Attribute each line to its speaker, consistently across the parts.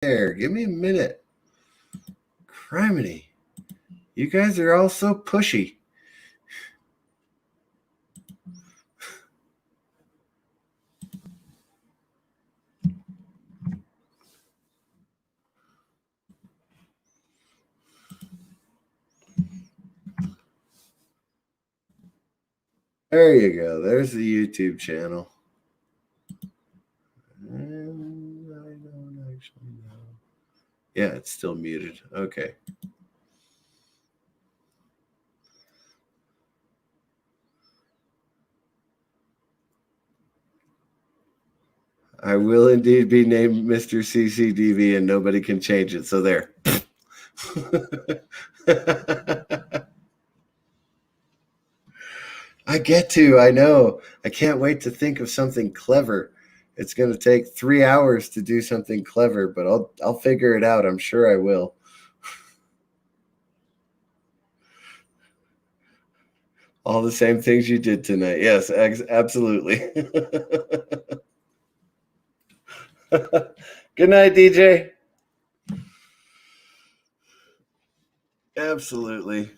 Speaker 1: there. Give me a minute. Criminy. You guys are all so pushy. There you go. There's the YouTube channel. And I don't actually know. Yeah, it's still muted. Okay. I will indeed be named Mr. CCDV, and nobody can change it. So there. I get to. I know. I can't wait to think of something clever. It's going to take 3 hours to do something clever, but I'll figure it out. I'm sure I will. All the same things you did tonight. Yes, absolutely. Good night, DJ. Absolutely.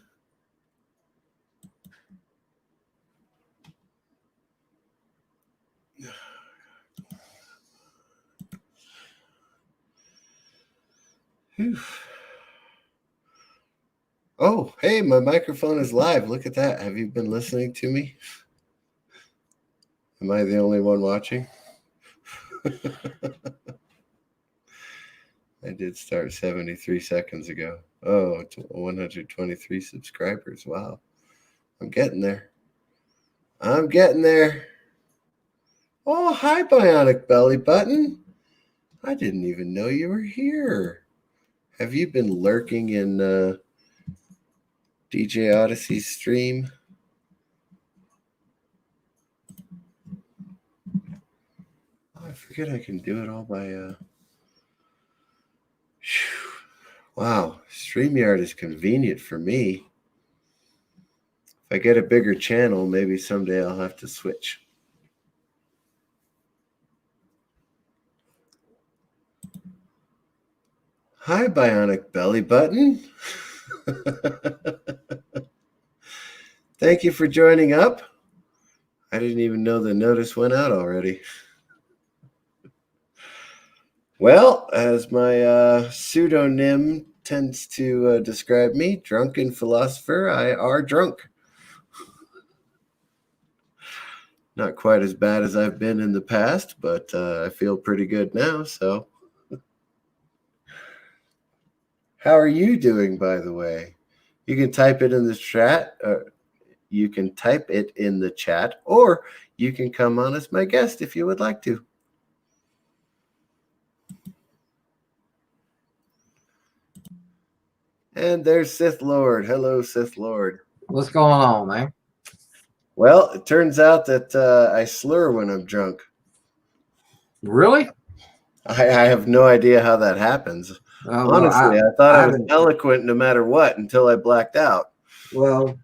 Speaker 1: Oh, hey, my microphone is live. Look at that. Have you been listening to me? Am I the only one watching? I did start 73 seconds ago. Oh, 123 subscribers. Wow. I'm getting there. I'm getting there. Oh, hi, Bionic Belly Button. I didn't even know you were here. Have you been lurking in DJ Odyssey's stream? Oh, I forget I can do it all by... Wow, StreamYard is convenient for me. If I get a bigger channel, maybe someday I'll have to switch. Hi, Bionic Belly Button. Thank you for joining up. I didn't even know the notice went out already. Well, as my pseudonym tends to describe me, drunken philosopher, I are drunk. Not quite as bad as I've been in the past, but I feel pretty good now, so. How are you doing, by the way? You can type it in the chat. You can type it in the chat, or you can come on as my guest if you would like to. And there's Sith Lord. Hello, Sith Lord.
Speaker 2: What's going on, man?
Speaker 1: Well, it turns out that I slur when I'm drunk.
Speaker 2: Really?
Speaker 1: I have no idea how that happens. Honestly, I thought I was eloquent no matter what until I blacked out.
Speaker 2: Well,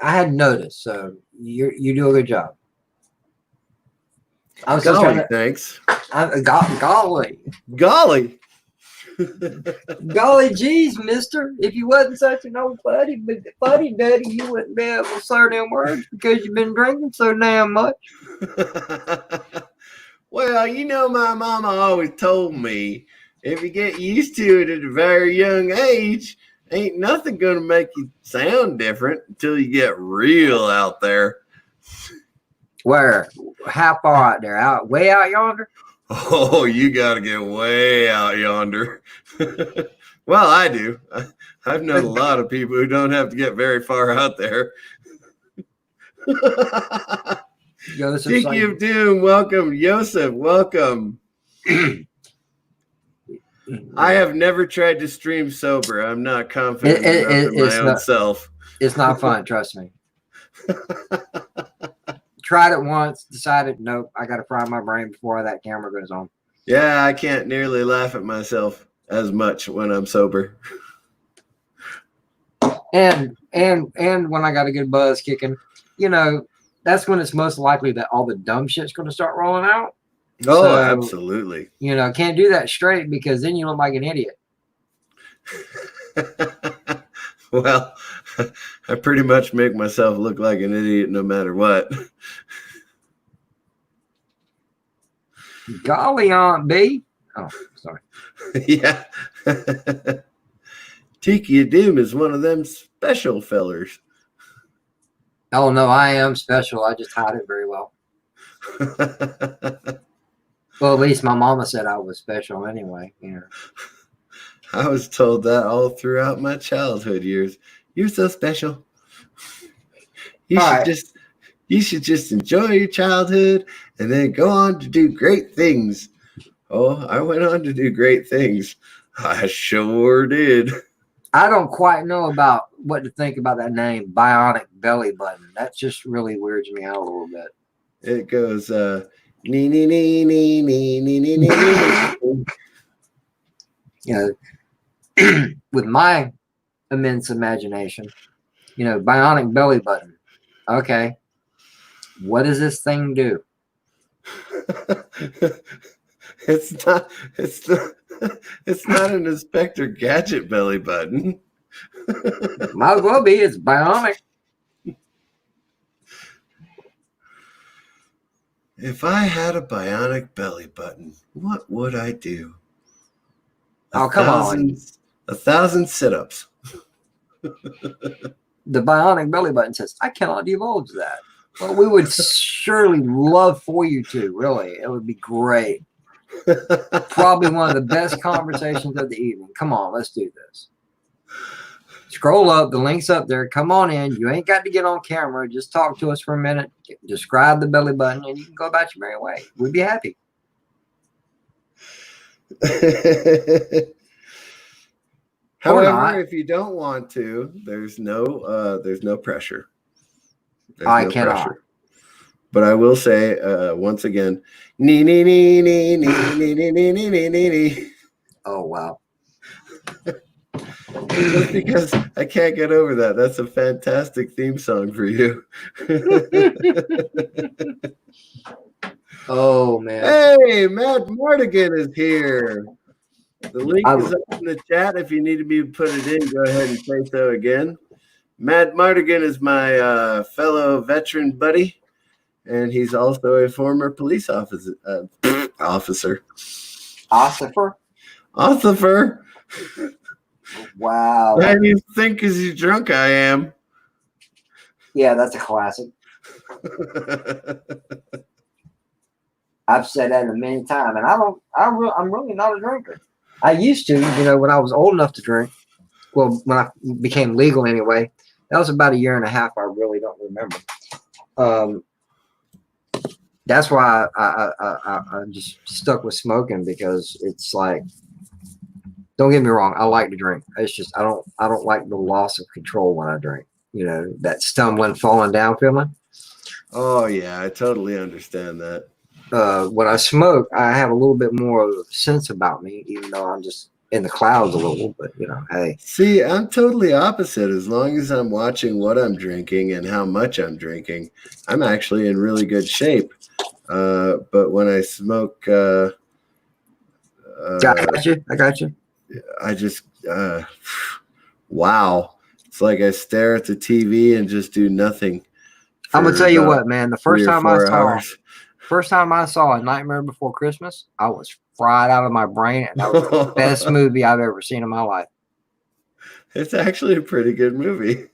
Speaker 2: I hadn't noticed, so you do a good job.
Speaker 1: I was golly, thanks.
Speaker 2: Golly.
Speaker 1: Golly.
Speaker 2: Golly geez, mister. If you wasn't such an old fuddy-duddy, you wouldn't be able to slur them words because you've been drinking so damn much.
Speaker 1: Well, you know, my mama always told me, if you get used to it at a very young age, ain't nothing going to make you sound different until you get real out there.
Speaker 2: Where? How far out there? Way out yonder?
Speaker 1: Oh, you got to get way out yonder. Well, I do. I've known a lot of people who don't have to get very far out there. Tiki of Doom, welcome. Yosef, welcome. I have never tried to stream sober. I'm not confident enough in my own self.
Speaker 2: It's not fun, trust me. Tried it once, decided, nope, I got to fry my brain before that camera goes on.
Speaker 1: Yeah, I can't nearly laugh at myself as much when I'm sober.
Speaker 2: And when I got a good buzz kicking, you know, that's when it's most likely that all the dumb shit's going to start rolling out.
Speaker 1: Oh,
Speaker 2: So,
Speaker 1: absolutely.
Speaker 2: Can't do that straight because then you look like an idiot.
Speaker 1: Well, I pretty much make myself look like an idiot no matter what.
Speaker 2: Golly, Aunt B. Oh, sorry.
Speaker 1: Yeah. Tiki Doom is one of them special fellers.
Speaker 2: Oh, no, I am special. I just hide it very well. Well, at least my mama said I was special anyway.
Speaker 1: I was told that all throughout my childhood years. You're so special. You
Speaker 2: All
Speaker 1: should
Speaker 2: right.
Speaker 1: just enjoy your childhood and then go on to do great things. Oh, I went on to do great things. I sure did.
Speaker 2: I don't quite know about what to think about that name, Bionic Belly Button. That just really weirds me out a little bit.
Speaker 1: It goes nee nee nee nee nee nee nee nee.
Speaker 2: With my immense imagination, Bionic Belly Button. Okay. What does this thing do?
Speaker 1: It's not an Inspector Gadget belly button.
Speaker 2: Might as well be. It's bionic.
Speaker 1: If I had a bionic belly button, what would I do?
Speaker 2: Oh, come on.
Speaker 1: 1,000 sit-ups.
Speaker 2: The Bionic Belly Button says, I cannot divulge that. Well, we would surely love for you to, really. It would be great. Probably one of the best conversations of the evening. Come on, let's do this. Scroll up. The link's up there. Come on in. You ain't got to get on camera. Just talk to us for a minute. Describe the belly button, and you can go about your merry way. We'd be happy.
Speaker 1: However, if you don't want to, there's no pressure.
Speaker 2: I cannot.
Speaker 1: But I will say once again, nee nee nee nee nee nee nee nee nee nee nee nee.
Speaker 2: Oh wow!
Speaker 1: Just because I can't get over that. That's a fantastic theme song for you.
Speaker 2: Oh man!
Speaker 1: Hey, Matt Mardigan is here. The link is up in the chat. If you need me to put it in, go ahead and say so again. Matt Mardigan is my fellow veteran buddy, and he's also a former police officer. Ossifer.
Speaker 2: Wow.
Speaker 1: How do you think as you drunk I am?
Speaker 2: Yeah, that's a classic. I've said that many times, and I'm really not a drinker. I used to, when I was old enough to drink. Well, when I became legal anyway, that was about 1.5 years. I really don't remember. That's why I just stuck with smoking, because it's like, don't get me wrong, I like to drink. It's just I don't like the loss of control when I drink. That stumbling, falling down feeling.
Speaker 1: Oh yeah, I totally understand that.
Speaker 2: When I smoke, I have a little bit more of a sense about me, even though I'm just in the clouds a little. But hey.
Speaker 1: See, I'm totally opposite. As long as I'm watching what I'm drinking and how much I'm drinking, I'm actually in really good shape. But when I smoke,
Speaker 2: I got you.
Speaker 1: I just wow. It's like I stare at the TV and just do nothing.
Speaker 2: I'm gonna tell you what, man. The first time I saw A Nightmare Before Christmas, I was fried out of my brain, and that was the best movie I've ever seen in my life.
Speaker 1: It's actually a pretty good movie.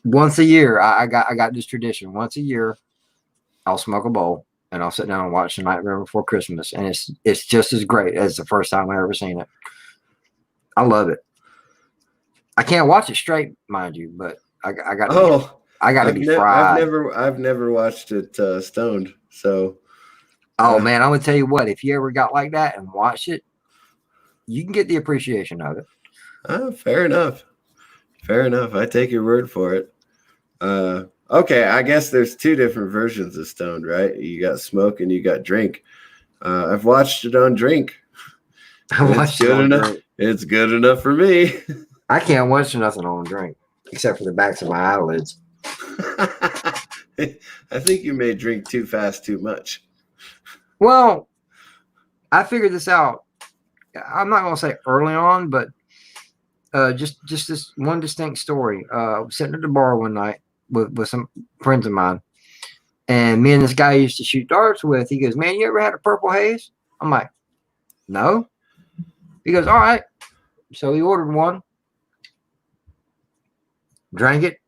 Speaker 2: Once a year, I got this tradition. Once a year, I'll smoke a bowl, and I'll sit down and watch The Nightmare Before Christmas, and it's just as great as the first time I ever seen it. I love it. I can't watch it straight, mind you, but I got to be fried.
Speaker 1: I've never watched it stoned. So,
Speaker 2: man, I'm gonna tell you what. If you ever got like that and watched it, you can get the appreciation of it.
Speaker 1: Fair enough. I take your word for it. Okay, I guess there's two different versions of stoned, right? You got smoke and you got drink. I've watched it on drink. It's good enough for me.
Speaker 2: I can't watch nothing on drink except for the backs of my eyelids.
Speaker 1: I think you may drink too fast, too much.
Speaker 2: Well, I figured this out. I'm not going to say early on, but just this one distinct story. I was sitting at the bar one night with some friends of mine, and me and this guy I used to shoot darts with. He goes, "Man, you ever had a purple haze?" I'm like, "No." He goes, "All right." So he ordered one, drank it,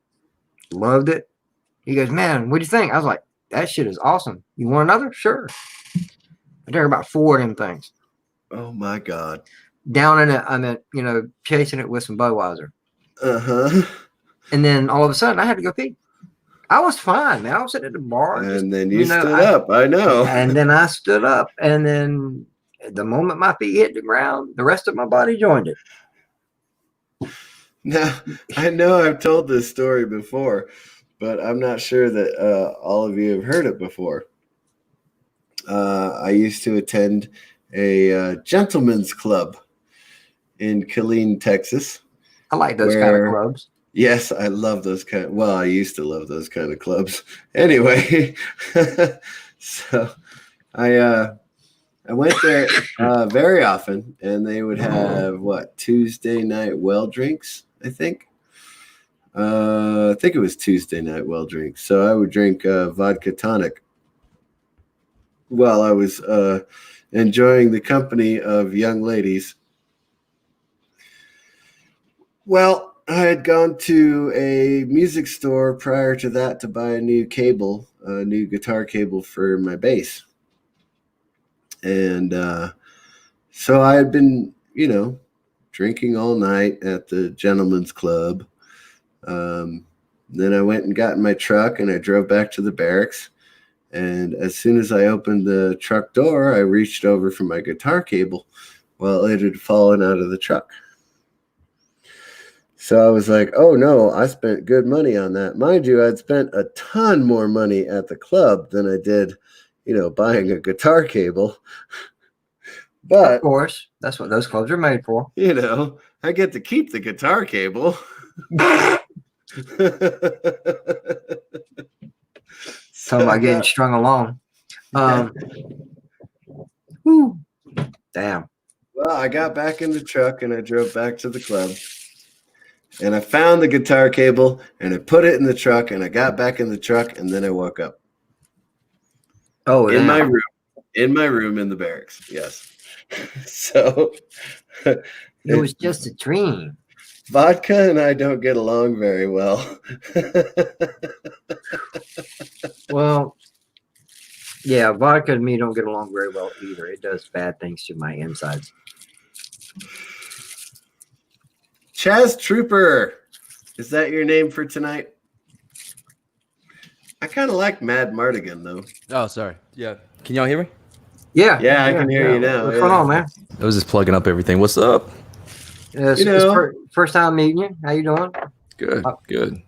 Speaker 2: loved it. He goes, "Man, what do you think?" I was like, "That shit is awesome. You want another?" Sure. I drank about 4 of them things.
Speaker 1: Oh my God.
Speaker 2: Down in it, I meant, chasing it with some Budweiser.
Speaker 1: Uh-huh.
Speaker 2: And then all of a sudden I had to go pee. I was fine, man. I was sitting at the bar.
Speaker 1: And then you stood up. I know.
Speaker 2: And then I stood up. And then the moment my feet hit the ground, the rest of my body joined it.
Speaker 1: Now, I know I've told this story before, but I'm not sure that all of you have heard it before. I used to attend a gentleman's club in Killeen, Texas.
Speaker 2: I like those kind of clubs.
Speaker 1: Yes, I love those well, I used to love those kind of clubs. Anyway, so I went there very often, and they would have Tuesday night well drinks, I think. I think it was Tuesday night well drinks. So I would drink vodka tonic while I was enjoying the company of young ladies. Well, I had gone to a music store prior to that to buy a new guitar cable for my bass. And so I had been, drinking all night at the gentleman's club. Then I went and got in my truck and I drove back to the barracks. And as soon as I opened the truck door, I reached over for my guitar cable. Well, it had fallen out of the truck. So I was like, oh no, I spent good money on that. Mind you, I'd spent a ton more money at the club than I did, buying a guitar cable. But
Speaker 2: of course, that's what those clubs are made for.
Speaker 1: I get to keep the guitar cable.
Speaker 2: Talking about getting strung along. Whew, damn.
Speaker 1: Well, I got back in the truck and I drove back to the club. And I found the guitar cable and I put it in the truck and I got back in the truck and then I woke up.
Speaker 2: Oh,
Speaker 1: in my room in the barracks. Yes. So
Speaker 2: it was just a dream.
Speaker 1: Vodka and I don't get along very well.
Speaker 2: Well, yeah, vodka and me don't get along very well either. It does bad things to my insides.
Speaker 1: Chaz Trooper, is that your name for tonight? I kind of like Mad Mardigan, though.
Speaker 3: Oh, sorry. Yeah. Can y'all hear me?
Speaker 2: Yeah.
Speaker 1: Yeah, I can hear you now.
Speaker 2: What's going on, man?
Speaker 3: I was just plugging up everything. What's up?
Speaker 2: It's first time meeting you. How you doing?
Speaker 3: Good. Good.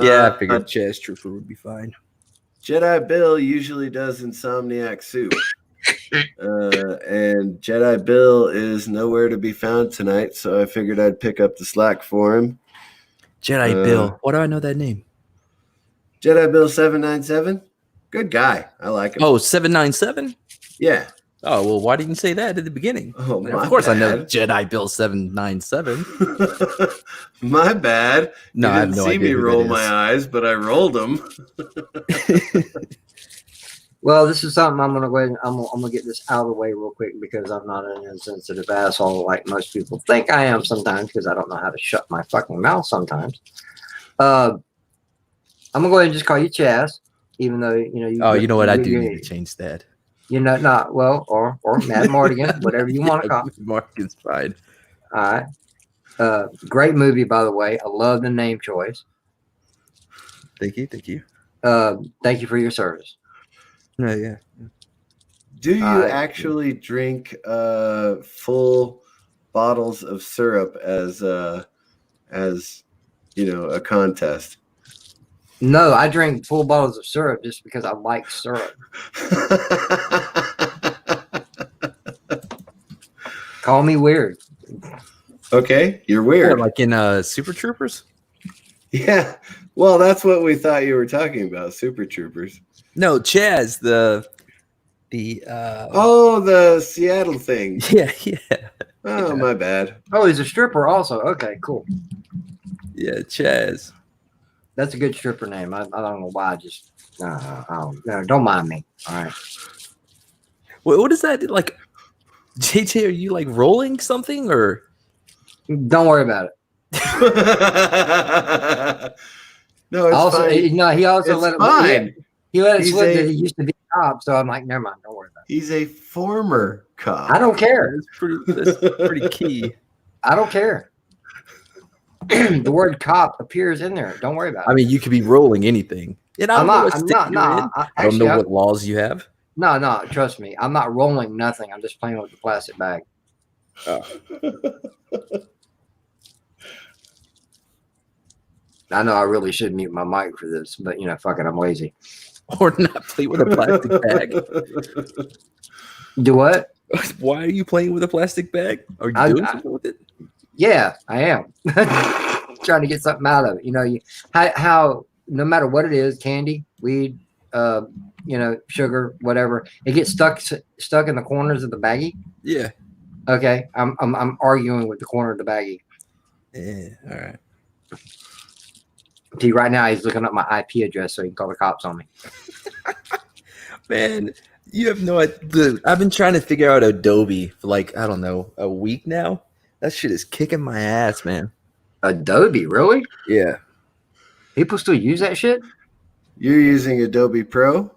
Speaker 3: Yeah, I figured Chaz Trooper would be fine.
Speaker 1: Jedi Bill usually does Insomniac Soup. And Jedi Bill is nowhere to be found tonight, so I figured I'd pick up the slack for him.
Speaker 3: Jedi Bill. Why do I know that name?
Speaker 1: Jedi Bill 797. Good guy. I like him.
Speaker 3: Oh, 797?
Speaker 1: Yeah.
Speaker 3: Oh, well, why didn't you say that at the beginning?
Speaker 1: Oh,
Speaker 3: of course I know Jedi Bill 797.
Speaker 1: My bad.
Speaker 3: No,
Speaker 1: you
Speaker 3: I have
Speaker 1: didn't
Speaker 3: no
Speaker 1: see
Speaker 3: idea
Speaker 1: me
Speaker 3: who
Speaker 1: roll
Speaker 3: that
Speaker 1: my
Speaker 3: is.
Speaker 1: eyes, but I rolled them.
Speaker 2: Well, this is something I'm gonna go ahead and I'm gonna get this out of the way real quick because I'm not an insensitive asshole like most people think I am sometimes because I don't know how to shut my fucking mouth sometimes. I'm gonna go ahead and just call you Chaz, even though you.
Speaker 3: Oh, you know what? I do need to change that.
Speaker 2: Or Mad Mardigan, whatever you want to call.
Speaker 3: Mardigan's fine.
Speaker 2: All right. Great movie, by the way. I love the name choice.
Speaker 3: Thank you. Thank you.
Speaker 2: Thank you for your service.
Speaker 3: Yeah.
Speaker 1: Do you actually drink full bottles of syrup as a contest?
Speaker 2: No, I drink full bottles of syrup just because I like syrup. Call me weird.
Speaker 1: Okay, you're weird.
Speaker 3: Like in Super Troopers?
Speaker 1: Yeah, Well, that's what we thought you were talking about, Super Troopers.
Speaker 3: No, Chaz, the
Speaker 1: Oh, the Seattle thing.
Speaker 3: yeah.
Speaker 1: Oh,
Speaker 3: Yeah.
Speaker 1: my bad.
Speaker 2: Oh, he's a stripper also. Okay, cool.
Speaker 3: Yeah, Chaz.
Speaker 2: That's a good stripper name. I don't know why. Just don't mind me. All right.
Speaker 3: What is that like? JJ, are you like rolling something or?
Speaker 2: Don't worry about it.
Speaker 1: No, it's
Speaker 2: Also,
Speaker 1: fine.
Speaker 2: no, he also
Speaker 1: It's
Speaker 2: let it.
Speaker 1: fine.
Speaker 2: He let it
Speaker 1: He's
Speaker 2: slip that
Speaker 1: a-
Speaker 2: he used to be a cop. So I'm like, never mind. Don't worry about
Speaker 1: He's a former cop.
Speaker 2: it. I don't care.
Speaker 3: That's pretty key.
Speaker 2: I don't care. The word cop appears in there. Don't worry about it.
Speaker 3: I mean, you could be rolling anything. And I don't know what state you're in. I don't know what laws you have.
Speaker 2: No. Trust me. I'm not rolling nothing. I'm just playing with the plastic bag. I know I really should mute my mic for this, but fuck it. I'm lazy.
Speaker 3: Or not play with a plastic bag.
Speaker 2: Do what?
Speaker 3: Why are you playing with a plastic bag? Are you doing something with it?
Speaker 2: Yeah, I am. Trying to get something out of it. How no matter what it is, candy, weed, sugar, whatever, it gets stuck in the corners of the baggie.
Speaker 3: Yeah.
Speaker 2: Okay. I'm arguing with the corner of the baggie.
Speaker 3: Yeah. All right.
Speaker 2: See, right now he's looking up my IP address so he can call the cops on me.
Speaker 3: Man, you have no idea. I've been trying to figure out Adobe for like, I don't know, a week now. That shit is kicking my ass, man.
Speaker 2: Adobe, really?
Speaker 3: Yeah.
Speaker 2: People still use that shit?
Speaker 1: You're using Adobe Pro?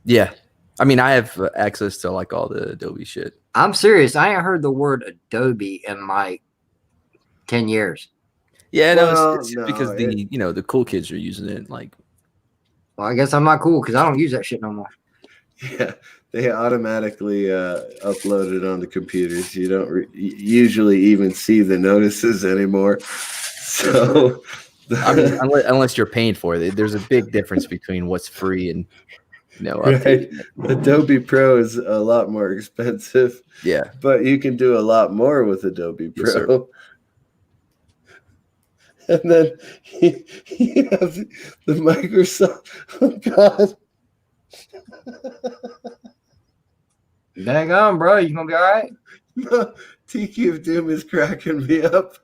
Speaker 3: Yeah. I mean, I have access to like all the Adobe shit.
Speaker 2: I'm serious. I ain't heard the word Adobe in like 10 years.
Speaker 3: Yeah,
Speaker 1: Well,
Speaker 3: it's
Speaker 1: no,
Speaker 3: because the cool kids are using it. Like,
Speaker 2: Well, I guess I'm not cool because I don't use that shit no more.
Speaker 1: Yeah, they automatically upload it on the computers. You don't usually even see the notices anymore. So,
Speaker 3: I mean, unless you're paying for it, there's a big difference between what's free and
Speaker 1: right. Adobe Pro is a lot more expensive.
Speaker 3: Yeah,
Speaker 1: but you can do a lot more with Adobe Pro.
Speaker 3: Yes, sir.
Speaker 1: And then you have the Microsoft. Oh God.
Speaker 2: Dang on, bro. You gonna be all right?
Speaker 1: No, Tiki of Doom is cracking me up.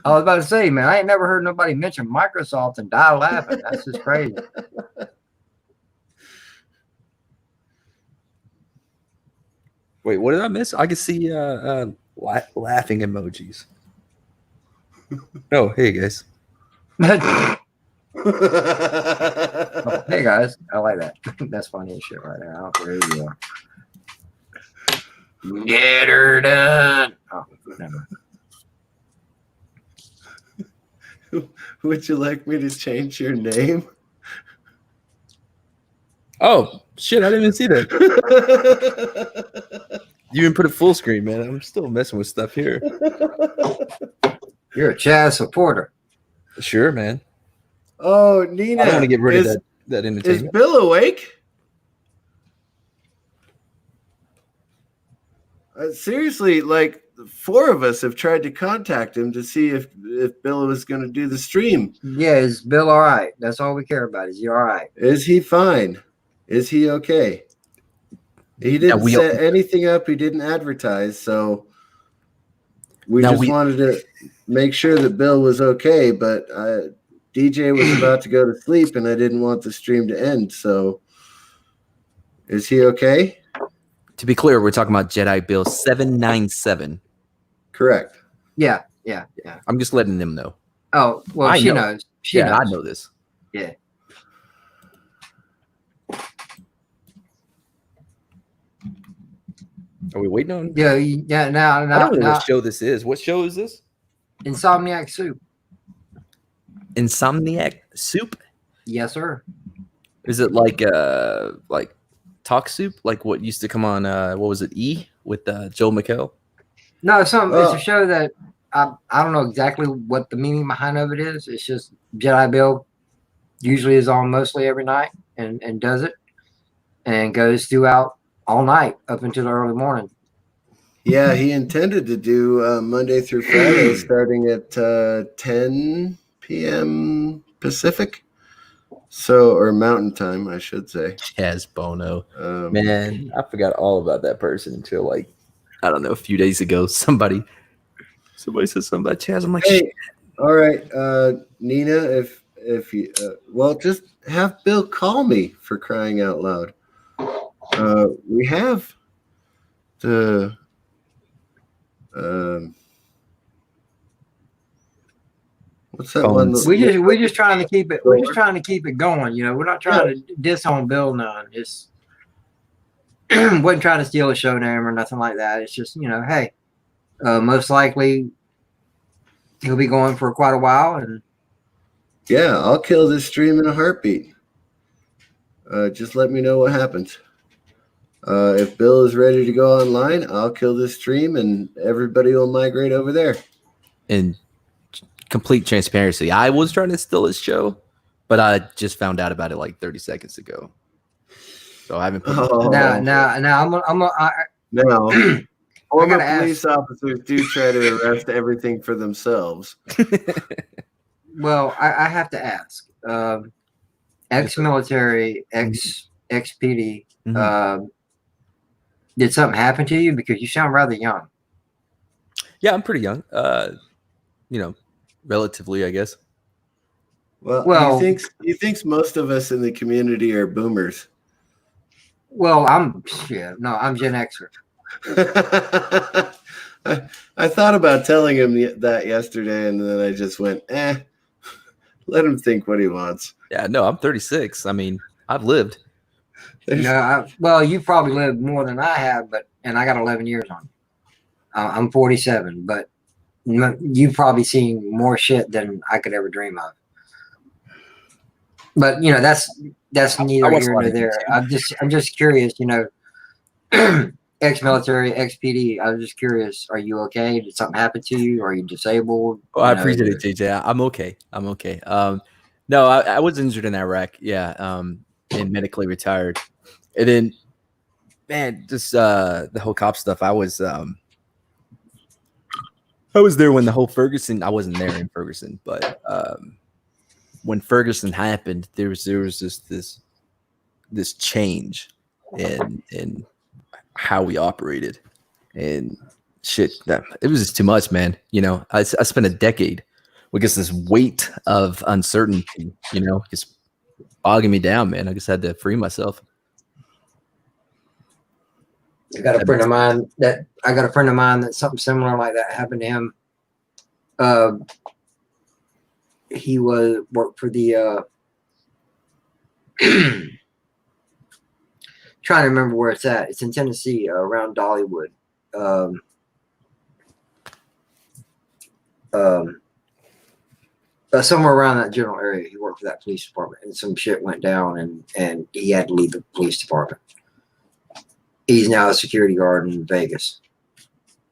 Speaker 2: I was about to say, man, I ain't never heard nobody mention Microsoft and die laughing. That's just crazy.
Speaker 3: Wait, what did I miss? I can see laughing emojis. Oh, hey guys.
Speaker 2: Oh, hey guys, I like that. That's funny as shit right there. I don't care who you are. Get her done. Oh, never.
Speaker 1: Would you like me to change your name?
Speaker 3: Oh shit! I didn't even see that. You even put it full screen, man. I'm still messing with stuff here.
Speaker 2: You're a Chaz supporter.
Speaker 3: Sure, man.
Speaker 1: Oh, Nina.
Speaker 3: I don't want to get rid of that
Speaker 1: Is
Speaker 3: entertainment.
Speaker 1: Bill awake? Seriously, like 4 of us have tried to contact him to see if Bill was going to do the stream.
Speaker 2: Yeah, is Bill all right? That's all we care about. Is he all right?
Speaker 1: Is he fine? Is he okay? He didn't set anything up. He didn't advertise. So we wanted to make sure that Bill was okay. But DJ was about to go to sleep, and I didn't want the stream to end. So is he okay?
Speaker 3: To be clear, we're talking about Jedi Bill 797.
Speaker 1: Correct.
Speaker 2: Yeah.
Speaker 3: I'm just letting them know.
Speaker 2: Oh, well, she knows. She knows.
Speaker 3: I know this.
Speaker 2: Yeah.
Speaker 3: Are we waiting on?
Speaker 2: Yeah. Now,
Speaker 3: I don't know what show this is. What show is this?
Speaker 2: Insomniac Soup.
Speaker 3: Insomniac Soup?
Speaker 2: Yes, sir.
Speaker 3: Is it like Talk Soup? Like what used to come on? What was it? E with Joel McHale?
Speaker 2: No, it's a show that I don't know exactly what the meaning behind of it is. It's just Jedi Bill usually is on mostly every night and does it and goes throughout all night up until the early morning.
Speaker 1: Yeah, he intended to do Monday through Friday starting at 10 p.m. Pacific. So, or Mountain Time, I should say.
Speaker 3: Chaz Bono.
Speaker 1: Um,
Speaker 3: Man, I forgot all about that person until like, I don't know, a few days ago. Somebody said something about Chaz. I'm like,
Speaker 1: Hey,
Speaker 3: shit.
Speaker 1: all right, Nina. If you well, just have Bill call me, for crying out loud. We have the what's that one?
Speaker 3: Phones.
Speaker 2: We're just trying to keep it. We're just trying to keep it going. You know, we're not trying to diss on Bill none. Just wasn't trying to steal a show name or nothing like that. It's just, you know, hey, most likely he'll be going for quite a while, and
Speaker 1: Yeah, I'll kill this stream in a heartbeat. Just let me know what happens. If Bill is ready to go online, I'll kill this stream and everybody will migrate over there.
Speaker 3: In complete transparency, I was trying to steal his show, but I just found out about it like 30 seconds ago. So I haven't put
Speaker 2: now
Speaker 1: former police officers do try to arrest everything for themselves.
Speaker 2: Well, I have to ask. Ex-military, ex-PD, did something happen to you? Because you sound rather young.
Speaker 3: Yeah, I'm pretty young. You know, relatively, I guess.
Speaker 1: Well, he thinks most of us in the community are boomers.
Speaker 2: Well, I'm Gen Xer.
Speaker 1: I thought about telling him that yesterday, and then I just went, let him think what he wants.
Speaker 3: Yeah, no, I'm 36. I mean, I've lived.
Speaker 2: Well, you've probably lived more than I have, and I got 11 years on. I'm 47, but you've probably seen more shit than I could ever dream of. But you know, that's neither here nor there. I'm just curious. You know, ex-military, ex-PD. I was just curious. Are you okay? Did something happen to you? Are you disabled?
Speaker 3: I appreciate it, JJ. I'm okay. No, I was injured in Iraq. Yeah. And medically retired. And then, man, just the whole cop stuff. I was there when the whole Ferguson. I wasn't there in Ferguson, but when Ferguson happened, there was just this change in how we operated, and shit. It was just too much, man. You know, I spent a decade with just this weight of uncertainty. You know, just bogging me down, man. I just had to free myself.
Speaker 2: I got a friend of mine that something similar like that happened to him. He worked for the trying to remember where it's at. It's in Tennessee, around Dollywood. Somewhere around that general area. He worked for that police department, and some shit went down, and he had to leave the police department. He's now a security guard in Vegas.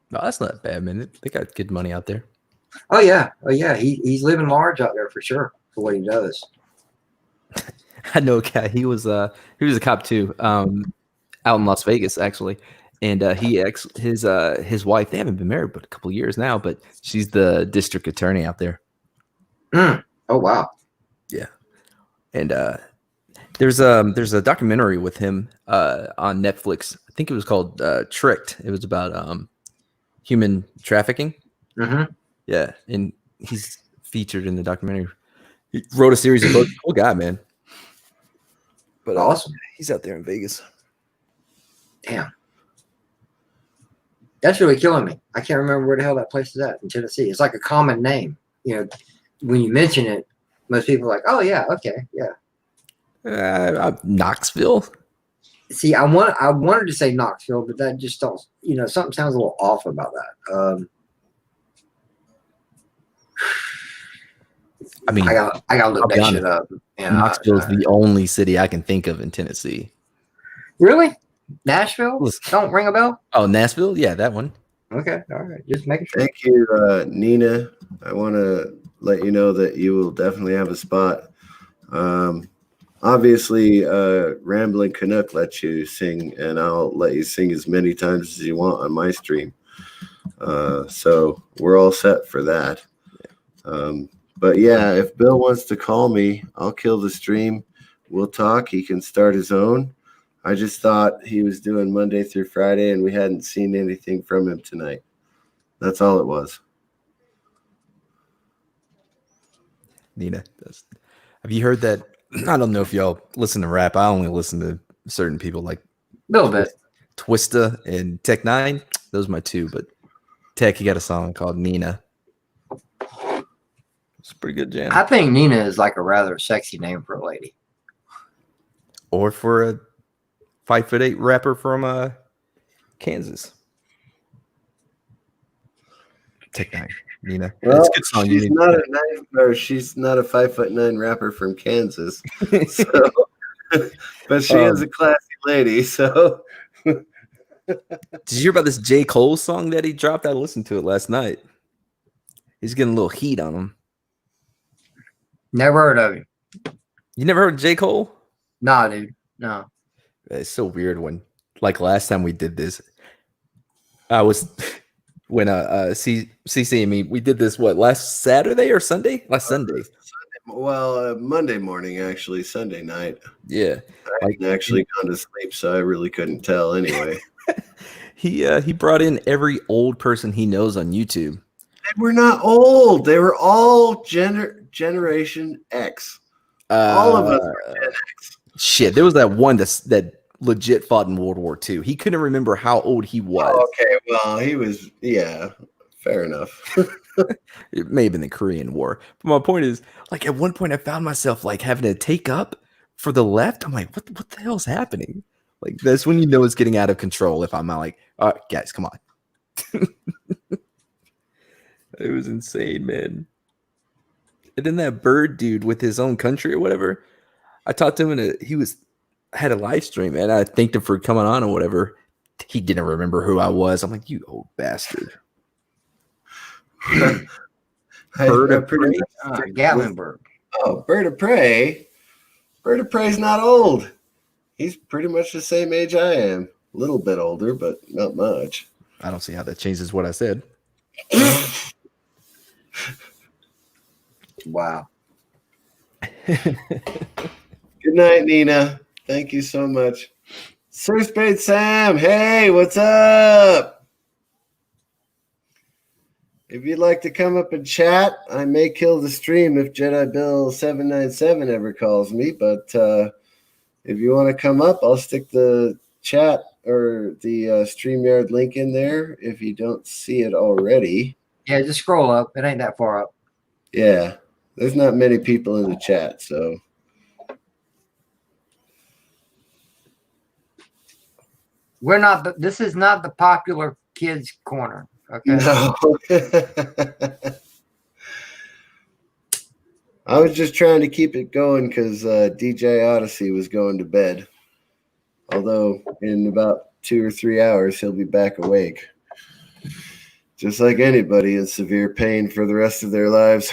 Speaker 3: No, that's not bad, man. They got good money out there.
Speaker 2: Oh yeah. He's living large out there for sure for what he does.
Speaker 3: I know a guy. He was a cop too, out in Las Vegas actually, and his wife. They haven't been married but a couple of years now, but she's the district attorney out there.
Speaker 2: Oh wow.
Speaker 3: Yeah, and there's a documentary with him on Netflix. I think it was called Tricked. It was about human trafficking.
Speaker 2: Mm-hmm.
Speaker 3: Yeah, and he's featured in the documentary. He wrote a series of books. Cool guy, man. But
Speaker 2: awesome.
Speaker 3: He's out there in Vegas.
Speaker 2: Damn. That's really killing me. I can't remember where the hell that place is at in Tennessee. It's like a common name. You know, when you mention it, most people are like, oh yeah, okay, yeah.
Speaker 3: Knoxville.
Speaker 2: See, I wanted to say Knoxville, but that just don't. You know, something sounds a little off about that.
Speaker 3: I mean,
Speaker 2: I got to look that shit up.
Speaker 3: Knoxville is the only city I can think of in Tennessee.
Speaker 2: Really? Nashville? Don't ring a bell?
Speaker 3: Oh, Nashville? Yeah, that one.
Speaker 2: Okay, all right. Just making sure.
Speaker 1: Thank you, Nina. I want to let you know that you will definitely have a spot. Obviously, Rambling Canuck lets you sing, and I'll let you sing as many times as you want on my stream. So we're all set for that. But yeah, if Bill wants to call me, I'll kill the stream. we'll talk. He can start his own. I just thought he was doing Monday through Friday, and we hadn't seen anything from him tonight. That's all it was.
Speaker 3: Nina, have you heard that? I don't know if y'all listen to rap. I only listen to certain people like
Speaker 2: A little bit.
Speaker 3: Twista and Tech Nine. Those are my two. But Tech, he got a song called Nina. It's a pretty good jam.
Speaker 2: I think Nina is like a rather sexy name for a lady.
Speaker 3: Or for a 5'8" rapper from Kansas. Tech Nine, Nina.
Speaker 1: Well,
Speaker 3: It's a good song.
Speaker 1: She's not a 5'9" rapper from Kansas. So, but she is a classy lady. So,
Speaker 3: did you hear about this J. Cole song that he dropped? I listened to it last night. He's getting a little heat on him.
Speaker 2: Never heard of him.
Speaker 3: You never heard of J. Cole?
Speaker 2: Nah, dude. No.
Speaker 3: It's so weird when, like last time we did this, I was when CC and me, we did this last Saturday or Sunday? Last Sunday.
Speaker 1: Well, Monday morning, actually, Sunday night.
Speaker 3: Yeah,
Speaker 1: I hadn't actually gone to sleep, so I really couldn't tell anyway.
Speaker 3: He brought in every old person he knows on YouTube.
Speaker 1: They were not old. They were all Generation X. All of us were Gen X.
Speaker 3: Shit, there was that one that legit fought in World War II. He couldn't remember how old he was.
Speaker 1: Oh, okay, well, he was, yeah, fair enough.
Speaker 3: It may have been the Korean War. But my point is, like, at one point I found myself like having to take up for the left. I'm like, what the hell's happening? Like, that's when you know it's getting out of control. If I'm not like, all right, guys, come on. It was insane, man. And then that bird dude with his own country or whatever, I talked to him and he had a live stream and I thanked him for coming on or whatever. He didn't remember who I was. I'm like, you old bastard.
Speaker 1: Bird of Prey.
Speaker 2: Gatlinburg.
Speaker 1: Oh, Bird of Prey. Bird of Prey's not old. He's pretty much the same age I am. A little bit older, but not much.
Speaker 3: I don't see how that changes what I said.
Speaker 2: Wow.
Speaker 1: Good night, Nina. Thank you so much. Sir Spade Sam, hey, what's up? If you'd like to come up and chat, I may kill the stream if Jedi Bill 797 ever calls me, but if you want to come up, I'll stick the chat or the StreamYard link in there if you don't see it already.
Speaker 2: Yeah, just scroll up. It ain't that far up.
Speaker 1: Yeah, there's not many people in the chat, so.
Speaker 2: This is not the popular kids corner. Okay.
Speaker 1: No. I was just trying to keep it going because DJ Odyssey was going to bed. Although in about 2 or 3 hours, he'll be back awake. Just like anybody in severe pain for the rest of their lives.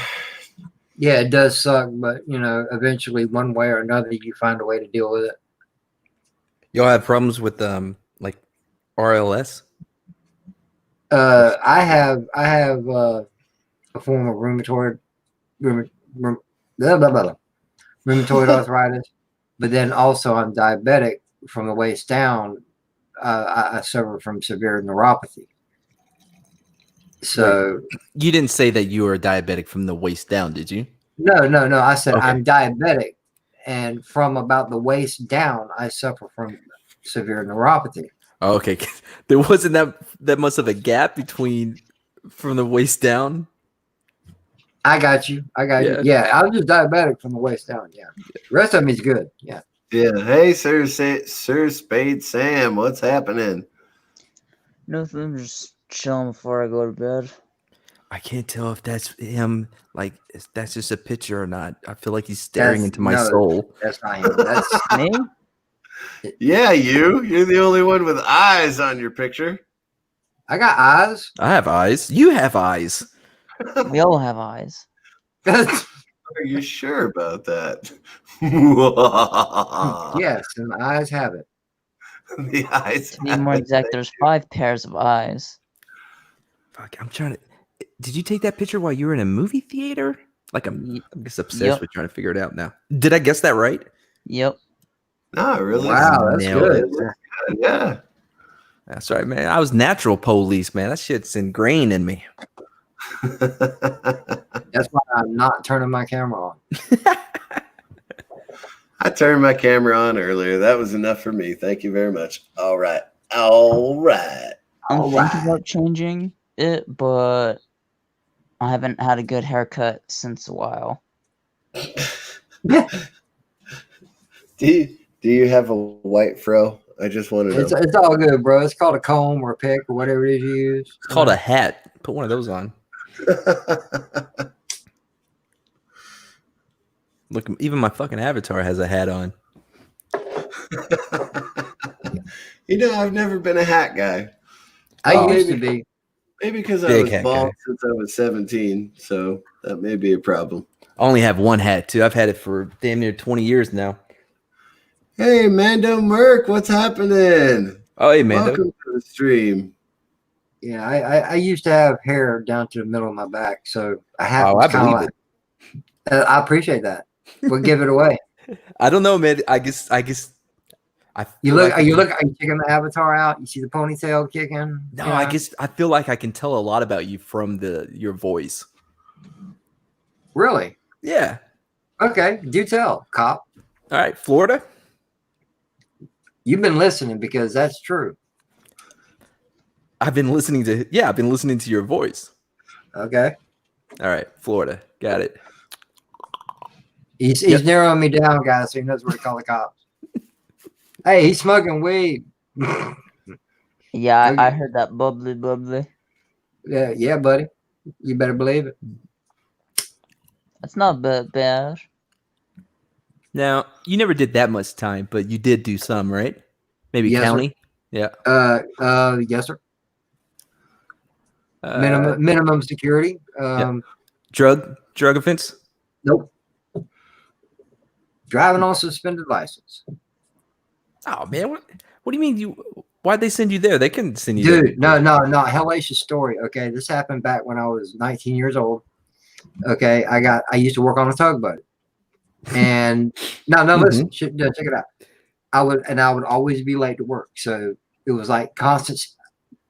Speaker 2: Yeah, it does suck, but eventually, one way or another, you find a way to deal with it.
Speaker 3: Y'all have problems with like RLS?
Speaker 2: I have a form of rheumatoid arthritis, but then also I'm diabetic from the waist down. I suffer from severe neuropathy. So
Speaker 3: you didn't say that you were diabetic from the waist down, did you?
Speaker 2: No. I said
Speaker 3: Okay.
Speaker 2: I'm diabetic, and from about the waist down, I suffer from severe neuropathy.
Speaker 3: Oh, okay. There wasn't that much of a gap between from the waist down.
Speaker 2: I got you.
Speaker 3: Yeah.
Speaker 2: Yeah, I was just diabetic from the waist down. Yeah. The rest of me is good. Yeah.
Speaker 1: Yeah. Hey, Sir Spade Sam, what's happening?
Speaker 4: Nothing, I'm just chilling before I go to bed.
Speaker 3: I can't tell if that's him. Like, if that's just a picture or not. I feel like he's staring into my soul.
Speaker 2: That's not him. That's
Speaker 4: Me?
Speaker 1: Yeah, you're the only one with eyes on your picture.
Speaker 2: I got eyes.
Speaker 3: I have eyes. You have eyes.
Speaker 4: We all have eyes.
Speaker 1: Are you sure about that?
Speaker 2: Yes, and my eyes have it.
Speaker 1: The eyes.
Speaker 4: To be more exact, there's 5 pairs of eyes.
Speaker 3: Fuck, I'm trying to. Did you take that picture while you were in a movie theater? Like, I'm just obsessed
Speaker 4: Yep.
Speaker 3: with trying to figure it out now. Did I guess that right?
Speaker 4: Yep.
Speaker 1: No, it really.
Speaker 2: Wow, that's
Speaker 3: Nailed
Speaker 2: good.
Speaker 1: Yeah.
Speaker 3: That's right, man. I was natural police, man. That shit's ingrained in me.
Speaker 2: That's why I'm not turning my camera on.
Speaker 1: I turned my camera on earlier. That was enough for me. Thank you very much. All right. All right.
Speaker 4: I'm
Speaker 2: All
Speaker 4: thinking
Speaker 2: right.
Speaker 4: about changing it, but I haven't had a good haircut since a while.
Speaker 1: Do you have a white fro? I just want to know.
Speaker 2: It's all good, bro. It's called a comb or a pick or whatever it is you use.
Speaker 3: It's called a hat. Put one of those on. Look, even my fucking avatar has a hat on.
Speaker 1: I've never been a hat guy.
Speaker 2: I
Speaker 3: Oh.
Speaker 2: used to be.
Speaker 1: Maybe because I
Speaker 3: Big
Speaker 1: was
Speaker 3: hat
Speaker 1: bald
Speaker 3: guy.
Speaker 1: since I was 17, so that may be a problem.
Speaker 3: I only have one hat too. I've had it for damn near 20 years now.
Speaker 1: Hey, Mando Merc, what's happening?
Speaker 3: Oh, hey, man.
Speaker 1: Welcome to the stream.
Speaker 2: Yeah, I used to have hair down to the middle of my back, so I have
Speaker 3: Oh, I
Speaker 2: kind of
Speaker 3: believe
Speaker 2: like. I appreciate that. We'll give it away.
Speaker 3: I don't know, man. I guess. I
Speaker 2: You
Speaker 3: feel
Speaker 2: look.
Speaker 3: like
Speaker 2: Are you checking the avatar out? You see the ponytail kicking?
Speaker 3: No,
Speaker 2: you
Speaker 3: I
Speaker 2: know?
Speaker 3: guess I feel like I can tell a lot about you from your voice.
Speaker 2: Really?
Speaker 3: Yeah.
Speaker 2: Okay. Do tell, cop.
Speaker 3: All right, Florida.
Speaker 2: You've been listening because that's true.
Speaker 3: I've been listening to your voice.
Speaker 2: Okay.
Speaker 3: All right, Florida. Got it.
Speaker 2: He's
Speaker 3: Yep.
Speaker 2: narrowing me down, guys, so he knows where to call the cops. Hey, he's smoking weed.
Speaker 4: Yeah,
Speaker 2: Okay.
Speaker 4: I heard that bubbly.
Speaker 2: Yeah, buddy. You better believe it.
Speaker 4: That's not bad.
Speaker 3: Now, you never did that much time, but you did do some, right? Maybe
Speaker 2: Yes, sir.
Speaker 3: county. Yeah.
Speaker 2: Yes, sir. Minimum security.
Speaker 3: Drug offense.
Speaker 2: Nope. Driving on suspended license.
Speaker 3: Oh man, what do you mean why'd they send you there? They couldn't send you there.
Speaker 2: Dude, no, hellacious story. Okay, this happened back when I was 19 years old. Okay, I used to work on a tugboat, and no, listen, check it out. I would always be late to work, so it was like constant.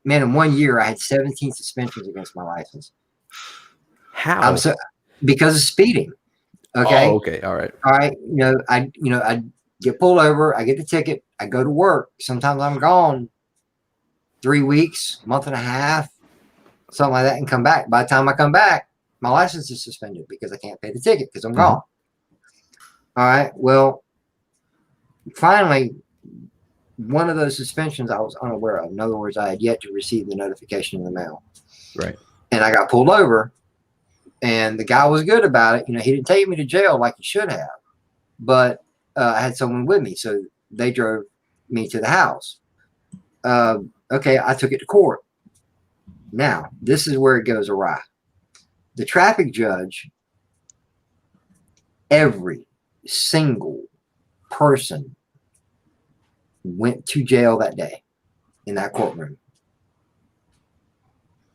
Speaker 2: Man, in 1 year, I had 17 suspensions against my license.
Speaker 3: How?
Speaker 2: Because of speeding. Okay.
Speaker 3: Oh, okay. All right.
Speaker 2: I get pulled over. I get the ticket. I go to work. Sometimes I'm gone 3 weeks, month and a half, something like that, and come back. By the time I come back, my license is suspended because I can't pay the ticket because I'm gone. All right. Well, finally, one of those suspensions I was unaware of. In other words, I had yet to receive the notification in the mail.
Speaker 3: Right.
Speaker 2: And I got pulled over, and the guy was good about it. He didn't take me to jail like he should have, but I had someone with me, so they drove me to the house. Okay, I took it to court. Now, this is where it goes awry. The traffic judge, every single person went to jail that day in that courtroom.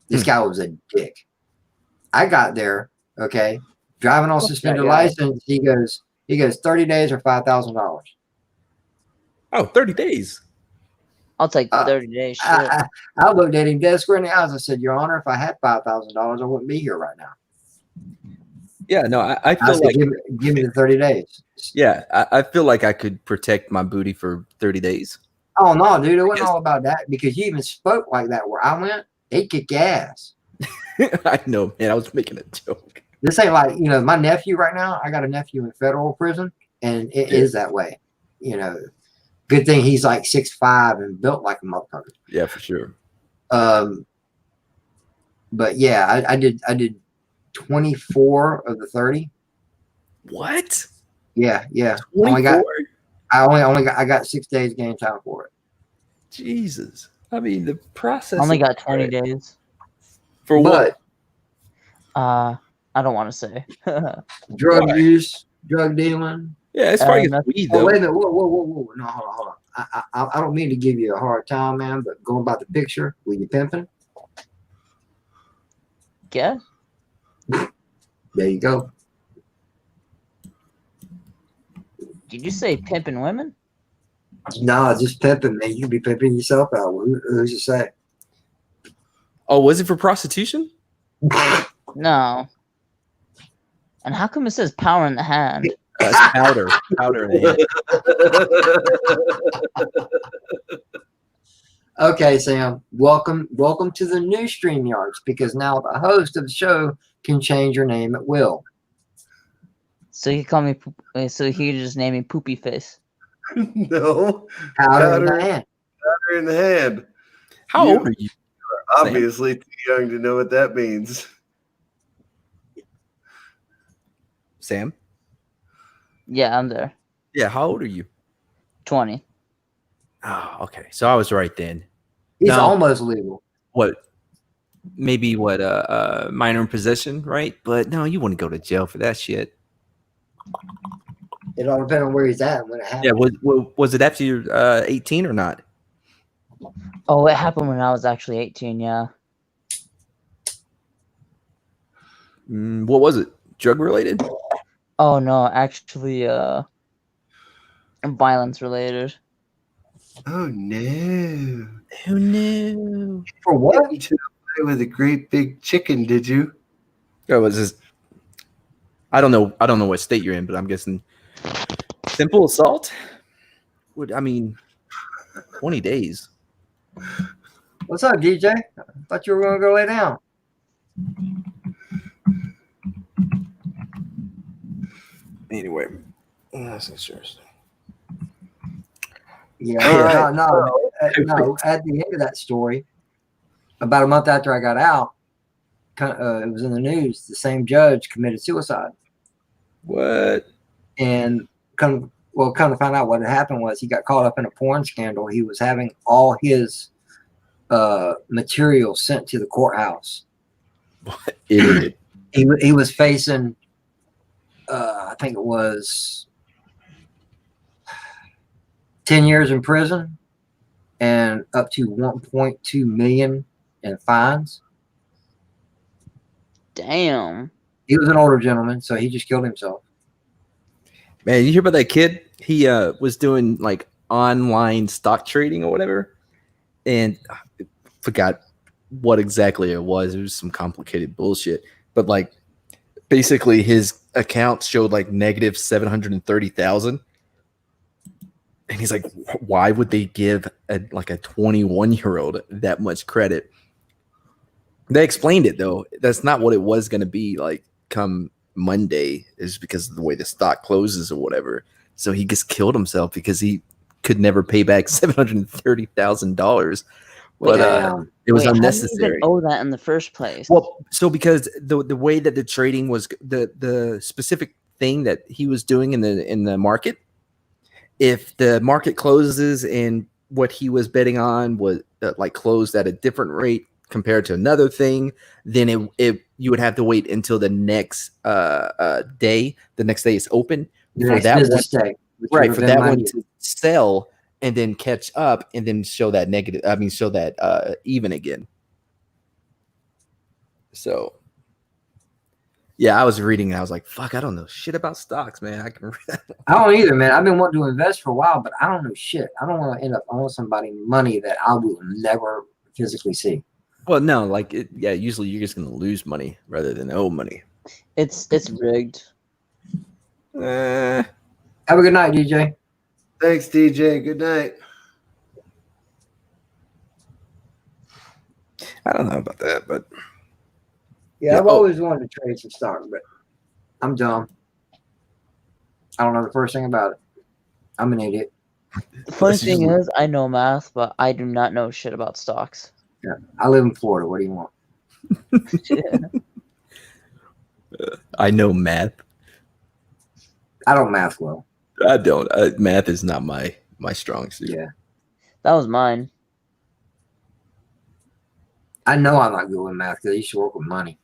Speaker 2: This guy was a dick. I got there, okay, driving on suspended license. He goes 30 days or $5,000.
Speaker 3: Oh, 30 days.
Speaker 4: I'll take the 30 days. Shit.
Speaker 2: I looked at him dead square in the eyes. I said, Your Honor, if I had $5,000, I wouldn't be here right now.
Speaker 3: Yeah, no, I feel
Speaker 2: I said,
Speaker 3: like
Speaker 2: give me the 30 days.
Speaker 3: Yeah, I feel like I could protect my booty for 30 days.
Speaker 2: Oh no, dude, it wasn't all about that because you even spoke like that where I went. They kick your ass.
Speaker 3: I know, man. I was making a joke.
Speaker 2: This ain't like my nephew right now. I got a nephew in federal prison, and it is that way. Good thing he's like 6'5" and built like a motherfucker.
Speaker 3: Yeah, for sure.
Speaker 2: But yeah, I did 24 of the 30.
Speaker 3: What?
Speaker 2: Yeah.
Speaker 3: 24?
Speaker 2: I got 6 days game time for it.
Speaker 3: Jesus. I mean, the process.
Speaker 4: Only got 20 days.
Speaker 3: For what?
Speaker 4: I don't want to say.
Speaker 2: Drug use, drug dealing.
Speaker 3: Yeah, it's probably weed though.
Speaker 2: Oh, wait a minute. Whoa. No, hold on. I don't mean to give you a hard time, man, but going by the picture, were you pimping?
Speaker 4: Yeah.
Speaker 2: There you go.
Speaker 4: Did you say pimping women?
Speaker 2: No, just pimping, man. You can be pimping yourself out. Who's to say?
Speaker 3: Oh, was it for prostitution?
Speaker 4: No. And how come it says power in the hand?
Speaker 3: That's powder. Powder in the hand.
Speaker 2: Okay, Sam. Welcome to the new StreamYards, because now the host of the show can change your name at will.
Speaker 4: So he call me. So he just name me Poopy Face.
Speaker 1: No.
Speaker 2: Powder in the hand.
Speaker 1: Powder in the hand.
Speaker 3: How old are you?
Speaker 1: Obviously too young to know what that means.
Speaker 3: Sam?
Speaker 4: Yeah, I'm there.
Speaker 3: Yeah, how old are you?
Speaker 4: 20.
Speaker 3: Oh, okay. So I was right then.
Speaker 2: He's
Speaker 3: No.
Speaker 2: almost legal.
Speaker 3: What? Maybe minor in possession, right? But no, you wouldn't go to jail for that shit.
Speaker 2: It all depends on where he's at and when it happened.
Speaker 3: Yeah, was it after you're 18 or not?
Speaker 4: Oh, it happened when I was actually 18. Yeah.
Speaker 3: What was it? Drug related?
Speaker 4: Oh no, actually, violence related.
Speaker 1: Oh no.
Speaker 3: Who knew?
Speaker 2: For what?
Speaker 1: You took away with a great big chicken, did you?
Speaker 3: Oh, was this? I don't know what state you're in, but I'm guessing simple assault. I mean, 20 days.
Speaker 2: What's up, DJ? I thought you were going to go lay down.
Speaker 3: Anyway, that's interesting.
Speaker 2: Yeah, no. At the end of that story, about a month after I got out, it was in the news. The same judge committed suicide.
Speaker 3: What?
Speaker 2: And come to find out, what had happened was he got caught up in a porn scandal. He was having all his material sent to the courthouse.
Speaker 3: What idiot?
Speaker 2: He was facing, I think it was 10 years in prison and up to 1.2 million in fines.
Speaker 4: Damn.
Speaker 2: He was an older gentleman, so he just killed himself.
Speaker 3: Man, you hear about that kid? He was doing like online stock trading or whatever, and I forgot what exactly it was. It was some complicated bullshit, but like basically his account showed like negative 730,000. And he's like, why would they give a 21-year-old that much credit? They explained it though. That's not what it was going to be like come Monday, is because of the way the stock closes or whatever. So he just killed himself because he could never pay back $730,000. But it was unnecessary.
Speaker 4: How did you even owe that in the first place?
Speaker 3: Well, so because the way that the trading was, the specific thing that he was doing in the market, if the market closes and what he was betting on was closed at a different rate compared to another thing, then you would have to wait until the next day. The next day is open
Speaker 2: For that
Speaker 3: one to sell and then catch up and then show that negative. I mean, show that even again. So. Yeah, I was reading and I was like, fuck, I don't know shit about stocks, man.
Speaker 2: I don't either, man. I've been wanting to invest for a while, but I don't know shit. I don't want to end up owing somebody money that I will never physically see.
Speaker 3: Well, no, usually you're just going to lose money rather than owe money.
Speaker 4: It's rigged.
Speaker 2: Have a good night, DJ.
Speaker 1: Thanks, DJ. Good night.
Speaker 3: I don't know about that, but...
Speaker 2: Yeah, I've always wanted to trade some stock, but I'm dumb. I don't know the first thing about it. I'm an idiot.
Speaker 4: The funny thing is, I know math, but I do not know shit about stocks.
Speaker 2: Yeah, I live in Florida. What do you want?
Speaker 3: I know math.
Speaker 2: I don't math well.
Speaker 3: I don't. Math is not my strong suit.
Speaker 2: Yeah.
Speaker 4: That was mine.
Speaker 2: I know I'm not good with math because I used to work with money.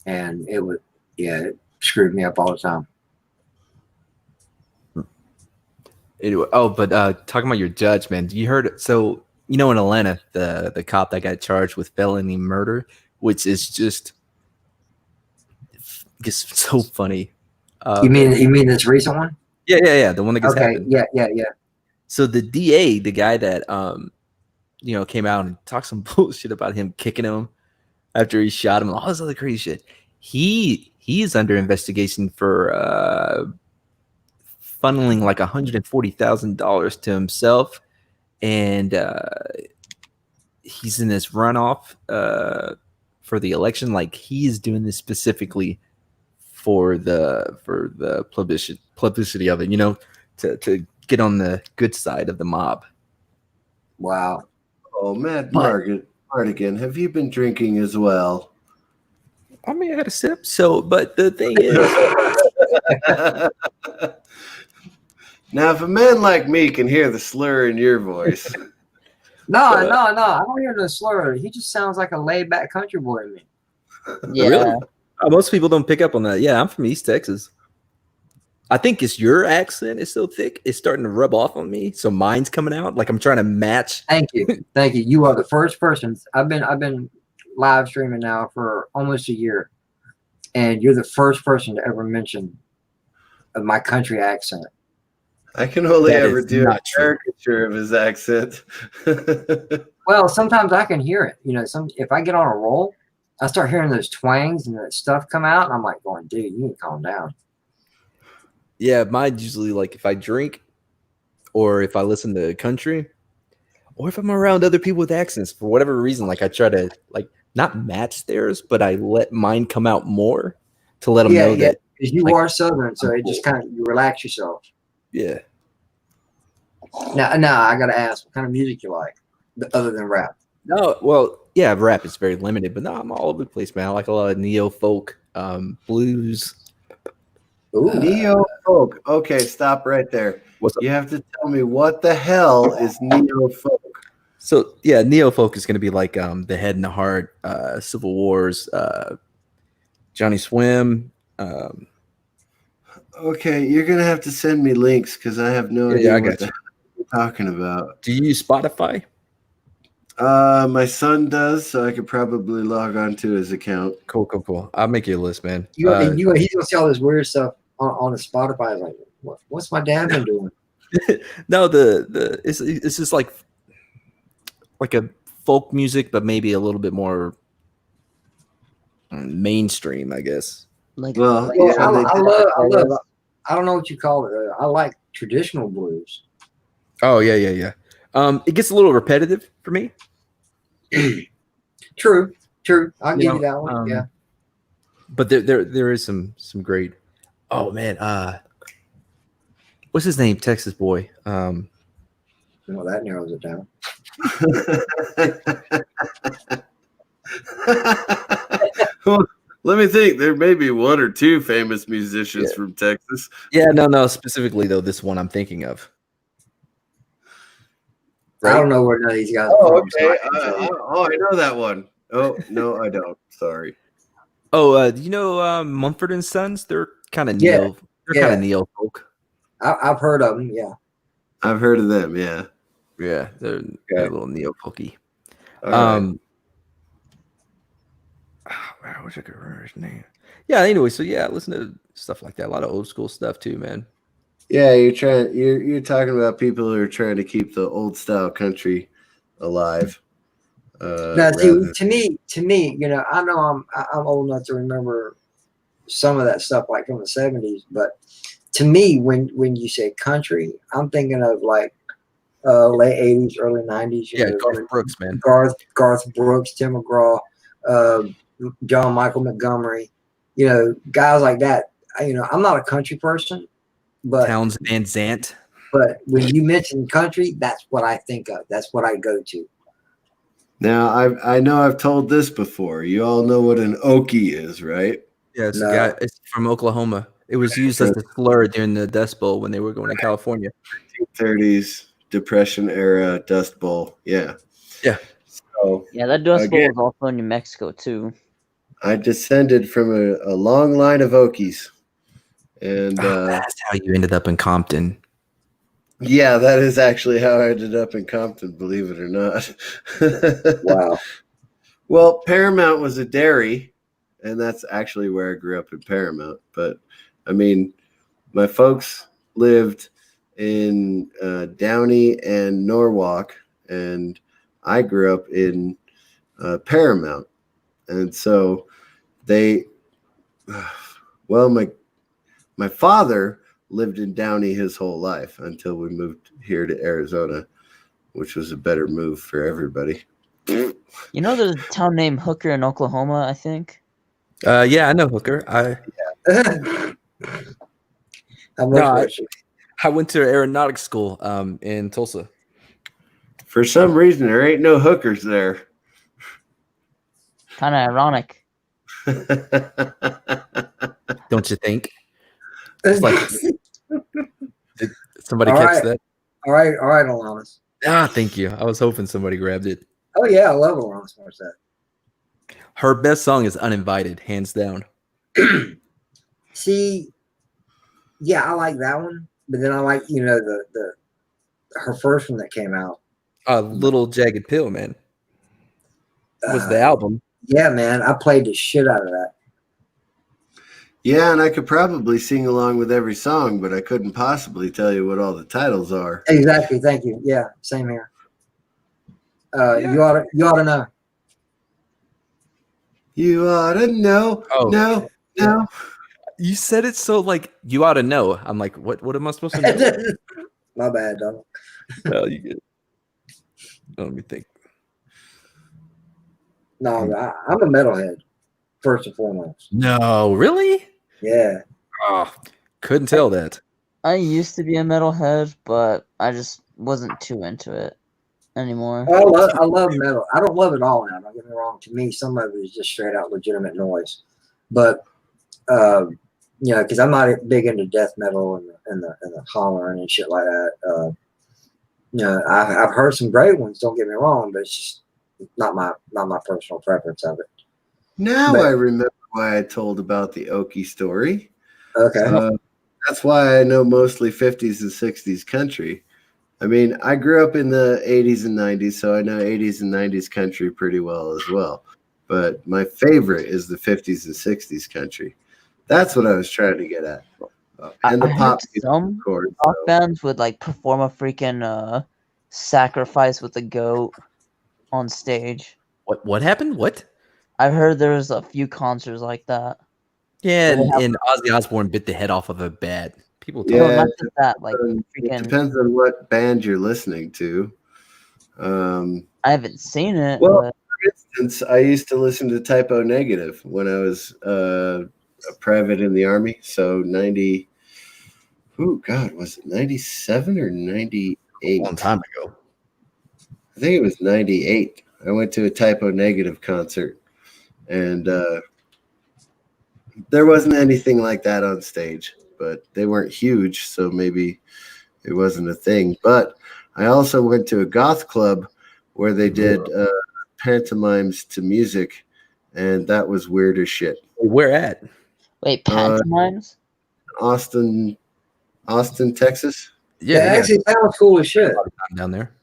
Speaker 2: And it screwed me up all the time.
Speaker 3: Anyway, but talking about your judge, man, you heard? So in Atlanta, the cop that got charged with felony murder, which is just so funny.
Speaker 2: You mean this recent one?
Speaker 3: Yeah. The one that gets
Speaker 2: Okay,
Speaker 3: happened.
Speaker 2: yeah.
Speaker 3: So the DA, the guy that came out and talked some bullshit about him kicking him after he shot him, all this other crazy shit. He's under investigation for funneling like $140,000 to himself, and he's in this runoff for the election. Like he's doing this specifically for the publicity of it, to get on the good side of the mob.
Speaker 2: Wow.
Speaker 1: Oh, Matt
Speaker 3: But-
Speaker 1: Mardigan, have you been drinking as well?
Speaker 3: I mean, I had a sip. So, but the thing is,
Speaker 1: Now, if a man like me can hear the slur in your voice,
Speaker 2: No. I don't hear no slur. He just sounds like a laid back country boy to me.
Speaker 4: Yeah.
Speaker 3: Really? Most people don't pick up on that. Yeah, I'm from East Texas. I think it's your accent is so thick, it's starting to rub off on me. So mine's coming out. Like I'm trying to match.
Speaker 2: Thank you. You are the first person. I've been live streaming now for almost a year, and you're the first person to ever mention my country accent.
Speaker 1: I can only
Speaker 3: That
Speaker 1: ever
Speaker 3: is
Speaker 1: do a
Speaker 3: not true.
Speaker 1: caricature of his accent.
Speaker 2: Well, sometimes I can hear it. If I get on a roll, I start hearing those twangs and that stuff come out, and I'm like going, dude, you need to calm down.
Speaker 3: Yeah, mine's usually like if I drink or if I listen to country or if I'm around other people with accents for whatever reason, like I try to like not match theirs, but I let mine come out more to let them know that.
Speaker 2: Because you
Speaker 3: like,
Speaker 2: are Southern, so
Speaker 3: I'm
Speaker 2: it just
Speaker 3: cool.
Speaker 2: kind of you relax yourself.
Speaker 3: Yeah.
Speaker 2: Now I gotta ask, what kind of music you like, other than rap?
Speaker 3: No, well, yeah, rap is very limited, but no, I'm all over the place, man. I like a lot of neo folk, blues.
Speaker 2: Ooh,
Speaker 1: Neo folk. Okay, stop right there.
Speaker 3: What's up?
Speaker 1: You have to tell me what the hell is neo folk.
Speaker 3: So yeah, neo folk is going to be like the Head and the Heart, Civil Wars, Johnny Swim.
Speaker 1: Okay, you're gonna have to send me links because I have no idea
Speaker 3: I
Speaker 1: what
Speaker 3: got
Speaker 1: the
Speaker 3: you.
Speaker 1: hell you're talking about.
Speaker 3: Do you use Spotify?
Speaker 1: My son does, so I could probably log on to his account.
Speaker 3: Cool. I'll make you a list, man.
Speaker 2: he's gonna see all this weird stuff on his Spotify. Like, what's my dad been doing?
Speaker 3: No, it's just like a folk music, but maybe a little bit more mainstream, I guess.
Speaker 4: Like,
Speaker 1: Well,
Speaker 2: Well,
Speaker 1: yeah,
Speaker 2: I love. I don't know what you call it. I like traditional blues.
Speaker 3: Oh yeah. It gets a little repetitive for me.
Speaker 2: True. I'll give you that one.
Speaker 3: Um,
Speaker 2: Yeah.
Speaker 3: But there is some great. Oh man, what's his name? Texas boy.
Speaker 2: Well, that narrows it down.
Speaker 1: Well, let me think. There may be one or two famous musicians from Texas.
Speaker 3: Yeah, no. Specifically though, this one I'm thinking of.
Speaker 2: I don't know where none of these guys are
Speaker 1: Oh,
Speaker 2: from. so
Speaker 1: okay.
Speaker 2: I can't tell you.
Speaker 1: I know that one. Oh, no, I don't. Sorry.
Speaker 3: Oh, do you know Mumford and Sons? They're kind of
Speaker 2: Yeah,
Speaker 3: neo. They're kind of neo folk.
Speaker 2: I've heard of them. Yeah.
Speaker 1: I've heard of them, yeah.
Speaker 3: Yeah, they're a little neo folky.
Speaker 1: All right.
Speaker 3: I wish I could remember his name. Yeah. Anyway, so yeah, listen to stuff like that. A lot of old school stuff too, man.
Speaker 1: Yeah, you're talking about people who are trying to keep the old style country alive.
Speaker 2: Now, see, to me, I know I'm old enough to remember some of that stuff like from the 70s, but to me, when you say country, I'm thinking of like late 80s, early 90s.
Speaker 3: Garth Brooks, man.
Speaker 2: Garth Brooks, Tim McGraw, John Michael Montgomery, guys like that. I'm not a country person, but
Speaker 3: Towns Van Zandt.
Speaker 2: But when you mention country, that's what I think of. That's what I go to.
Speaker 1: Now, I know I've told this before. You all know what an Okie is, right?
Speaker 3: Yeah, it's from Oklahoma. It was used as a slur during the Dust Bowl when they were going to California.
Speaker 1: 1930s Depression era Dust Bowl. Yeah.
Speaker 3: Yeah.
Speaker 1: So
Speaker 4: yeah, that Dust Bowl is also in New Mexico too.
Speaker 1: I descended from a long line of Okies. And
Speaker 3: that's how you ended up in Compton.
Speaker 1: Yeah, that is actually how I ended up in Compton, believe it or not.
Speaker 2: Wow.
Speaker 1: Well, Paramount was a dairy, and that's actually where I grew up in Paramount. But, I mean, my folks lived in Downey and Norwalk, and I grew up in Paramount. And so they, well, my father lived in Downey his whole life until we moved here to Arizona, which was a better move for everybody.
Speaker 4: You know, there's a town named Hooker in Oklahoma, I think.
Speaker 3: Yeah, I know Hooker. I went to aeronautics school in Tulsa.
Speaker 1: For some reason, there ain't no hookers there.
Speaker 4: Kind of ironic.
Speaker 3: Don't you think? It's like, did somebody
Speaker 2: All
Speaker 3: catch
Speaker 2: right.
Speaker 3: that?
Speaker 2: All right, Alanis.
Speaker 3: Thank you. I was hoping somebody grabbed it.
Speaker 2: Oh yeah, I love Alanis Morissette.
Speaker 3: Her best song is Uninvited, hands down.
Speaker 2: See, yeah, I like that one, but then I like, you know, the her first one that came out.
Speaker 3: Little Jagged Pill, man. Was the album.
Speaker 2: Yeah, man. I played the shit out of that.
Speaker 1: Yeah, and I could probably sing along with every song, but I couldn't possibly tell you what all the titles are.
Speaker 2: Exactly. Thank you. Yeah, same here. You ought to know.
Speaker 1: You ought to know.
Speaker 3: Oh.
Speaker 1: No.
Speaker 3: You said it so like you ought to know. I'm like, what am I supposed to know?
Speaker 2: My bad, dog.
Speaker 3: Well, you get it. Let me think.
Speaker 2: No, I'm a metalhead, first and foremost.
Speaker 3: No, really?
Speaker 2: Yeah.
Speaker 3: Oh, couldn't tell that.
Speaker 4: I used to be a metalhead, but I just wasn't too into it anymore.
Speaker 2: I love metal. I don't love it all now. Don't get me wrong. To me, some of it is just straight out legitimate noise. But you know, because I'm not big into death metal and the hollering and shit like that. You know, I've heard some great ones. Don't get me wrong, but it's just not my personal preference of it.
Speaker 1: Now I remember why I told about the Okie story.
Speaker 2: Okay.
Speaker 1: That's why I know mostly 50s and 60s country. I mean, I grew up in the 80s and 90s, so I know 80s and 90s country pretty well as well. But my favorite is the 50s and 60s country. That's what I was trying to get at. And the pop music,
Speaker 4: some
Speaker 1: of course.
Speaker 4: rock bands would like perform a freaking sacrifice with a goat on stage.
Speaker 3: What happened? What?
Speaker 4: I've heard there was a few concerts like that.
Speaker 3: Yeah, and Ozzy Osbourne bit the head off of a bat. People talk
Speaker 4: No, not just that. Like
Speaker 1: it
Speaker 4: freaking.
Speaker 1: depends on what band you're listening to.
Speaker 4: I haven't seen it.
Speaker 1: Well,
Speaker 4: but...
Speaker 1: for instance, I used to listen to Typo Negative when I was a private in the Army. So 90. Oh God, was it 97 or 98?
Speaker 3: a long time ago.
Speaker 1: I think it was 98. I went to a Typo Negative concert, and there wasn't anything like that on stage, but they weren't huge, so maybe it wasn't a thing. But I also went to a goth club where they did pantomimes to music, and that was weird as shit.
Speaker 3: Where at?
Speaker 4: Wait, pantomimes?
Speaker 1: Austin, Texas.
Speaker 2: Yeah, actually, that was cool as shit.
Speaker 3: Down there.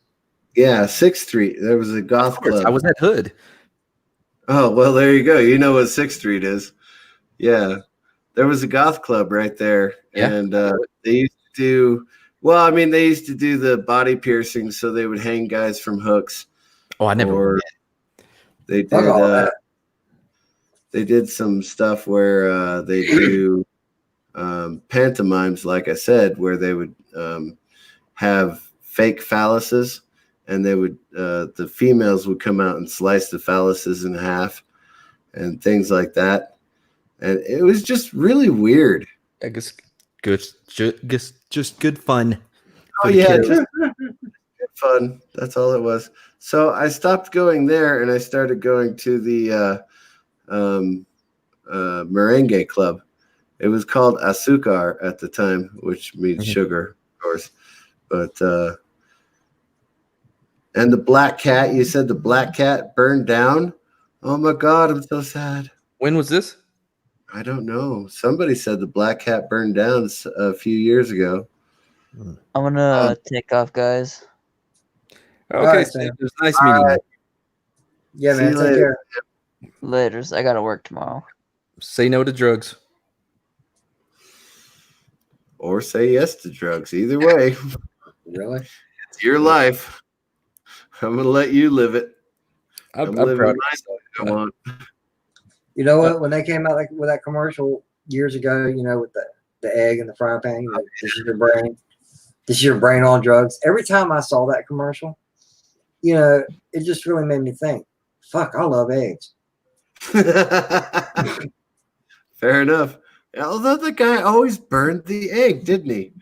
Speaker 1: Yeah, 6th Street. There was a goth club.
Speaker 3: I was at Hood.
Speaker 1: Oh, well, there you go. You know what 6th Street is. Yeah. There was a goth club right there.
Speaker 3: Yeah.
Speaker 1: And they used to do, well, I mean, they used to do the body piercings, so they would hang guys from hooks.
Speaker 3: Oh, I never went.
Speaker 1: They did some stuff where they do pantomimes, like I said, where they would have fake phalluses, and they would the females would come out and slice the phalluses in half and things like that. And it was just really weird.
Speaker 3: I guess just good fun.
Speaker 1: Oh yeah, just good fun. That's all it was. So I stopped going there and I started going to the merengue club. It was called Azúcar at the time, which means sugar, of course. But and the Black Cat, you said the Black Cat burned down? Oh my God, I'm so sad.
Speaker 3: When was this?
Speaker 1: I don't know. Somebody said the Black Cat burned down a few years ago.
Speaker 4: I'm gonna take off, guys.
Speaker 3: Okay,
Speaker 2: right,
Speaker 3: so
Speaker 2: Sam.
Speaker 3: it was nice meeting you.
Speaker 2: Yeah,
Speaker 1: See
Speaker 2: man.
Speaker 1: you
Speaker 2: Take
Speaker 1: later.
Speaker 2: care.
Speaker 4: Laters. I gotta work tomorrow.
Speaker 3: Say no to drugs.
Speaker 1: or say yes to drugs. Either way,
Speaker 2: Really?
Speaker 1: it's your life. I'm gonna let you live it.
Speaker 3: I'm
Speaker 1: living
Speaker 3: proud of
Speaker 1: mine
Speaker 3: myself.
Speaker 1: if I want.
Speaker 2: You know what? When they came out like with that commercial years ago, with the egg and the frying pan, this is your brain. This is your brain on drugs. Every time I saw that commercial, it just really made me think, fuck, I love eggs.
Speaker 1: Fair enough. Although the guy always burned the egg, didn't he?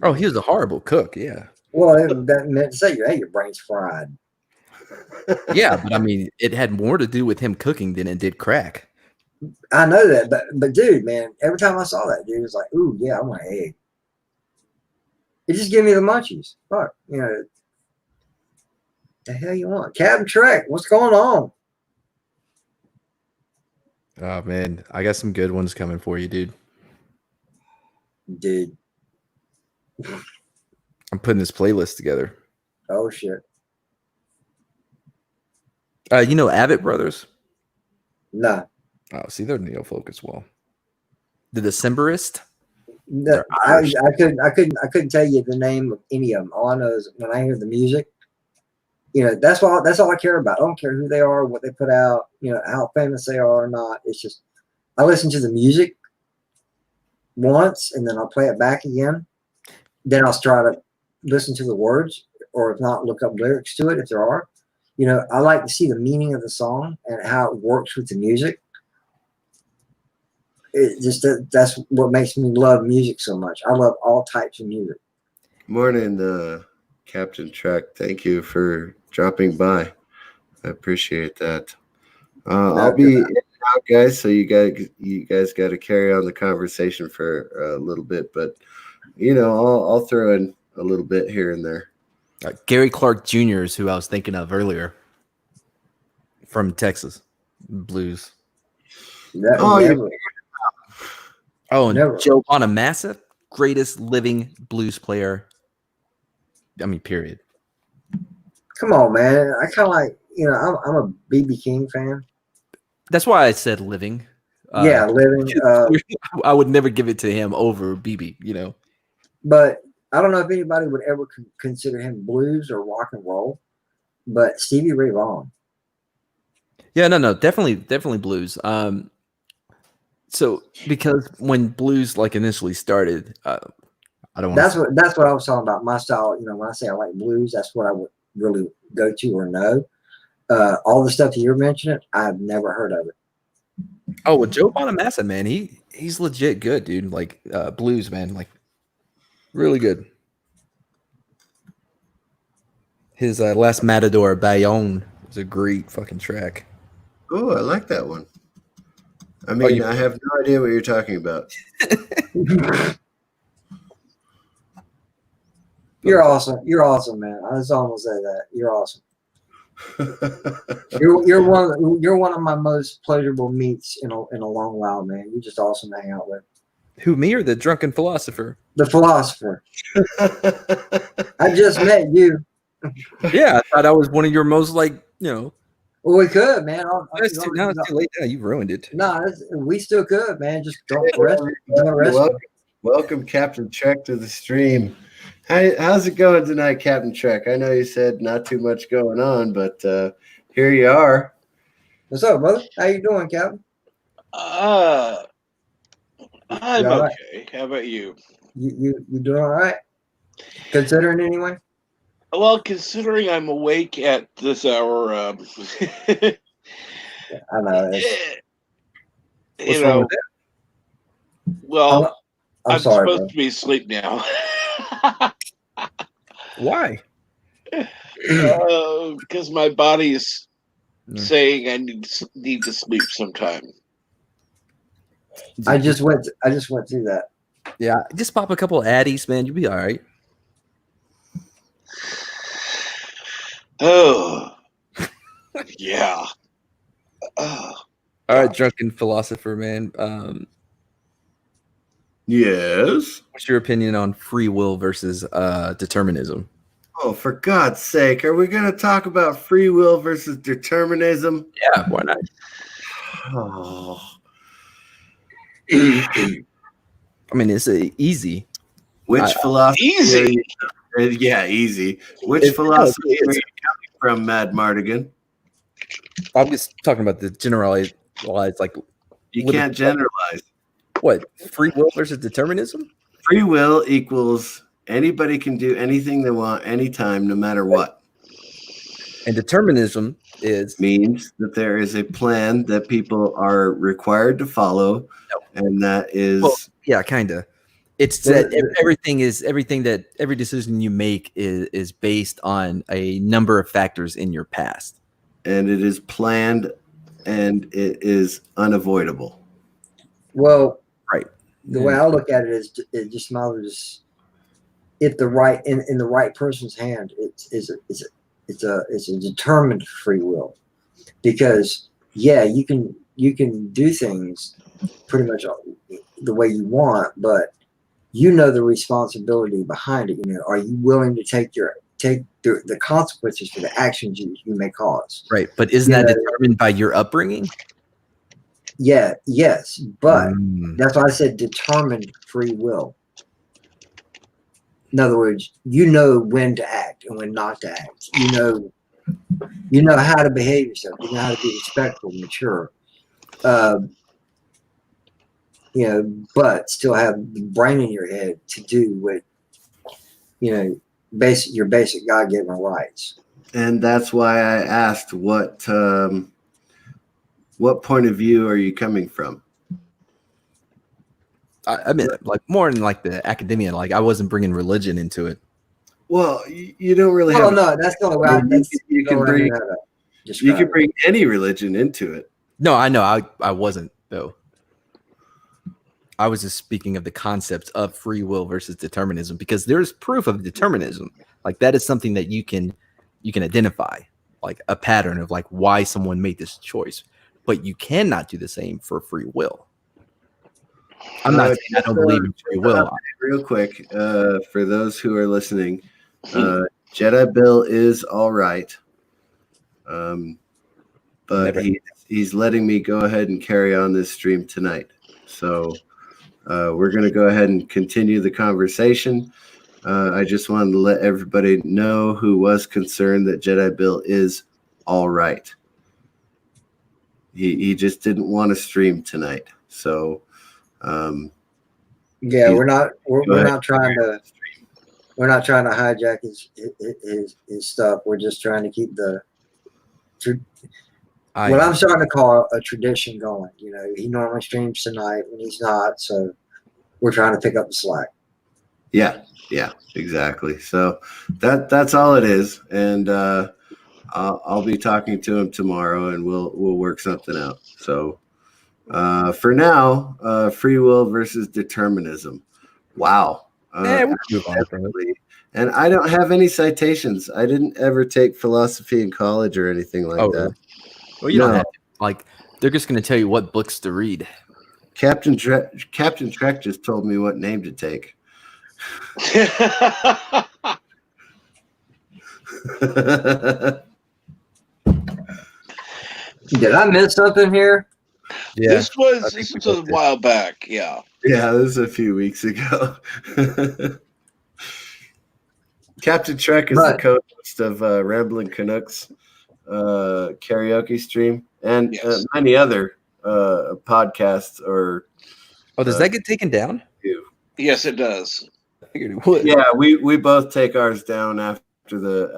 Speaker 3: Oh, he was a horrible cook. Yeah.
Speaker 2: Well, that meant to say, hey, your brain's fried.
Speaker 3: Yeah, but I mean, it had more to do with him cooking than it did crack.
Speaker 2: I know that, but dude, man, every time I saw that, dude, it was like, ooh, yeah, I want an egg. It just gave me the munchies. Fuck, the hell you want? Captain Trek, what's going on?
Speaker 3: Oh man, I got some good ones coming for you, dude.
Speaker 2: Dude.
Speaker 3: I'm putting this playlist together.
Speaker 2: Oh shit.
Speaker 3: You know Abbott Brothers?
Speaker 2: No.
Speaker 3: Oh, see, they're neo-folk as well. The Decemberist?
Speaker 2: No, I couldn't tell you the name of any of them. All I know is when I hear the music, that's all I care about. I don't care who they are, what they put out, how famous they are or not. It's just I listen to the music once and then I'll play it back again. Then I'll try to listen to the words, or if not, look up lyrics to it if there are. I like to see the meaning of the song and how it works with the music. That's what makes me love music so much. I love all types of music.
Speaker 1: Morning, Captain Trek. Thank you for dropping by. I appreciate that. I'll be in and out, guys. So you guys got to carry on the conversation for a little bit, but I'll throw in a little bit here and there.
Speaker 3: Gary Clark Jr. is who I was thinking of earlier, from Texas Blues. And Joe Bonamassa, greatest living blues player. I mean, period.
Speaker 2: Come on, man. I kind of like, I'm a B.B. King fan.
Speaker 3: That's why I said living.
Speaker 2: Yeah, living.
Speaker 3: I would never give it to him over BB,
Speaker 2: But I don't know if anybody would ever consider him blues or rock and roll, but Stevie Ray Vaughan.
Speaker 3: Yeah, no, definitely blues. So because when blues initially started, I don't.
Speaker 2: That's what I was talking about. My style, when I say I like blues, that's what I would really go to or know. All the stuff that you're mentioning, I've never heard of it.
Speaker 3: Oh, well, Joe Bonamassa, man, he's legit good, dude. Blues, man, really good. His last Matador Bayonne was a great fucking track.
Speaker 1: Oh, I like that one. I mean, I have no idea what you're talking about.
Speaker 2: You're awesome. You're awesome, man. I just almost say that. You're awesome. You're one of my most pleasurable meets in a long while, man. You're just awesome to hang out with.
Speaker 3: Who, me or the drunken philosopher?
Speaker 2: The philosopher. I just met you.
Speaker 3: Yeah, I thought I was one of your most
Speaker 2: Well, we could, man.
Speaker 3: It's too late now. You ruined it.
Speaker 2: No, we still could, man. Just don't rest.
Speaker 1: Welcome, Captain Trek, to the stream. How's it going tonight, Captain Trek? I know you said not too much going on, but here you are.
Speaker 2: What's up, brother? How you doing, Captain?
Speaker 5: I'm okay. How about you?
Speaker 2: You doing all right? Considering anyway?
Speaker 5: Well, considering I'm awake at this hour,
Speaker 2: I know.
Speaker 5: Well,
Speaker 2: I'm sorry,
Speaker 5: supposed to be asleep now.
Speaker 3: Why?
Speaker 5: Because my body is saying I need to sleep sometime.
Speaker 2: I just went through that.
Speaker 3: Yeah, just pop a couple of Addies, man. You'll be all right.
Speaker 5: Oh, yeah.
Speaker 3: All right, drunken philosopher, man.
Speaker 1: Yes.
Speaker 3: What's your opinion on free will versus determinism?
Speaker 1: Oh, for God's sake, are we going to talk about free will versus determinism?
Speaker 3: Yeah, why not?
Speaker 1: Oh.
Speaker 3: I mean, it's easy.
Speaker 1: Which philosophy?
Speaker 5: Easy.
Speaker 1: Yeah, easy. Which philosophy are you coming from, Mad Mardigan?
Speaker 3: I'm just talking about the generalized, like
Speaker 1: You
Speaker 3: What is-
Speaker 1: can't generalize.
Speaker 3: what free will versus determinism.
Speaker 1: Free will equals anybody can do anything they want anytime, no matter what.
Speaker 3: And determinism
Speaker 1: Means that there is a plan that people are required to follow, and that is
Speaker 3: yeah, kind of. It's that every decision you make is based on a number of factors in your past,
Speaker 1: and it is planned, and it is unavoidable.
Speaker 2: Well,
Speaker 3: right?
Speaker 2: The way I look at it is, it just matters if the right in the right person's hand, it's a determined free will, because you can do things pretty much the way you want, but the responsibility behind it. Are you willing to take the consequences for the actions you may cause?
Speaker 3: Right, but isn't that determined by your upbringing?
Speaker 2: Yeah, yes, but that's why I said determined free will. In other words, when to act and when not to act. You know how to behave yourself. You know how to be respectful, mature. But still have the brain in your head to do what your basic God-given rights.
Speaker 1: And that's why I asked what point of view are you coming from?
Speaker 3: I mean, like more in like the academia. Like I wasn't bringing religion into it.
Speaker 1: Well, you don't really have.
Speaker 2: Oh no, that's the only way.
Speaker 1: You can bring any religion into it.
Speaker 3: No, I know. I wasn't though. I was just speaking of the concepts of free will versus determinism, because there's proof of determinism. Like that is something that you can identify, like a pattern of like why someone made this choice. But you cannot do the same for free will. I'm not saying I don't believe in free will.
Speaker 1: Real quick, for those who are listening, Jedi Bill is all right, but he's letting me go ahead and carry on this stream tonight. So we're going to go ahead and continue the conversation. I just wanted to let everybody know who was concerned that Jedi Bill is all right. He just didn't want to stream tonight. So
Speaker 2: we're not trying to hijack his stuff. We're just trying to keep what I'm starting to call a tradition going. He normally streams tonight when he's not, so we're trying to pick up the slack.
Speaker 1: Yeah, exactly. So that's all it is, and I'll be talking to him tomorrow, and we'll work something out. So for now, free will versus determinism. Wow.
Speaker 3: We'll move on from it.
Speaker 1: And I don't have any citations. I didn't ever take philosophy in college or anything like that.
Speaker 3: Really? Well, you don't have to. Like they're just going to tell you what books to read.
Speaker 1: Captain Trek just told me what name to take.
Speaker 2: Did I miss something here?
Speaker 3: Yeah,
Speaker 5: this was a while back. Yeah,
Speaker 1: this was a few weeks ago. Captain Trek is the co-host of Rambling Canucks karaoke stream and many other podcasts.
Speaker 3: Does that get taken down?
Speaker 5: Yes, it does.
Speaker 3: I figured it would.
Speaker 1: Yeah, we both take ours down after the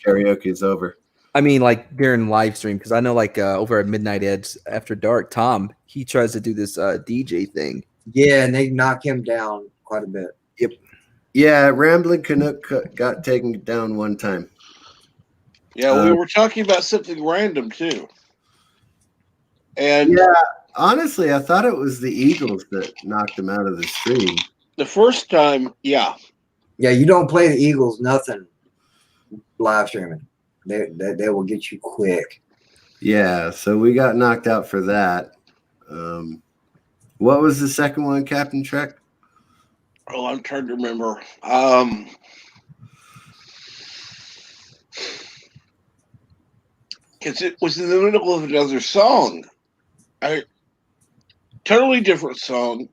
Speaker 1: karaoke is over.
Speaker 3: I mean, like during live stream, because I know, like over at Midnight Edge After Dark, Tom, he tries to do this DJ thing.
Speaker 2: Yeah, and they knock him down quite a bit.
Speaker 3: Yep.
Speaker 1: Yeah, Rambling Canuck got taken down one time.
Speaker 5: Yeah, we were talking about something random too. And
Speaker 1: yeah, honestly, I thought it was the Eagles that knocked him out of the stream.
Speaker 5: The first time, yeah.
Speaker 2: Yeah, you don't play the Eagles, nothing live streaming. They will get you quick.
Speaker 1: Yeah, so we got knocked out for that. What was the second one, Captain Trek?
Speaker 5: Oh, I'm trying to remember. Because it was in the middle of another song. Totally different song.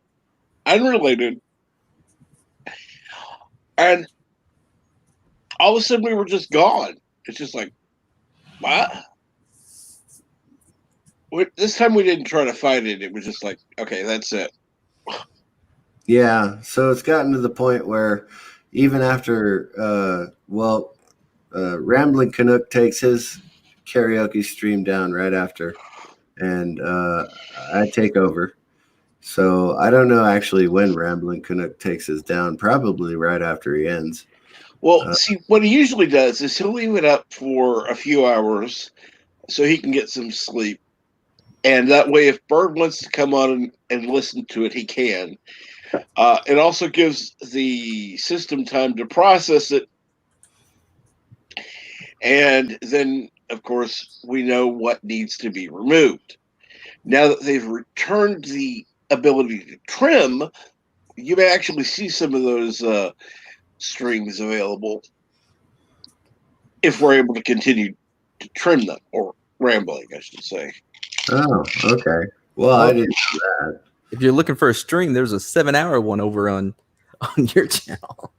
Speaker 5: unrelated, and all of a sudden we were just gone. It's just like, what? This time we didn't try to fight it. It was just like, okay, that's it.
Speaker 1: Yeah, so it's gotten to the point where even after, Rambling Canuck takes his karaoke stream down right after, and I take over. So I don't know actually when Rambling Canuck takes his down, probably right after he ends.
Speaker 5: Well, see, what he usually does is he'll leave it up for a few hours so he can get some sleep. And that way, if Bird wants to come on and listen to it, he can. It also gives the system time to process it. And then, of course, we know what needs to be removed. Now that they've returned the ability to trim, you may actually see some of those strings available if we're able to continue to trim them, or rambling, I should say.
Speaker 1: Oh, okay. Well, I didn't know that.
Speaker 3: If you're looking for a string, there's a 7-hour one over on your channel.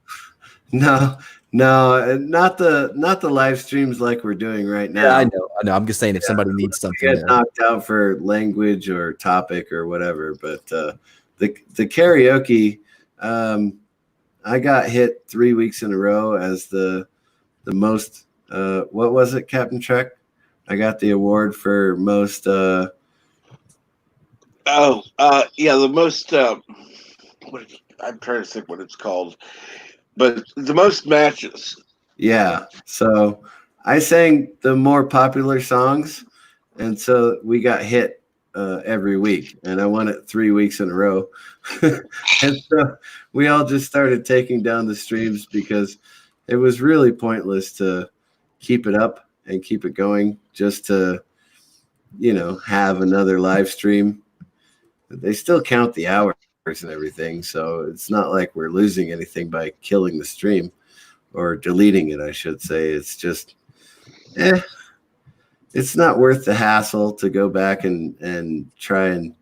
Speaker 1: No, not the live streams like we're doing right now.
Speaker 3: Yeah, I know. I'm just saying if somebody needs something.
Speaker 1: Get knocked out for language or topic or whatever, but the karaoke, I got hit 3 weeks in a row as the most. What was it, Captain Trek? I got the award for most.
Speaker 5: The most. I'm trying to think what it's called, but the most matches.
Speaker 1: Yeah, so I sang the more popular songs, and so we got hit every week, and I won it 3 weeks in a row. And so we all just started taking down the streams because it was really pointless to keep it up and keep it going just to, have another live stream. They still count the hours and everything, so it's not like we're losing anything by killing the stream or deleting it, I should say. It's just, it's not worth the hassle to go back and try and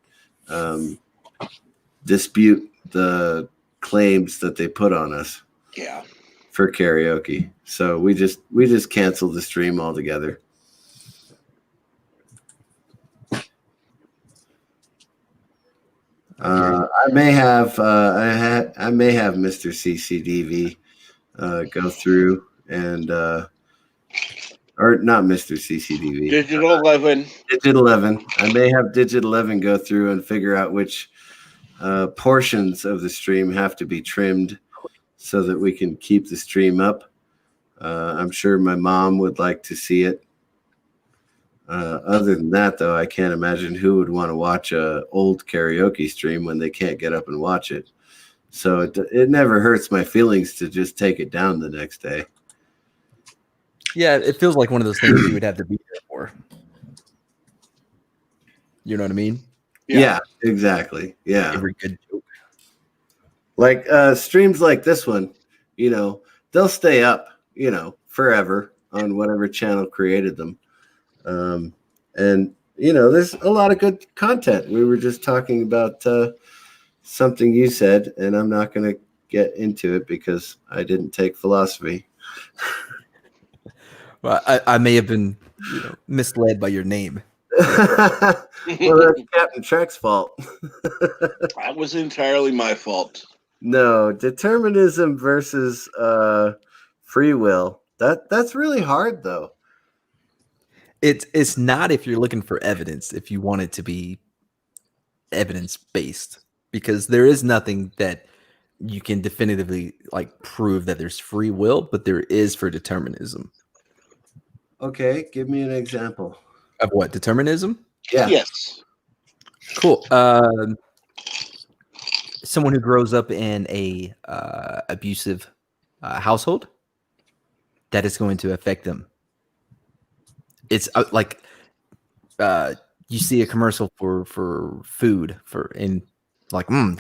Speaker 1: dispute the claims that they put on us.
Speaker 5: Yeah.
Speaker 1: For karaoke. So we just canceled the stream altogether. I may have Mr. CCDV go through and or not Mr. CCDV.
Speaker 5: Digital 11.
Speaker 1: Digital 11. I may have Digital 11 go through and figure out which portions of the stream have to be trimmed so that we can keep the stream up. I'm sure my mom would like to see it. Other than that, though, I can't imagine who would want to watch a old karaoke stream when they can't get up and watch it. So it never hurts my feelings to just take it down the next day.
Speaker 3: Yeah, it feels like one of those things you would have to be there for. You know what I mean?
Speaker 1: Yeah, exactly. Yeah.
Speaker 3: Every good joke.
Speaker 1: Like streams like this one, they'll stay up, forever on whatever channel created them. And there's a lot of good content. We were just talking about something you said, and I'm not going to get into it because I didn't take philosophy.
Speaker 3: Well, I may have been misled by your name.
Speaker 1: Well, that's Captain Trek's fault.
Speaker 5: That was entirely my fault.
Speaker 1: No, determinism versus free will. That's really hard, though.
Speaker 3: It's not if you're looking for evidence, if you want it to be evidence-based, because there is nothing that you can definitively prove that there's free will, but there is for determinism.
Speaker 1: Okay, give me an example.
Speaker 3: Of what? Determinism?
Speaker 1: Yeah.
Speaker 5: Yes.
Speaker 3: Cool. Someone who grows up in a abusive household, that is going to affect them. It's you see a commercial for food I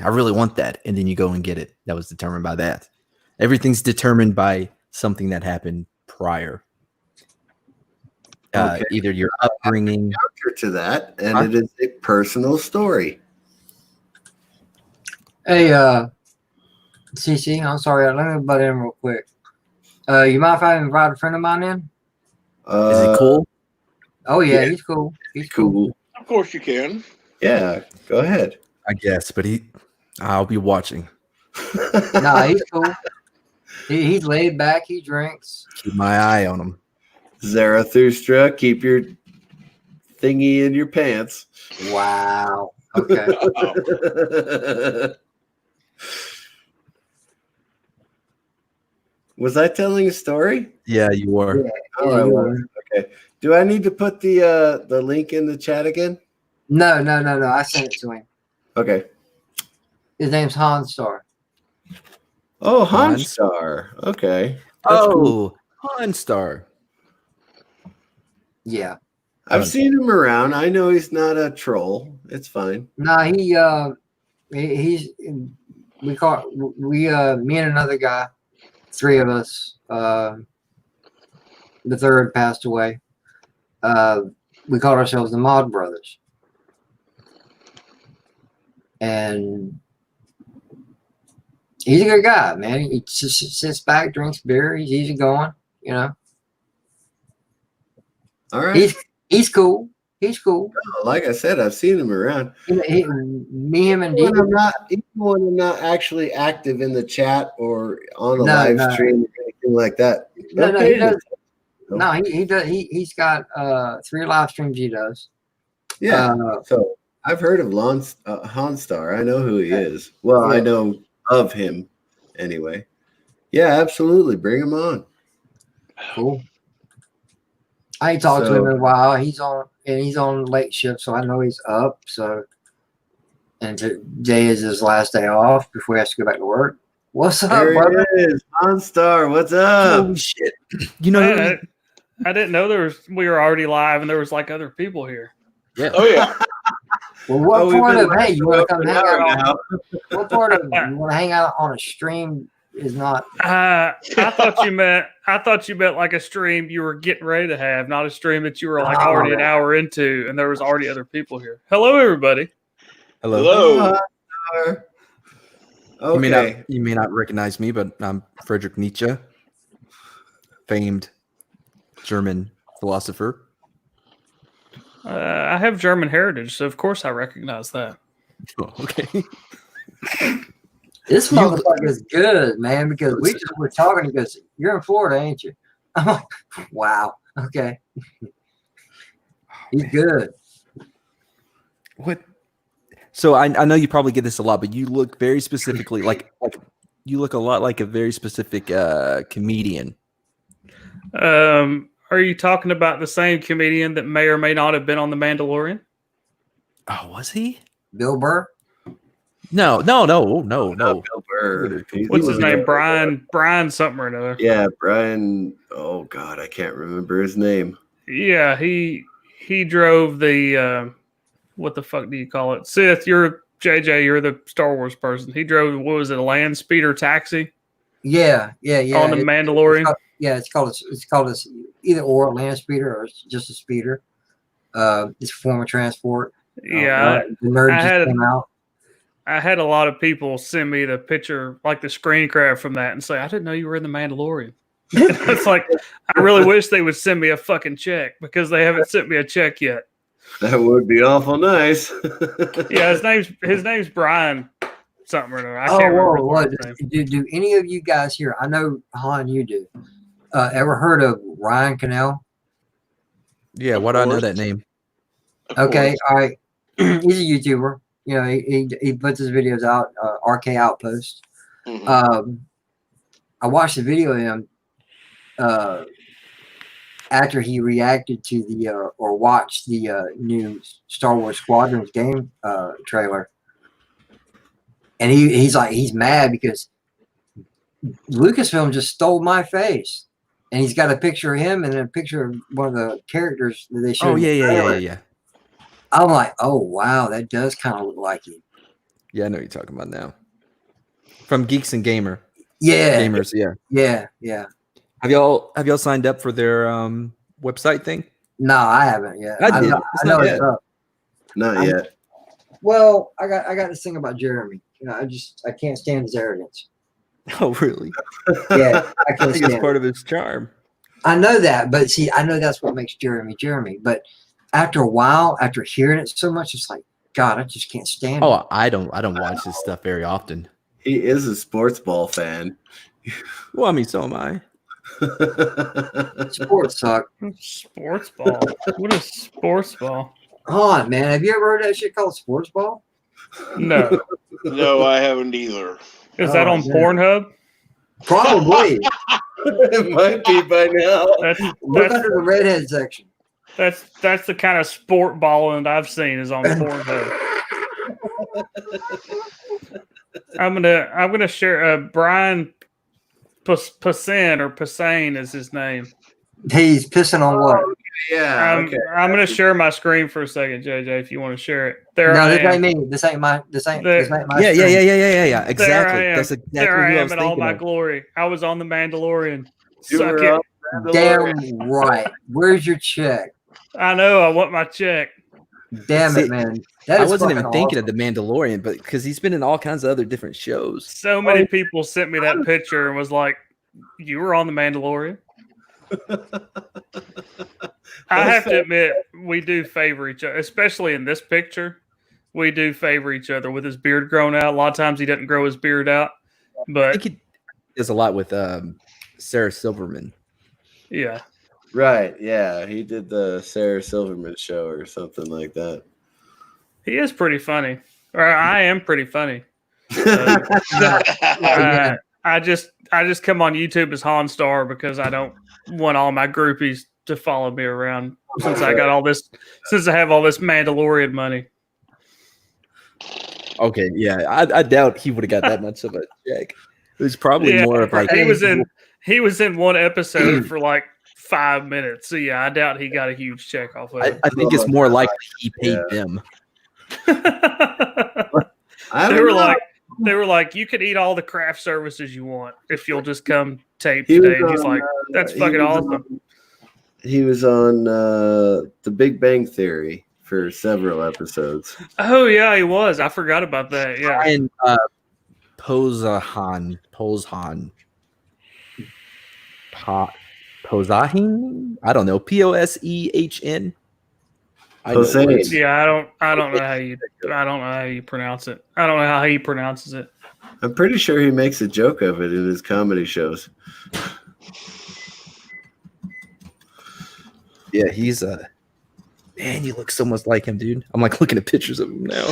Speaker 3: really want that, and then you go and get it. That was determined by that. Everything's determined by something that happened prior.
Speaker 1: Okay.
Speaker 3: Either your upbringing.
Speaker 1: Counter to that, and it is a personal story.
Speaker 2: Hey, CC, I'm sorry. Let me butt in real quick. You mind if I invite a friend of mine in?
Speaker 3: Is it cool?
Speaker 2: Oh yeah,
Speaker 1: Yeah.
Speaker 2: he's cool. He's cool.
Speaker 1: Cool.
Speaker 5: Of course you can.
Speaker 1: Yeah, go ahead.
Speaker 3: I guess, but I'll be watching.
Speaker 2: Nah, he's cool. He's laid back. He drinks.
Speaker 3: Keep my eye on him.
Speaker 1: Zarathustra, keep your thingy in your pants.
Speaker 2: Wow. Okay.
Speaker 1: Was I telling a story?
Speaker 3: Yeah, you were.
Speaker 2: Yeah.
Speaker 1: Oh, I was. Okay. Do I need to put the link in the chat again?
Speaker 2: No. I sent it to him.
Speaker 1: Okay.
Speaker 2: His name's Hanstar.
Speaker 1: Oh,
Speaker 3: Hans?
Speaker 1: Hanstar. Okay. That's cool.
Speaker 3: Hanstar.
Speaker 2: Yeah.
Speaker 1: I've seen him around. I know he's not a troll. It's fine.
Speaker 2: Nah, he's me and another guy, three of us. The third passed away. We called ourselves the Mod Brothers. And he's a good guy, man. He just sits back, drinks beer. He's easy going, you know.
Speaker 1: All right.
Speaker 2: He's cool. He's cool.
Speaker 1: Like I said, I've seen him around.
Speaker 2: Me, him, and
Speaker 1: Even
Speaker 2: Dean.
Speaker 1: when I'm not actually active in the chat or on a
Speaker 2: No,
Speaker 1: live
Speaker 2: no.
Speaker 1: stream or anything like that.
Speaker 2: No,
Speaker 1: Okay.
Speaker 2: he does. No, he does. He's got 3 live streams he does.
Speaker 1: Yeah. So I've heard of Hanstar. I know who he is. Well, I know of him anyway. Yeah, absolutely. Bring him on.
Speaker 2: Cool. I ain't talked to him in a while. He's on late shift, so I know he's up. So, and today is his last day off before he has to go back to work. What's up, brother?
Speaker 1: There he is, Hanstar. What's up?
Speaker 3: Holy shit! You know,
Speaker 6: I didn't know we were already live and there was like other people here.
Speaker 3: yeah.
Speaker 5: Oh yeah.
Speaker 2: Well, what
Speaker 1: we've
Speaker 2: part
Speaker 1: been
Speaker 2: of hey, you want to come
Speaker 1: an
Speaker 2: hang
Speaker 1: hour
Speaker 2: out?
Speaker 1: now.
Speaker 2: What part of you want to hang out on a stream is not?
Speaker 6: I thought you meant like a stream you were getting ready to have, not a stream that you were like already an hour into, and there was already other people here. Hello, everybody.
Speaker 3: Hello.
Speaker 1: Hanstar. Okay.
Speaker 3: You may not recognize me, but I'm Friedrich Nietzsche, famed German philosopher.
Speaker 6: I have German heritage, so of course I recognize that.
Speaker 3: Oh, okay.
Speaker 2: This motherfucker is good, man. Because we just were talking. He goes, "You're in Florida, ain't you?" I'm like, "Wow, okay." He's good.
Speaker 3: What? So I know you probably get this a lot, but you look very specifically like you look a lot like a very specific comedian.
Speaker 6: Are you talking about the same comedian that may or may not have been on The Mandalorian?
Speaker 3: Oh, was he?
Speaker 2: Bill Burr.
Speaker 3: No.
Speaker 1: Bill Burr.
Speaker 6: What's his name? Brian something or another.
Speaker 1: Yeah, Brian. Oh God, I can't remember his name.
Speaker 6: Yeah, he drove the what the fuck do you call it? Sith, you're JJ, you're the Star Wars person. He drove, what was it, a land speeder taxi?
Speaker 2: Yeah.
Speaker 6: On the Mandalorian.
Speaker 2: It's called either or a land speeder or it's just a speeder. It's a form of transport.
Speaker 6: Yeah,
Speaker 2: the nerd just came out.
Speaker 6: I had a lot of people send me the picture, like the screen grab from that, and say, "I didn't know you were in the Mandalorian." It's like, I really wish they would send me a fucking check because they haven't sent me a check yet.
Speaker 1: That would be awful nice.
Speaker 6: Yeah, his name's Brian something or another. I can't remember
Speaker 2: What?
Speaker 6: his name.
Speaker 2: Do any of you guys here? I know Han, you do. Ever heard of Ryan Cannell?
Speaker 3: Yeah, why do I know that name?
Speaker 2: Okay, all right. He's a YouTuber. You know, he puts his videos out. RK Outpost.
Speaker 5: Mhm.
Speaker 2: I watched the video of him after he reacted to the or watched the new Star Wars Squadrons game trailer, and he's mad because Lucasfilm just stole my face, and he's got a picture of him and then a picture of one of the characters that they showed.
Speaker 3: Oh yeah.
Speaker 2: I'm like, oh wow, that does kind of look like him.
Speaker 3: Yeah, I know what you're talking about now. From Geeks and Gamers,
Speaker 2: Yeah.
Speaker 3: Have y'all signed up for their website thing?
Speaker 2: No, I haven't yet.
Speaker 3: I did.
Speaker 2: I know it's up.
Speaker 1: Not yet.
Speaker 2: Well, I got this thing about Jeremy. You know, I can't stand his arrogance.
Speaker 3: Oh, really?
Speaker 2: Yeah, I
Speaker 3: I
Speaker 2: can't
Speaker 3: think it's
Speaker 2: stand
Speaker 3: part
Speaker 2: it.
Speaker 3: of his charm.
Speaker 2: I know that, but see, I know that's what makes Jeremy. But after a while, after hearing it so much, it's like, God, I just can't stand it.
Speaker 3: Oh, I don't watch his stuff very often.
Speaker 1: He is a sports ball fan.
Speaker 3: Well, I mean, so am I.
Speaker 2: Sports suck.
Speaker 6: Sports ball. What is sports ball?
Speaker 2: Hold on, man. Have you ever heard of that shit called sports ball?
Speaker 6: No.
Speaker 5: No, I haven't either.
Speaker 6: Is that on
Speaker 2: man.
Speaker 6: Pornhub?
Speaker 2: Probably.
Speaker 1: It might be by now.
Speaker 2: Look under the redhead section.
Speaker 6: That's the kind of sport balling I've seen is on Pornhub. I'm gonna share Brian Passan or Passain is his name.
Speaker 2: He's pissing on what?
Speaker 1: Yeah. Okay.
Speaker 6: I'm gonna share my screen for a second, JJ, if you want to share it.
Speaker 2: No, this ain't me. This ain't my. This ain't my.
Speaker 3: Yeah.
Speaker 6: There
Speaker 3: Exactly.
Speaker 6: I am.
Speaker 3: That's exactly
Speaker 6: There I
Speaker 3: who I
Speaker 6: am
Speaker 3: was
Speaker 6: in all
Speaker 3: thinking
Speaker 6: my
Speaker 3: of.
Speaker 6: glory. I was on the Mandalorian.
Speaker 1: You
Speaker 6: Suck
Speaker 1: were
Speaker 6: it.
Speaker 1: on Mandalorian.
Speaker 2: Damn right. Where's your check?
Speaker 6: I know. I want my check.
Speaker 2: Damn
Speaker 3: See,
Speaker 2: it, man. That
Speaker 3: I
Speaker 2: is
Speaker 3: wasn't even
Speaker 2: fucking
Speaker 3: thinking
Speaker 2: awesome.
Speaker 3: of the Mandalorian, but because he's been in all kinds of other different shows.
Speaker 6: So many people sent me that picture and was like, "You were on the Mandalorian." I have to admit, we do favor each other, especially in this picture. We do favor each other with his beard grown out. A lot of times he doesn't grow his beard out,
Speaker 3: I
Speaker 6: but
Speaker 3: think he does a lot with Sarah Silverman.
Speaker 6: yeah,
Speaker 1: Right. Yeah. He did the Sarah Silverman show or something like that.
Speaker 6: he is pretty funny. Or I am pretty funny.
Speaker 2: Yeah.
Speaker 6: I just come on YouTube as Han Star because I don't want all my groupies to follow me around since I got all this since I have all this Mandalorian money.
Speaker 3: Okay, yeah, I doubt he would have got that much of a check. It was probably more of like
Speaker 6: he was in one episode for like 5 minutes. So yeah, I doubt he got a huge check off of it.
Speaker 3: I think it's more likely he paid them.
Speaker 6: They were like, you could eat all the craft services you want if you'll just come tape
Speaker 1: He was
Speaker 6: today. And he's
Speaker 1: on,
Speaker 6: like, that's fucking awesome.
Speaker 1: He was on The Big Bang Theory for several episodes.
Speaker 6: Oh yeah, he was. I forgot about that. Yeah.
Speaker 3: And Pozahan, I don't know, Posehn.
Speaker 1: Posehn.
Speaker 6: Yeah, I don't know how you pronounce it. I don't know how he pronounces it.
Speaker 1: I'm pretty sure he makes a joke of it in his comedy shows.
Speaker 3: Yeah, he's man, you look so much like him, dude. I'm like looking at pictures of him now.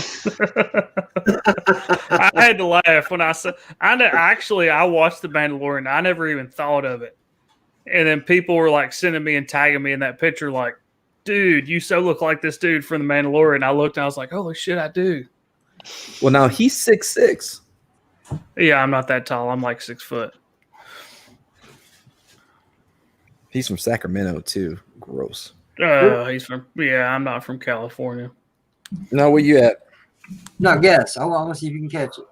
Speaker 6: I had to laugh when I said I watched The Mandalorian. I never even thought of it. And then people were like sending me and tagging me in that picture like, dude, you so look like this dude from The Mandalorian. I looked and I was like, holy shit, I do.
Speaker 3: Well, now he's 6'6".
Speaker 6: Yeah, I'm not that tall. I'm like 6 foot.
Speaker 3: He's from Sacramento too. Gross.
Speaker 6: I'm not from California.
Speaker 3: No, where you at?
Speaker 2: No, guess. I want to see if you can catch it.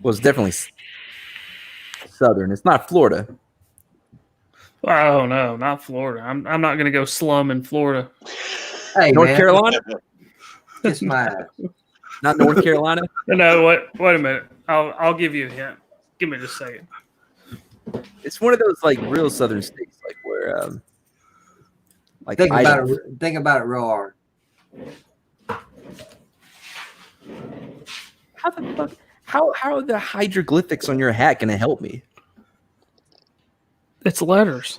Speaker 3: Well, it's definitely southern. It's not Florida.
Speaker 6: Oh no, not Florida. I'm not gonna go slum in Florida.
Speaker 2: Hey,
Speaker 3: North
Speaker 2: man,
Speaker 3: Carolina?
Speaker 2: kiss my ass.
Speaker 3: Not North Carolina?
Speaker 6: No, wait a minute. I'll give you a hint. Give me just a second.
Speaker 3: It's one of those like real southern states, like where like
Speaker 2: Think
Speaker 3: Idaho.
Speaker 2: about it real hard.
Speaker 3: How the fuck? How are the hieroglyphics on your hat gonna help me?
Speaker 6: It's letters.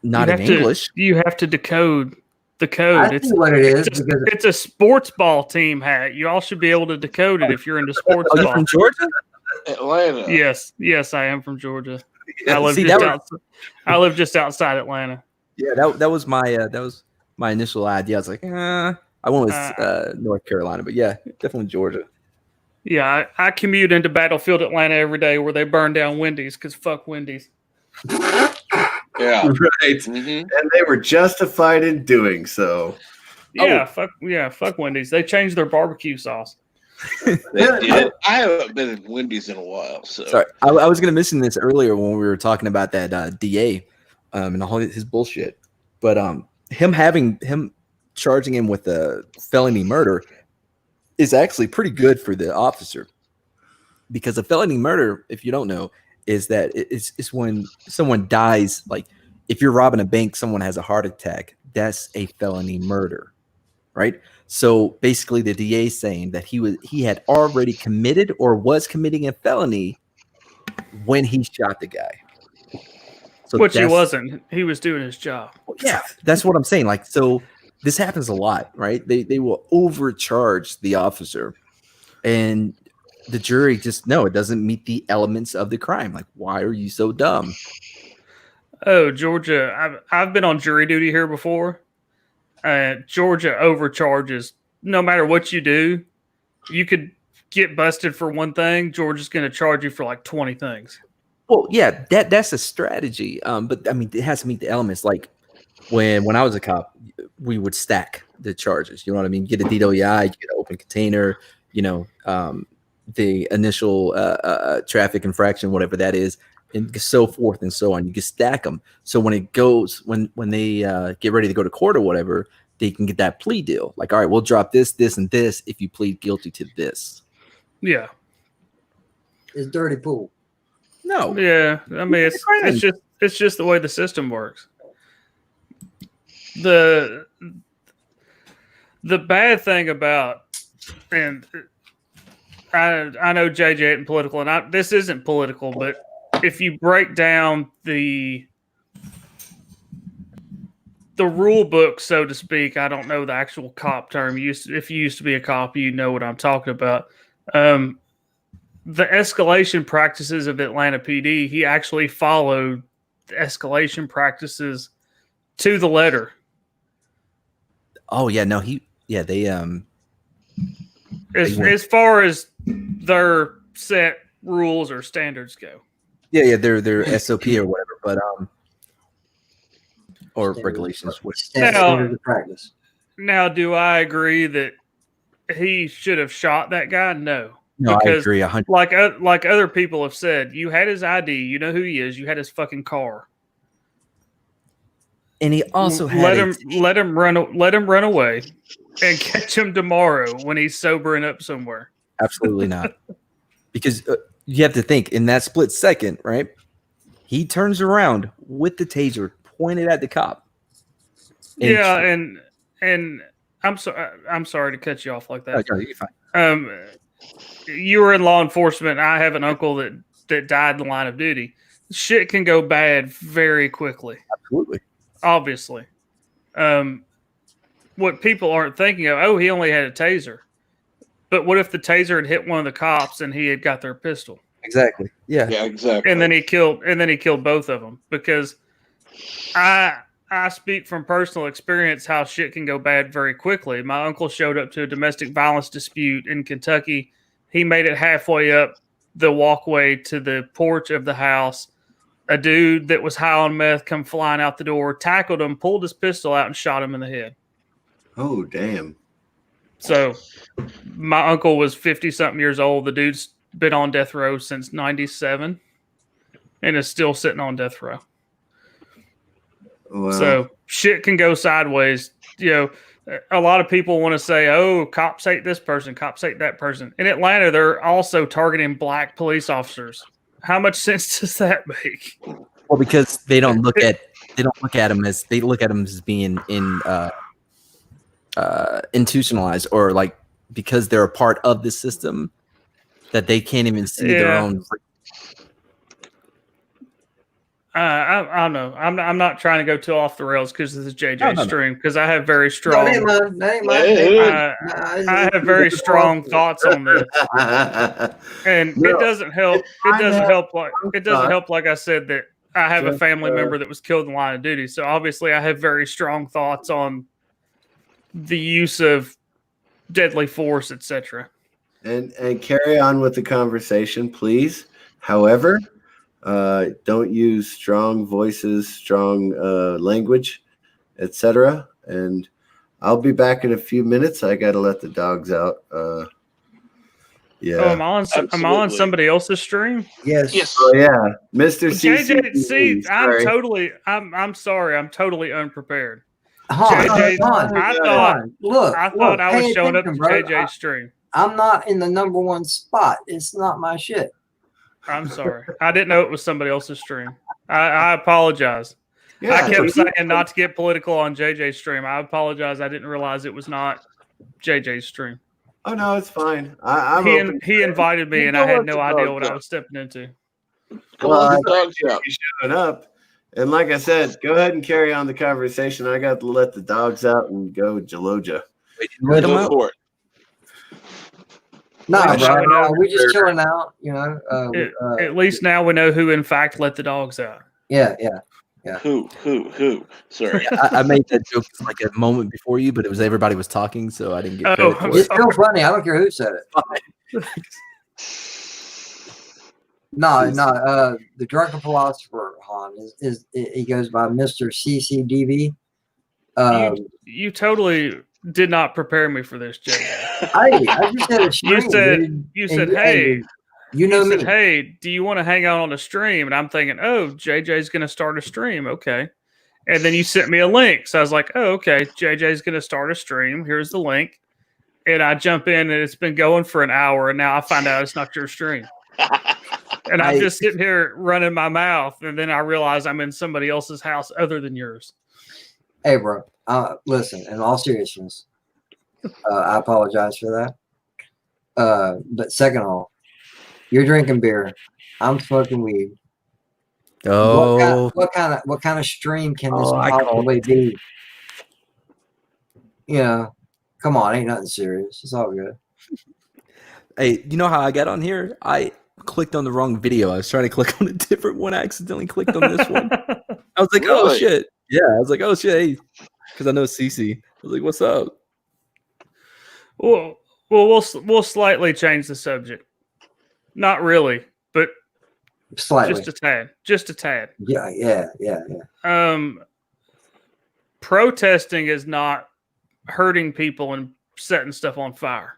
Speaker 3: Not in English.
Speaker 6: You have to decode the code.
Speaker 2: I see what it is because
Speaker 6: It's a sports ball team hat. You all should be able to decode it if you're into sports
Speaker 3: Are you
Speaker 6: ball.
Speaker 3: from Georgia?
Speaker 5: Atlanta.
Speaker 6: Yes, I am from Georgia.
Speaker 3: Yeah,
Speaker 6: I live just outside Atlanta.
Speaker 3: Yeah, that was my initial idea. I was like, I went with North Carolina, but yeah, definitely Georgia.
Speaker 6: Yeah, I commute into Battlefield Atlanta every day where they burn down Wendy's because fuck Wendy's.
Speaker 5: Yeah.
Speaker 1: Right.
Speaker 5: Mhm.
Speaker 1: And they were justified in doing so.
Speaker 6: Fuck Wendy's. They changed their barbecue sauce.
Speaker 5: They did. I haven't been in Wendy's in a while, so
Speaker 3: Sorry, I was going to mention this earlier when we were talking about that DA and all his bullshit. But him charging him with a felony murder is actually pretty good for the officer, because a felony murder, if you don't know, is that it's when someone dies. Like if you're robbing a bank, someone has a heart attack, that's a felony murder, right? So basically the DA is saying that he had already committed or was committing a felony when he shot the guy. So
Speaker 6: Which he wasn't. He was doing his job.
Speaker 3: Yeah, that's what I'm saying. Like, so this happens a lot, right? They will overcharge the officer, and the jury just it doesn't meet the elements of the crime. Like, why are you so dumb?
Speaker 6: Oh, Georgia, I've been on jury duty here before. Georgia overcharges. No matter what you do, you could get busted for one thing. Georgia's going to charge you for like 20 things.
Speaker 3: Well, yeah, that's a strategy. But I mean, it has to meet the elements. Like when I was a cop, we would stack the charges. You know what I mean? You get a DWI, you get an open container, the initial traffic infraction, whatever that is, and so forth and so on. You can stack them. So when it goes, when they get ready to go to court or whatever, they can get that plea deal. Like, all right, we'll drop this, this, and this if you plead guilty to this.
Speaker 6: Yeah.
Speaker 2: It's dirty pool.
Speaker 3: No.
Speaker 6: Yeah. I mean, it's just the way the system works. The bad thing about, and I know JJ isn't political, and this isn't political, but if you break down the rule book, so to speak, I don't know the actual cop term. If you used to be a cop, you know what I'm talking about. The escalation practices of Atlanta PD, he actually followed the escalation practices to the letter.
Speaker 3: Oh yeah, no, they
Speaker 6: as far as their set rules or standards go.
Speaker 3: Yeah, their SOP or whatever, but or regulations.
Speaker 2: Standard of practice.
Speaker 6: Now, do I agree that he should have shot that guy? No.
Speaker 3: No,
Speaker 6: because
Speaker 3: I agree 100%.
Speaker 6: Like other people have said, you had his ID, you know who he is, you had his fucking car,
Speaker 3: and he also
Speaker 6: let him run away and catch him tomorrow when he's sobering up somewhere.
Speaker 3: Absolutely not, because you have to think in that split second, right? He turns around with the taser pointed at the cop.
Speaker 6: And I'm sorry to cut you off like that.
Speaker 3: Okay, you're fine.
Speaker 6: You were in law enforcement. I have an uncle that died in the line of duty. Shit can go bad very quickly.
Speaker 3: Absolutely.
Speaker 6: Obviously. What people aren't thinking of, he only had a taser. But what if the taser had hit one of the cops and he had got their pistol?
Speaker 3: Exactly. Yeah.
Speaker 5: Yeah, exactly.
Speaker 6: And then he killed both of them. Because I speak from personal experience how shit can go bad very quickly. My uncle showed up to a domestic violence dispute in Kentucky. He made it halfway up the walkway to the porch of the house. A dude that was high on meth come flying out the door, tackled him, pulled his pistol out, and shot him in the head.
Speaker 1: Oh, damn.
Speaker 6: So my uncle was 50-something years old. The dude's been on death row since 97 and is still sitting on death row.
Speaker 1: Wow.
Speaker 6: So shit can go sideways. A lot of people want to say, cops hate this person, cops hate that person. In Atlanta, they're also targeting black police officers. How much sense does that make?
Speaker 3: Well, because they don't look at them as being institutionalized, or like because they're a part of the system that they can't even see their own.
Speaker 6: I don't know. I'm not trying to go too off the rails because this is JJ's stream, because I have very strong. I have very strong thoughts on this, and it doesn't help. It doesn't help. Like I said, that I have a family member that was killed in the line of duty. So obviously, I have very strong thoughts on the use of deadly force, etc.
Speaker 1: And carry on with the conversation, please. However, don't use strong voices, strong language, etc. And I'll be back in a few minutes. I got to let the dogs out. Yeah.
Speaker 6: Oh, I'm on somebody else's stream.
Speaker 2: Yes.
Speaker 1: Oh yeah, Mr.
Speaker 6: JJ.
Speaker 1: CCTV,
Speaker 6: See,
Speaker 1: sorry.
Speaker 6: I'm sorry. I'm totally unprepared. JJ, I thought
Speaker 2: Look,
Speaker 6: I thought I was
Speaker 2: pay
Speaker 6: showing up to
Speaker 2: attention, bro.
Speaker 6: JJ's stream.
Speaker 2: I'm not in the number one spot. It's not my shit.
Speaker 6: I'm sorry. I didn't know it was somebody else's stream. I apologize.
Speaker 1: Yeah,
Speaker 6: I kept saying not to get political on JJ's stream. I apologize. I didn't realize it was not JJ's stream.
Speaker 1: Oh no, it's fine. I'm
Speaker 6: He invited me, and I had no idea what I was stepping into.
Speaker 5: Come on, the dogs out.
Speaker 1: showing up. And like I said, go ahead and carry on the conversation. I got to let the dogs out and go Jaloja.
Speaker 5: Go for it.
Speaker 2: Nah,
Speaker 6: Well,
Speaker 2: bro. We just chilling out, you know.
Speaker 6: At least now we know who, in fact, let the dogs out.
Speaker 2: Yeah.
Speaker 5: Who? Sorry.
Speaker 3: I made that joke like a moment before you, but it was everybody was talking, so I didn't get credit
Speaker 6: I'm
Speaker 3: for it.
Speaker 2: It's still funny. I don't care who said it. No. The drunken philosopher, Han, is he goes by Mr. CCDB.
Speaker 6: You totally did not prepare me for this, JJ.
Speaker 2: I just had a stream.
Speaker 6: You said, hey.
Speaker 2: You know me.
Speaker 6: Said, hey, do you want to hang out on a stream? And I'm thinking, oh, JJ's going to start a stream. Okay. And then you sent me a link. So I was like, oh, okay. JJ's going to start a stream. Here's the link. And I jump in and it's been going for an hour. And now I find out it's not your stream. And I'm just sitting here running my mouth. And then I realize I'm in somebody else's house other than yours.
Speaker 2: Hey, bro. Listen, in all seriousness, I apologize for that. But second of all, you're drinking beer. I'm smoking weed.
Speaker 3: Oh,
Speaker 2: what kind of stream can this possibly be? You know, come on, ain't nothing serious. It's all good.
Speaker 3: hey, you know how I got on here? I clicked on the wrong video. I was trying to click on a different one. I accidentally clicked on this one. I was like, oh shit. Yeah, I was like, oh shit, hey, because I know Cece. I was like, what's up?
Speaker 6: Well, we'll slightly change the subject. Not really, but
Speaker 2: Slightly.
Speaker 6: Just a tad.
Speaker 2: Yeah.
Speaker 6: Protesting is not hurting people and setting stuff on fire.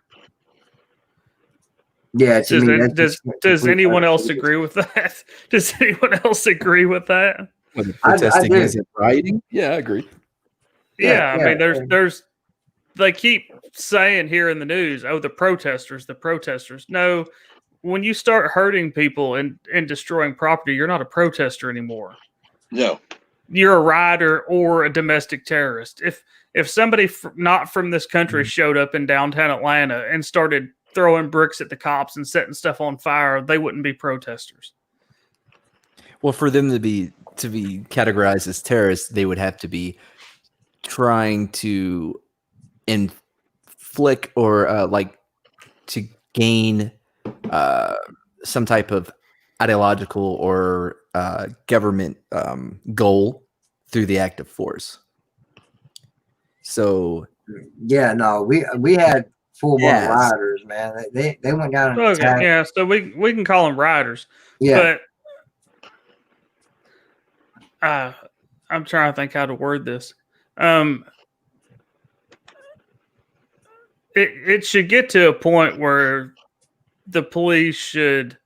Speaker 2: Yeah.
Speaker 6: Does anyone else agree with that? Does anyone else agree with that?
Speaker 3: Protesting isn't rioting? Yeah, I agree.
Speaker 6: Yeah, I mean, there's they keep saying here in the news, oh, the protesters. No, when you start hurting people and destroying property, you're not a protester anymore.
Speaker 5: No.
Speaker 6: You're a rioter or a domestic terrorist. If somebody not from this country showed up in downtown Atlanta and started throwing bricks at the cops and setting stuff on fire, they wouldn't be protesters.
Speaker 3: Well, for them to be categorized as terrorists, they would have to be trying to inflict or to gain some type of ideological or government goal through the act of force. So
Speaker 2: yeah, no, we had full-blown rioters, man. They went down and attacked.
Speaker 6: Yeah, so we can call them rioters.
Speaker 2: Yeah.
Speaker 6: But I'm trying to think how to word this. It should get to a point where the police should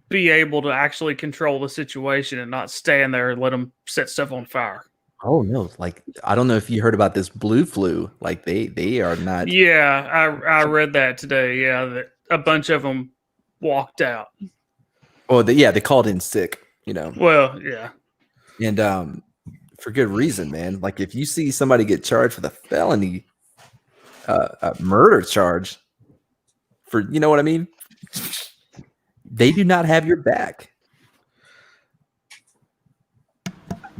Speaker 6: be able to actually control the situation and not stand there and let them set stuff on fire.
Speaker 3: Oh no! Like I don't know if you heard about this blue flu. Like they are not.
Speaker 6: Yeah, I read that today. Yeah, that a bunch of them walked out.
Speaker 3: Oh, they called in sick. You know.
Speaker 6: Well, yeah,
Speaker 3: and for good reason, man. Like if you see somebody get charged with a felony, murder charge, for you know what I mean, they do not have your back.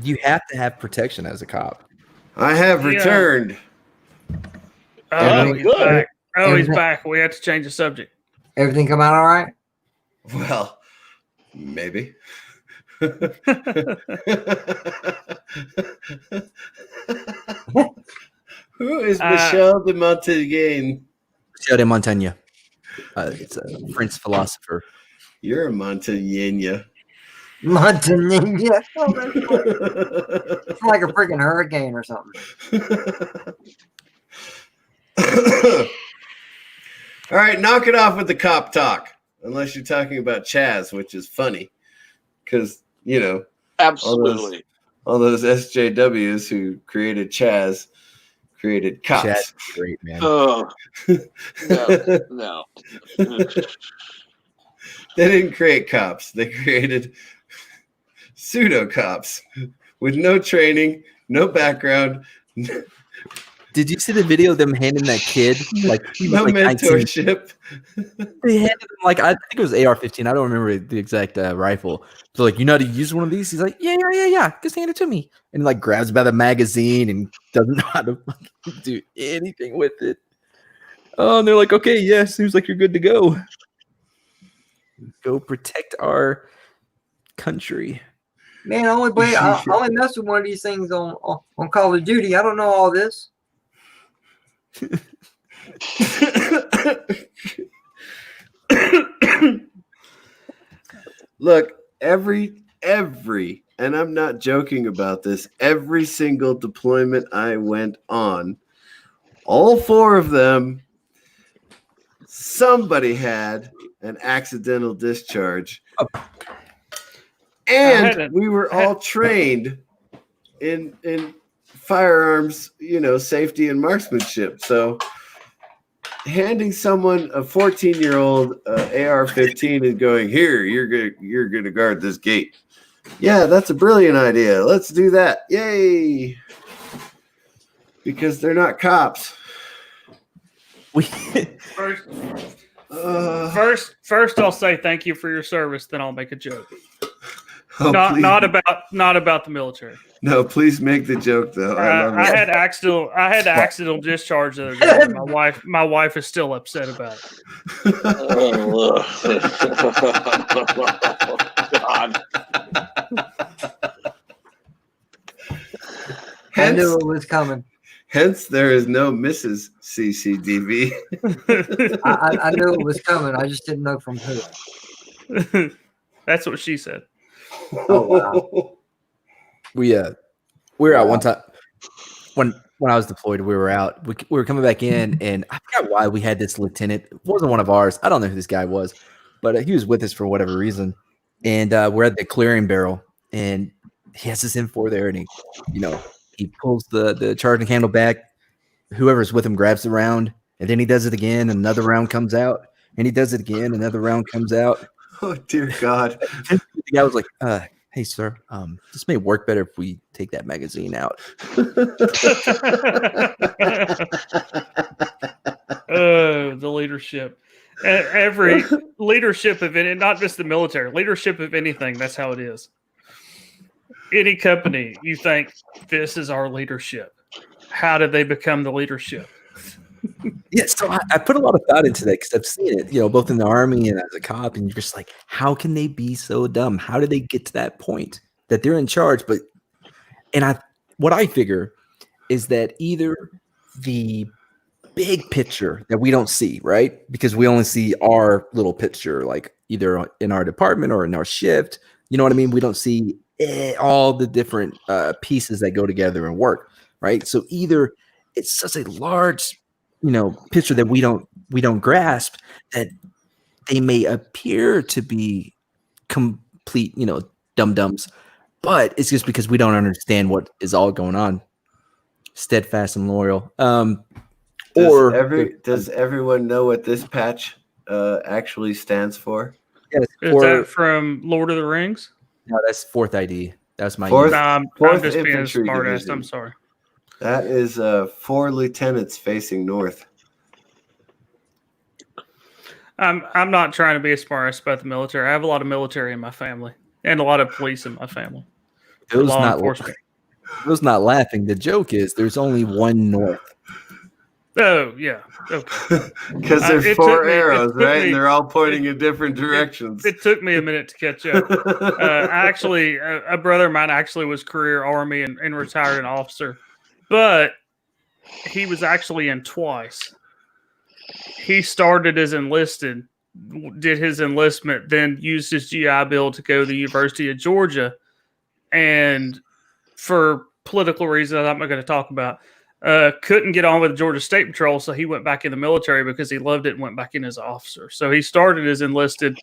Speaker 3: You have to have protection as a cop.
Speaker 1: I have returned.
Speaker 6: Oh, he's back. Oh, he's back. We have to change the subject.
Speaker 2: Everything come out all right?
Speaker 1: Well, maybe. Who is Michel de Montaigne?
Speaker 3: Michel de Montaigne. It's a French philosopher.
Speaker 1: You're a Montaigne.
Speaker 2: Montaigne. Oh, it's like a freaking hurricane or something.
Speaker 1: All right, knock it off with the cop talk. Unless you're talking about Chaz, which is funny. Because, you know.
Speaker 5: Absolutely.
Speaker 1: all those SJWs who created Chaz created cops.
Speaker 3: Chad's great, man.
Speaker 5: Oh, no.
Speaker 1: They didn't create cops. They created pseudo cops with no training, no background,
Speaker 3: Did you see the video of them handing that kid like he was
Speaker 1: no
Speaker 3: like 19?
Speaker 1: mentorship.
Speaker 3: They handed him like I think it was AR-15. I don't remember the exact rifle. So like, you know how to use one of these? He's like, yeah. Just hand it to me. And he like grabs by the magazine and doesn't know how to fucking do anything with it. Oh, and they're like, okay, yeah, seems like you're good to go. Go protect our country.
Speaker 2: Man, I only messed with one of these things on Call of Duty. I don't know all this.
Speaker 1: Look, every, and I'm not joking about this, every single deployment I went on, all 4 of them, somebody had an accidental discharge. And we were all trained in firearms, safety and marksmanship. So handing someone a 14-year-old AR-15 and going, here, you're gonna guard this gate. Yeah, that's a brilliant idea. Let's do that. Yay! Because they're not cops.
Speaker 6: First, I'll say thank you for your service. Then I'll make a joke.
Speaker 1: Oh,
Speaker 6: not about the military.
Speaker 1: No, please make the joke though.
Speaker 6: I had accidental discharge the other day. My wife is still upset about it.
Speaker 5: God.
Speaker 2: I knew it was coming.
Speaker 1: Hence, there is no Mrs. CCDV.
Speaker 2: I knew it was coming. I just didn't know from who.
Speaker 6: That's what she said.
Speaker 2: Oh, wow.
Speaker 3: We were out one time when I was deployed. We were out. We were coming back in, and I forgot why we had this lieutenant. It wasn't one of ours. I don't know who this guy was, but he was with us for whatever reason. And we're at the clearing barrel, and he has this M4 there, and he pulls the charging handle back. Whoever's with him grabs the round, and then he does it again. Another round comes out, and he does it again. Another round comes out.
Speaker 1: Oh dear God!
Speaker 3: The guy was like, "Hey, sir, this may work better if we take that magazine out."
Speaker 6: Oh, the leadership. Every leadership of it, not just the military, leadership of anything, that's how it is. Any company, you think, this is our leadership. How did they become the leadership?
Speaker 3: Yeah, so I put a lot of thought into that because I've seen it, both in the Army and as a cop, and you're just like, how can they be so dumb? How did they get to that point that they're in charge? What I figure is that either the big picture that we don't see, right? Because we only see our little picture, like either in our department or in our shift. You know what I mean? We don't see all the different pieces that go together and work, right? So either it's such a large picture that we don't grasp that they may appear to be complete, dum-dums, but it's just because we don't understand what is all going on. Steadfast and loyal.
Speaker 1: Does everyone know what this patch actually stands for?
Speaker 3: Yes,
Speaker 6: Is that from Lord of the Rings?
Speaker 3: No, that's 4th ID. That's my
Speaker 1: Fourth-
Speaker 6: I'm
Speaker 1: Fourth
Speaker 6: just being a
Speaker 1: Infantry
Speaker 6: smart ass.
Speaker 1: Division.
Speaker 6: I'm sorry.
Speaker 1: That is 4 lieutenants facing north.
Speaker 6: I'm not trying to be a smart ass about the military. I have a lot of military in my family and a lot of police in my family.
Speaker 3: Bill's
Speaker 6: Law
Speaker 3: not,
Speaker 6: enforcement.
Speaker 3: Bill's not laughing. The joke is there's only one north.
Speaker 6: Oh, yeah. Okay.
Speaker 1: Because there's
Speaker 6: it
Speaker 1: 4
Speaker 6: took me- it
Speaker 1: arrows,
Speaker 6: took
Speaker 1: right?
Speaker 6: me-
Speaker 1: And they're all pointing in different directions.
Speaker 6: It took me a minute to catch up. A brother of mine actually was career Army and retired an officer, but he was actually in twice. He started as enlisted, did his enlistment, then used his GI Bill to go to the University of Georgia, and for political reasons I'm not going to talk about, couldn't get on with the Georgia State Patrol, so he went back in the military because he loved it and went back in as an officer. So he started as enlisted,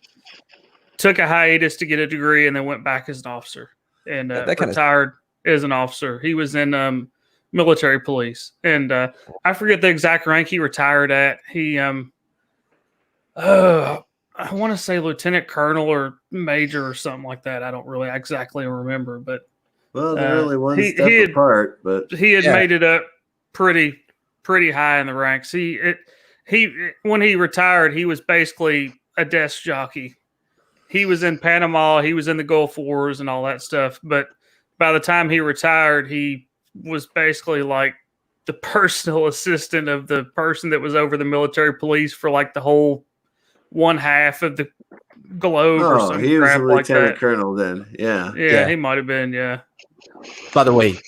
Speaker 6: took a hiatus to get a degree, and then went back as an officer and
Speaker 3: That kinda-
Speaker 6: retired. as an officer. He was in military police, and I forget the exact rank he retired at. He I want to say lieutenant colonel or major or something like that. I don't really exactly remember, but
Speaker 1: Well, they're only one
Speaker 6: he
Speaker 1: step
Speaker 6: had-
Speaker 1: apart, but
Speaker 6: he had
Speaker 3: Yeah.
Speaker 6: made it up pretty high in the ranks. He when he retired, he was basically a desk jockey. He was in Panama, he was in the Gulf Wars and all that stuff. But by the time he retired, he was basically like the personal assistant of the person that was over the military police for like the whole one half of the globe or some
Speaker 1: he was a
Speaker 6: crap like
Speaker 1: lieutenant
Speaker 6: that.
Speaker 1: colonel then. Yeah.
Speaker 6: Yeah,
Speaker 3: Yeah.
Speaker 6: he might have been. Yeah.
Speaker 3: By the way,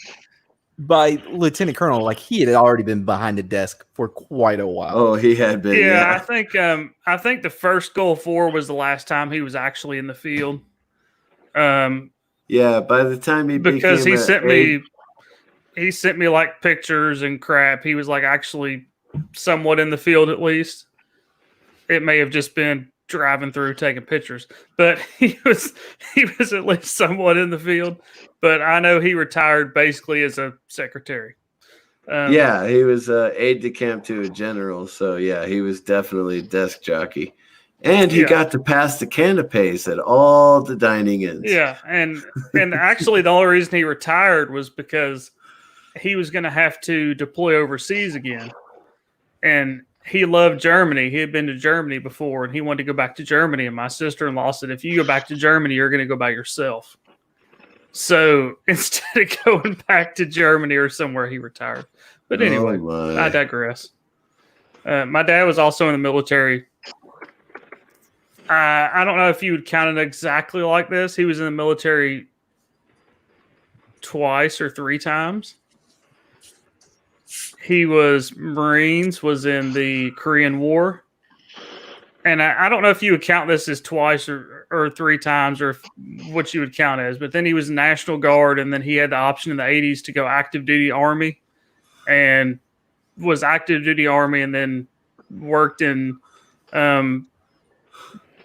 Speaker 3: by lieutenant colonel, like he had already been behind the desk for quite a while.
Speaker 1: Oh, he had been.
Speaker 6: Yeah,
Speaker 1: Yeah.
Speaker 6: I think the first Gulf War was the last time he was actually in the field.
Speaker 1: Yeah. By the time he
Speaker 6: Because
Speaker 1: became
Speaker 6: he sent me like pictures and crap. He was like actually somewhat in the field at least. It may have just been driving through taking pictures, but he was at least somewhat in the field. But I know he retired basically as a secretary.
Speaker 1: Yeah, he was aide de camp to a general, so yeah, he was definitely a desk jockey, and he
Speaker 6: Yeah.
Speaker 1: got to pass the canapes at all the dining ins.
Speaker 6: Yeah, and actually the only reason he retired was because he was going to have to deploy overseas again, and he loved Germany. He had been to Germany before, and he wanted to go back to Germany. And my sister-in-law said, "If you go back to Germany, you're going to go by yourself." So instead of going back to Germany or somewhere, he retired. But anyway,
Speaker 1: my.
Speaker 6: I digress. My dad was also in the military. I don't know if you would count it exactly like this. He was in the military twice or three times. He was Marines, was in the Korean War. And I don't know if you would count this as twice or three times or what you would count as, but then he was National Guard, and then he had the option in the 80s to go active duty Army, and was active duty Army, and then worked in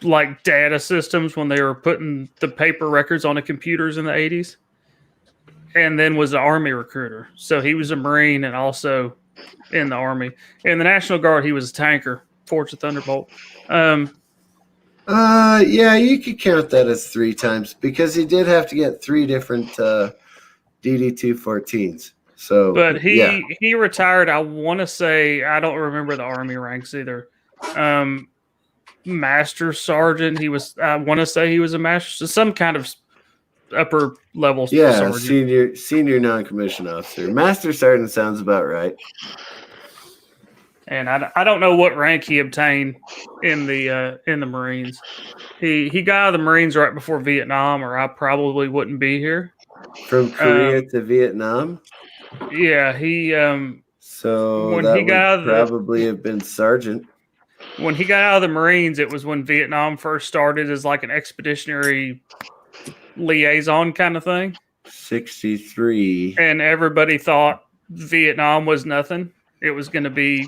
Speaker 6: like data systems when they were putting the paper records on the computers in the 80s, and then was an Army recruiter. So he was a Marine and also in the Army. In the National Guard, he was a tanker, Fortune Thunderbolt.
Speaker 1: Yeah, you could count that as three times because he did have to get three different DD-214s. So,
Speaker 6: But
Speaker 1: yeah.
Speaker 6: he retired. I want to say, I don't remember the Army ranks either. Master Sergeant. I want to say he was a master, some kind of upper level sergeant.
Speaker 1: Senior non-commissioned officer. Master Sergeant sounds about right.
Speaker 6: And I don't know what rank he obtained in the Marines. He got out of the Marines right before Vietnam, or I probably wouldn't be here.
Speaker 1: From Korea to Vietnam?
Speaker 6: Yeah,
Speaker 1: So
Speaker 6: when
Speaker 1: that
Speaker 6: he got
Speaker 1: would probably have been sergeant.
Speaker 6: When he got out of the Marines, it was when Vietnam first started as like an expeditionary liaison kind of thing.
Speaker 1: 63.
Speaker 6: And everybody thought Vietnam was nothing. It was going to be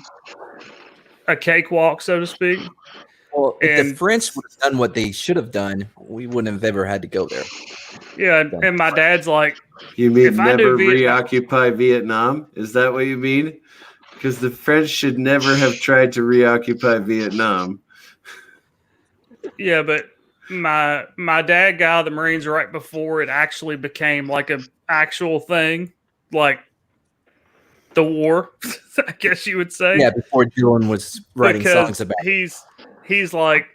Speaker 6: a cakewalk, so to speak.
Speaker 3: Well, if the
Speaker 6: And-
Speaker 3: French would have done what they should have done, we wouldn't have ever had to go there.
Speaker 6: Yeah, and my dad's like,
Speaker 1: You mean
Speaker 6: If I do
Speaker 1: never
Speaker 6: Vietnam-
Speaker 1: reoccupy Vietnam? Is that what you mean? Because the French should never have tried to reoccupy Vietnam.
Speaker 6: yeah, but my dad got out of the Marines right before it actually became like a actual thing, like the war, I guess you would say.
Speaker 3: Yeah, before Dylan was writing songs about it.
Speaker 6: He's like,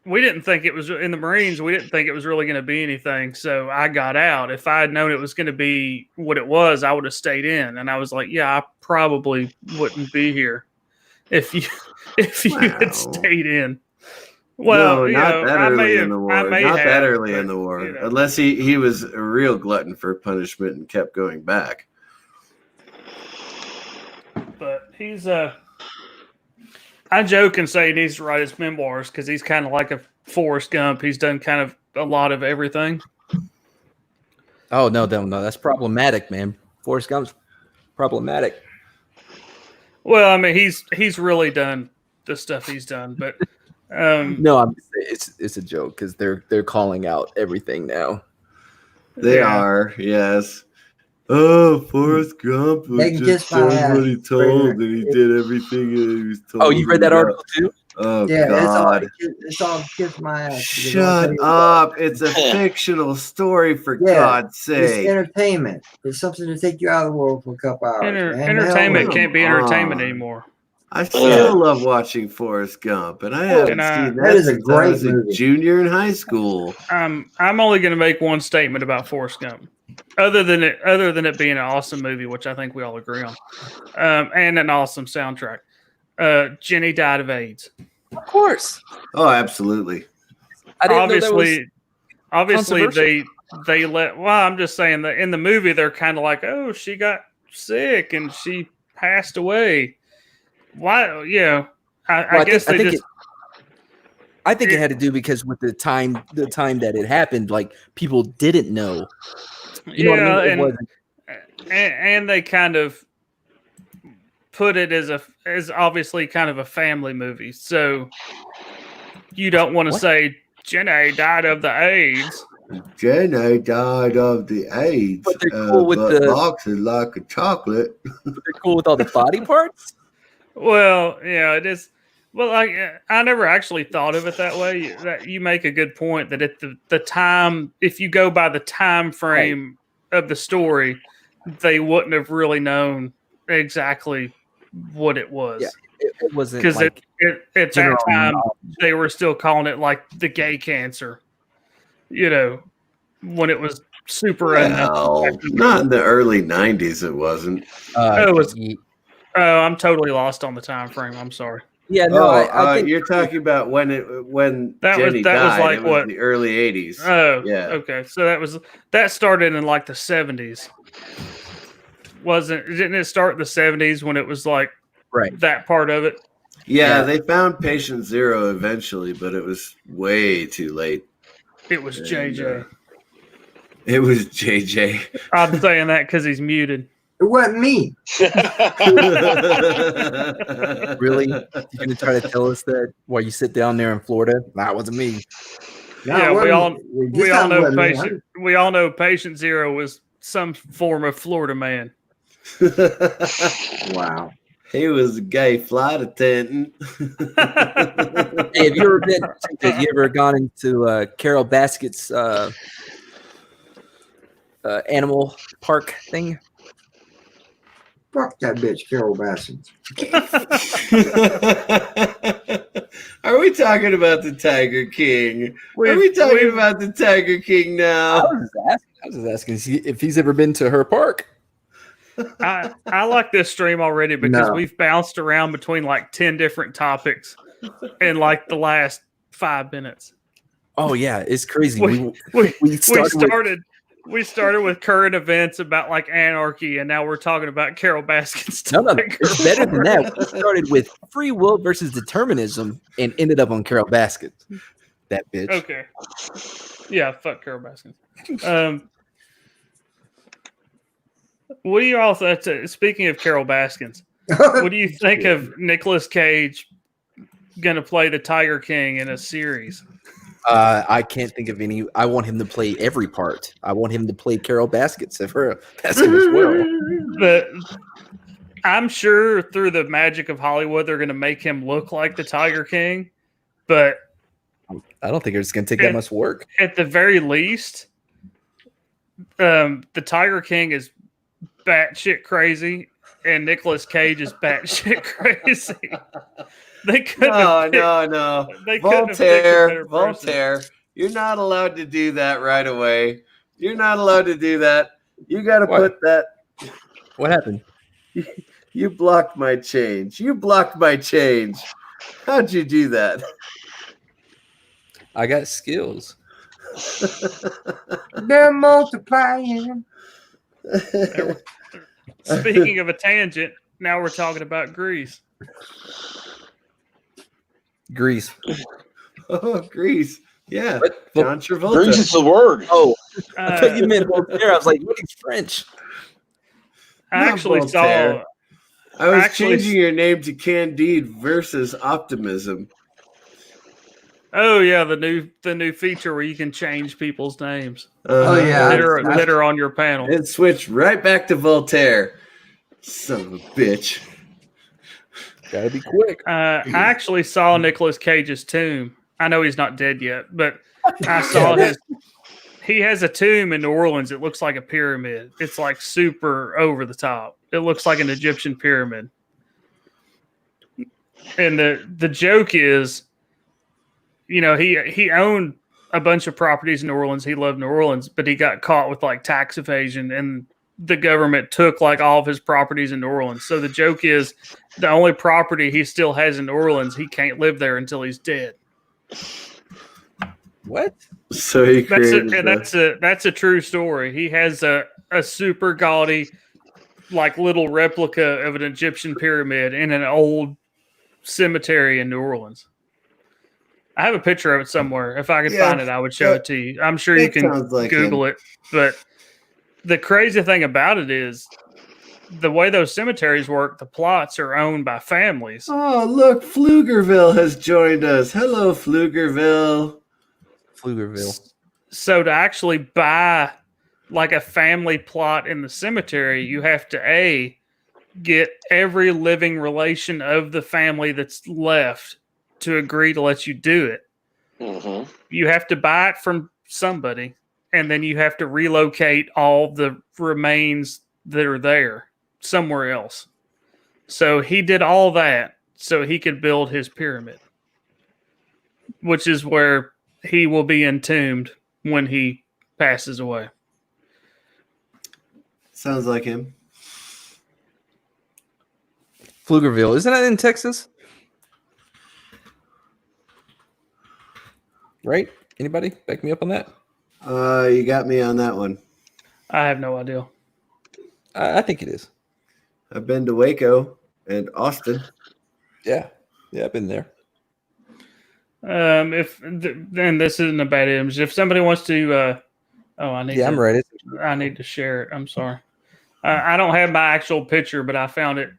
Speaker 6: we didn't think it was in the Marines. We didn't think it was really going to be anything. So I got out. If I had known it was going to be what it was, I would have stayed in. And I was like, yeah, I probably wouldn't be here if you
Speaker 1: Wow.
Speaker 6: had stayed in. Well,
Speaker 1: no,
Speaker 6: you
Speaker 1: not
Speaker 6: know,
Speaker 1: that
Speaker 6: I
Speaker 1: early
Speaker 6: may
Speaker 1: in
Speaker 6: have-
Speaker 1: the
Speaker 6: I
Speaker 1: war.
Speaker 6: may
Speaker 1: Not that
Speaker 6: have,
Speaker 1: early
Speaker 6: but,
Speaker 1: in the war.
Speaker 6: you know.
Speaker 1: Unless he was a real glutton for punishment and kept going back.
Speaker 6: But he's I joke and say he needs to write his memoirs because he's kind of like a Forrest Gump. He's done kind of a lot of everything.
Speaker 3: Oh no, that's problematic, man. Forrest Gump's problematic.
Speaker 6: Well, I mean, he's really done the stuff he's done, but
Speaker 3: No, it's a joke because they're calling out everything now.
Speaker 1: They
Speaker 6: Yeah.
Speaker 1: are, yes. Oh, Forrest Gump
Speaker 2: They
Speaker 1: was
Speaker 2: can
Speaker 1: just
Speaker 2: kiss my
Speaker 1: told
Speaker 2: ass.
Speaker 1: what he told, and he did everything that he was told.
Speaker 3: Oh, you read that article too?
Speaker 1: Oh,
Speaker 2: Yeah,
Speaker 1: God.
Speaker 2: it's all kiss my ass. because I'll tell
Speaker 1: Shut
Speaker 2: you
Speaker 1: up. It's a fictional story, for
Speaker 2: Yeah,
Speaker 1: God's
Speaker 2: It's
Speaker 1: sake.
Speaker 2: entertainment. It's something to take you out of the world for a couple hours, man.
Speaker 6: Entertainment
Speaker 1: Come
Speaker 6: can't be entertainment
Speaker 1: on.
Speaker 6: anymore.
Speaker 1: I still love watching Forrest Gump, and I haven't seen
Speaker 2: that
Speaker 1: that
Speaker 2: is a
Speaker 1: since I
Speaker 2: great
Speaker 1: was a
Speaker 2: movie.
Speaker 1: junior in high school.
Speaker 6: I'm only going to make one statement about Forrest Gump, other than it being an awesome movie, which I think we all agree on, and an awesome soundtrack. Jenny died of AIDS.
Speaker 3: Of course.
Speaker 1: Oh, absolutely.
Speaker 3: I didn't know that was
Speaker 6: Obviously,
Speaker 3: controversial.
Speaker 6: they let. Well, I'm just saying that in the movie they're kind of like, oh, she got sick and she passed away. Why? Yeah, I guess they just.
Speaker 3: I think it had to do because with the time that it happened, like people didn't know. You know what I mean? It wasn't.
Speaker 6: And they kind of put it as obviously kind of a family movie, so you don't want to say Jenny died of the AIDS.
Speaker 1: Jenny died of the AIDS,
Speaker 3: But they're cool with the
Speaker 1: boxes like a chocolate.
Speaker 3: But they're cool with all the body parts.
Speaker 6: Well, yeah, it is. Well, I never actually thought of it that way. That you make a good point that at the time, if you go by the time frame of the story, they wouldn't have really known exactly what it was.
Speaker 3: Yeah, it wasn't
Speaker 6: because
Speaker 3: like
Speaker 6: at that time they were still calling it like the gay cancer. You know, when it was super unknown.
Speaker 1: Not in the early '90s. It wasn't.
Speaker 6: I'm totally lost on the time frame. I'm sorry.
Speaker 3: Yeah, no, I think
Speaker 1: you're talking about when Jenny died.
Speaker 6: Was like
Speaker 1: it was
Speaker 6: what
Speaker 1: the early '80s.
Speaker 6: Oh,
Speaker 1: yeah.
Speaker 6: Okay, so that started in like the '70s. Didn't it start in the '70s when it was like that part of it?
Speaker 1: Yeah, they found patient zero eventually, but it was way too late.
Speaker 6: It was JJ.
Speaker 1: It was JJ.
Speaker 6: I'm saying that because he's muted.
Speaker 2: It wasn't me.
Speaker 3: Really? You're gonna try to tell us that while you sit down there in Florida? Nah, it wasn't me.
Speaker 2: No,
Speaker 6: Yeah, we all know patient zero was some form of Florida man.
Speaker 2: Wow.
Speaker 1: He was a gay flight attendant.
Speaker 3: Hey, have you ever gone into Carol Baskett's animal park thing?
Speaker 2: Fuck that bitch, Carol Bassett.
Speaker 1: Are we talking about the Tiger King? Are we talking about the Tiger King now?
Speaker 3: I was just asking if he's ever been to her park.
Speaker 6: I like this stream already because we've bounced around between like 10 different topics in like the last 5 minutes.
Speaker 3: Oh yeah, it's crazy.
Speaker 6: We started with current events about like anarchy, and now we're talking about Carol Baskin's.
Speaker 3: No, it's better than that. We started with free will versus determinism and ended up on Carol Baskin. That bitch.
Speaker 6: Okay. Yeah, fuck Carol Baskin. What do you all think? Speaking of Carol Baskins, what do you think of Nicolas Cage going to play the Tiger King in a series?
Speaker 3: I can't think of any. I want him to play every part. I want him to play Carol Baskin as well.
Speaker 6: But I'm sure through the magic of Hollywood, they're going to make him look like the Tiger King. But
Speaker 3: I don't think it's going to take that much work.
Speaker 6: At the very least, the Tiger King is batshit crazy, and Nicolas Cage is batshit crazy. They couldn't.
Speaker 1: No. Voltaire. You're not allowed to do that right away. You're not allowed to do that. You got to put that.
Speaker 3: What happened?
Speaker 1: You blocked my change. How'd you do that?
Speaker 3: I got skills.
Speaker 2: They're multiplying.
Speaker 6: Speaking of a tangent, now we're talking about Grease.
Speaker 1: Oh, Grease. Yeah. John Travolta.
Speaker 5: Grease is the word.
Speaker 3: Oh, I thought you meant Voltaire. I was like, what is French?
Speaker 6: I actually saw.
Speaker 1: I was changing your name to Candide versus Optimism.
Speaker 6: Oh yeah, the new feature where you can change people's names
Speaker 2: Oh, yeah.
Speaker 6: that are on your panel.
Speaker 1: It switched right back to Voltaire. Son of a bitch.
Speaker 3: Gotta be quick.
Speaker 6: I actually saw Nicolas Cage's tomb. I know he's not dead yet, but I saw he has a tomb in New Orleans. It looks like a pyramid. It's like super over the top. It looks like an Egyptian pyramid. And the joke is, you know, he owned a bunch of properties in New Orleans. He loved New Orleans, but he got caught with like tax evasion, and the government took like all of his properties in New Orleans. So the joke is, the only property he still has in New Orleans, he can't live there until he's dead.
Speaker 3: What?
Speaker 1: So he created
Speaker 6: That's a true story. He has a super gaudy, like little replica of an Egyptian pyramid in an old cemetery in New Orleans. I have a picture of it somewhere. If I could find it, I would show it to you. I'm sure you can
Speaker 1: like
Speaker 6: Google it. But the crazy thing about it is the way those cemeteries work, the plots are owned by families.
Speaker 1: Oh, look, Pflugerville has joined us. Hello, Pflugerville.
Speaker 3: Pflugerville.
Speaker 6: So to actually buy like a family plot in the cemetery, you have to get every living relation of the family that's left to agree to let you do it.
Speaker 5: Mm-hmm.
Speaker 6: You have to buy it from somebody, and then you have to relocate all the remains that are there somewhere else. So he did all that so he could build his pyramid, which is where he will be entombed when he passes away.
Speaker 1: Sounds like him.
Speaker 3: Pflugerville. Isn't that in Texas? Right? Anybody back me up on that?
Speaker 1: You got me on that one.
Speaker 6: I have no idea.
Speaker 3: I think it is.
Speaker 1: I've been to Waco and Austin.
Speaker 3: Yeah. Yeah, I've been there.
Speaker 6: Then this isn't a bad image. If somebody wants to, I'm
Speaker 3: ready.
Speaker 6: I need to share it. I'm sorry. I don't have my actual picture, but I found it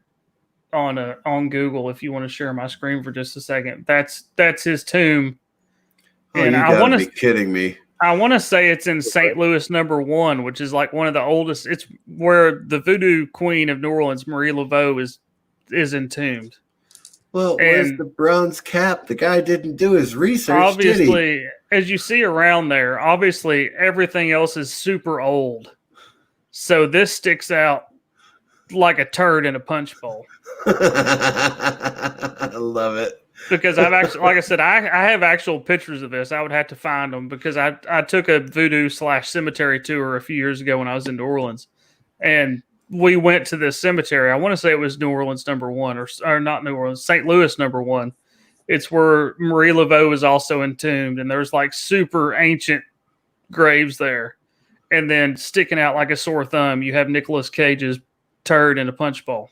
Speaker 6: on Google. If you want to share my screen for just a second, that's his tomb.
Speaker 1: Oh,
Speaker 6: And
Speaker 1: you gotta be kidding me.
Speaker 6: I want to say it's in St. Louis #1, which is like one of the oldest. It's where the voodoo queen of New Orleans, Marie Laveau, is entombed.
Speaker 1: Well, where's the bronze cap? The guy didn't do his research,
Speaker 6: Obviously,
Speaker 1: did he?
Speaker 6: as you see around there, obviously everything else is super old. So this sticks out like a turd in a punch bowl.
Speaker 1: I love it.
Speaker 6: Because I've actually, like I said, I have actual pictures of this. I would have to find them because I took a voodoo/cemetery tour a few years ago when I was in New Orleans, and we went to this cemetery. I want to say it was New Orleans #1 or not New Orleans, St. Louis #1. It's where Marie Laveau is also entombed, and there's like super ancient graves there. And then sticking out like a sore thumb, you have Nicolas Cage's turd in a punch bowl.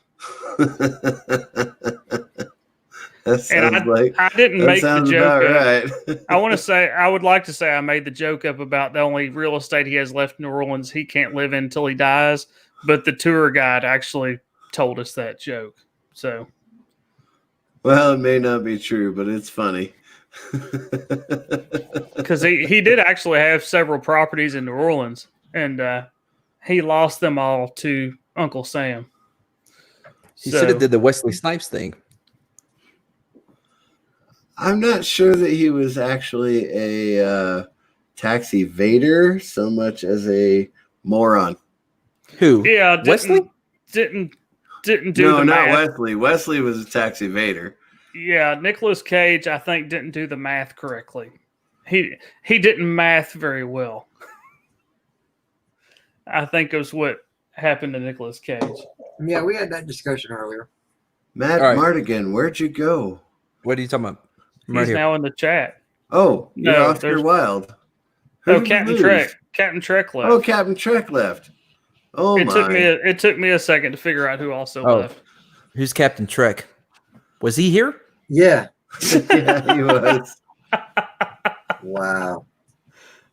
Speaker 6: I didn't make the joke up.
Speaker 1: Right.
Speaker 6: I would like to say I made the joke up about the only real estate he has left in New Orleans he can't live in until he dies, but the tour guide actually told us that joke. So,
Speaker 1: well, it may not be true, but it's funny.
Speaker 6: Because he did actually have several properties in New Orleans, and he lost them all to Uncle Sam.
Speaker 3: He should have did the Wesley Snipes thing.
Speaker 1: I'm not sure that he was actually a tax evader so much as a moron.
Speaker 3: Who?
Speaker 6: Yeah,
Speaker 3: Wesley
Speaker 6: didn't do
Speaker 1: no,
Speaker 6: the
Speaker 1: not
Speaker 6: math.
Speaker 1: Wesley. Wesley was a tax evader.
Speaker 6: Yeah, Nicolas Cage, I think, didn't do the math correctly. He didn't math very well. I think it was what happened to Nicolas Cage.
Speaker 2: Yeah, we had that discussion earlier.
Speaker 1: Matt Mardigan, where'd you go?
Speaker 3: What are you talking about?
Speaker 6: He's now in the chat.
Speaker 1: Oh,
Speaker 6: No,
Speaker 1: you're Oscar Wilde.
Speaker 6: Oh, Captain Trek. Captain Trek left.
Speaker 1: Oh, Captain Trek left. Oh,
Speaker 6: It took me a second to figure out who also left.
Speaker 3: Who's Captain Trek? Was he here?
Speaker 2: Yeah.
Speaker 1: Yeah, he was.
Speaker 2: Wow.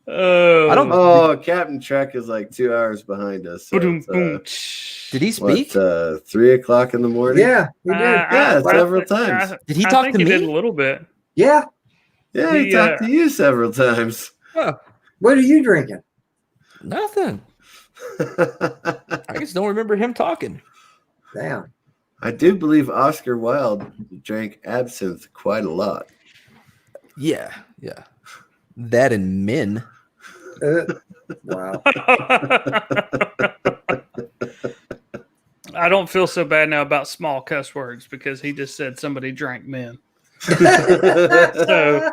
Speaker 6: Oh,
Speaker 1: Captain Trek is like 2 hours behind us. So
Speaker 3: did he speak?
Speaker 1: 3 o'clock in the morning?
Speaker 2: Yeah, he did.
Speaker 1: Several times.
Speaker 3: Did he talk to me?
Speaker 6: He did a little bit.
Speaker 2: Yeah.
Speaker 1: Yeah, he talked to you several times.
Speaker 3: Oh,
Speaker 2: What are you drinking?
Speaker 3: nothing. I just don't remember him talking.
Speaker 2: Damn.
Speaker 1: I do believe Oscar Wilde drank absinthe quite a lot.
Speaker 3: Yeah. That and men.
Speaker 2: Wow.
Speaker 6: I don't feel so bad now about small cuss words because he just said somebody drank men. So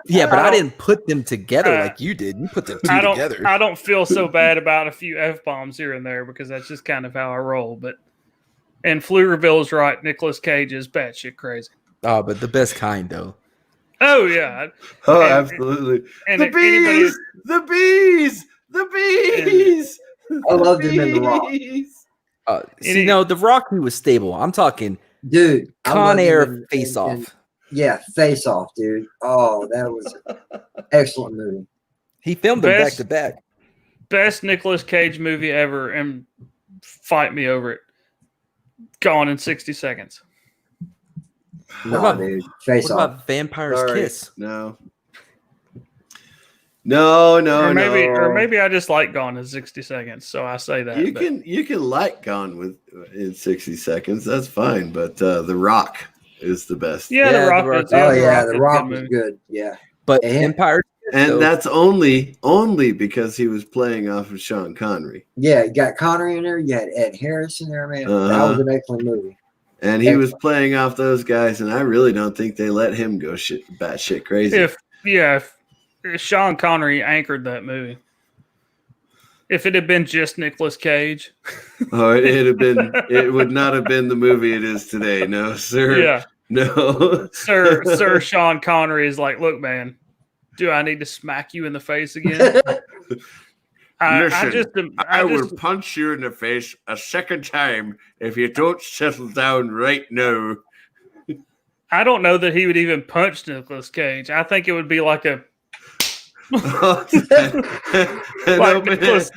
Speaker 3: Yeah, but I
Speaker 6: don't-
Speaker 3: didn't put them together
Speaker 6: uh,
Speaker 3: like you did. You put the two
Speaker 6: I don't
Speaker 3: together.
Speaker 6: I don't feel so bad about a few F-bombs here and there because that's just kind of how I roll. But and Pflugerville's right, Nicolas Cage is batshit crazy.
Speaker 3: Oh, but the best kind though.
Speaker 6: Oh yeah.
Speaker 1: Oh,
Speaker 6: And-
Speaker 1: absolutely.
Speaker 6: and
Speaker 1: the
Speaker 6: anybody-
Speaker 1: bees! The bees! The bees!
Speaker 2: I loved him in The Rock.
Speaker 1: bees!
Speaker 3: See, no, The Rock he was stable. I'm talking
Speaker 2: Dude. I
Speaker 3: Con
Speaker 2: loved him
Speaker 3: Air
Speaker 2: in-
Speaker 3: Face
Speaker 2: in-
Speaker 3: Off.
Speaker 2: Yeah, Face Off, dude. Oh, that was an excellent movie.
Speaker 3: He filmed them back
Speaker 6: Best-
Speaker 3: to back.
Speaker 6: Best Nicolas Cage movie ever, and fight me over it. Gone in 60 seconds.
Speaker 2: No,
Speaker 3: about-
Speaker 2: dude. Face
Speaker 3: What
Speaker 2: Off.
Speaker 3: about Vampire's
Speaker 1: Sorry.
Speaker 3: Kiss?
Speaker 1: No. No,
Speaker 6: or
Speaker 1: no.
Speaker 6: maybe I just like Gone in 60 seconds, so I say that.
Speaker 1: You
Speaker 6: but-
Speaker 1: can like Gone in 60 seconds. That's fine, but The Rock is the best.
Speaker 6: Yeah,
Speaker 3: Yeah,
Speaker 6: The Rock.
Speaker 3: The Rock-
Speaker 6: is,
Speaker 2: Oh, yeah.
Speaker 6: is
Speaker 2: The
Speaker 6: a
Speaker 2: Rock
Speaker 6: good
Speaker 2: was
Speaker 6: movie.
Speaker 2: good. Yeah.
Speaker 3: But
Speaker 2: Yeah.
Speaker 3: Empire
Speaker 1: And
Speaker 3: so-
Speaker 1: that's only because he was playing off of Sean Connery.
Speaker 2: Yeah, you got Connery in there. You had Ed Harris in there, man. That
Speaker 1: Uh-huh.
Speaker 2: was an excellent movie.
Speaker 1: And he was playing off those guys, and I really don't think they let him go batshit crazy.
Speaker 6: If Sean Connery anchored that movie. If it had been just Nicolas Cage.
Speaker 1: Oh, it would not have been the movie it is today. No, sir.
Speaker 6: Yeah.
Speaker 1: No.
Speaker 6: Sir Sean Connery is like, look, man, do I need to smack you in the face again? I
Speaker 1: will punch you in the face a second time if you don't settle down right now.
Speaker 6: I don't know that he would even punch Nicolas Cage. I think it would be like a like Nicolas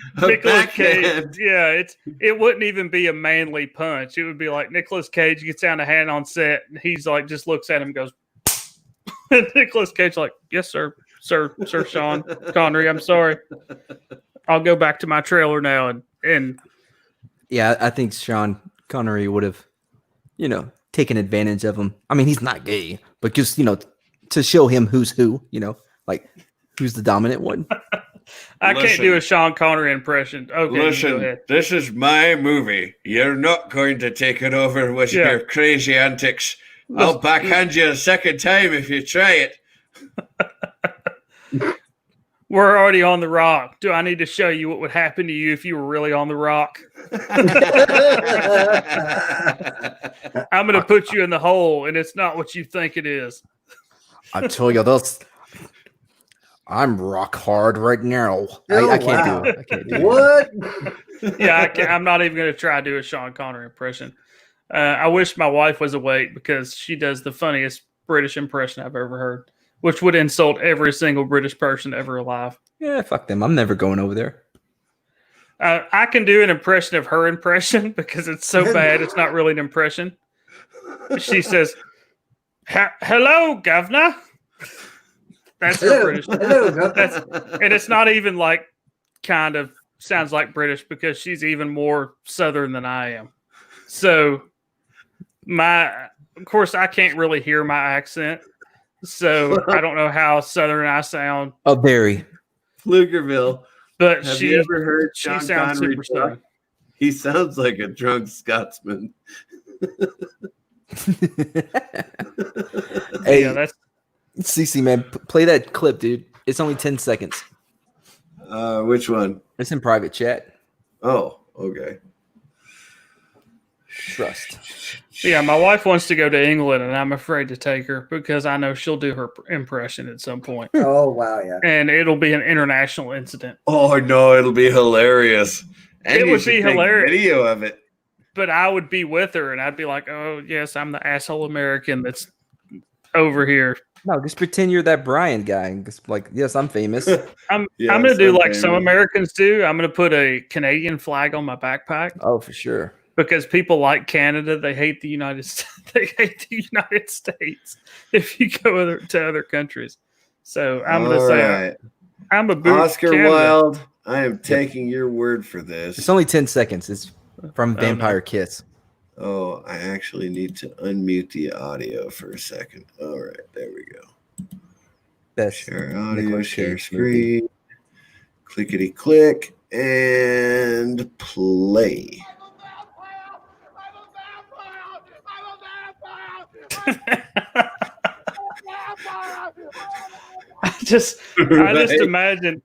Speaker 6: Cage. Yeah, it wouldn't even be a manly punch. It would be like Nicolas Cage gets down a hand on set, and he's like just looks at him and goes, and Nicolas Cage like, yes, sir, Sean Connery, I'm sorry. I'll go back to my trailer now and
Speaker 3: yeah, I think Sean Connery would have, taken advantage of him. I mean, he's not gay, but just, to show him who's who, like who's the dominant one.
Speaker 6: I can't do a Sean Connery impression. Okay, go ahead.
Speaker 1: This is my movie. You're not going to take it over with
Speaker 6: Yeah.
Speaker 1: your crazy antics. I'll backhand you a second time if you try it.
Speaker 6: We're already on the rock. Do I need to show you what would happen to you if you were really on the rock? I'm going to put you in the hole, and it's not what you think it is.
Speaker 3: I tell you, I'm rock hard right now.
Speaker 2: Oh,
Speaker 3: I can't
Speaker 2: wow.
Speaker 3: do it. I can't do it.
Speaker 2: What?
Speaker 6: Yeah, I'm not even going to try to do a Sean Connery impression. I wish my wife was awake because she does the funniest British impression I've ever heard, which would insult every single British person ever alive.
Speaker 3: Yeah, fuck them. I'm never going over there.
Speaker 6: I can do an impression of her impression because it's so bad it's not really an impression. She says, "Hello, governor." That's her British. And it's not even like kind of sounds like British because she's even more Southern than I am. So of course, I can't really hear my accent. So I don't know how Southern I sound.
Speaker 3: Oh, very.
Speaker 1: Pflugerville.
Speaker 6: But
Speaker 1: Have you ever heard
Speaker 6: she
Speaker 1: Sean
Speaker 6: sounds
Speaker 1: Connery
Speaker 6: super
Speaker 1: talk?
Speaker 6: Southern.
Speaker 1: He sounds like a drunk Scotsman.
Speaker 3: Hey,
Speaker 6: Yeah, that's
Speaker 3: CC, man, play that clip, dude. It's only 10 seconds.
Speaker 1: Which one?
Speaker 3: It's in private chat.
Speaker 1: Oh, okay.
Speaker 3: Trust.
Speaker 6: yeah. My wife wants to go to England, and I'm afraid to take her because I know she'll do her impression at some point,
Speaker 2: Oh, wow, yeah.
Speaker 6: and it'll be an international incident.
Speaker 1: Oh no, it'll be hilarious. And
Speaker 6: It
Speaker 1: you
Speaker 6: would
Speaker 1: should
Speaker 6: be
Speaker 1: take
Speaker 6: hilarious.
Speaker 1: Video of it.
Speaker 6: But I would be with her, and I'd be like, "Oh yes, I'm the asshole American that's over here."
Speaker 3: No, just pretend you're that Brian guy. And just like, yes, I'm famous.
Speaker 6: I'm
Speaker 1: Yeah,
Speaker 6: I'm gonna do
Speaker 1: so
Speaker 6: like some
Speaker 1: famous.
Speaker 6: Americans do. I'm gonna put a Canadian flag on my backpack
Speaker 3: Oh, for sure.
Speaker 6: because people like Canada. They hate the United States. They hate the United States if you go to other countries. So I'm going to
Speaker 1: All
Speaker 6: say
Speaker 1: right.
Speaker 6: I'm a boot
Speaker 1: Oscar
Speaker 6: Canada.
Speaker 1: Wilde, I am taking your word for this.
Speaker 3: It's only 10 seconds. It's from
Speaker 6: no.
Speaker 3: Vampire Kiss.
Speaker 1: Oh, I actually need to unmute the audio for a second. All right, there we go.
Speaker 3: Best
Speaker 1: Share audio,
Speaker 3: Nicolas
Speaker 1: share
Speaker 3: Cage movie.
Speaker 1: screen. Clickety click and play.
Speaker 6: I just imagine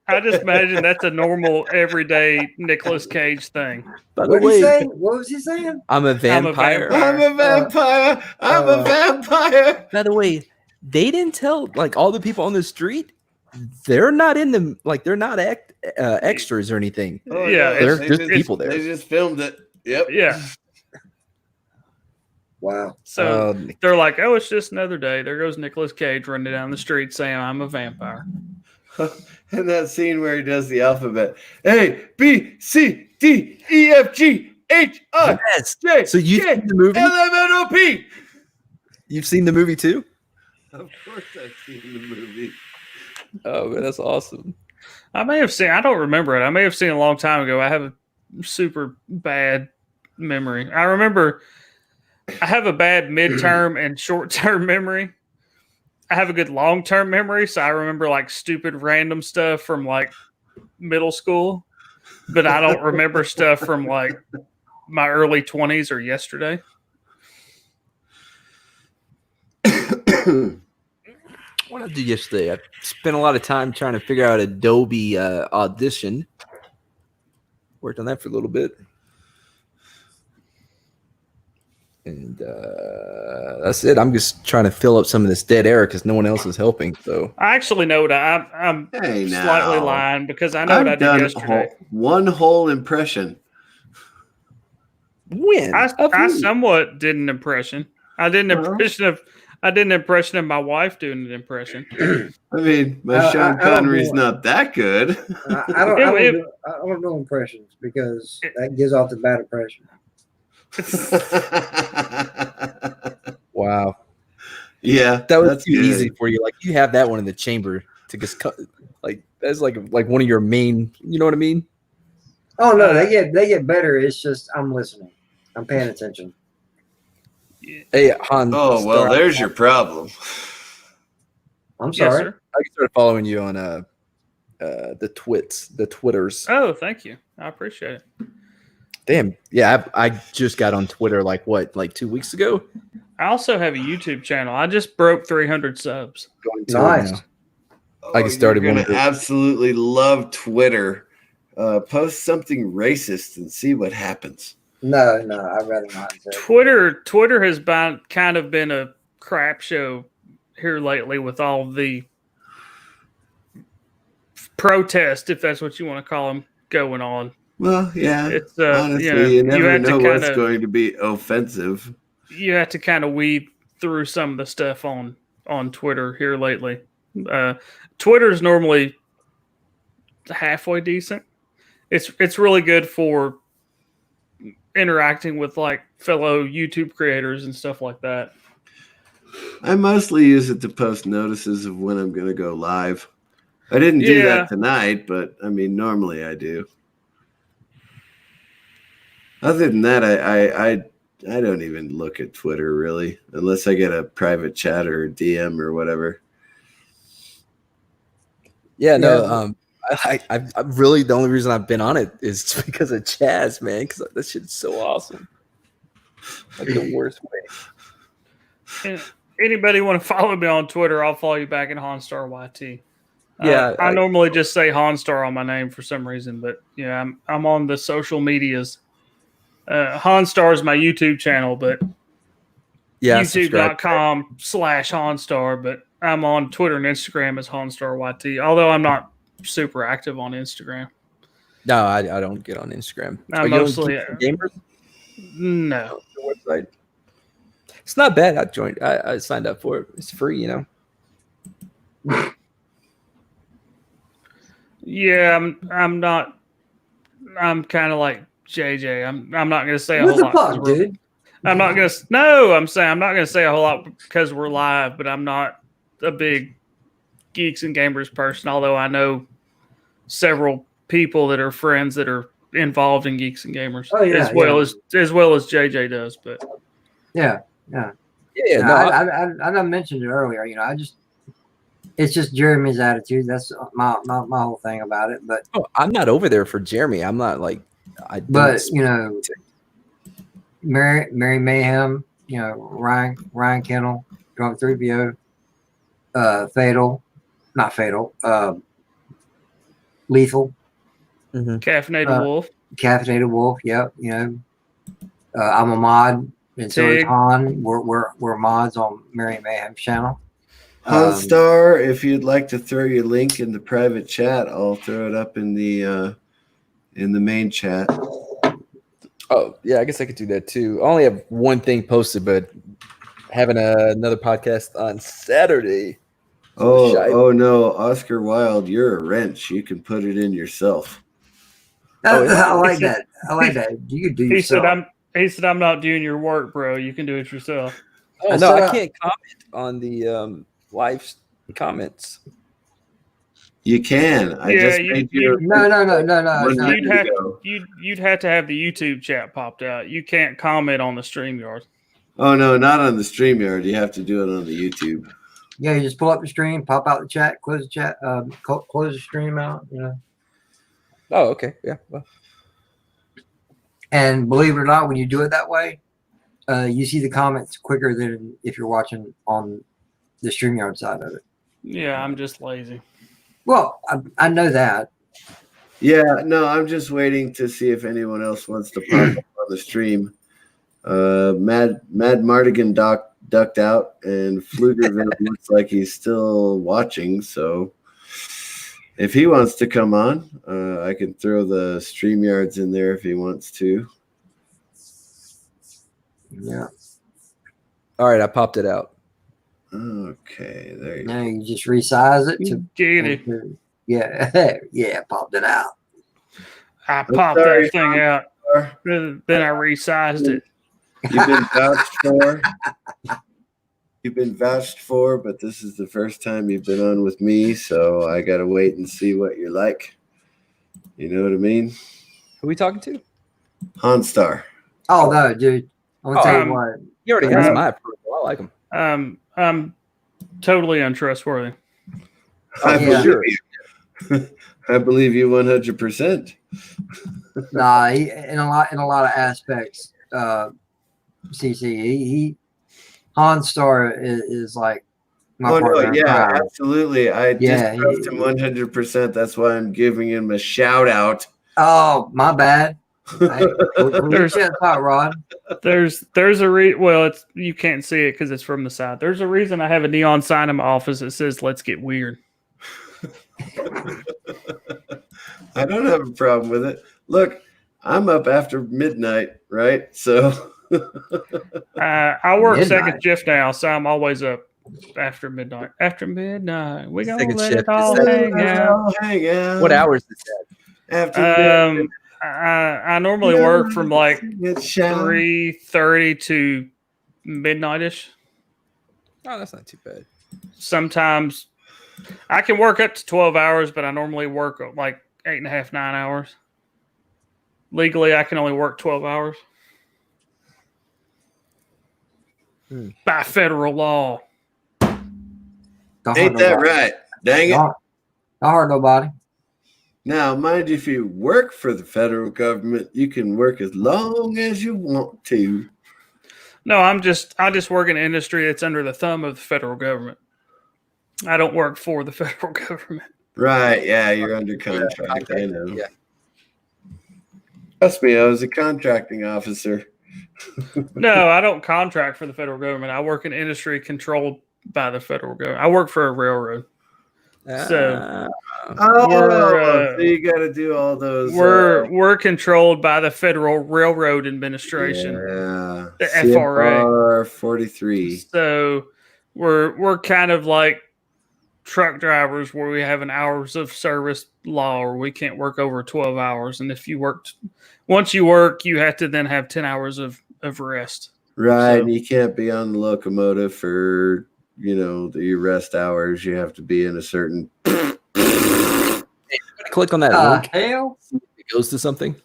Speaker 6: that's a normal everyday Nicolas Cage thing.
Speaker 3: By the
Speaker 2: What did he
Speaker 3: way,
Speaker 2: say? What was he saying?
Speaker 3: I'm a vampire.
Speaker 1: I'm a vampire. I'm a vampire.
Speaker 3: By the way, they didn't tell like all the people on the street. They're not in the they're not extras or anything.
Speaker 1: Oh,
Speaker 6: Yeah,
Speaker 1: no,
Speaker 3: They're
Speaker 1: they
Speaker 3: just people there.
Speaker 1: They just filmed it. Yep.
Speaker 6: Yeah.
Speaker 2: Wow.
Speaker 6: So they're like, oh, it's just another day. There goes Nicolas Cage running down the street saying, I'm a vampire.
Speaker 1: And that scene where he does the alphabet. A, B, C, D, E, F, G, H, I,
Speaker 3: yes.
Speaker 1: J,
Speaker 3: So you've
Speaker 1: K,
Speaker 3: seen the movie?
Speaker 1: L, M, N, O, P.
Speaker 3: You've seen the movie too?
Speaker 1: Of course I've seen the movie.
Speaker 3: Oh man, that's awesome.
Speaker 6: I don't remember it. I may have seen it a long time ago. I have a super bad memory. I remember I have a bad midterm and short-term memory. I have a good long-term memory, so I remember like stupid random stuff from like middle school, but I don't remember stuff from like my early 20s or yesterday.
Speaker 3: What did I do yesterday? I spent a lot of time trying to figure out Adobe Audition. Worked on that for a little bit. And that's it. I'm just trying to fill up some of this dead air because no one else is helping. So
Speaker 6: I actually know what I'm
Speaker 1: Hey,
Speaker 6: slightly
Speaker 1: now.
Speaker 6: lying because I know what I
Speaker 1: I've
Speaker 6: did
Speaker 1: done
Speaker 6: yesterday.
Speaker 1: one whole impression.
Speaker 3: when?
Speaker 6: I somewhat did an impression. I did an
Speaker 1: Well.
Speaker 6: impression of my wife doing an impression.
Speaker 1: I mean, my
Speaker 2: I
Speaker 1: Sean
Speaker 2: don't
Speaker 1: Connery's
Speaker 2: know.
Speaker 1: not that good.
Speaker 2: I don't do impressions because that gives off the bad impression.
Speaker 3: Wow.
Speaker 1: Yeah,
Speaker 3: That was
Speaker 1: that's
Speaker 3: too
Speaker 1: good.
Speaker 3: easy for you. Like you have that one in the chamber to just cut. Like that's like one of your main. You know what I mean?
Speaker 2: Oh no, they get better. It's just I'm listening. I'm paying attention.
Speaker 3: Hey, Han.
Speaker 1: Oh well, there's your problem.
Speaker 2: I'm
Speaker 6: Yes,
Speaker 2: sorry.
Speaker 6: sir.
Speaker 3: I started following you on the Twitters.
Speaker 6: Oh, thank you. I appreciate it.
Speaker 3: Damn. Yeah, I just got on Twitter like 2 weeks ago.
Speaker 6: I also have a YouTube channel. I just broke 300 subs.
Speaker 3: Going to it
Speaker 2: Nice.
Speaker 3: now. I get started
Speaker 1: You're
Speaker 3: one
Speaker 1: gonna
Speaker 3: of the-
Speaker 1: absolutely love Twitter. Post something racist and see what happens.
Speaker 2: No, I'd rather not.
Speaker 6: Twitter has kind of been a crap show here lately with all the protest, if that's what you want to call them, going on.
Speaker 1: Well, yeah.
Speaker 6: It's
Speaker 1: honestly, you never
Speaker 6: have to
Speaker 1: know what's
Speaker 6: kinda-
Speaker 1: going to be offensive.
Speaker 6: You have to kind of weed through some of the stuff on Twitter here lately. Twitter's normally halfway decent. It's really good for interacting with like fellow YouTube creators and stuff like that.
Speaker 1: I mostly use it to post notices of when I'm going to go live. I didn't do
Speaker 6: Yeah.
Speaker 1: that tonight, but I mean, normally I do. Other than that, I don't even look at Twitter really, unless I get a private chat or a DM or whatever.
Speaker 3: Yeah, no. I really the only reason I've been on it is because of Chaz, man. Because that shit's so awesome. Like the worst way.
Speaker 6: And anybody want to follow me on Twitter? I'll follow you back at Honstar YT.
Speaker 3: Yeah,
Speaker 6: I normally just say Honstar on my name for some reason, but yeah, I'm on the social medias. Honstar is my YouTube channel, but
Speaker 3: Yeah, subscribe.
Speaker 6: youtube.com/Honstar, but I'm on Twitter and Instagram as Honstar YT, although I'm not super active on Instagram.
Speaker 3: No, I don't get on Instagram.
Speaker 6: I'm
Speaker 3: you on
Speaker 6: mostly
Speaker 3: Geeks and Gamers
Speaker 6: no.
Speaker 3: the website. It's not bad. I signed up for it. It's free, you know.
Speaker 6: Yeah, I'm not. I'm kind of like JJ. I'm not going to say a
Speaker 2: What
Speaker 6: whole
Speaker 2: the
Speaker 6: lot. 'cause
Speaker 2: fuck,
Speaker 6: we're-
Speaker 2: dude?
Speaker 6: I'm not going to. No, I'm saying I'm not going to say a whole lot because we're live. But I'm not a big Geeks and Gamers person, although I know several people that are friends that are involved in Geeks and Gamers,
Speaker 2: Oh, yeah,
Speaker 6: as well as JJ does. But
Speaker 2: Yeah.
Speaker 3: Yeah,
Speaker 2: Yeah,
Speaker 3: no,
Speaker 2: I done mentioned it earlier. It's just Jeremy's attitude. That's my whole thing about it. But
Speaker 3: I'm not over there for Jeremy. I'm not like I don't.
Speaker 2: but Mary Mayhem, Ryan Kennel, Drunk 3PO, not Fatal, Lethal,
Speaker 6: Caffeinated Wolf,
Speaker 2: Caffeinated Wolf. Yep. I'm a mod, and so is
Speaker 6: Tig.
Speaker 2: Han. We're mods on Mary Mayhem's channel.
Speaker 1: Hanstar, if you'd like to throw your link in the private chat, I'll throw it up in the main chat.
Speaker 3: Oh yeah, I guess I could do that too. I only have one thing posted, but having another podcast on Saturday.
Speaker 1: Oh no, Oscar Wilde, you're a wrench. You can put it in yourself.
Speaker 2: I like that. You could do
Speaker 6: he
Speaker 2: yourself.
Speaker 6: said, I'm not doing your work, bro. You can do it yourself.
Speaker 3: Oh no, I can't comment on the live comments.
Speaker 1: You can. I just made you.
Speaker 2: No.
Speaker 6: You'd have to have the YouTube chat popped out. You can't comment on the StreamYard.
Speaker 1: Oh no, not on the StreamYard. You have to do it on the YouTube.
Speaker 2: Yeah, you just pull up the stream, pop out the chat, close the chat, close the stream out.
Speaker 3: Oh, okay, yeah. Well.
Speaker 2: And believe it or not, when you do it that way, you see the comments quicker than if you're watching on the StreamYard side of it.
Speaker 6: Yeah, I'm just lazy.
Speaker 2: Well, I know that.
Speaker 1: Yeah, no, I'm just waiting to see if anyone else wants to pop up on the stream. Mad Mardigan ducked out, and Pflugerville looks like he's still watching. So if he wants to come on, I can throw the StreamYards in there if he wants to.
Speaker 2: Yeah.
Speaker 3: All right, I popped it out.
Speaker 1: Okay, there you
Speaker 2: Now you just resize it to
Speaker 6: Get it.
Speaker 2: yeah, popped it out.
Speaker 6: I popped that thing out. Then I resized it.
Speaker 1: You've been vouched for. You've been vouched for, but this is the first time you've been on with me, so I gotta wait and see what you're like. You know what I mean?
Speaker 3: Who are we talking to?
Speaker 1: Hanstar.
Speaker 2: Oh no, dude. I'm gonna tell you what.
Speaker 3: You already has my approval. I like him.
Speaker 6: I'm totally untrustworthy.
Speaker 1: I
Speaker 2: yeah.
Speaker 1: believe you. I believe you 100%.
Speaker 2: Nah, in a lot of aspects, CC he Hanstar is like my partner.
Speaker 1: Yeah, absolutely. I just trust him 100%. That's why I'm giving him a shout out.
Speaker 2: Oh, my bad. There's Rod.
Speaker 6: There's a well, it's you can't see it because it's from the side. There's a reason I have a neon sign in my office that says "Let's get weird."
Speaker 1: I don't have a problem with it. Look, I'm up after midnight, right? So
Speaker 6: I work second shift now, so I'm always up after midnight. After midnight, we gonna let it all hang out.
Speaker 3: What hours is that?
Speaker 1: After
Speaker 6: I normally work from like 3:30 to midnight-ish.
Speaker 3: Oh, that's not too bad.
Speaker 6: Sometimes I can work up to 12 hours, but I normally work like 8.5, 9 hours. Legally, I can only work 12 hours. By federal law.
Speaker 1: Ain't that right? Dang it.
Speaker 2: Don't hurt nobody.
Speaker 1: Now, mind you, if you work for the federal government, you can work as long as you want to.
Speaker 6: No, I just work in an industry that's under the thumb of the federal government. I don't work for the federal government.
Speaker 1: Right, yeah, you're under contract. I know.
Speaker 3: Yeah.
Speaker 1: Trust me, I was a contracting officer.
Speaker 6: No, I don't contract for the federal government. I work in industry controlled by the federal government. I work for a railroad. So
Speaker 1: you got to do all those.
Speaker 6: We're controlled by the Federal Railroad Administration.
Speaker 1: Yeah,
Speaker 6: the FRA
Speaker 1: 43.
Speaker 6: So we're kind of like truck drivers, where we have an hours of service law, or we can't work over 12 hours. And if you once you work, you have to then have 10 hours of rest.
Speaker 1: Right,
Speaker 6: So,
Speaker 1: and you can't be on the locomotive for your rest hours. You have to be in a certain.
Speaker 3: Click on that link.
Speaker 2: Hell?
Speaker 3: It goes to something.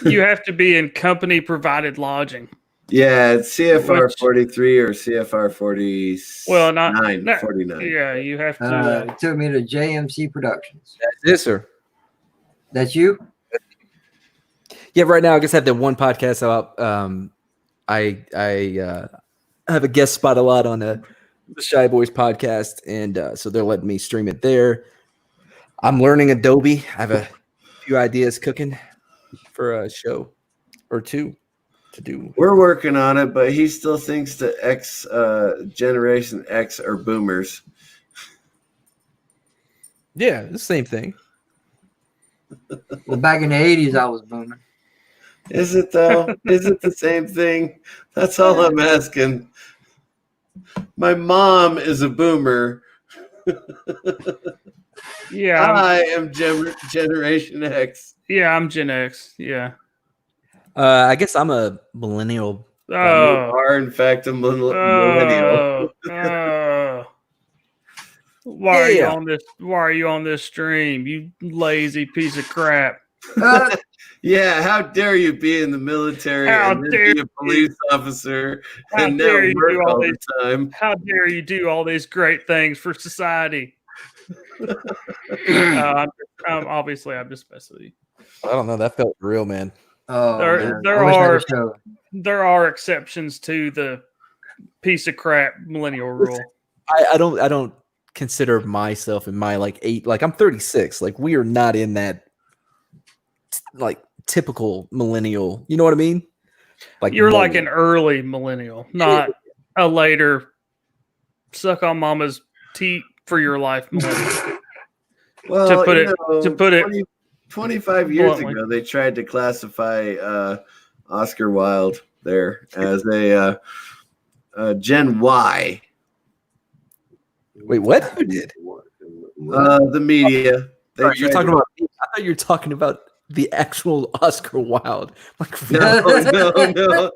Speaker 6: You have to be in company provided lodging.
Speaker 1: Yeah, it's CFR
Speaker 6: Which-
Speaker 1: 43 or CFR 49.
Speaker 6: Well, not
Speaker 1: 49.
Speaker 6: Yeah, you have to.
Speaker 2: It took me to JMC Productions.
Speaker 3: Yes, sir.
Speaker 2: That's you?
Speaker 3: Yeah, right now I just have that one podcast out. I have a guest spot a lot on the Shy Boys podcast, and so they're letting me stream it there. I'm learning Adobe. I have a few ideas cooking for a show or two to do.
Speaker 1: We're working on it, but he still thinks that Generation X are boomers.
Speaker 3: Yeah, the same thing.
Speaker 2: Well, back in the 80s, I was booming.
Speaker 1: Is it though? Is it the same thing? That's all I'm asking. My mom is a boomer.
Speaker 6: Yeah,
Speaker 1: I am Generation X.
Speaker 6: yeah, I'm Gen X. Yeah.
Speaker 3: I guess I'm a millennial.
Speaker 1: You
Speaker 6: Oh.
Speaker 1: are, in fact, a millennial.
Speaker 6: Why are you
Speaker 3: Yeah.
Speaker 6: on this? Why are you on this stream? You lazy piece of crap!
Speaker 1: Yeah, how dare you be in the military
Speaker 6: How
Speaker 1: and then
Speaker 6: dare
Speaker 1: be a police officer
Speaker 6: How
Speaker 1: and now
Speaker 6: dare you
Speaker 1: work
Speaker 6: do all
Speaker 1: all
Speaker 6: these?
Speaker 1: the time?
Speaker 6: How dare you do all these great things for society? I'm obviously I'm just messing with you.
Speaker 3: I don't know. That felt real, man.
Speaker 2: Oh,
Speaker 6: There-
Speaker 2: man.
Speaker 6: there
Speaker 2: I wish
Speaker 6: are-
Speaker 2: that was showing.
Speaker 6: There are exceptions to the piece of crap millennial rule.
Speaker 3: I don't consider myself in my I'm 36. Like we are not in that like typical millennial. You know what I mean? Like
Speaker 6: You're like
Speaker 3: mold.
Speaker 6: an early millennial, not a later suck on mama's teat for your life millennial.
Speaker 1: Well,
Speaker 6: put it-
Speaker 1: 25 years
Speaker 6: bluntly.
Speaker 1: ago, they tried to classify Oscar Wilde there as a Gen Y.
Speaker 3: Wait, what? Who did?
Speaker 1: The media. They
Speaker 3: Sorry, you're
Speaker 1: tried
Speaker 3: talking
Speaker 1: to-
Speaker 3: about. I thought you were talking about the actual Oscar Wilde. Like,
Speaker 1: No, no.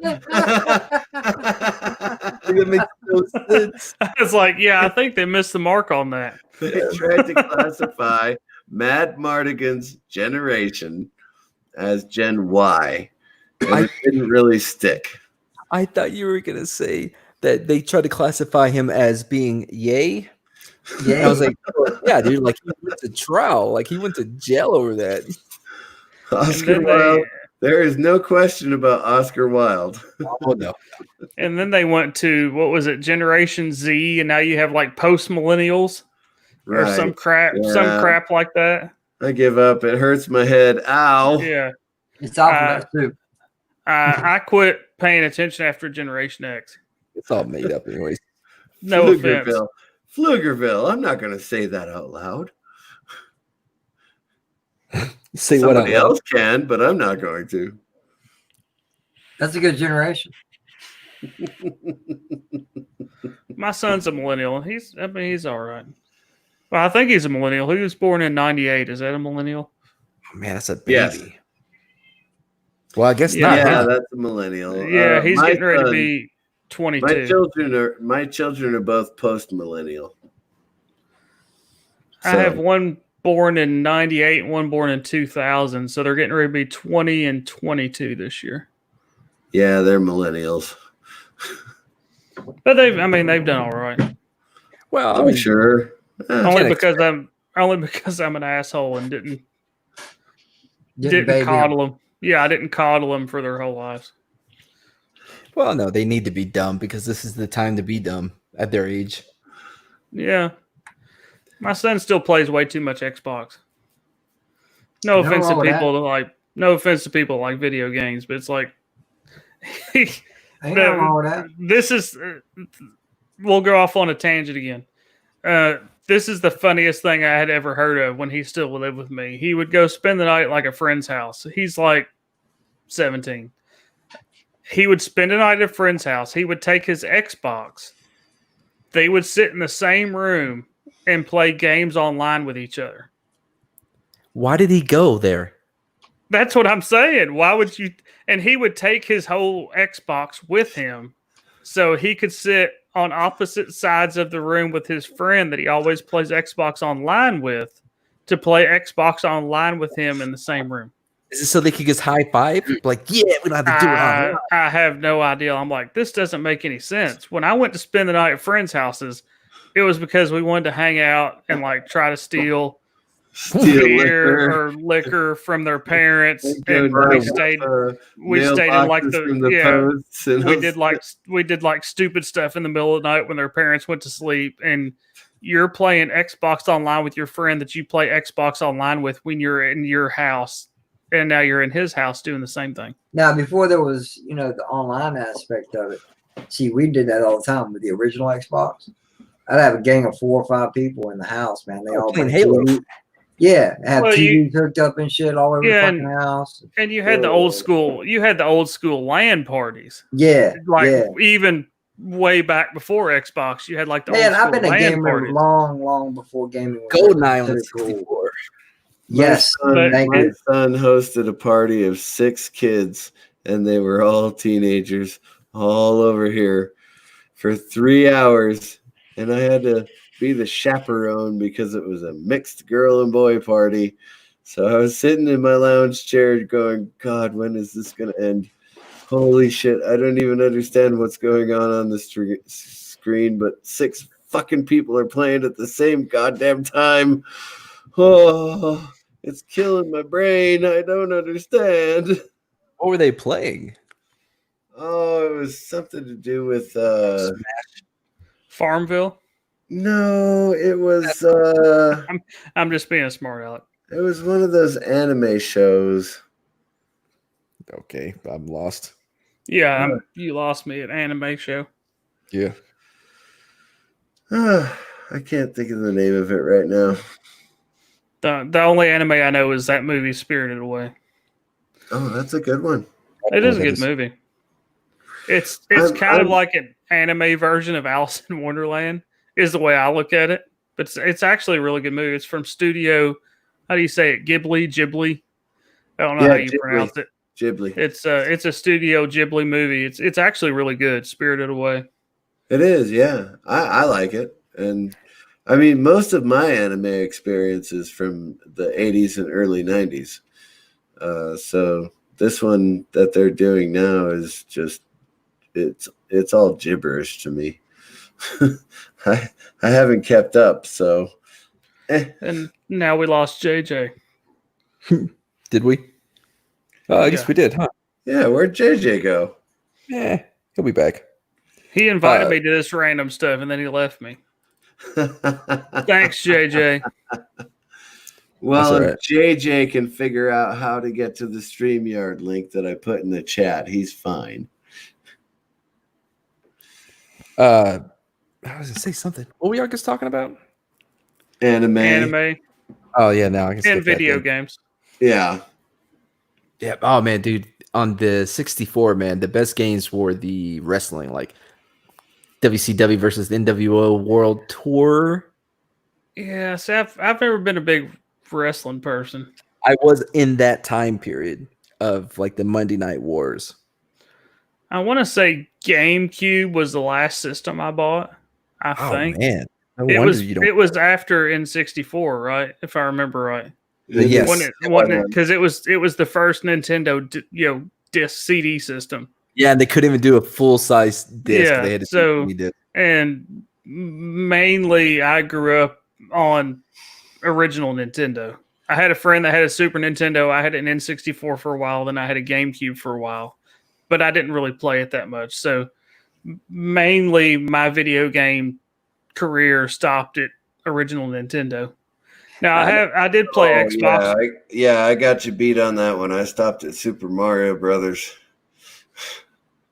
Speaker 3: that makes no sense.
Speaker 6: It's like, yeah, I think they missed the mark on that.
Speaker 1: They tried to classify Mad Mardigan's generation as Gen Y, and it didn't really stick.
Speaker 3: I thought you were gonna say that they tried to classify him as being yay.
Speaker 2: Yeah.
Speaker 3: I was like, oh, yeah, dude, like he went to trial, like he went to jail over that.
Speaker 1: Oscar
Speaker 6: then
Speaker 1: Wilde. There is no question about Oscar Wilde.
Speaker 3: Oh no.
Speaker 6: And then they went to what was it, Generation Z, and now you have like post millennials or some crap,
Speaker 1: Yeah.
Speaker 6: like that.
Speaker 1: I give up. It hurts my head. Ow.
Speaker 6: Yeah,
Speaker 2: It's alphabet soup.
Speaker 6: I quit paying attention after Generation X.
Speaker 3: It's all made up anyways.
Speaker 6: No offense.
Speaker 1: Pflugerville. I'm not going to say that out loud.
Speaker 3: Say what
Speaker 1: Somebody
Speaker 3: out loud.
Speaker 1: else can, but I'm not going to.
Speaker 2: That's a good generation.
Speaker 6: My son's a millennial. He's all right. Well, I think he's a millennial. He was born in '98. Is that a millennial?
Speaker 3: Oh, man, that's a baby.
Speaker 1: Yes.
Speaker 3: Well, I guess
Speaker 6: Yeah.
Speaker 3: not.
Speaker 1: Yeah,
Speaker 3: huh?
Speaker 1: that's a millennial.
Speaker 6: Yeah, he's
Speaker 1: my
Speaker 6: getting ready to
Speaker 1: son-
Speaker 6: be 22.
Speaker 1: My children are both post millennial.
Speaker 6: I have one born in '98 and one born in 2000. So they're getting ready to be 20 and 22 this year.
Speaker 1: Yeah, they're millennials.
Speaker 6: But they've done all right.
Speaker 3: Well, I
Speaker 1: I'm
Speaker 3: mean,
Speaker 1: sure.
Speaker 6: Only
Speaker 3: Gen
Speaker 6: because I'm an asshole and didn't
Speaker 2: baby
Speaker 6: coddle them. Yeah, I didn't coddle them for their whole lives.
Speaker 3: well, no, they need to be dumb because this is the time to be dumb at their age.
Speaker 6: Yeah, my son still plays way too much Xbox. No
Speaker 2: Nothing
Speaker 6: offense to
Speaker 2: wrong with
Speaker 6: people that like. No offense to people that like video games, but it's like
Speaker 2: Ain't nothing wrong with that.
Speaker 6: this is. We'll go off on a tangent again. This is the funniest thing I had ever heard of when he still lived with me. He would go spend the night at like a friend's house. He's like 17. He would spend a night at a friend's house. He would take his Xbox. They would sit in the same room and play games online with each other.
Speaker 3: Why did he go there?
Speaker 6: That's what I'm saying. Why would you? And he would take his whole Xbox with him so he could sit on opposite sides of the room with his friend that he always plays Xbox Online with to play Xbox Online with him in the same room.
Speaker 3: Is it so they could just high five? Like, yeah, we don't have to do it online.
Speaker 6: I have no idea. I'm like, this doesn't make any sense. When I went to spend the night at friends' houses, it was because we wanted to hang out and like try to steal beer or liquor from their parents, and we stayed in like we did like stupid stuff in the middle of the night when their parents went to sleep, and you're playing Xbox Online with your friend that you play Xbox Online with when you're in your house, and now you're in his house doing the same thing.
Speaker 2: Now, before there was, you know, the online aspect of it, see, we did that all the time with the original Xbox. I'd have a gang of 4 or 5 people in the house, man. They all
Speaker 3: playing Halo.
Speaker 2: Yeah, have TVs hooked up and shit all over the fucking house.
Speaker 6: And you had the old school. You had the old school LAN parties.
Speaker 2: Yeah,
Speaker 6: even way back before Xbox, you had like the
Speaker 2: man.
Speaker 6: old school
Speaker 2: I've been a
Speaker 6: LAN
Speaker 2: gamer
Speaker 6: parties.
Speaker 2: long before gaming.
Speaker 3: GoldenEye on 64.
Speaker 2: Yes,
Speaker 1: my son hosted a party of 6 kids, and they were all teenagers, all over here for 3 hours, and I had to be the chaperone because it was a mixed girl and boy party. So I was sitting in my lounge chair going, God, when is this going to end? Holy shit, I don't even understand what's going on the screen, but 6 fucking people are playing at the same goddamn time. Oh, it's killing my brain. I don't understand.
Speaker 3: What were they playing?
Speaker 1: Oh, it was something to do with
Speaker 3: Smash.
Speaker 6: Farmville.
Speaker 1: No, it was
Speaker 6: I'm just being a smart aleck.
Speaker 1: It was one of those anime shows.
Speaker 3: Okay, I'm lost.
Speaker 6: Yeah, you lost me at anime show.
Speaker 3: Yeah.
Speaker 1: I can't think of the name of it right now.
Speaker 6: The only anime I know is that movie Spirited Away.
Speaker 1: Oh, that's a good one.
Speaker 6: It is a good movie. It's kind of like an anime version of Alice in Wonderland, is the way I look at it. But it's actually a really good movie. It's from Studio, how do you say it? Ghibli. I don't know how you pronounce it.
Speaker 1: Ghibli.
Speaker 6: It's a Studio Ghibli movie. It's actually really good. Spirited Away.
Speaker 1: It is, yeah. I like it. And I mean, most of my anime experience is from the 80s and early 90s. So this one that they're doing now is just, it's all gibberish to me. I haven't kept up, so.
Speaker 6: And now we lost JJ.
Speaker 3: Did we? Oh, I guess we did, huh?
Speaker 1: Yeah, where'd JJ go?
Speaker 3: Yeah, he'll be back.
Speaker 6: He invited me to this random stuff, and then he left me. Thanks, JJ.
Speaker 1: Well, if JJ can figure out how to get to the StreamYard link that I put in the chat, he's fine.
Speaker 3: I was gonna say something. What were y'all just talking about?
Speaker 1: Anime.
Speaker 3: Oh yeah, now I can.
Speaker 6: And video games.
Speaker 1: Yeah.
Speaker 3: Yeah. Oh man, dude, on the 64, man, the best games were the wrestling, like WCW versus NWO World Tour.
Speaker 6: Yeah, see, I've never been a big wrestling person.
Speaker 3: I was in that time period of like the Monday Night Wars.
Speaker 6: I want to say GameCube was the last system I bought. I think.
Speaker 3: Man,
Speaker 6: it was after N64, right? If I remember right.
Speaker 3: Yes,
Speaker 6: because it was the first Nintendo disc CD system.
Speaker 3: Yeah, and they couldn't even do a full size disc.
Speaker 6: Yeah,
Speaker 3: they had to
Speaker 6: and mainly I grew up on original Nintendo. I had a friend that had a Super Nintendo. I had an N64 for a while, then I had a GameCube for a while, but I didn't really play it that much. So mainly my video game career stopped at original Nintendo. Now I did play Xbox.
Speaker 1: Yeah, I got you beat on that one. I stopped at Super Mario Brothers.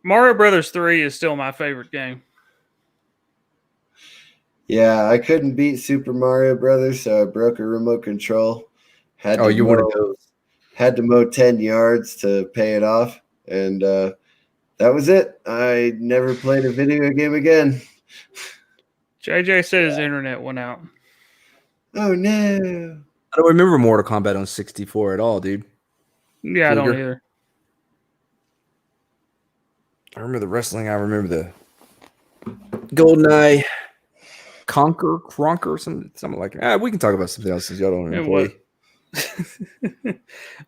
Speaker 6: Mario Brothers 3 is still my favorite game.
Speaker 1: Yeah, I couldn't beat Super Mario Brothers, so I broke a remote control. Had to mow 10 yards to pay it off, and that was it. I never played a video game again.
Speaker 6: JJ said his internet went out.
Speaker 1: Oh no!
Speaker 3: I don't remember Mortal Kombat on 64 at all, dude.
Speaker 6: Yeah, I don't either.
Speaker 3: I remember the wrestling. I remember GoldenEye, Cronker, something like that. We can talk about something else since y'all don't
Speaker 6: And
Speaker 3: play.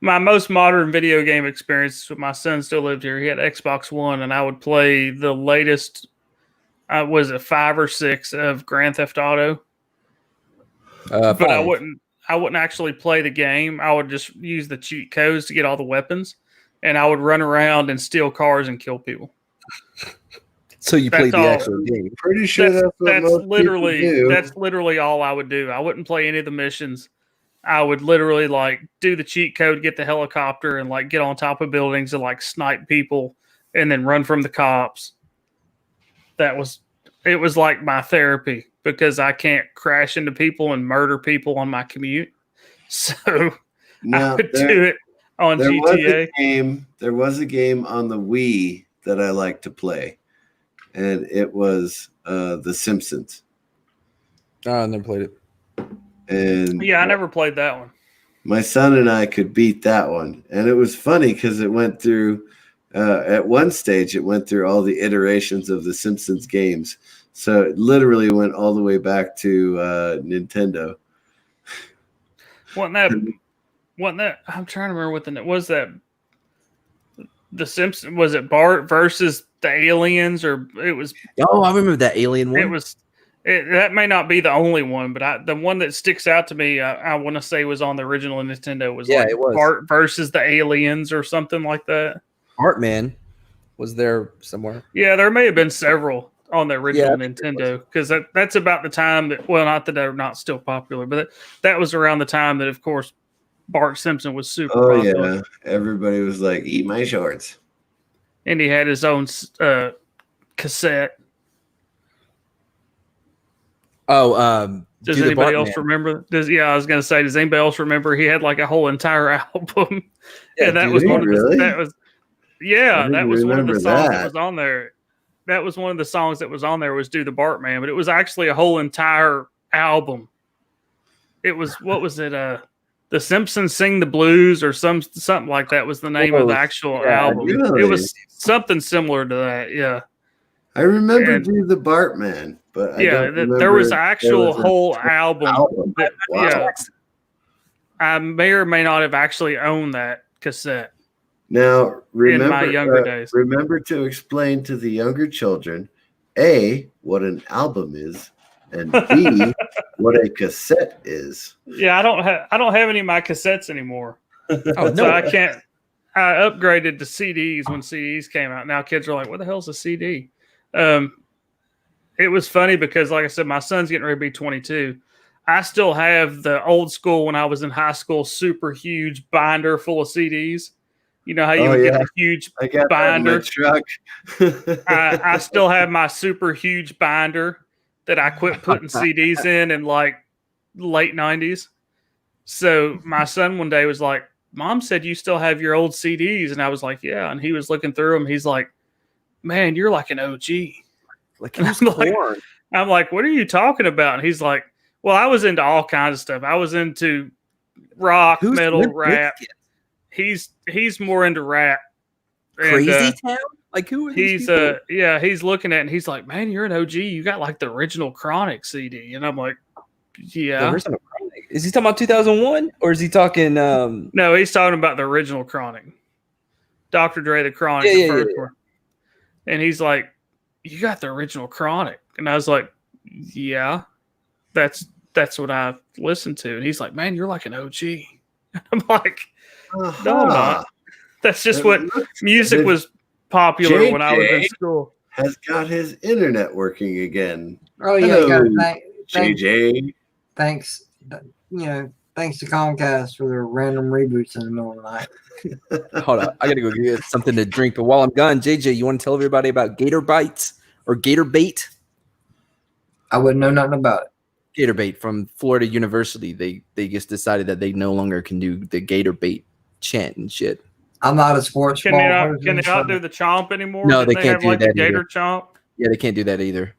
Speaker 6: my most modern video game experience, my son still lived here. He had Xbox One, and I would play the latest. Was it 5 or 6 of Grand Theft Auto? But I
Speaker 3: 5.
Speaker 6: wouldn't. I wouldn't actually play the game. I would just use the cheat codes to get all the weapons, and I would run around and steal cars and kill people.
Speaker 3: So you played the
Speaker 6: all.
Speaker 3: actual game.
Speaker 1: Pretty sure that's what most
Speaker 6: literally
Speaker 1: people do.
Speaker 6: that's literally all I would do. I wouldn't play any of the missions. I would literally like do the cheat code, get the helicopter, and like get on top of buildings and like snipe people, and then run from the cops. It was like my therapy because I can't crash into people and murder people on my commute. So I would do it on GTA.
Speaker 1: There was a game on the Wii that I liked to play, and it was The Simpsons.
Speaker 3: Oh, I never played it.
Speaker 1: And
Speaker 6: yeah, I never played that one.
Speaker 1: My son and I could beat that one, and it was funny because it went through. At one stage, it went through all the iterations of the Simpsons games. So it literally went all the way back to Nintendo.
Speaker 6: Wasn't that? I'm trying to remember what was that. The Simpsons, was it Bart versus the aliens, or it was?
Speaker 3: Oh, I remember that alien one.
Speaker 6: It was. That may not be the only one, but the one that sticks out to me, I want to say was on the original Nintendo.
Speaker 3: It was
Speaker 6: Bart versus the aliens or something like that.
Speaker 3: Bartman was there somewhere.
Speaker 6: Yeah, there may have been several on the original Nintendo because that's about the time that, well, not that they're not still popular, but that was around the time that, of course, Bart Simpson was super popular.
Speaker 1: Yeah, everybody was like, "Eat my shorts,"
Speaker 6: and he had his own cassette.
Speaker 3: Oh,
Speaker 6: does anybody else remember? I was going to say, does anybody else remember he had like a whole entire album?
Speaker 3: Yeah,
Speaker 6: and that was one of the, that was one of the songs that was on there. That was one of the songs that was on there was "Do the Bartman," but it was actually a whole entire album. It was, what was it? The Simpsons Sing the Blues or something like that was the name of the actual album.
Speaker 1: Really?
Speaker 6: It was something similar to that. Yeah.
Speaker 1: I remember Do the Bartman, but
Speaker 6: there was an actual whole album. Yeah, I may or may not have actually owned that cassette.
Speaker 1: Now, remember,
Speaker 6: in my younger days,
Speaker 1: remember to explain to the younger children, A, what an album is, and B, what a cassette is.
Speaker 6: Yeah, I don't have any of my cassettes anymore. So I can't. I upgraded to CDs when CDs came out. Now kids are like, "What the hell's a CD?" It was funny because, like I said, my son's getting ready to be 22. I still have the old school when I was in high school, super huge binder full of CDs. You know how you would get a huge binder?
Speaker 1: Truck.
Speaker 6: I still have my super huge binder that I quit putting CDs in like late 90s. So my son one day was like, "Mom said you still have your old CDs." And I was like, "Yeah." And he was looking through them. He's like, "Man, you're like an OG."
Speaker 3: Like,
Speaker 6: I'm like, "What are you talking about?" And he's like, "Well, I was into all kinds of stuff. I was into rock, metal, rap." He's more into rap.
Speaker 3: Crazy Town? Like, who are these people?
Speaker 6: He's looking at it and he's like, "Man, you're an OG. You got like the original Chronic CD." And I'm like, "Yeah."
Speaker 3: The original Chronic? Is he talking about 2001? Or is he talking
Speaker 6: No, he's talking about the original Chronic. Dr. Dre, the Chronic, the first one. And he's like, "You got the original Chronic." And I was like, "Yeah, that's what I listened to." And he's like, "Man, you're like an OG." And I'm like, "No, I'm not. That's just what music was popular
Speaker 1: JJ
Speaker 6: when I was in school."
Speaker 1: Has got his internet working again.
Speaker 2: Oh yeah,
Speaker 1: Hello,
Speaker 2: thanks,
Speaker 1: JJ.
Speaker 2: thanks. Thanks to Comcast for their random reboots in the middle of the night.
Speaker 3: Hold on, I gotta go get something to drink. But while I'm gone, JJ, you want to tell everybody about Gator Bites or Gator Bait?
Speaker 2: I wouldn't know nothing about it.
Speaker 3: Gator Bait from Florida University. They just decided that they no longer can do the Gator Bait chant and shit.
Speaker 2: I'm not a sports.
Speaker 6: Can they not do the chomp anymore?
Speaker 3: No, they
Speaker 6: Didn't
Speaker 3: can't
Speaker 6: have,
Speaker 3: do
Speaker 6: like,
Speaker 3: that
Speaker 6: the Gator
Speaker 3: either.
Speaker 6: chomp.
Speaker 3: Yeah, they can't do that either.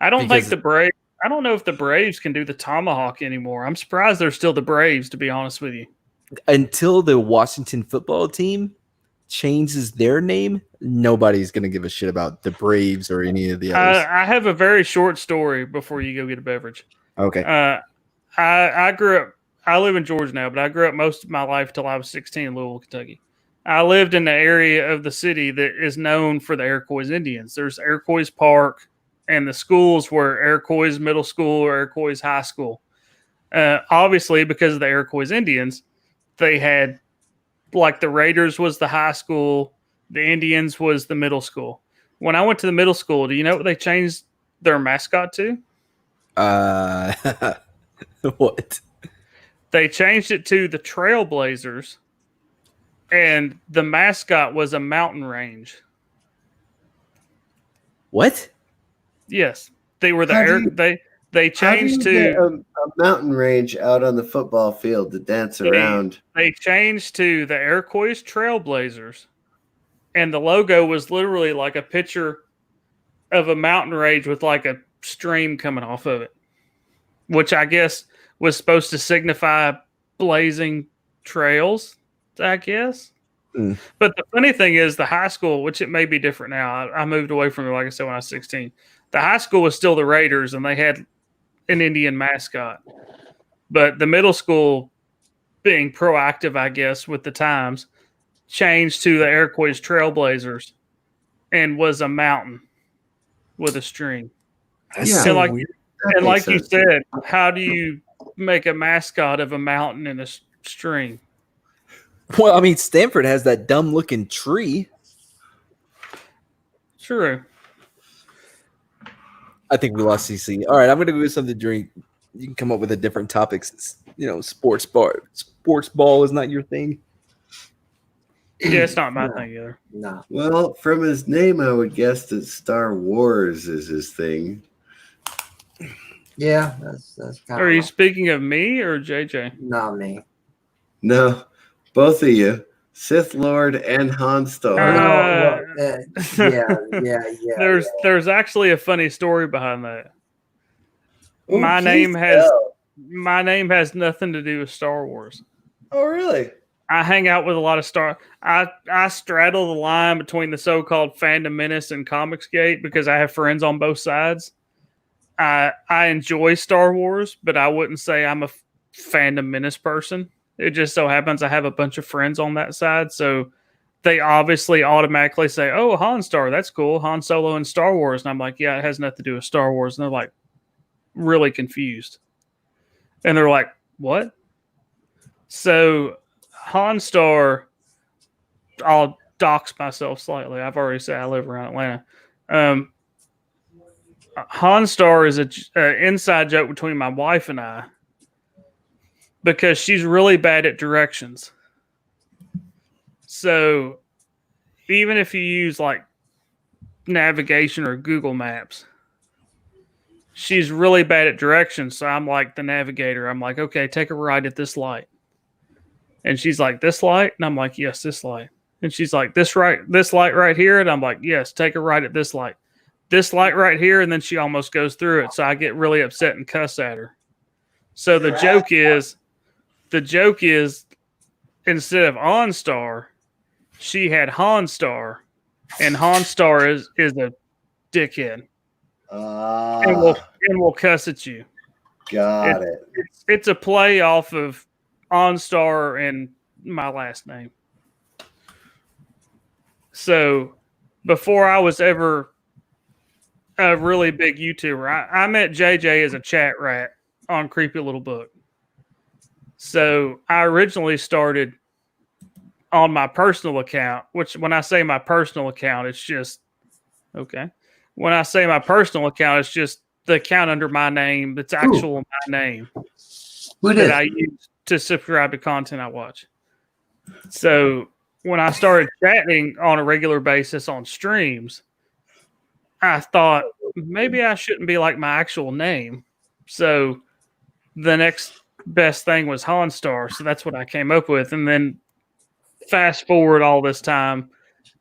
Speaker 6: I don't think the Braves. I don't know if the Braves can do the tomahawk anymore. I'm surprised they're still the Braves, to be honest with you.
Speaker 3: Until the Washington football team changes their name, nobody's gonna give a shit about the Braves or any of the others.
Speaker 6: I have a very short story before you go get a beverage.
Speaker 3: Okay.
Speaker 6: I grew up. I live in Georgia now, but I grew up most of my life till I was 16 in Louisville, Kentucky. I lived in the area of the city that is known for the Iroquois Indians. There's Iroquois Park, and the schools were Iroquois Middle School or Iroquois High School. Obviously, because of the Iroquois Indians, they had, like, the Raiders was the high school, the Indians was the middle school. When I went to the middle school, do you know what they changed their mascot to?
Speaker 3: What?
Speaker 6: They changed it to the Trailblazers, and the mascot was a mountain range.
Speaker 3: What?
Speaker 6: Yes, they were the
Speaker 1: How do
Speaker 6: air.
Speaker 1: you-
Speaker 6: They
Speaker 1: How do
Speaker 6: changed
Speaker 1: you get
Speaker 6: to
Speaker 1: a mountain range out on the football field to dance around?
Speaker 6: they changed to the Iroquois Trailblazers, and the logo was literally like a picture of a mountain range with like a stream coming off of it, which I guess was supposed to signify blazing trails, I guess.
Speaker 3: Mm.
Speaker 6: But the funny thing is, the high school, which it may be different now, I moved away from it, like I said, when I was 16. The high school was still the Raiders, and they had an Indian mascot. But the middle school, being proactive, I guess, with the times, changed to the Iroquois Trailblazers and was a mountain with a string.
Speaker 3: That's
Speaker 1: Yeah.
Speaker 3: so
Speaker 6: And like,
Speaker 3: weird.
Speaker 1: That
Speaker 6: and
Speaker 1: makes
Speaker 6: like you
Speaker 1: sense.
Speaker 6: said, how do you make a mascot of a mountain and a string?
Speaker 3: Well, I mean, Stanford has that dumb looking tree.
Speaker 6: True.
Speaker 3: I think we lost CC. All right, I'm gonna go get something to drink. You can come up with a different topics. Sports ball is not your thing.
Speaker 6: Yeah, it's not my thing either.
Speaker 2: No.
Speaker 1: Well, from his name, I would guess that Star Wars is his thing.
Speaker 2: Yeah, that's kind
Speaker 6: Are you
Speaker 2: of
Speaker 6: speaking of me or JJ?
Speaker 2: not me.
Speaker 1: No, both of you, Sith Lord and Han Star.
Speaker 2: Yeah.
Speaker 6: There's actually a funny story behind that.
Speaker 1: Oh,
Speaker 6: my
Speaker 1: please
Speaker 6: name has
Speaker 1: tell.
Speaker 6: my name has nothing to do with Star Wars.
Speaker 1: Oh, really?
Speaker 6: I hang out with a lot of I straddle the line between the so-called fandom menace and Comicsgate because I have friends on both sides. I enjoy Star Wars, but I wouldn't say I'm a fandom menace person. It just so happens I have a bunch of friends on that side, so they obviously automatically say, "Oh, Han Star, that's cool. Han Solo and Star Wars." And I'm like, "Yeah, it has nothing to do with Star Wars." And they're like, really confused. And they're like, "What?" So Han Star, I'll dox myself slightly. I've already said I live around Atlanta. Han Star is an inside joke between my wife and I because she's really bad at directions. So even if you use like navigation or Google Maps, she's really bad at directions. So I'm like the navigator. I'm like, okay, take a right at this light. And she's like, this light? And I'm like, yes, this light. And she's like, this light right here? And I'm like, yes, take a right at this light. This light right here. And then she almost goes through it. So I get really upset and cuss at her. So the joke is instead of OnStar, she had HonStar. And HonStar is a dickhead. And will cuss at you.
Speaker 1: Got it.
Speaker 6: It's a play off of OnStar and my last name. So before I was ever a really big YouTuber, I met JJ as a chat rat on Creepy Little Book. So I originally started on my personal account, which when I say my personal account, it's just okay. When I say my personal account, it's just the account under my name that's actual my name that I use to subscribe to content I watch. So when I started chatting on a regular basis on streams, I thought maybe I shouldn't be like my actual name. So the next best thing was HonStar. So that's what I came up with. And then fast forward all this time,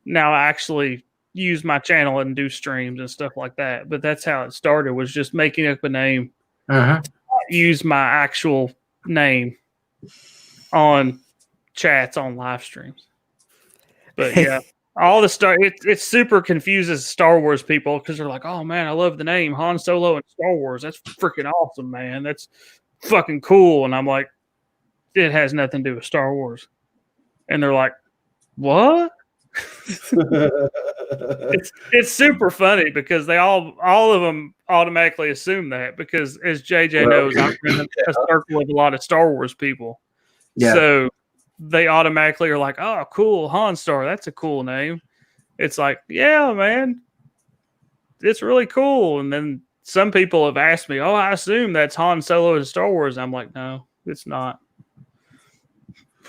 Speaker 6: now I actually use my channel and do streams and stuff like that. But that's how it started, was just making up a name, use my actual name on chats on live streams. But yeah, all the it super confuses Star Wars people because they're like, oh man, I love the name Han Solo and Star Wars. That's freaking awesome, man. That's fucking cool. And I'm like, it has nothing to do with Star Wars. And they're like, what? It's super funny because they all of them automatically assume that because as JJ knows, I'm in a circle of a lot of Star Wars people.
Speaker 2: Yeah.
Speaker 6: So they automatically are like, oh, cool, Han Star. That's a cool name. It's like, yeah, man, it's really cool. And then some people have asked me, oh, I assume that's Han Solo and Star Wars. I'm like, no, it's not.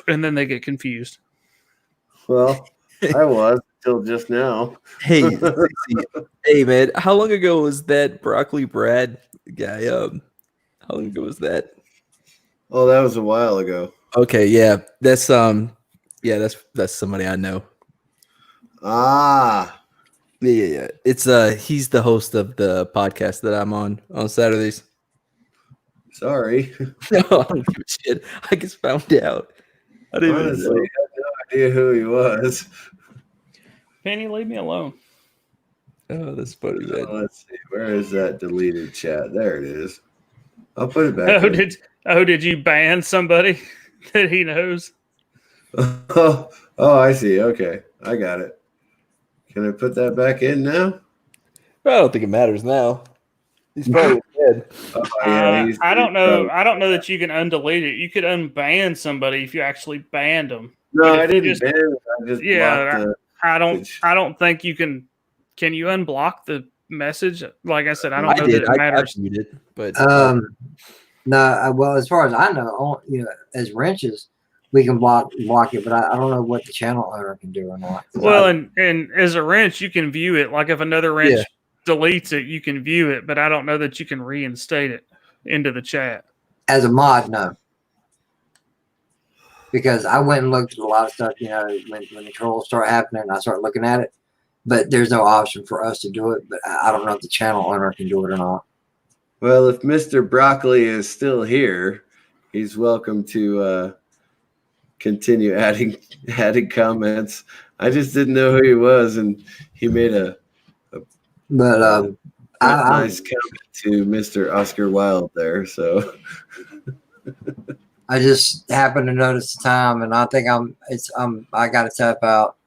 Speaker 6: And then they get confused.
Speaker 1: Well, I was until just now.
Speaker 3: Hey, hey, man, how long ago was that Broccoli Brad guy? How long ago was that?
Speaker 1: Oh, that was a while ago.
Speaker 3: Okay, yeah, that's somebody I know.
Speaker 1: Ah,
Speaker 3: Yeah. It's he's the host of the podcast that I'm on Saturdays.
Speaker 1: sorry.
Speaker 3: No, I don't give a shit. I just found out. I didn't
Speaker 1: Honestly,
Speaker 3: even know.
Speaker 1: I had no idea who he was.
Speaker 6: Penny, leave me alone.
Speaker 3: Oh, that's funny, man.
Speaker 1: Let's see. Where is that deleted chat? There it is. I'll put it back.
Speaker 6: Did you ban somebody that he knows?
Speaker 1: Oh, I see. Okay, I got it. Can I put that back in now?
Speaker 3: I don't think it matters now. He's probably dead.
Speaker 1: Oh, yeah,
Speaker 6: I don't know. I don't know that you can undelete it. You could unban somebody if you actually banned them.
Speaker 1: No,
Speaker 6: But
Speaker 1: I
Speaker 6: if you
Speaker 1: didn't
Speaker 6: just-
Speaker 1: ban it. I just blocked the.
Speaker 6: I don't think you can. Can you unblock the message? Like I said, I don't know
Speaker 3: did.
Speaker 6: that it matters.
Speaker 3: I viewed it, but
Speaker 2: No, well, as far as I know, as wrenches, we can block it, but I don't know what the channel owner can do or not.
Speaker 6: Well, and as a wrench, you can view it. Like if another wrench deletes it, you can view it, but I don't know that you can reinstate it into the chat.
Speaker 2: As a mod, no. Because I went and looked at a lot of stuff, when the trolls start happening, I start looking at it. But there's no option for us to do it. But I don't know if the channel owner can do it or not.
Speaker 1: Well, if Mr. Broccoli is still here, he's welcome to continue adding comments. I just didn't know who he was, and he made a
Speaker 2: But
Speaker 1: nice comment to Mr. Oscar Wilde there. So
Speaker 2: I just happened to notice the time, and I think I got to tap out.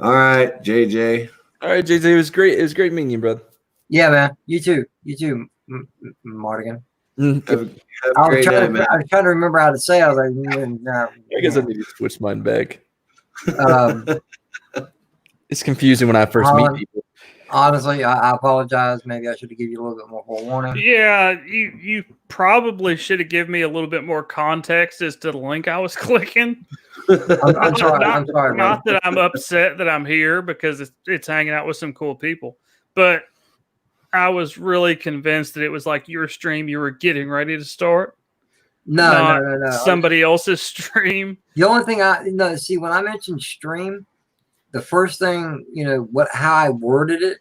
Speaker 1: all right, JJ.
Speaker 3: all right, JJ, it was great. It was great meeting you, brother.
Speaker 2: Yeah, man. You too, Mardigan.
Speaker 1: Have a
Speaker 2: I was
Speaker 1: great night, man.
Speaker 2: trying to remember how to say. I was like,
Speaker 3: I guess I need to switch mine back.
Speaker 2: um,
Speaker 3: It's confusing when I first meet people.
Speaker 2: honestly, I apologize. Maybe I should have given you a little bit more forewarning.
Speaker 6: Yeah, you probably should have given me a little bit more context as to the link I was clicking.
Speaker 2: I'm sorry. I'm sorry, man.
Speaker 6: Not that I'm upset that I'm here because it's hanging out with some cool people, but I was really convinced that it was like your stream you were getting ready to start.
Speaker 2: No.
Speaker 6: Somebody else's stream.
Speaker 2: The only thing see when I mentioned stream, the first thing how I worded it.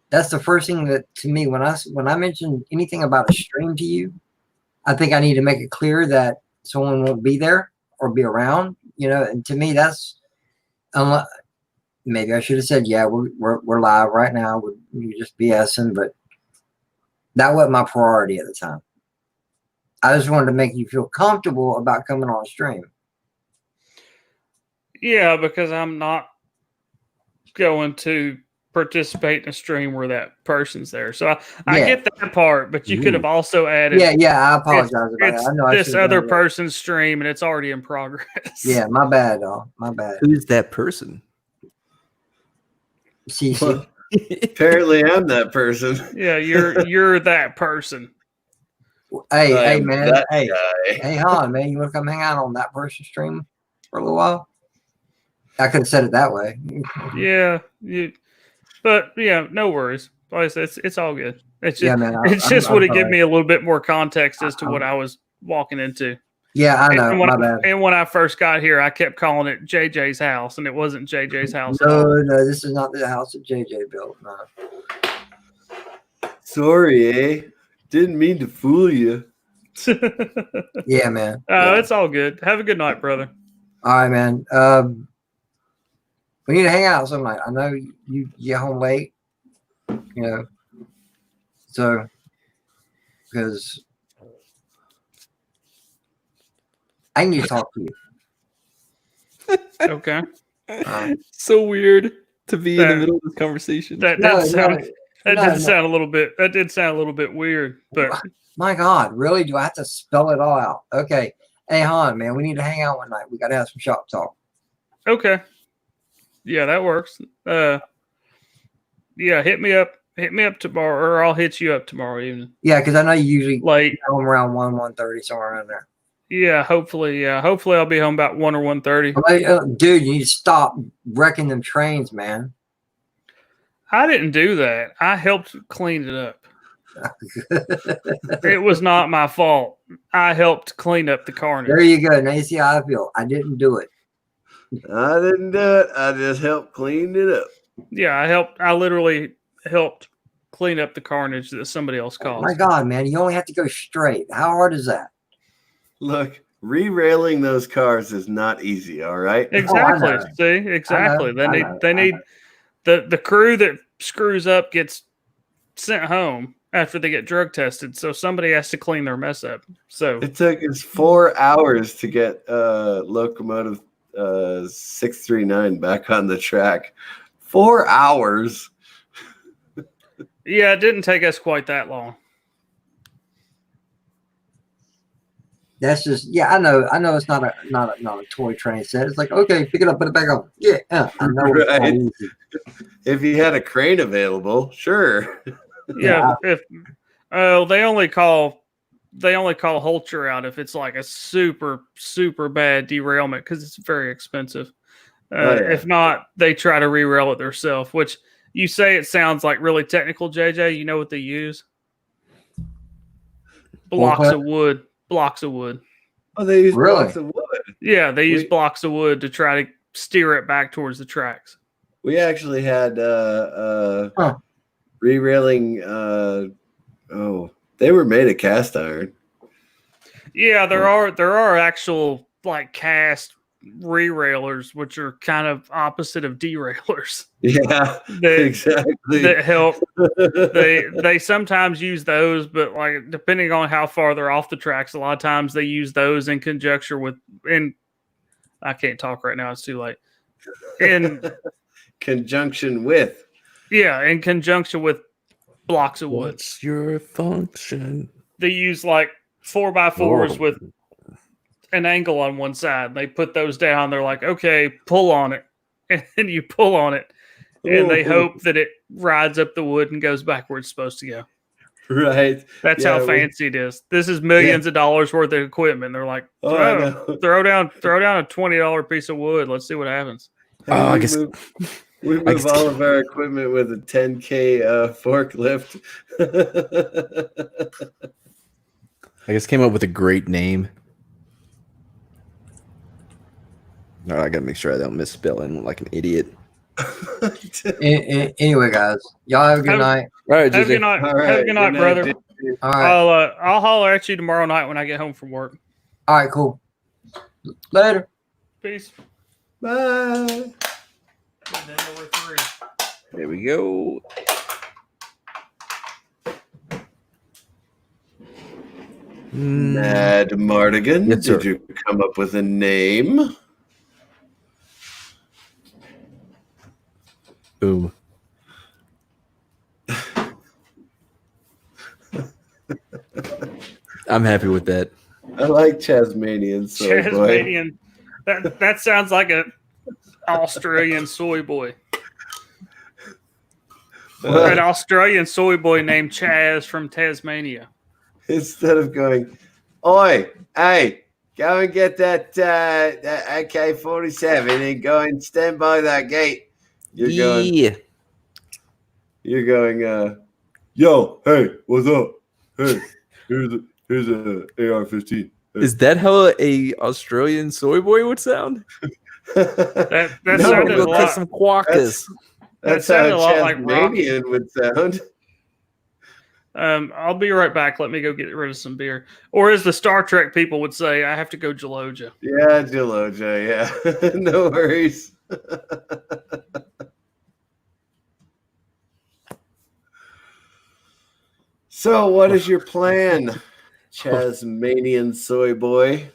Speaker 2: That's the first thing that to me when I mention anything about a stream to you, I think I need to make it clear that someone won't be there or be around. And to me that's maybe I should have said, yeah, we're live right now. We're just BSing, but that wasn't my priority at the time. I just wanted to make you feel comfortable about coming on stream.
Speaker 6: Yeah, because I'm not going to participate in a stream where that person's there. So I get that part, but you could have also added.
Speaker 2: Yeah, I apologize about that. I know
Speaker 6: this other person's stream and it's already in progress.
Speaker 2: Yeah, my bad, dog. My bad.
Speaker 3: Who's that person?
Speaker 2: CC.
Speaker 1: Apparently, I'm that person.
Speaker 6: Yeah, you're that person.
Speaker 2: Hey, man.
Speaker 1: That
Speaker 2: Hey,
Speaker 1: guy.
Speaker 2: hey, Han, man. You want to come hang out on that person's stream for a little while? I could have said it that way.
Speaker 6: Yeah, but yeah, no worries. Like I said, it's all good. It's just,
Speaker 2: man.
Speaker 6: it's just would have given me a little bit more context as to what I was walking into.
Speaker 2: Yeah, I know. My bad.
Speaker 6: And when I first got here, I kept calling it JJ's house, and it wasn't JJ's house.
Speaker 2: No, this is not the house that JJ built. No.
Speaker 1: Sorry, eh? Didn't mean to fool you.
Speaker 2: Yeah, man. Yeah.
Speaker 6: It's all good. Have a good night, brother.
Speaker 2: All right, man. We need to hang out some night. I know you get home late, so because I need to talk to you.
Speaker 6: Okay.
Speaker 3: So weird to be in the
Speaker 6: That-
Speaker 3: middle of this conversation.
Speaker 6: That
Speaker 2: No,
Speaker 6: did sound.
Speaker 2: no,
Speaker 6: That
Speaker 2: no,
Speaker 6: did sound a little bit. That did sound a little bit weird, but
Speaker 2: My God, really? Do I have to spell it all out? Okay. Hey, Han, man, we need to hang out one night. We got to have some shop talk.
Speaker 6: okay. Yeah, that works. Yeah, hit me up. Hit me up tomorrow, or I'll hit you up tomorrow evening.
Speaker 2: Yeah, because I know you usually
Speaker 6: Like,
Speaker 2: home around 1:30, somewhere around there.
Speaker 6: yeah, hopefully, I'll be home about 1 or 1:30.
Speaker 2: Dude, you need to stop wrecking them trains, man.
Speaker 6: I didn't do that. I helped clean it up. It was not my fault. I helped clean up the carnage.
Speaker 2: There you go. Now you see how I feel. I didn't do it.
Speaker 1: I didn't do it. I just helped clean it up.
Speaker 6: Yeah, I literally helped clean up the carnage that somebody else caused.
Speaker 2: My God, man, you only have to go straight. How hard is that?
Speaker 1: Look, re-railing those cars is not easy. All right.
Speaker 6: Exactly.
Speaker 2: know.
Speaker 6: See, exactly.
Speaker 2: I know.
Speaker 6: They need the crew that screws up gets sent home after they get drug tested. So somebody has to clean their mess up. So
Speaker 1: It took us 4 hours to get locomotive 639 back on the track. 4 hours.
Speaker 6: yeah, it didn't take us quite that long.
Speaker 2: That's just I know it's not a toy train set. It's like, okay, pick it up, put it back on. Yeah, I know it's not
Speaker 1: Right.
Speaker 2: easy.
Speaker 1: If you had a crane available, sure.
Speaker 6: Yeah, if they only call Holcher out if it's like a super bad derailment because it's very expensive.
Speaker 1: Oh, yeah.
Speaker 6: If not, they try to re-rail it themselves. Which you say it sounds like really technical, JJ. You know what they use? Blocks of wood. Blocks of wood.
Speaker 1: Oh, they use
Speaker 2: Really?
Speaker 1: blocks of wood.
Speaker 6: Yeah, they use blocks of wood to try to steer it back towards the tracks.
Speaker 1: We actually had re-railing. They were made of cast iron.
Speaker 6: Yeah, there are actual like cast re-railers, which are kind of opposite of derailers.
Speaker 1: Yeah, exactly.
Speaker 6: That help. They sometimes use those, but like depending on how far they're off the tracks, a lot of times they use those in conjunction with. I can't talk right now; it's too late. In
Speaker 1: conjunction with.
Speaker 6: Yeah, in conjunction with blocks of wood.
Speaker 3: What's your function?
Speaker 6: They use like 4x4s with an angle on one side. They put those down. They're like, okay, pull on it. And you pull on it. And they hope that it rides up the wood and goes back where it's supposed to go.
Speaker 1: Right.
Speaker 6: That's how fancy it is. This is millions of dollars worth of equipment. They're like, throw down a $20 piece of wood. Let's see what happens.
Speaker 1: I guess we move all of our equipment with a 10K forklift.
Speaker 3: I guess came up with a great name. No, I gotta make sure I don't misspell it like an idiot.
Speaker 2: Anyway, guys, y'all have a good night.
Speaker 3: All right,
Speaker 6: have a good night.
Speaker 1: All right,
Speaker 6: have a good night, brother.
Speaker 1: JJ.
Speaker 2: All right.
Speaker 6: I'll holler at you tomorrow night when I get home from work.
Speaker 2: All right, cool. Later.
Speaker 6: Peace.
Speaker 1: Bye.
Speaker 3: There we go.
Speaker 1: Mad Mardigan,
Speaker 3: Yes, sir.
Speaker 1: did you come up with a name?
Speaker 3: Boom. I'm happy with that.
Speaker 1: I like Tasmanian soy boy.
Speaker 6: Tasmanian. That sounds like an Australian soy boy. An Australian soy boy named Chaz from Tasmania.
Speaker 1: Instead of going, oi, hey, go and get that AK-47 and go and stand by that gate. You're going, yo, hey, what's up? Hey, here's a AR-15. Hey.
Speaker 3: Is that how a Australian soy boy would sound?
Speaker 6: That
Speaker 1: No,
Speaker 6: sounded a
Speaker 3: Go cut
Speaker 6: lot.
Speaker 3: some quackers.
Speaker 1: That's
Speaker 6: That
Speaker 1: how
Speaker 6: sounded a lot like
Speaker 1: Tasmanian would sound.
Speaker 6: I'll be right back. Let me go get rid of some beer. Or as the Star Trek people would say, I have to go Geloja.
Speaker 1: Yeah, Geloja, yeah. No worries. So, what is your plan, Chasmanian soy boy?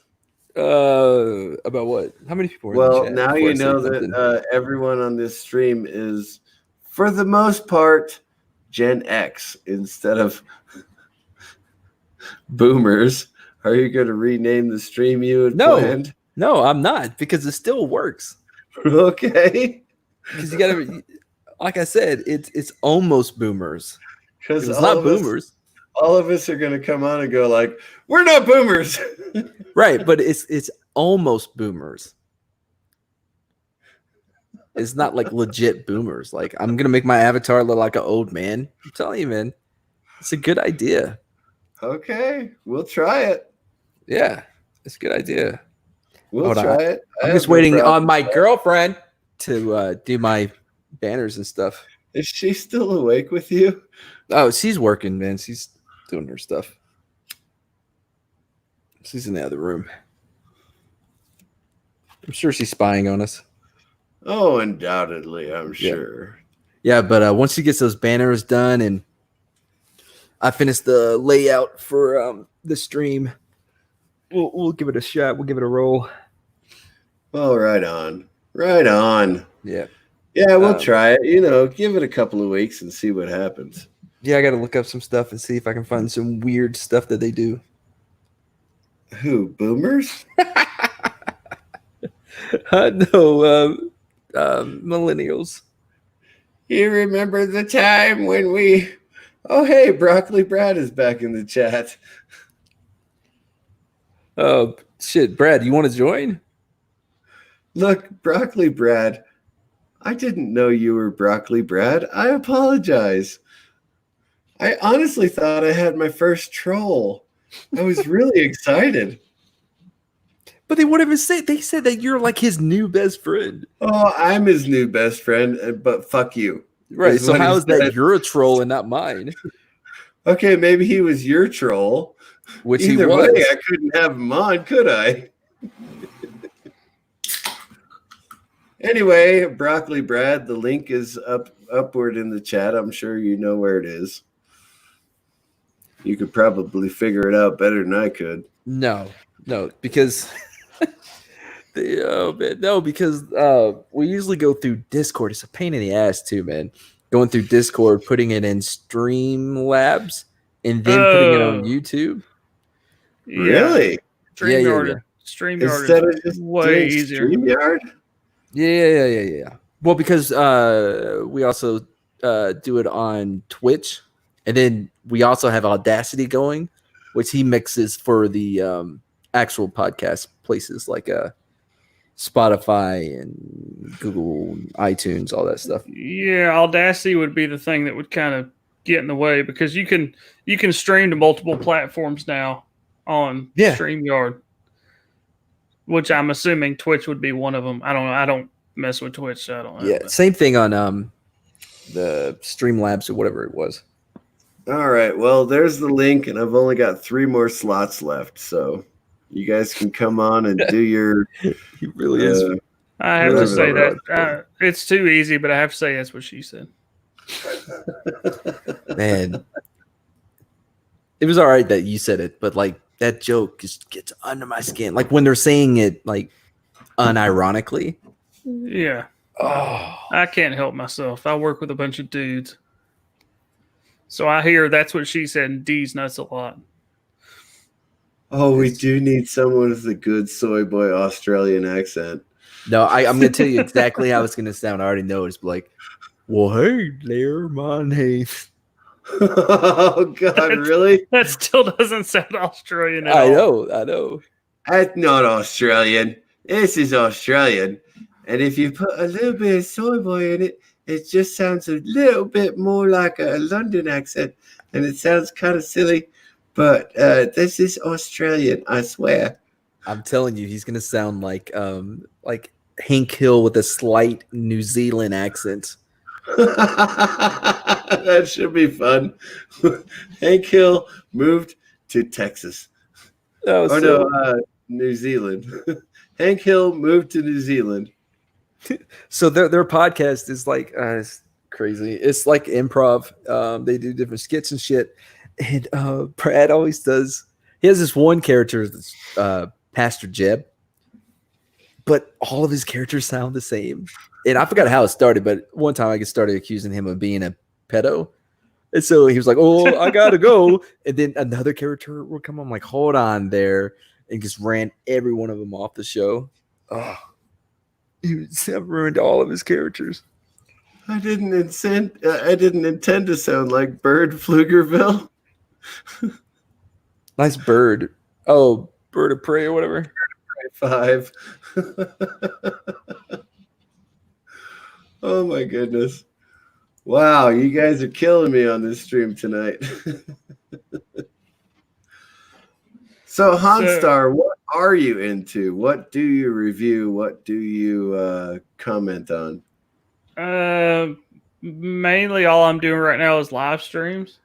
Speaker 3: About what? How many people are in the
Speaker 1: Well,
Speaker 3: chat?
Speaker 1: now
Speaker 3: before I
Speaker 1: you
Speaker 3: say
Speaker 1: know
Speaker 3: something?
Speaker 1: that everyone on this stream is, for the most part, Gen X instead of boomers. Are you going to rename the stream you had planned?
Speaker 3: No, I'm not, because it still works.
Speaker 1: Okay.
Speaker 3: Because you gotta, like I said, it's almost boomers.
Speaker 1: Because
Speaker 3: It's not boomers,
Speaker 1: all of us are going to come on and go like, we're not boomers.
Speaker 3: right? But it's almost boomers. It's not like legit boomers. Like, I'm gonna make my avatar look like an old man. I'm telling you, man, it's a good idea.
Speaker 1: Okay, we'll try it.
Speaker 3: Yeah, it's a good idea.
Speaker 1: We'll
Speaker 3: Hold on.
Speaker 1: try it.
Speaker 3: I'm just waiting on my girlfriend to do my banners and stuff.
Speaker 1: Is she still awake with you?
Speaker 3: Oh, she's working, man. She's doing her stuff. She's in the other room. I'm sure she's spying on us.
Speaker 1: Oh, undoubtedly, I'm sure.
Speaker 3: Yeah, but once she gets those banners done and I finish the layout for the stream, we'll give it a shot. We'll give it a roll.
Speaker 1: Well, right on. Right on.
Speaker 3: Yeah.
Speaker 1: Yeah, we'll try it. You know, give it a couple of weeks and see what happens.
Speaker 3: Yeah, I got to look up some stuff and see if I can find some weird stuff that they do.
Speaker 1: Who, boomers?
Speaker 3: No, millennials.
Speaker 1: You remember the time when we... Oh, hey, Broccoli Brad is back in the chat.
Speaker 3: Oh, shit. Brad, you want to join?
Speaker 1: Look, Broccoli Brad, I didn't know you were Broccoli Brad. I apologize. I honestly thought I had my first troll. I was really excited.
Speaker 3: But they wouldn't even say. They said that you're like his new best friend.
Speaker 1: Oh, I'm his new best friend, but fuck you.
Speaker 3: Right. So how is that
Speaker 1: said.
Speaker 3: you're a troll and not mine?
Speaker 1: Okay, maybe he was your troll.
Speaker 3: Which
Speaker 1: Either
Speaker 3: he was.
Speaker 1: way, I couldn't have him on, could I? Anyway, Broccoli Brad, the link is upward in the chat. I'm sure you know where it is. You could probably figure it out better than I could.
Speaker 3: No, because because we usually go through Discord. It's a pain in the ass too, man. Going through Discord, putting it in Streamlabs, and then putting it on YouTube.
Speaker 6: Yeah.
Speaker 1: Really?
Speaker 6: StreamYard. StreamYard
Speaker 1: Instead of
Speaker 6: is
Speaker 1: just
Speaker 6: way
Speaker 1: doing
Speaker 6: easier.
Speaker 1: StreamYard?
Speaker 3: Yeah. Well, because we also do it on Twitch, and then we also have Audacity going, which he mixes for the actual podcast places like Spotify and Google, and iTunes, all that stuff.
Speaker 6: Yeah, Audacity would be the thing that would kind of get in the way because you can stream to multiple platforms now on StreamYard, which I'm assuming Twitch would be one of them. I don't know. I don't mess with Twitch, so I don't know.
Speaker 3: Yeah, same thing on the Streamlabs or whatever it was.
Speaker 1: All right. Well, there's the link, and I've only got 3 more slots left, so you guys can come on and do your.
Speaker 3: He really is.
Speaker 6: I have to say that it's too easy, but I have to say that's what she said.
Speaker 3: Man, it was all right that you said it, but like that joke just gets under my skin. Like when they're saying it like unironically.
Speaker 6: Yeah.
Speaker 3: Oh,
Speaker 6: I can't help myself. I work with a bunch of dudes. So I hear that's what she said and D's nuts a lot.
Speaker 1: Oh, we do need someone with a good soy boy Australian accent.
Speaker 3: no, I'm going to tell you exactly how it's going to sound. I already know it's like, well, hey there, my name.
Speaker 1: Oh, God, really?
Speaker 6: That still doesn't sound Australian at all.
Speaker 3: I know.
Speaker 1: That's not Australian. This is Australian. And if you put a little bit of soy boy in it, it just sounds a little bit more like a London accent. And it sounds kind of silly. But this is Australian, I swear.
Speaker 3: I'm telling you, he's going to sound like Hank Hill with a slight New Zealand accent.
Speaker 1: That should be fun. Hank Hill moved to Texas.
Speaker 3: No,
Speaker 1: New Zealand. Hank Hill moved to New Zealand.
Speaker 3: So their podcast is like it's crazy. It's like improv. They do different skits and shit. And Brad always does. He has this one character that's Pastor Jeb, but all of his characters sound the same. And I forgot how it started, but one time I started accusing him of being a pedo. And so he was like, "Oh, I gotta go." And then another character would come on, like, "Hold on there," and just ran every one of them off the show. Oh, he ruined all of his characters.
Speaker 1: I didn't intend to sound like Bird Pflugerville.
Speaker 3: Nice bird. Oh, bird of prey or whatever.
Speaker 1: 5. Oh my goodness. Wow, you guys are killing me on this stream tonight. So, Hanstar, what are you into? What do you review? What do you comment on?
Speaker 6: Mainly all I'm doing right now is live streams.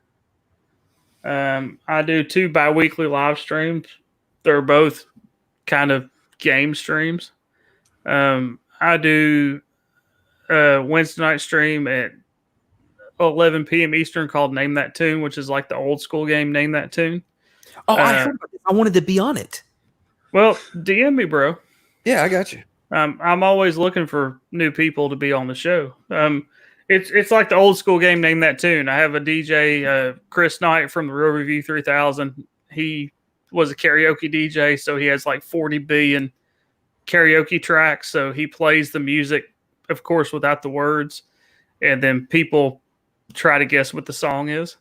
Speaker 6: I do 2 bi-weekly live streams. They're both kind of game streams. I do a Wednesday night stream at 11 p.m. Eastern called Name That Tune, which is like the old school game Name That Tune.
Speaker 3: Oh, I heard about this. I wanted to be on it.
Speaker 6: Well, DM me, bro.
Speaker 3: Yeah, I got you.
Speaker 6: I'm always looking for new people to be on the show. It's like the old school game Name That Tune. I have a DJ, Chris Knight from the Real Review 3000. He was a karaoke DJ, so he has like 40 billion karaoke tracks. So he plays the music, of course, without the words, and then people try to guess what the song is.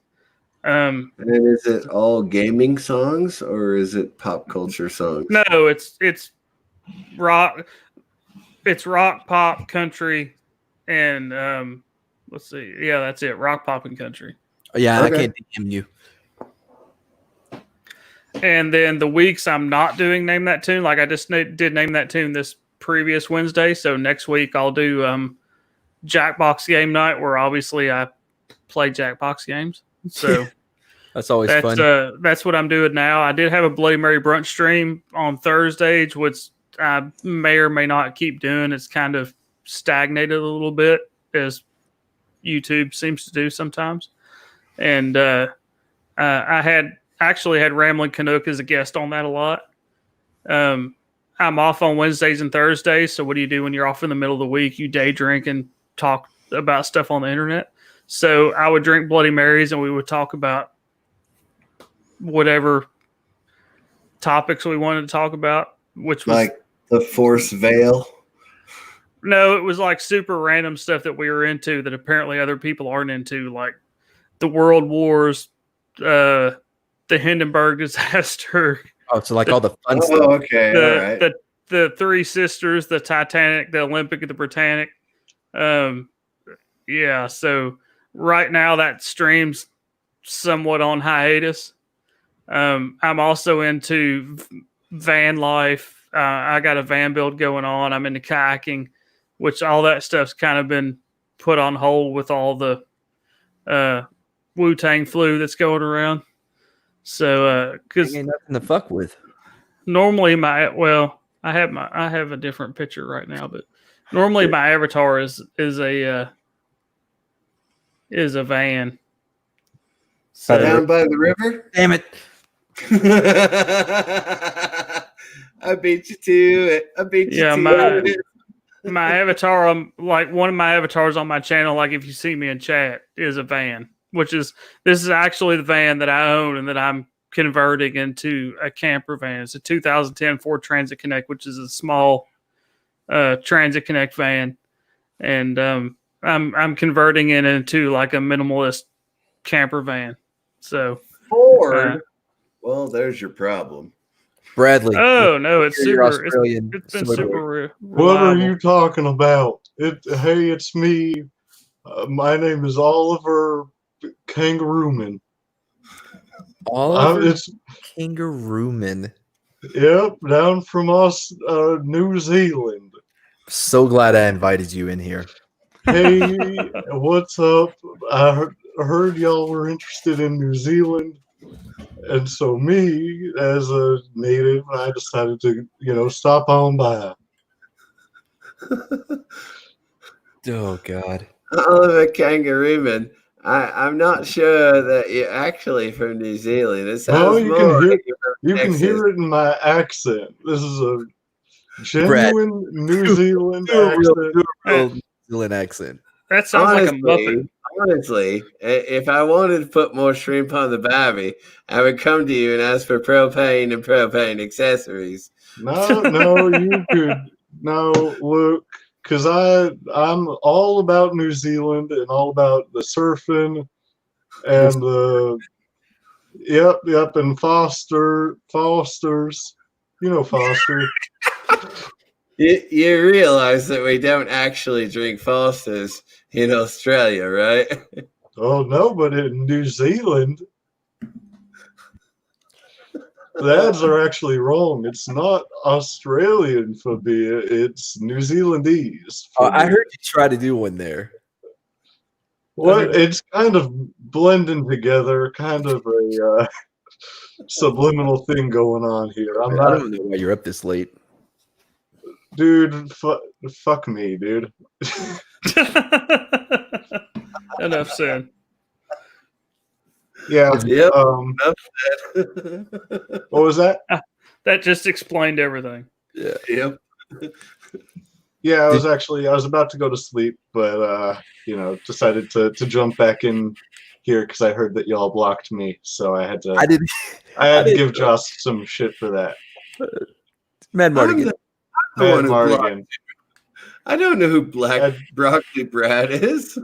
Speaker 1: And is it all gaming songs or is it pop culture songs?
Speaker 6: No, it's rock. It's rock, pop, country, and let's see. Yeah, that's it. Rock, pop, and country.
Speaker 3: Yeah,
Speaker 1: Okay.
Speaker 3: I can't DM you.
Speaker 6: And then the weeks I'm not doing Name That Tune, like I just did Name That Tune this previous Wednesday. So next week I'll do Jackbox game night, where obviously I play Jackbox games. So
Speaker 3: That's always fun.
Speaker 6: That's what I'm doing now. I did have a Bloody Mary brunch stream on Thursdays, which I may or may not keep doing. It's kind of stagnated a little bit, as YouTube seems to do sometimes. And I had Rambling Canuck as a guest on that a lot. I'm off on Wednesdays and Thursdays. So what do you do when you're off in the middle of the week? You day drink and talk about stuff on the internet. So I would drink Bloody Marys and we would talk about whatever topics we wanted to talk about, which was
Speaker 1: like the Force Veil.
Speaker 6: No, it was like super random stuff that we were into that apparently other people aren't into, like the World Wars, the Hindenburg disaster.
Speaker 3: Oh, so like all the fun stuff.
Speaker 1: Oh, okay. All right.
Speaker 6: The Three Sisters, the Titanic, the Olympic, the Britannic. Yeah, so right now that stream's somewhat on hiatus. I'm also into van life. I got a van build going on. I'm into kayaking, which all that stuff's kind of been put on hold with all the Wu-Tang flu that's going around. So, because
Speaker 3: ain't nothing to fuck with.
Speaker 6: Normally I have a different picture right now, but normally my avatar is a van. So
Speaker 1: Down by the river?
Speaker 3: Damn it.
Speaker 1: I beat you to it. I beat you to it.
Speaker 6: My avatar, like one of my avatars on my channel, like if you see me in chat, is a van, this is actually the van that I own and that I'm converting into a camper van. It's a 2010 Ford Transit Connect, which is a small Transit Connect van, and I'm converting it into like a minimalist camper van. So
Speaker 1: Ford. Well, there's your problem.
Speaker 3: Bradley.
Speaker 6: Oh no, it's
Speaker 3: You're
Speaker 6: super.
Speaker 3: Australian.
Speaker 6: It's been
Speaker 3: Soy boy.
Speaker 6: super.
Speaker 7: What are
Speaker 6: reliable.
Speaker 7: you talking about? Hey, it's me. My name is Oliver Kangarooman.
Speaker 3: Oliver
Speaker 7: It's
Speaker 3: Kangarooman.
Speaker 7: Yep, down from us, New Zealand.
Speaker 3: So glad I invited you in here.
Speaker 7: Hey, what's up? I heard y'all were interested in New Zealand, and so me, as a native, I decided to, stop on by.
Speaker 3: Oh God.
Speaker 1: Oliver Kangarooman. I'm not sure that you're actually from New Zealand. It
Speaker 7: No,
Speaker 1: sounds
Speaker 7: you
Speaker 1: more
Speaker 7: can hear
Speaker 1: like you're from
Speaker 7: you can
Speaker 1: Texas.
Speaker 7: hear it in my accent. This is a
Speaker 3: Brad,
Speaker 7: genuine New Zealand
Speaker 3: Do a real
Speaker 7: accent.
Speaker 3: New Zealand accent.
Speaker 6: That sounds like a Muppet.
Speaker 1: Honestly, if I wanted to put more shrimp on the barbie, I would come to you and ask for propane and propane accessories.
Speaker 7: No, you could look, because I'm all about New Zealand and all about the surfing and the yep, and Foster's, Foster.
Speaker 1: You realize that we don't actually drink Foster's in Australia, right?
Speaker 7: Oh no, but in New Zealand, the ads are actually wrong. It's not Australian for beer; it's New Zealandese. For
Speaker 3: I
Speaker 7: beer.
Speaker 3: heard you try to do one there.
Speaker 7: What? It's kind of blending together, kind of a subliminal thing going on here. I'm
Speaker 3: I
Speaker 7: not,
Speaker 3: don't know why you're up this late.
Speaker 7: dude. Fuck me, dude.
Speaker 6: Enough said.
Speaker 7: Yeah.
Speaker 1: Yep.
Speaker 7: What was that?
Speaker 6: That just explained everything.
Speaker 3: Yeah.
Speaker 1: Yep.
Speaker 7: Yeah, I was about to go to sleep, but decided to jump back in here because I heard that y'all blocked me, so I had to. I had to give Joss some shit for that.
Speaker 3: Mad Mardigan.
Speaker 7: Mad Mardigan.
Speaker 1: I don't know who Broccoli Brad is.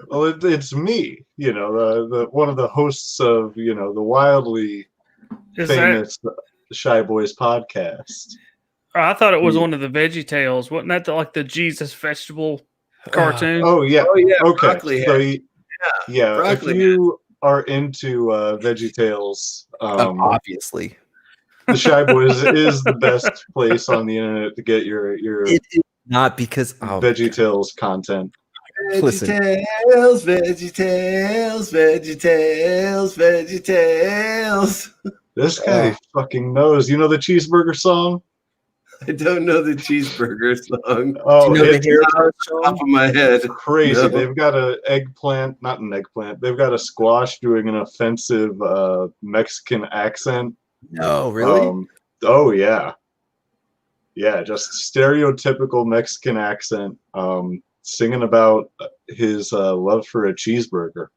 Speaker 7: Well, it's me. The one of the hosts of the wildly famous Shy Boys podcast.
Speaker 6: I thought it was one of the Veggie Tales. Wasn't that like the Jesus vegetable cartoon?
Speaker 7: Oh yeah. Okay.
Speaker 1: Broccoli
Speaker 7: So
Speaker 1: yeah.
Speaker 7: Broccoli if you are into Veggie Tales,
Speaker 3: obviously,
Speaker 7: the Shy Boys is the best place on the internet to get your
Speaker 3: it is not because
Speaker 7: Veggie Tales content.
Speaker 3: Listen.
Speaker 1: Veggie Tales.
Speaker 7: This guy fucking knows. You know the cheeseburger song?
Speaker 1: I don't know the cheeseburger song.
Speaker 7: Oh,
Speaker 1: it's off the top of my head.
Speaker 7: Crazy.
Speaker 1: No.
Speaker 7: They've got not an eggplant. They've got a squash doing an offensive Mexican accent.
Speaker 3: No, really?
Speaker 7: Oh yeah. Yeah, just stereotypical Mexican accent. Singing about his love for a cheeseburger.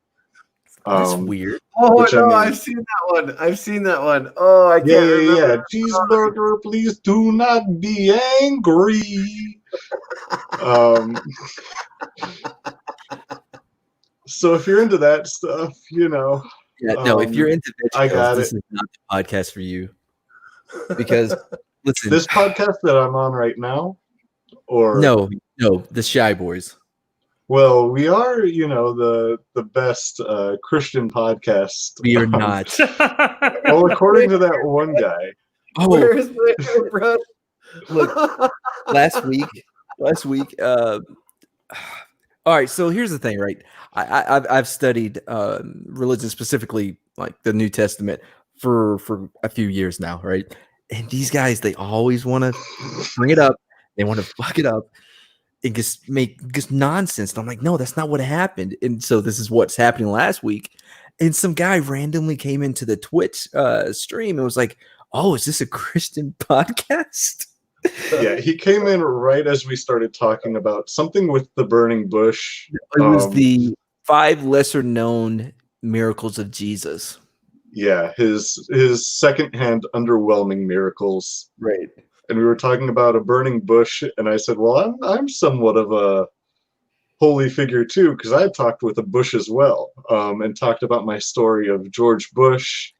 Speaker 3: That's weird.
Speaker 1: Oh no, I've seen that one. Oh, I can't remember.
Speaker 7: Yeah. Cheeseburger, please do not be angry. So if you're into that stuff,
Speaker 3: Yeah, no, if you're into
Speaker 7: I got
Speaker 3: this is not the podcast for you. Because listen,
Speaker 7: this podcast that I'm on right now, or
Speaker 3: no, the Shy Boys.
Speaker 7: Well, we are, the best Christian podcast.
Speaker 3: We are not.
Speaker 7: Well, according to that one guy.
Speaker 3: Oh,
Speaker 1: where's my brother?
Speaker 3: Look, last week. All right, so here's the thing, right? I've studied religion, specifically like the New Testament, for a few years now, right? And these guys, they always want to bring it up. They want to fuck it up. And just make nonsense. And I'm like, no, that's not what happened. And so this is what's happening last week. And some guy randomly came into the Twitch stream and was like, oh, is this a Christian podcast?
Speaker 7: Yeah, he came in right as we started talking about something with the burning bush.
Speaker 3: It was the 5 lesser known miracles of Jesus.
Speaker 7: Yeah, his secondhand underwhelming miracles.
Speaker 3: Right.
Speaker 7: And we were talking about a burning bush, and I said, well, I'm somewhat of a holy figure too, because I talked with a bush as well, and talked about my story of George Bush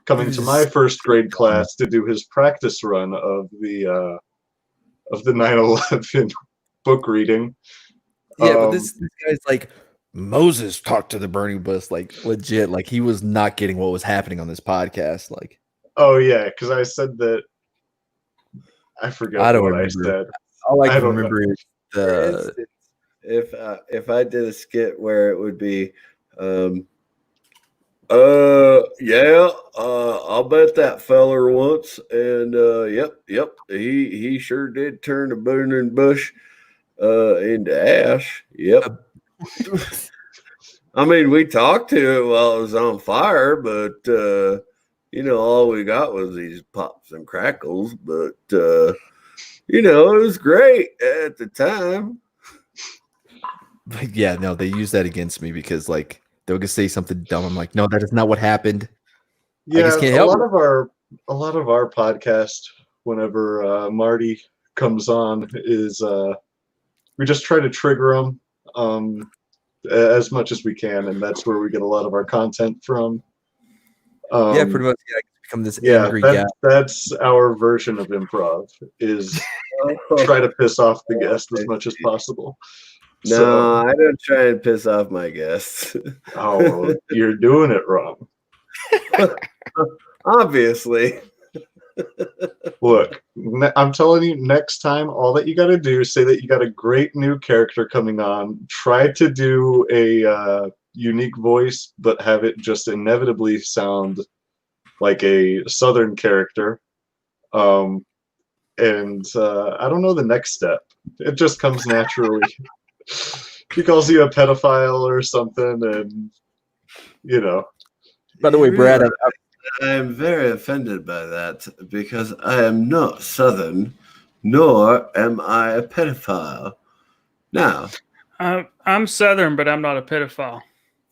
Speaker 7: coming to my first grade class to do his practice run of the 9/11 book reading.
Speaker 3: Yeah, but this guy's like, Moses talked to the burning bush, like legit, like he was not getting what was happening on this podcast. Like,
Speaker 7: oh yeah, because I said that. I forget what I said.
Speaker 3: All I can remember is
Speaker 1: if I did a skit where it would be, Yeah, I'll bet that feller once, and yep, he sure did turn a burning bush into ash. Yep. I mean, we talked to it while it was on fire, but all we got was these pops and crackles. But it was great at the time.
Speaker 3: But yeah, no, they use that against me because like they'll just say something dumb. I'm like, no, that is not what happened. I
Speaker 7: Yeah,
Speaker 3: just can't
Speaker 7: a
Speaker 3: help
Speaker 7: lot
Speaker 3: it.
Speaker 7: of our podcast, whenever Marty comes on, is we just try to trigger them as much as we can, and that's where we get a lot of our content from.
Speaker 3: Yeah, pretty much. Yeah, I become this
Speaker 7: Yeah,
Speaker 3: angry guy.
Speaker 7: that's our version of improv, is try to piss off the guest as much as possible.
Speaker 1: No,
Speaker 7: So,
Speaker 1: I don't try and piss off my guests.
Speaker 7: oh, you're doing it wrong.
Speaker 1: Obviously.
Speaker 7: Look, I'm telling you, next time, all that you got to do is say that you got a great new character coming on. Try to do a unique voice, but have it just inevitably sound like a Southern character. And I don't know the next step. It just comes naturally. He calls you a pedophile or something, and
Speaker 3: By the way, Brad,
Speaker 1: I am very offended by that because I am not Southern, nor am I a pedophile. Now,
Speaker 6: I'm Southern, but I'm not a pedophile.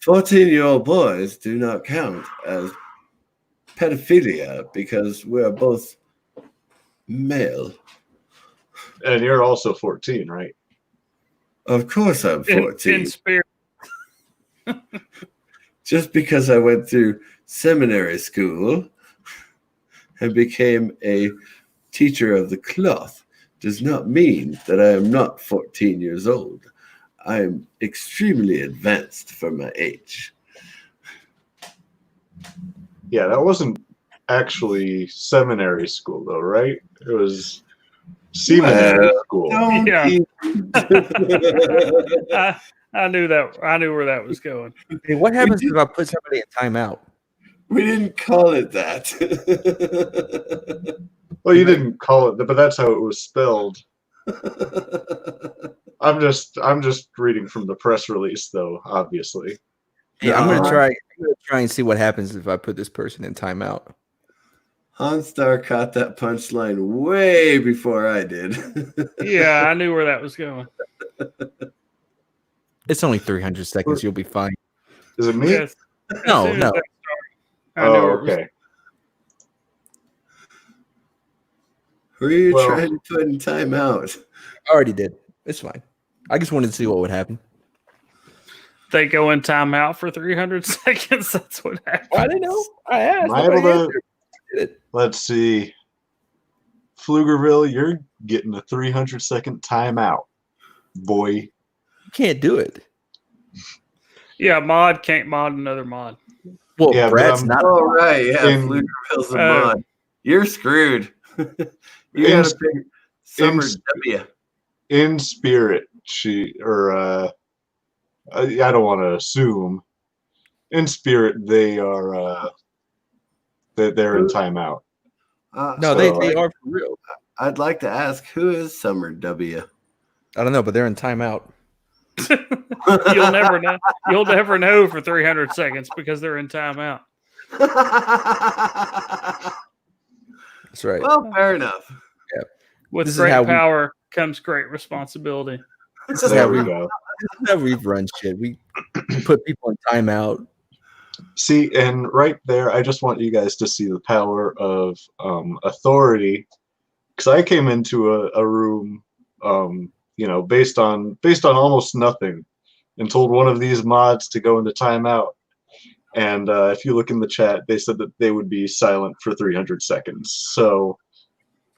Speaker 1: 14-year-old boys do not count as pedophilia because we're both male.
Speaker 7: and you're also 14, right?
Speaker 1: Of course I'm 14.
Speaker 6: In spirit.
Speaker 1: Just because I went through seminary school and became a teacher of the cloth does not mean that I am not 14 years old. I am extremely advanced for my age.
Speaker 7: Yeah, that wasn't actually seminary school, though, right? It was seminary school.
Speaker 6: Yeah. I knew that. I knew where that was going.
Speaker 3: hey, what happens if I put somebody in timeout?
Speaker 1: We didn't call it that.
Speaker 7: Well, you didn't call it, but that's how it was spelled. I'm just reading from the press release, though. Obviously,
Speaker 3: Yeah, I'm
Speaker 1: No.
Speaker 3: gonna try and see what happens if I put this person in timeout.
Speaker 1: Hanstar caught that punchline way before I did.
Speaker 6: Yeah, I knew where that was going.
Speaker 3: It's only 300 seconds. You'll be fine.
Speaker 7: is it me?
Speaker 6: Yes. As
Speaker 3: No,
Speaker 6: soon as
Speaker 3: no.
Speaker 6: that started, I knew
Speaker 7: Oh,
Speaker 6: where it was
Speaker 7: okay.
Speaker 1: Who are you
Speaker 7: Well-
Speaker 1: trying to put in timeout?
Speaker 3: I already did. It's fine. I just wanted to see what would happen.
Speaker 6: They go in timeout for 300 seconds. That's what happened.
Speaker 3: I didn't know. I asked.
Speaker 7: Am I able
Speaker 3: Nobody
Speaker 7: to?
Speaker 3: answered. Did it.
Speaker 7: Let's see. Pflugerville, you're getting a 300-second timeout, boy.
Speaker 3: You can't do it.
Speaker 6: Yeah, mod can't mod another mod.
Speaker 3: Well,
Speaker 7: Yeah, but
Speaker 3: Brad's
Speaker 7: I'm-
Speaker 3: not.
Speaker 1: Oh, right. Yeah,
Speaker 7: In-
Speaker 1: Pflugerville's a mod. You're screwed. You
Speaker 7: In-
Speaker 1: got to pick Summer
Speaker 7: in-
Speaker 1: W.
Speaker 7: In spirit, I don't want to assume. In spirit, they are. They're in timeout.
Speaker 3: No,
Speaker 7: So,
Speaker 3: they are for real.
Speaker 1: I'd like to ask, who is Summer W?
Speaker 3: I don't know, but they're in timeout.
Speaker 6: You'll never know. You'll never know for 300 seconds because they're in timeout.
Speaker 3: That's right.
Speaker 1: Well, fair enough.
Speaker 6: With
Speaker 3: This is
Speaker 6: great
Speaker 3: how we-
Speaker 6: power comes great responsibility.
Speaker 3: This is
Speaker 7: There
Speaker 3: how
Speaker 7: we
Speaker 3: we
Speaker 7: go.
Speaker 3: we've run shit. We put people in timeout.
Speaker 7: See, and right there, I just want you guys to see the power of authority, because I came into a room, based on almost nothing, and told one of these mods to go into timeout. And if you look in the chat, they said that they would be silent for 300 seconds. So,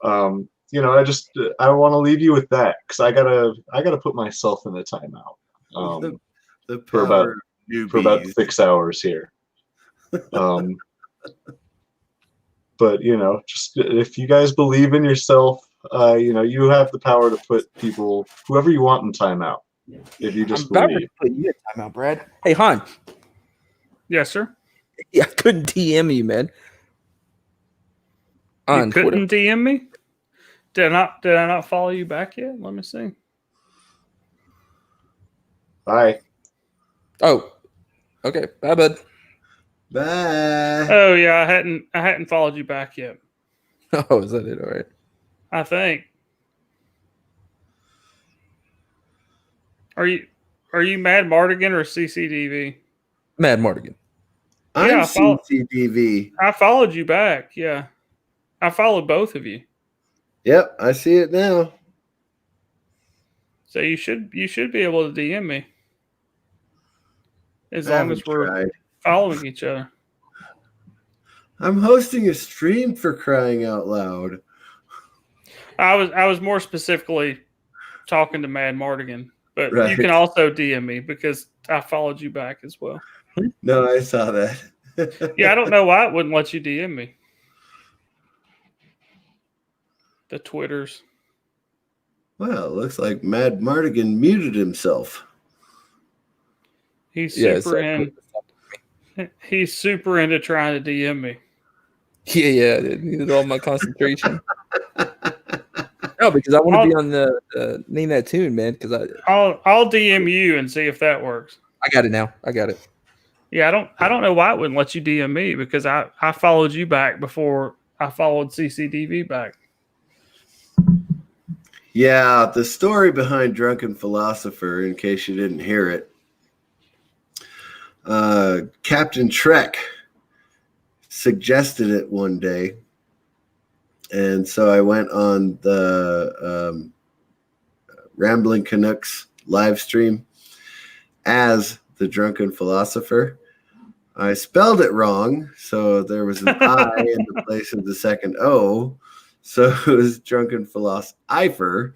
Speaker 7: I want to leave you with that, because I gotta put myself in a timeout
Speaker 1: The
Speaker 7: for
Speaker 1: power
Speaker 7: about-
Speaker 1: of
Speaker 7: for about
Speaker 1: newbies.
Speaker 7: 6 hours here. But just if you guys believe in yourself, you have the power to put people, whoever you want, in timeout. If you just
Speaker 3: I'm about
Speaker 7: believe.
Speaker 3: to put you in timeout, Brad. Hey, Han,
Speaker 6: Yes, sir.
Speaker 3: Yeah, I couldn't DM you, man.
Speaker 6: You
Speaker 3: On Twitter.
Speaker 6: couldn't DM me? Did I not follow you back yet? Let me see.
Speaker 7: Hi.
Speaker 3: Oh, okay. Bye, bud.
Speaker 1: Bye.
Speaker 6: Oh yeah, I hadn't followed you back yet.
Speaker 3: Oh, is that it? All right.
Speaker 6: I think. Are you Mad Mardigan or CCDV?
Speaker 3: Mad Mardigan.
Speaker 1: I'm
Speaker 6: Yeah,
Speaker 1: CCDV.
Speaker 6: I followed you back. Yeah, I followed both of you.
Speaker 1: Yep, I see it now.
Speaker 6: So you should be able to DM me as
Speaker 1: I
Speaker 6: long
Speaker 1: haven't
Speaker 6: as we're
Speaker 1: tried.
Speaker 6: following each other.
Speaker 1: I'm hosting a stream, for crying out loud.
Speaker 6: I was more specifically talking to Mad Mardigan, but you
Speaker 1: Right.
Speaker 6: can also DM me because I followed you back as well.
Speaker 1: No, I saw that.
Speaker 6: Yeah, I don't know why it wouldn't let you DM me. The Twitters.
Speaker 1: Well, it looks like Mad Mardigan muted himself.
Speaker 6: He's
Speaker 3: Yeah,
Speaker 6: super
Speaker 3: exactly.
Speaker 6: he's super into trying to DM me.
Speaker 3: Yeah. It needed all my concentration. No, because I want to be on the Name That Tune, man. Because
Speaker 6: I'll DM you and see if that works.
Speaker 3: I got it now. I got it.
Speaker 6: Yeah, I don't know why it wouldn't let you DM me because I followed you back before I followed CCDV back.
Speaker 1: Yeah, the story behind Drunken Philosopher, in case you didn't hear it, Captain Trek suggested it one day. And so I went on the Rambling Canucks live stream as the Drunken Philosopher. I spelled it wrong, so there was an I in the place of the second O. So it was Drunken Philosopher.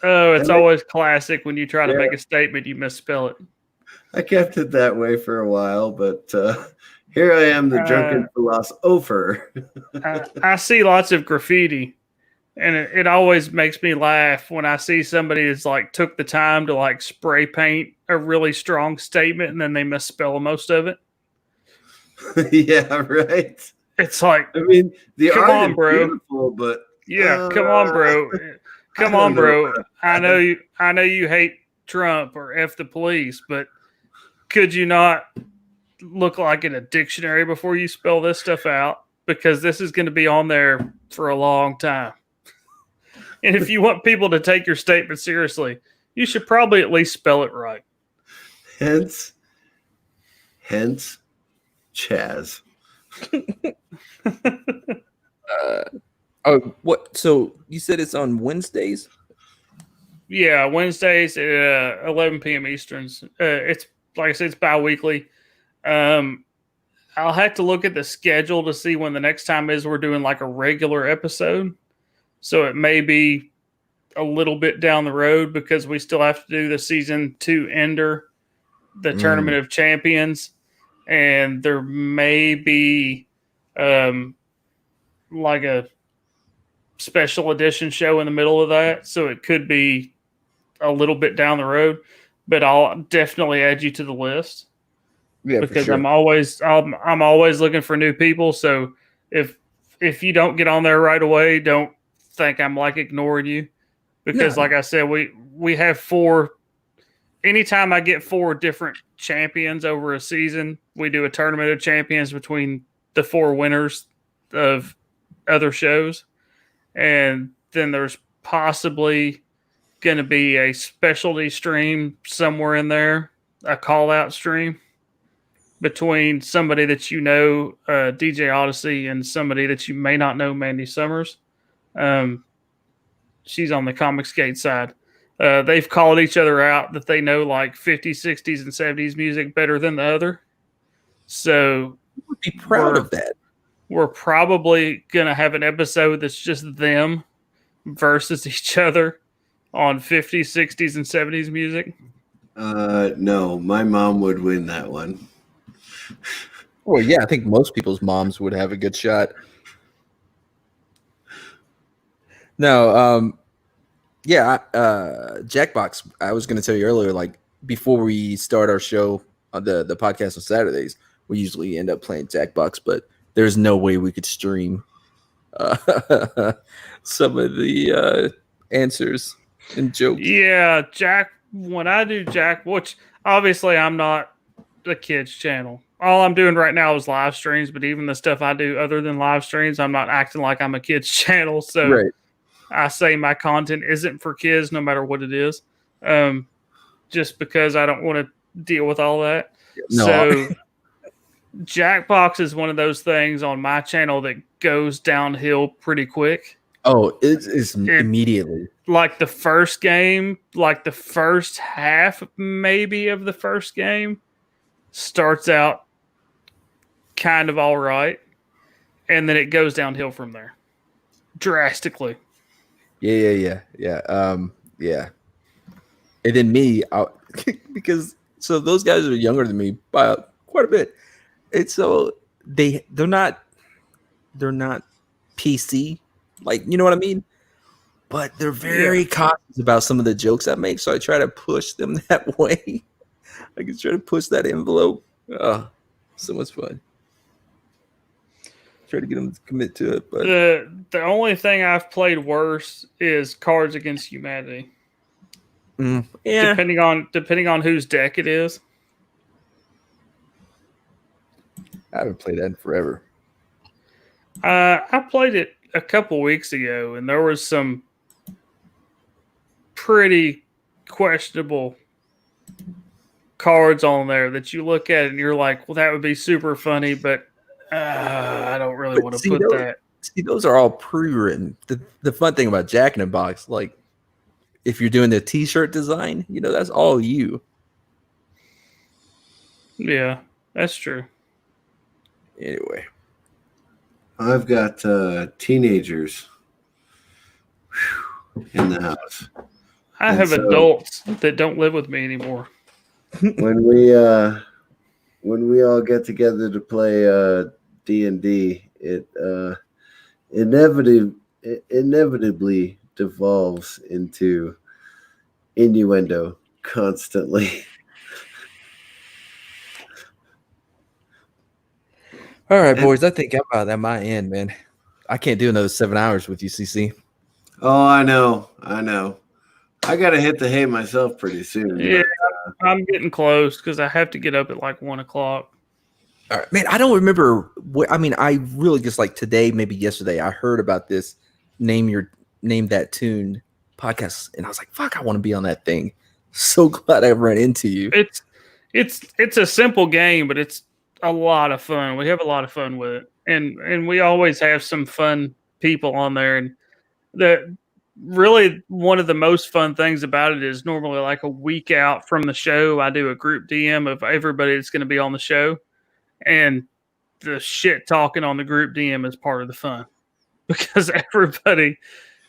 Speaker 6: Oh, it's always classic when you try to make a statement, you misspell it.
Speaker 1: I kept it that way for a while, but here I am, the Drunken Philosopher.
Speaker 6: I see lots of graffiti, and it always makes me laugh when I see somebody that's like took the time to like spray paint a really strong statement and then they misspell most of it.
Speaker 1: Yeah, right.
Speaker 6: It's like,
Speaker 1: I mean, the
Speaker 6: come
Speaker 1: art
Speaker 6: on,
Speaker 1: is
Speaker 6: bro.
Speaker 1: beautiful, but
Speaker 6: Yeah, come on, bro. Come on, bro. I know you hate Trump or F the police, but could you not look like in a dictionary before you spell this stuff out? Because this is going to be on there for a long time. And if you want people to take your statement seriously, you should probably at least spell it right.
Speaker 1: Hence, Chaz.
Speaker 3: Oh, what? So you said it's on Wednesdays?
Speaker 6: Yeah, Wednesdays at 11 p.m. Easterns. It's like I said, it's bi-weekly. I'll have to look at the schedule to see when the next time is we're doing like a regular episode. So it may be a little bit down the road because we still have to do the season 2 ender, the Tournament of Champions, and there may be like a special edition show in the middle of that. So it could be a little bit down the road, but I'll definitely add you to the list.
Speaker 3: Yeah,
Speaker 6: because
Speaker 3: for sure.
Speaker 6: I'm always looking for new people. So if you don't get on there right away, don't think I'm like ignoring you. Because like I said, we have 4. Anytime I get 4 different champions over a season, we do a tournament of champions between the 4 winners of other shows. And then there's possibly going to be a specialty stream somewhere in there, a call out stream between somebody that you know, DJ Odyssey, and somebody that you may not know, Mandy Summers. She's on the Comicsgate side. They've called each other out that they know like 50s, 60s, and 70s music better than the other. So
Speaker 3: would be proud of that.
Speaker 6: We're probably going to have an episode that's just them versus each other on 50s, 60s, and 70s music.
Speaker 1: No, my mom would win that one.
Speaker 3: Well, yeah, I think most people's moms would have a good shot. No, yeah, Jackbox, I was going to tell you earlier, like before we start our show, on the podcast on Saturdays, we usually end up playing Jackbox, but there's no way we could stream some of the answers and jokes.
Speaker 6: Yeah, Jack. When I do Jack, which obviously I'm not the kids channel. All I'm doing right now is live streams, but even the stuff I do other than live streams, I'm not acting like I'm a kids channel. So
Speaker 3: Right.
Speaker 6: I say my content isn't for kids, no matter what it is, just because I don't want to deal with all that.
Speaker 3: No.
Speaker 6: So Jackbox is one of those things on my channel that goes downhill pretty quick.
Speaker 3: Oh, it's immediately.
Speaker 6: Like the first game, like the first half maybe of the first game starts out kind of all right, and then it goes downhill from there drastically.
Speaker 3: Yeah. And then me, because so those guys are younger than me by quite a bit, and so they're not PC, like, you know what I mean? But they're very cautious about some of the jokes I make, so I try to push them that way. I can try to push that envelope. Oh, so much fun. Try to get them to commit to it, but
Speaker 6: The only thing I've played worse is Cards Against Humanity.
Speaker 3: yeah,
Speaker 6: Depending on whose deck it is.
Speaker 3: I haven't played that in forever.
Speaker 6: I played it a couple weeks ago, and there was some pretty questionable cards on there that you look at and you're like, well, that would be super funny, but I don't really want to put that.
Speaker 3: See, those are all pre-written. The fun thing about Jack in the Box, like, if you're doing the T-shirt design, you know, that's all you.
Speaker 6: Yeah, that's true.
Speaker 3: Anyway,
Speaker 1: I've got teenagers in the house.
Speaker 6: I have adults that don't live with me anymore.
Speaker 1: When we all get together to play D&D, it inevitably devolves into innuendo constantly.
Speaker 3: all right, boys. I think I'm about at my end, man. I can't do another 7 hours with you, CC.
Speaker 1: Oh, I know. I gotta hit the hay myself pretty soon.
Speaker 6: Yeah, I'm getting close because I have to get up at like 1 o'clock.
Speaker 3: All right, man. I don't remember what. I mean, I really just like today, maybe yesterday, I heard about this Name That Tune podcast, and I was like, "Fuck, I want to be on that thing." So glad I ran into you.
Speaker 6: It's a simple game, but it's a lot of fun. We have a lot of fun with it, and we always have some fun people on there. And the really one of the most fun things about it is normally like a week out from the show, I do a group DM of everybody that's going to be on the show, and the shit talking on the group DM is part of the fun because everybody,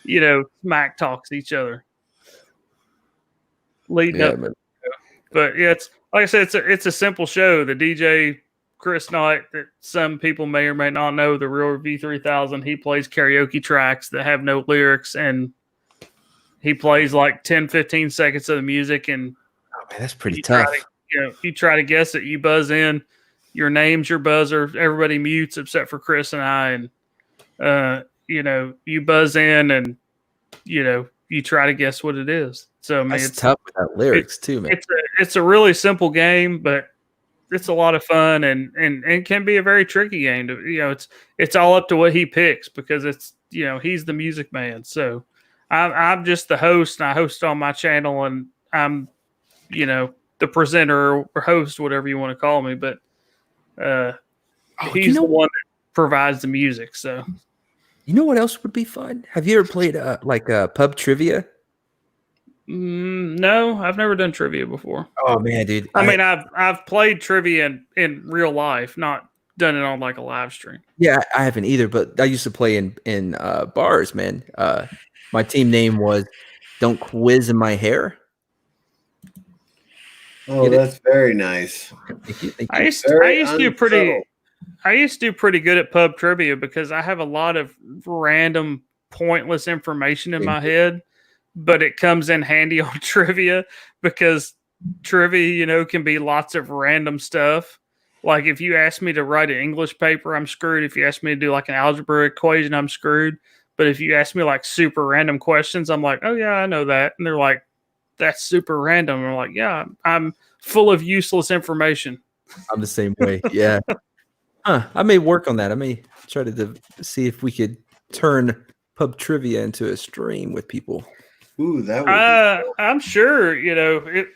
Speaker 6: you know, smack talks each other leading up. But yeah, it's like I said, it's a simple show. The DJ Chris Knight, that some people may or may not know, the real V3000, he plays karaoke tracks that have no lyrics, and he plays like 10-15 seconds of the music, and
Speaker 3: Oh man, that's pretty tough.
Speaker 6: you try to guess it, you buzz in, your name's your buzzer, everybody mutes except for Chris and I, and you buzz in, and you try to guess what it is. So I mean,
Speaker 3: That's tough without lyrics too, man.
Speaker 6: it's a really simple game, but it's a lot of fun, and can be a very tricky game. It's all up to what he picks because it's he's the music man. So I'm just the host, and I host on my channel, and I'm the presenter or host, whatever you want to call me. But he's the one that provides the music. So
Speaker 3: you know what else would be fun? Have you ever played pub trivia?
Speaker 6: No, I've never done trivia before.
Speaker 3: Oh man, dude!
Speaker 6: I mean, I've played trivia in real life, not done it on like a live stream.
Speaker 3: Yeah, I haven't either, but I used to play in bars, man. My team name was "Don't Quiz in My Hair."
Speaker 1: Oh, that's very nice.
Speaker 3: Thank you.
Speaker 6: I used to do pretty good at pub trivia because I have a lot of random, pointless information in my head, but it comes in handy on trivia because trivia, can be lots of random stuff. Like if you ask me to write an English paper, I'm screwed. If you ask me to do like an algebra equation, I'm screwed. But if you ask me like super random questions, I'm like, oh yeah, I know that. And they're like, that's super random. And I'm like, yeah, I'm full of useless information.
Speaker 3: I'm the same way. Yeah. I may work on that. I may try to see if we could turn pub trivia into a stream with people.
Speaker 1: Ooh, that would be cool.
Speaker 6: I'm sure, the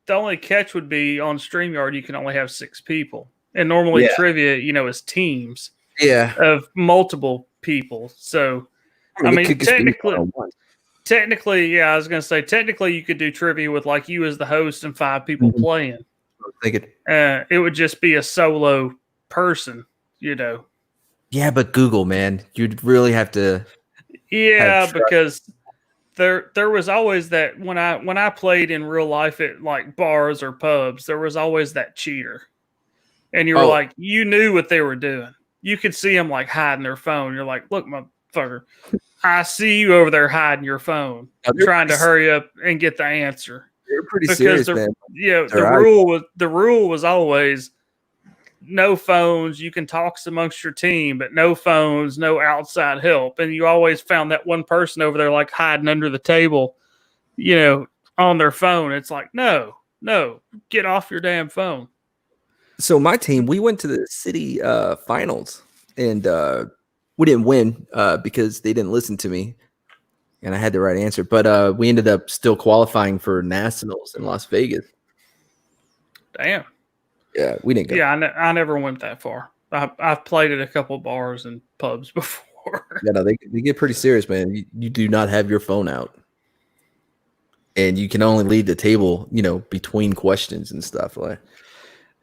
Speaker 6: only catch would be on StreamYard, you can only have 6 people. And normally trivia, is teams of multiple people. So, I mean technically, yeah, I was going to say, technically you could do trivia with like you as the host and 5 people playing. It would just be a solo person,
Speaker 3: Yeah, but Google, man, you'd really have to.
Speaker 6: Yeah, because there was always that when I played in real life at like bars or pubs, there was always that cheater, and you were like, you knew what they were doing. You could see them like hiding their phone. You're like, look, motherfucker, I see you over there hiding your phone, trying to hurry up and get the answer.
Speaker 3: They're pretty serious, man.
Speaker 6: Yeah, the rule was always no phones. You can talk amongst your team, but no phones, no outside help. And you always found that one person over there like hiding under the table, on their phone. It's like, no, get off your damn phone.
Speaker 3: So my team, we went to the city finals, and we didn't win because they didn't listen to me, and I had the right answer. But we ended up still qualifying for nationals in Las Vegas.
Speaker 6: Damn.
Speaker 3: Yeah, we didn't go.
Speaker 6: Yeah, I never went that far. I've played at a couple bars and pubs before.
Speaker 3: Yeah, no, they get pretty serious, man. You do not have your phone out, and you can only leave the table, between questions and stuff like.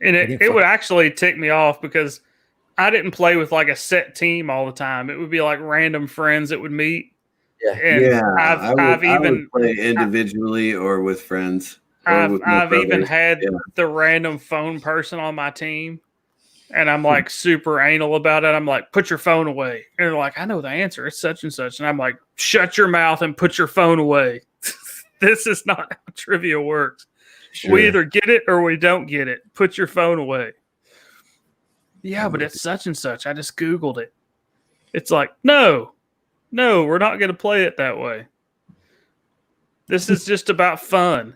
Speaker 6: And it would actually tick me off because I didn't play with like a set team all the time. It would be like random friends that would meet.
Speaker 3: Yeah,
Speaker 6: and
Speaker 1: I would play individually or with friends.
Speaker 6: I've even had the random phone person on my team, and I'm like super anal about it. I'm like, put your phone away. And they're like, I know the answer. It's such and such. And I'm like, shut your mouth and put your phone away. This is not how trivia works. Sure. We either get it or we don't get it. Put your phone away. Yeah, but it's such and such. I just Googled it. It's like, no, we're not going to play it that way. This is just about fun.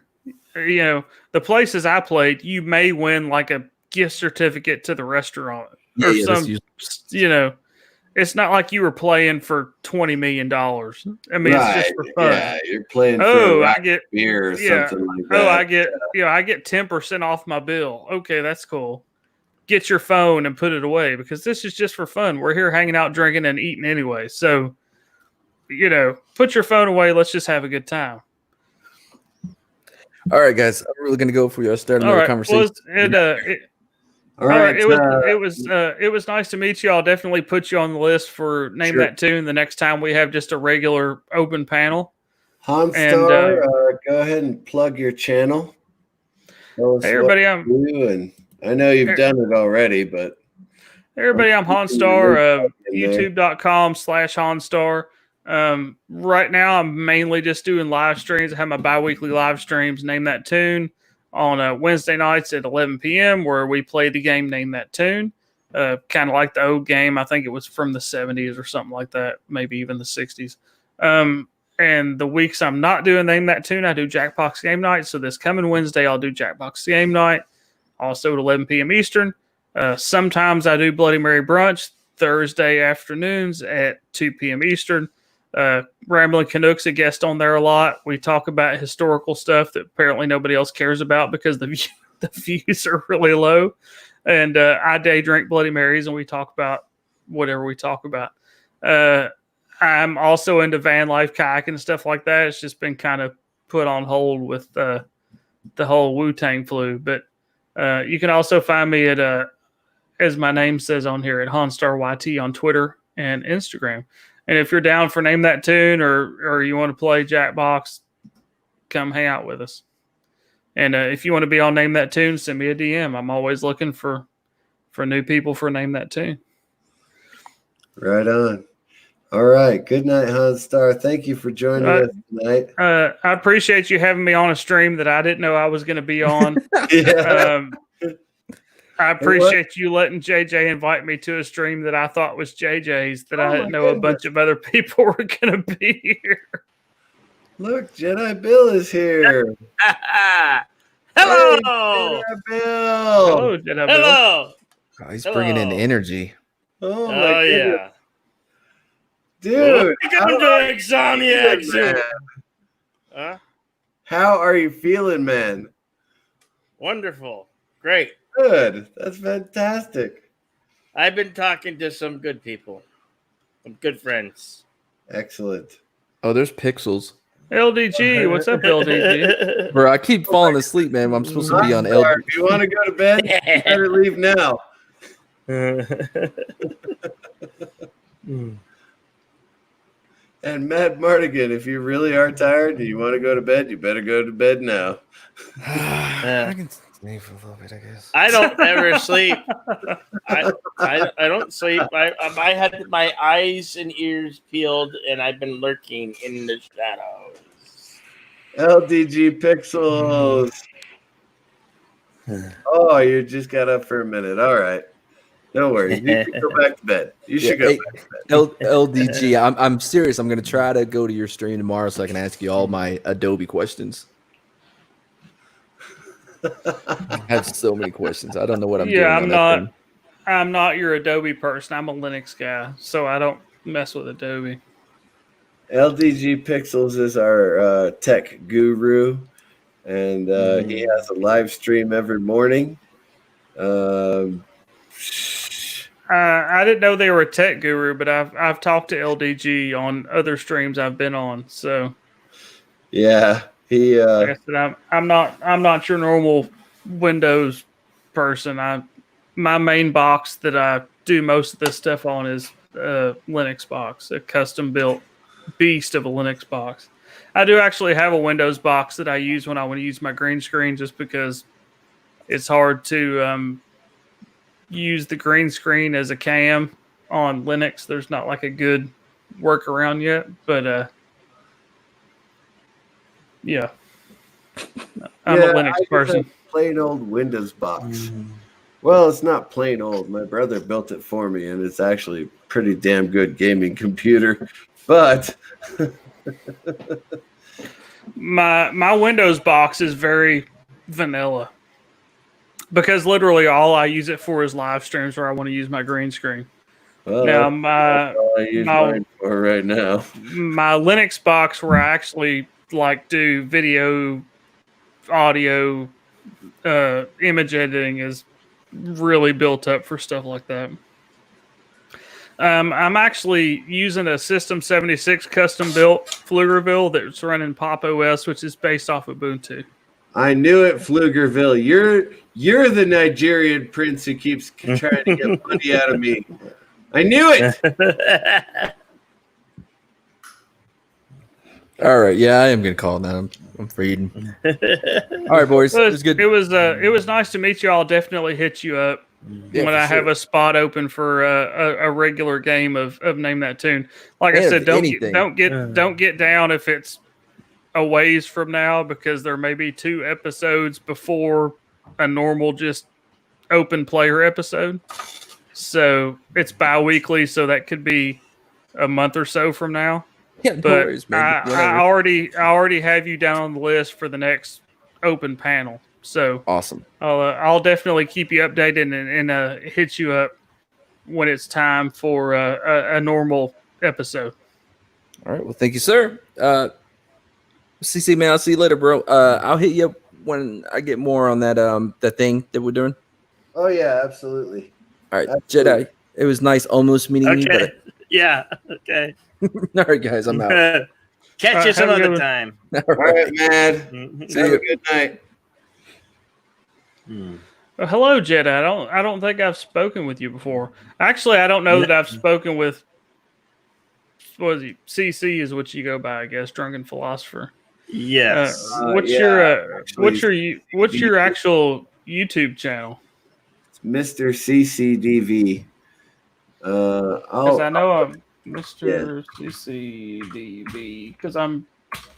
Speaker 6: The places I played, you may win like a gift certificate to the restaurant or it's not like you were playing for $20 million. I mean, it's just for fun.
Speaker 1: Yeah, you're playing for
Speaker 6: I get
Speaker 1: beer or something like that.
Speaker 6: I get 10% off my bill. Okay, that's cool. Get your phone and put it away because this is just for fun. We're here hanging out, drinking, and eating anyway. So, put your phone away. Let's just have a good time.
Speaker 3: All right, guys. I'm really gonna go for you. Start another conversation.
Speaker 6: It was nice to meet you. I'll definitely put you on the list for Name That Tune the next time we have just a regular open panel.
Speaker 1: Honstar, go ahead and plug your channel.
Speaker 6: Hey everybody,
Speaker 1: I know you've done it already, but
Speaker 6: everybody, I'm Honstar, youtube.com/Honstar. Right now I'm mainly just doing live streams. I have my bi-weekly live streams, Name That Tune, on Wednesday nights at 11 p.m. where we play the game Name That Tune. Kind of like the old game. I think it was from the 70s or something like that, maybe even the 60s. And the weeks I'm not doing Name That Tune, I do Jackbox Game Night. So this coming Wednesday, I'll do Jackbox Game Night, also at 11 p.m. Eastern. Sometimes I do Bloody Mary Brunch Thursday afternoons at 2 p.m. Eastern. Rambling Canucks a guest on there a lot. We talk about historical stuff that apparently nobody else cares about because the views are really low. And I day drink Bloody Marys and we talk about whatever we talk about. I'm also into van life, kayaking and stuff like that. It's just been kind of put on hold with the whole Wu-Tang flu. But you can also find me at, as my name says on here, at HonstarYT on Twitter and Instagram. And if you're down for Name That Tune or you want to play Jackbox, come hang out with us. And if you want to be on Name That Tune, send me a DM. I'm always looking for new people for Name That Tune.
Speaker 1: Right on. All right. Good night, Hans Star. Thank you for joining us tonight.
Speaker 6: I appreciate you having me on a stream that I didn't know I was going to be on.
Speaker 1: Yeah.
Speaker 6: I appreciate you letting JJ invite me to a stream that I thought was JJ's, that I didn't know a bunch of other people were going to be here.
Speaker 1: Look, Jedi Bill is here.
Speaker 8: Hello.
Speaker 1: Hey, Jedi Bill.
Speaker 6: Hello, Jedi Bill.
Speaker 8: Hello.
Speaker 3: Oh, he's bringing in energy.
Speaker 1: Oh,
Speaker 8: Oh,
Speaker 1: my goodness.
Speaker 8: yeah.
Speaker 1: Dude.
Speaker 8: Welcome to Insomniac Soup.
Speaker 1: Man. How are you feeling, man?
Speaker 8: Wonderful. Great.
Speaker 1: Good. That's fantastic.
Speaker 8: I've been talking to some good people. Some good friends.
Speaker 1: Excellent.
Speaker 3: Oh, there's Pixels.
Speaker 6: LDG, what's up, LDG?
Speaker 3: Bro, I keep falling asleep, man. I'm supposed to be on
Speaker 1: Star,
Speaker 3: LD.
Speaker 1: if you want to go to bed, you better leave now. And Matt Mardigan, if you really are tired and you want to go to bed, you better go to bed now.
Speaker 3: I can sleep for a little bit, I guess.
Speaker 8: I don't ever sleep. I don't sleep. I had my eyes and ears peeled, and I've been lurking in the shadows.
Speaker 1: LDG Pixels. Oh, you just got up for a minute. All right. No worries. You can go back to bed. You should go back to bed.
Speaker 3: LDG, I'm serious. I'm going to try to go to your stream tomorrow so I can ask you all my Adobe questions. I have so many questions. I don't know what I'm doing.
Speaker 6: Yeah,
Speaker 3: on that thing.
Speaker 6: I'm not your Adobe person. I'm a Linux guy, so I don't mess with Adobe.
Speaker 1: LDG Pixels is our tech guru, and he has a live stream every morning.
Speaker 6: I didn't know they were a tech guru, but I've talked to LDG on other streams I've been on. So
Speaker 1: yeah, he.
Speaker 6: Like I said, I'm not your normal Windows person. My main box that I do most of this stuff on is a Linux box, a custom built beast of a Linux box. I do actually have a Windows box that I use when I want to use my green screen, just because it's hard to use the green screen as a cam on Linux. There's not like a good workaround yet, but yeah, I'm a Linux person.
Speaker 1: Plain old Windows box. Well, it's not plain old. My brother built it for me, and it's actually a pretty damn good gaming computer. But
Speaker 6: my Windows box is very vanilla, because literally all I use it for is live streams where I want to use my green screen.
Speaker 1: well,
Speaker 6: Now
Speaker 1: that's all I use mine for right now.
Speaker 6: My Linux box, where I actually like do video, audio, image editing, is really built up for stuff like that. I'm actually using a System 76 custom built Pflugerville that's running Pop OS, which is based off Ubuntu.
Speaker 1: I knew it, Pflugerville. You're the Nigerian prince who keeps trying to get money out of me. I knew it.
Speaker 3: All right, yeah, I am gonna call now. I'm reading. All right, boys, it was good.
Speaker 6: It was nice to meet you. I'll definitely hit you up when I have a spot open for a regular game of Name That Tune. Like I said, don't get down if it's a ways from now, because there may be 2 episodes before a normal just open player episode. So it's bi-weekly, so that could be a month or so from now.
Speaker 3: Yeah,
Speaker 6: but no worries, man. I already have you down on the list for the next open panel. So
Speaker 3: awesome.
Speaker 6: I'll definitely keep you updated and hit you up when it's time for a normal episode.
Speaker 3: All right. Well, thank you, sir. CC, man, I'll see you later, bro. I'll hit you up when I get more on that thing that we're doing.
Speaker 1: Oh yeah, absolutely.
Speaker 3: All right,
Speaker 1: absolutely.
Speaker 3: Jedi. It was nice almost meeting you. But
Speaker 8: yeah. Okay.
Speaker 3: All right, guys, I'm out.
Speaker 8: Catch you some other time.
Speaker 1: All right, man.
Speaker 3: See
Speaker 1: Have
Speaker 3: you.
Speaker 1: a good night.
Speaker 6: Well, hello, Jedi. I don't think I've spoken with you before. Actually, I don't know that I've spoken with. What is he? CC is what you go by, I guess. Drunken Philosopher.
Speaker 8: Yes.
Speaker 6: What's your actual YouTube channel?
Speaker 1: It's Mr. CCDV.
Speaker 6: Mr. CCDB, because I'm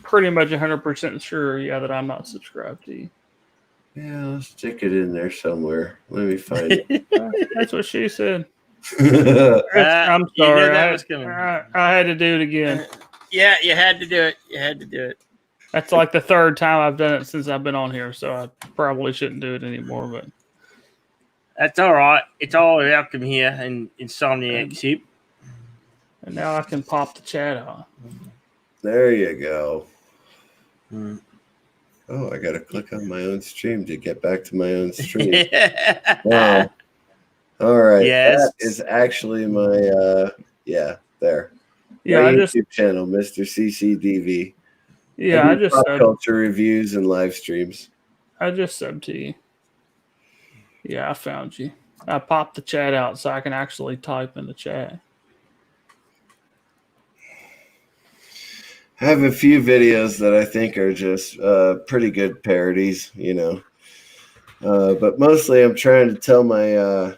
Speaker 6: pretty much 100% sure, that I'm not subscribed to you.
Speaker 1: Yeah, let's stick it in there somewhere. Let me find it.
Speaker 6: That's what she said.
Speaker 8: You
Speaker 6: I'm
Speaker 8: knew
Speaker 6: sorry.
Speaker 8: that was coming.
Speaker 6: I had to do it again.
Speaker 8: Yeah, you had to do it. You had to do it.
Speaker 6: That's like the third time I've done it since I've been on here, so I probably shouldn't do it anymore. But
Speaker 8: That's all right. It's all welcome here in Insomniac Soup.
Speaker 6: and now I can pop the chat on.
Speaker 1: There you go.
Speaker 8: Mm.
Speaker 1: Oh, I got to click on my own stream to get back to my own stream. Wow. All right.
Speaker 8: Yes.
Speaker 1: That is actually my, there.
Speaker 6: Yeah,
Speaker 1: My
Speaker 6: I just
Speaker 1: YouTube channel, Mr. CCDV.
Speaker 6: yeah, I
Speaker 1: do
Speaker 6: just
Speaker 1: pop
Speaker 6: subbed,
Speaker 1: culture reviews and live streams.
Speaker 6: I just subbed to you. Yeah, I found you. I popped the chat out so I can actually type in the chat.
Speaker 1: I have a few videos that I think are just pretty good parodies, but mostly I'm trying to tell my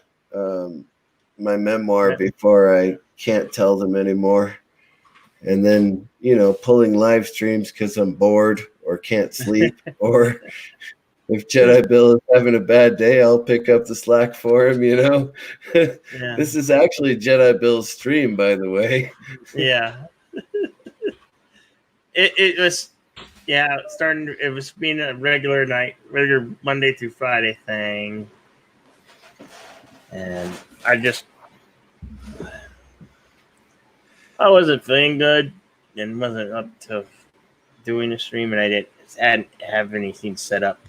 Speaker 1: my memoir before I can't tell them anymore, and then pulling live streams because I'm bored or can't sleep, or if Jedi Bill is having a bad day, I'll pick up the slack for him.
Speaker 8: Yeah.
Speaker 1: This is actually Jedi Bill's stream, by the way.
Speaker 8: Yeah. It was, starting. It was being a regular Monday through Friday thing, and I wasn't feeling good and wasn't up to doing a stream, and I hadn't have anything set up.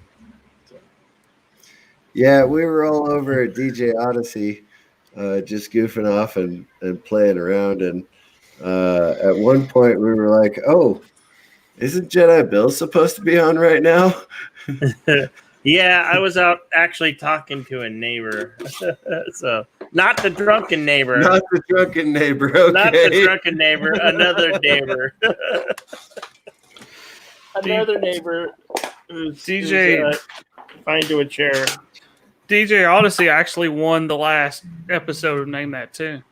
Speaker 1: Yeah, we were all over at DJ Odyssey, just goofing off and playing around, and at one point we were like, "Oh, isn't Jedi Bill supposed to be on right now?"
Speaker 8: Yeah, I was out actually talking to a neighbor. So not the drunken neighbor.
Speaker 1: Not the drunken neighbor. Okay.
Speaker 8: Not the drunken neighbor. Another neighbor. Another neighbor who's confined to a chair.
Speaker 6: DJ Odyssey actually won the last episode of Name That Tune.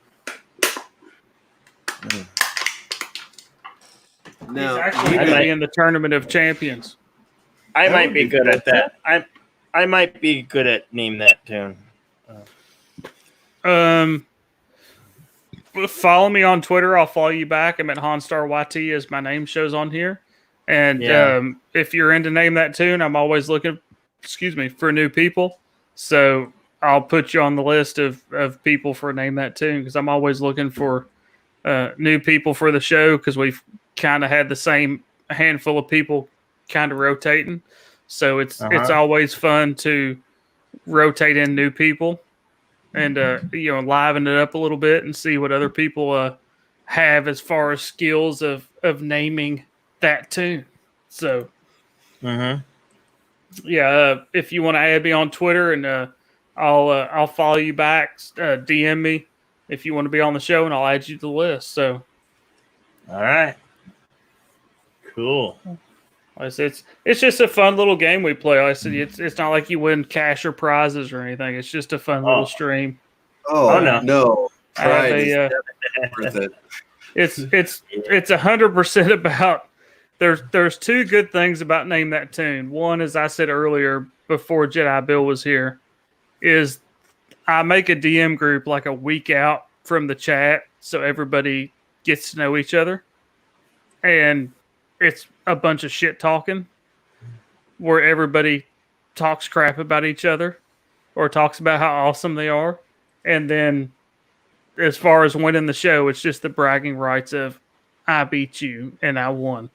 Speaker 1: No,
Speaker 6: He's actually going to be in the Tournament of Champions.
Speaker 8: I might be good at that. I might be good at Name That Tune.
Speaker 6: Follow me on Twitter. I'll follow you back. I'm at HanstarYT as my name shows on here. And if you're into Name That Tune, I'm always looking, for new people. So I'll put you on the list of people for Name That Tune, because I'm always looking for new people for the show, because we've kind of had the same handful of people kind of rotating. So it's always fun to rotate in new people and liven it up a little bit and see what other people have as far as skills of naming that tune. So if you want to add me on Twitter, and I'll follow you back, DM me if you want to be on the show, and I'll add you to the list. So
Speaker 8: all right, cool.
Speaker 6: I said, it's just a fun little game we play. I said, it's not like you win cash or prizes or anything. It's just a fun little stream.
Speaker 1: Oh no! Pride is worth it.
Speaker 6: It's 100% about. There's two good things about Name That Tune. One, as I said earlier before Jedi Bill was here, is I make a DM group like a week out from the chat, so everybody gets to know each other, and it's a bunch of shit talking where everybody talks crap about each other or talks about how awesome they are. And then as far as winning the show, it's just the bragging rights of, I beat you and I won.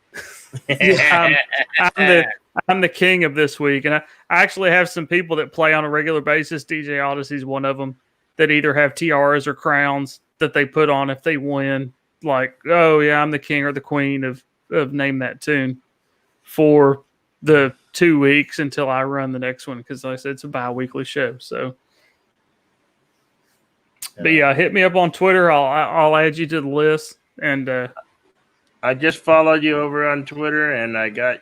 Speaker 6: I'm the king of this week. And I actually have some people that play on a regular basis. DJ Odyssey's one of them, that either have tiaras or crowns that they put on if they win. Like, oh yeah, I'm the king or the queen of Name That Tune for the 2 weeks until I run the next one, because like I said, it's a bi-weekly show. So but hit me up on Twitter. I'll add you to the list. And
Speaker 8: I just followed you over on Twitter, and I got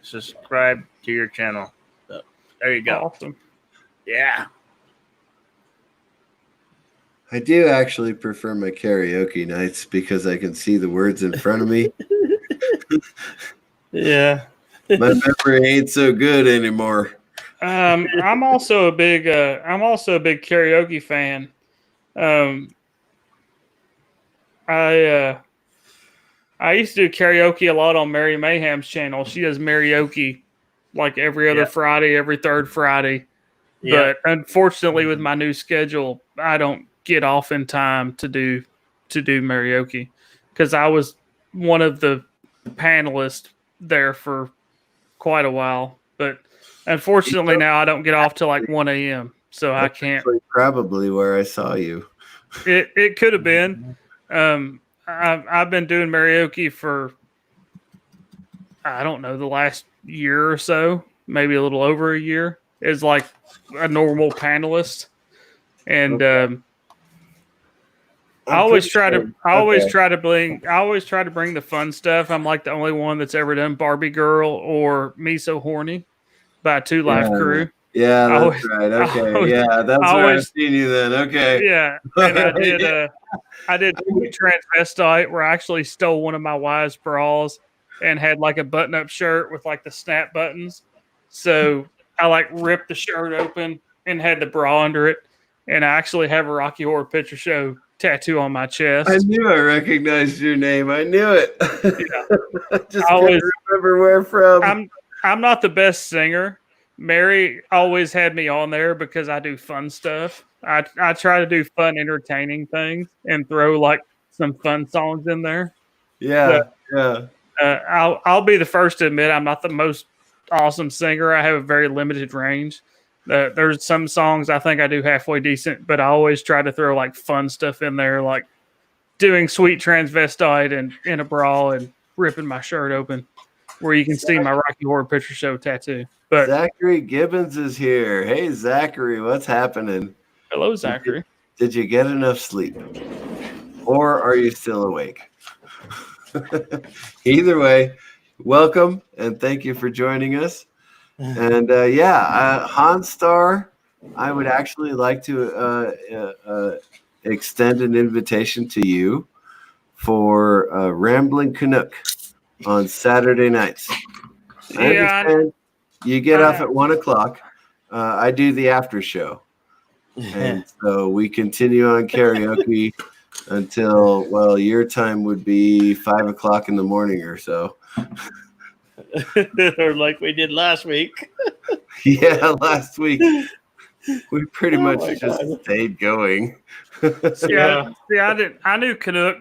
Speaker 8: subscribe to your channel. So there you go.
Speaker 6: Awesome.
Speaker 8: Yeah.
Speaker 1: I do actually prefer my karaoke nights because I can see the words in front of me.
Speaker 8: Yeah.
Speaker 1: My memory ain't so good anymore.
Speaker 6: I'm also a big karaoke fan. I used to do karaoke a lot on Mary Mayhem's channel. She does karaoke like every other
Speaker 8: Yeah.
Speaker 6: Friday, every third Friday.
Speaker 8: Yeah.
Speaker 6: But unfortunately, with my new schedule, I don't get off in time to do karaoke because I was one of the panelists there for quite a while. But unfortunately, now I don't get off till like 1 a.m. So I can't.
Speaker 1: Probably where I saw you.
Speaker 6: It could have been. I've been doing karaoke for I don't know the last year or so, maybe a little over a year. Is like a normal panelist, and I always try to bring the fun stuff. I'm like the only one that's ever done Barbie Girl or Me So Horny by Two Live Crew.
Speaker 1: Yeah, that's
Speaker 6: always-
Speaker 1: right. Okay,
Speaker 6: always-
Speaker 1: yeah, that's
Speaker 6: I
Speaker 1: where I've
Speaker 6: always-
Speaker 1: seen you then. Okay.
Speaker 6: Yeah, and I did transvestite where I actually stole one of my wife's bras and had like a button-up shirt with like the snap buttons. So I like ripped the shirt open and had the bra under it, and I actually have a Rocky Horror Picture Show tattoo on my chest.
Speaker 1: I knew I recognized your name. I knew it. I just couldn't remember where from.
Speaker 6: I'm not the best singer. Mary always had me on there because I do fun stuff. I try to do fun, entertaining things and throw like some fun songs in there.
Speaker 1: Yeah, yeah.
Speaker 6: I'll be the first to admit I'm not the most awesome singer. I have a very limited range. There's some songs I think I do halfway decent, but I always try to throw like fun stuff in there, like doing Sweet Transvestite and in a bra and ripping my shirt open, where you can see my Rocky Horror Picture Show tattoo. But
Speaker 1: Zachary Gibbons is here. Hey, Zachary, what's happening?
Speaker 6: Hello, Zachary.
Speaker 1: Did you get enough sleep? Or are you still awake? Either way, welcome and thank you for joining us. And Hanstar, I would actually like to extend an invitation to you for Rambling Canuck on Saturday nights. I understand you get off at 1 o'clock. I do the after show. And so we continue on karaoke until, well, your time would be 5 o'clock in the morning or so.
Speaker 8: Or like we did last week.
Speaker 1: Yeah, last week we pretty much just stayed going.
Speaker 6: I knew Canuck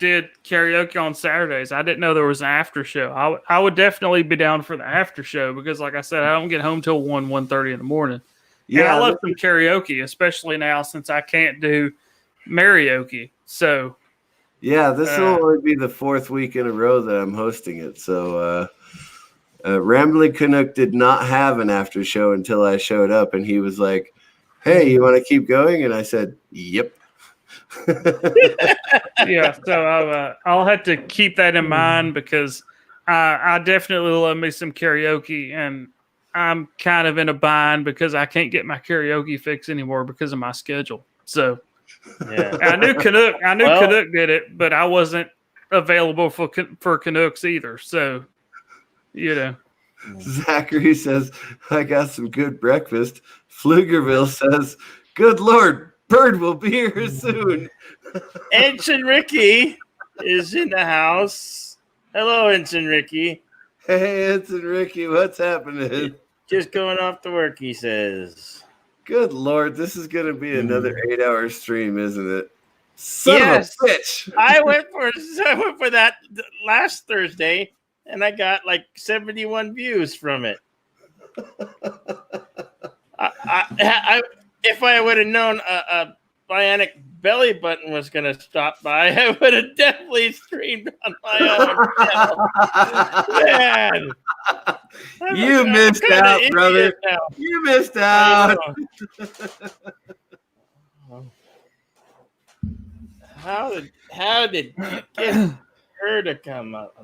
Speaker 6: did karaoke on Saturdays. I didn't know there was an after show. I would definitely be down for the after show because, like I said, I don't get home till 1:30 in the morning. Yeah, and I love some karaoke, especially now since I can't do karaoke. So,
Speaker 1: yeah, this will only be the 4th week in a row that I'm hosting it. So, Rambling Canuck did not have an after show until I showed up, and he was like, "Hey, you want to keep going?" And I said, "Yep."
Speaker 6: Yeah, so I'll have to keep that in mind because I definitely love me some karaoke, and I'm kind of in a bind because I can't get my karaoke fix anymore because of my schedule. So,
Speaker 8: yeah,
Speaker 6: I knew Canuck did it, but I wasn't available for Canucks either. So, you know.
Speaker 1: Zachary says, "I got some good breakfast." Pflugerville says, "Good Lord, Bird will be here soon."
Speaker 8: Ensign Ricky is in the house. Hello, Ensign Ricky.
Speaker 1: Hey, Ensign Ricky, what's happening?
Speaker 8: Just going off to work, he says.
Speaker 1: Good Lord, this is going to be another 8-hour stream, isn't it? Son of a bitch.
Speaker 8: I went for that last Thursday, and I got like 71 views from it. If I would have known a bionic belly button was going to stop by, I would have definitely streamed on my own channel. Man.
Speaker 1: You missed out, brother. You missed out.
Speaker 8: How did you get her to come up?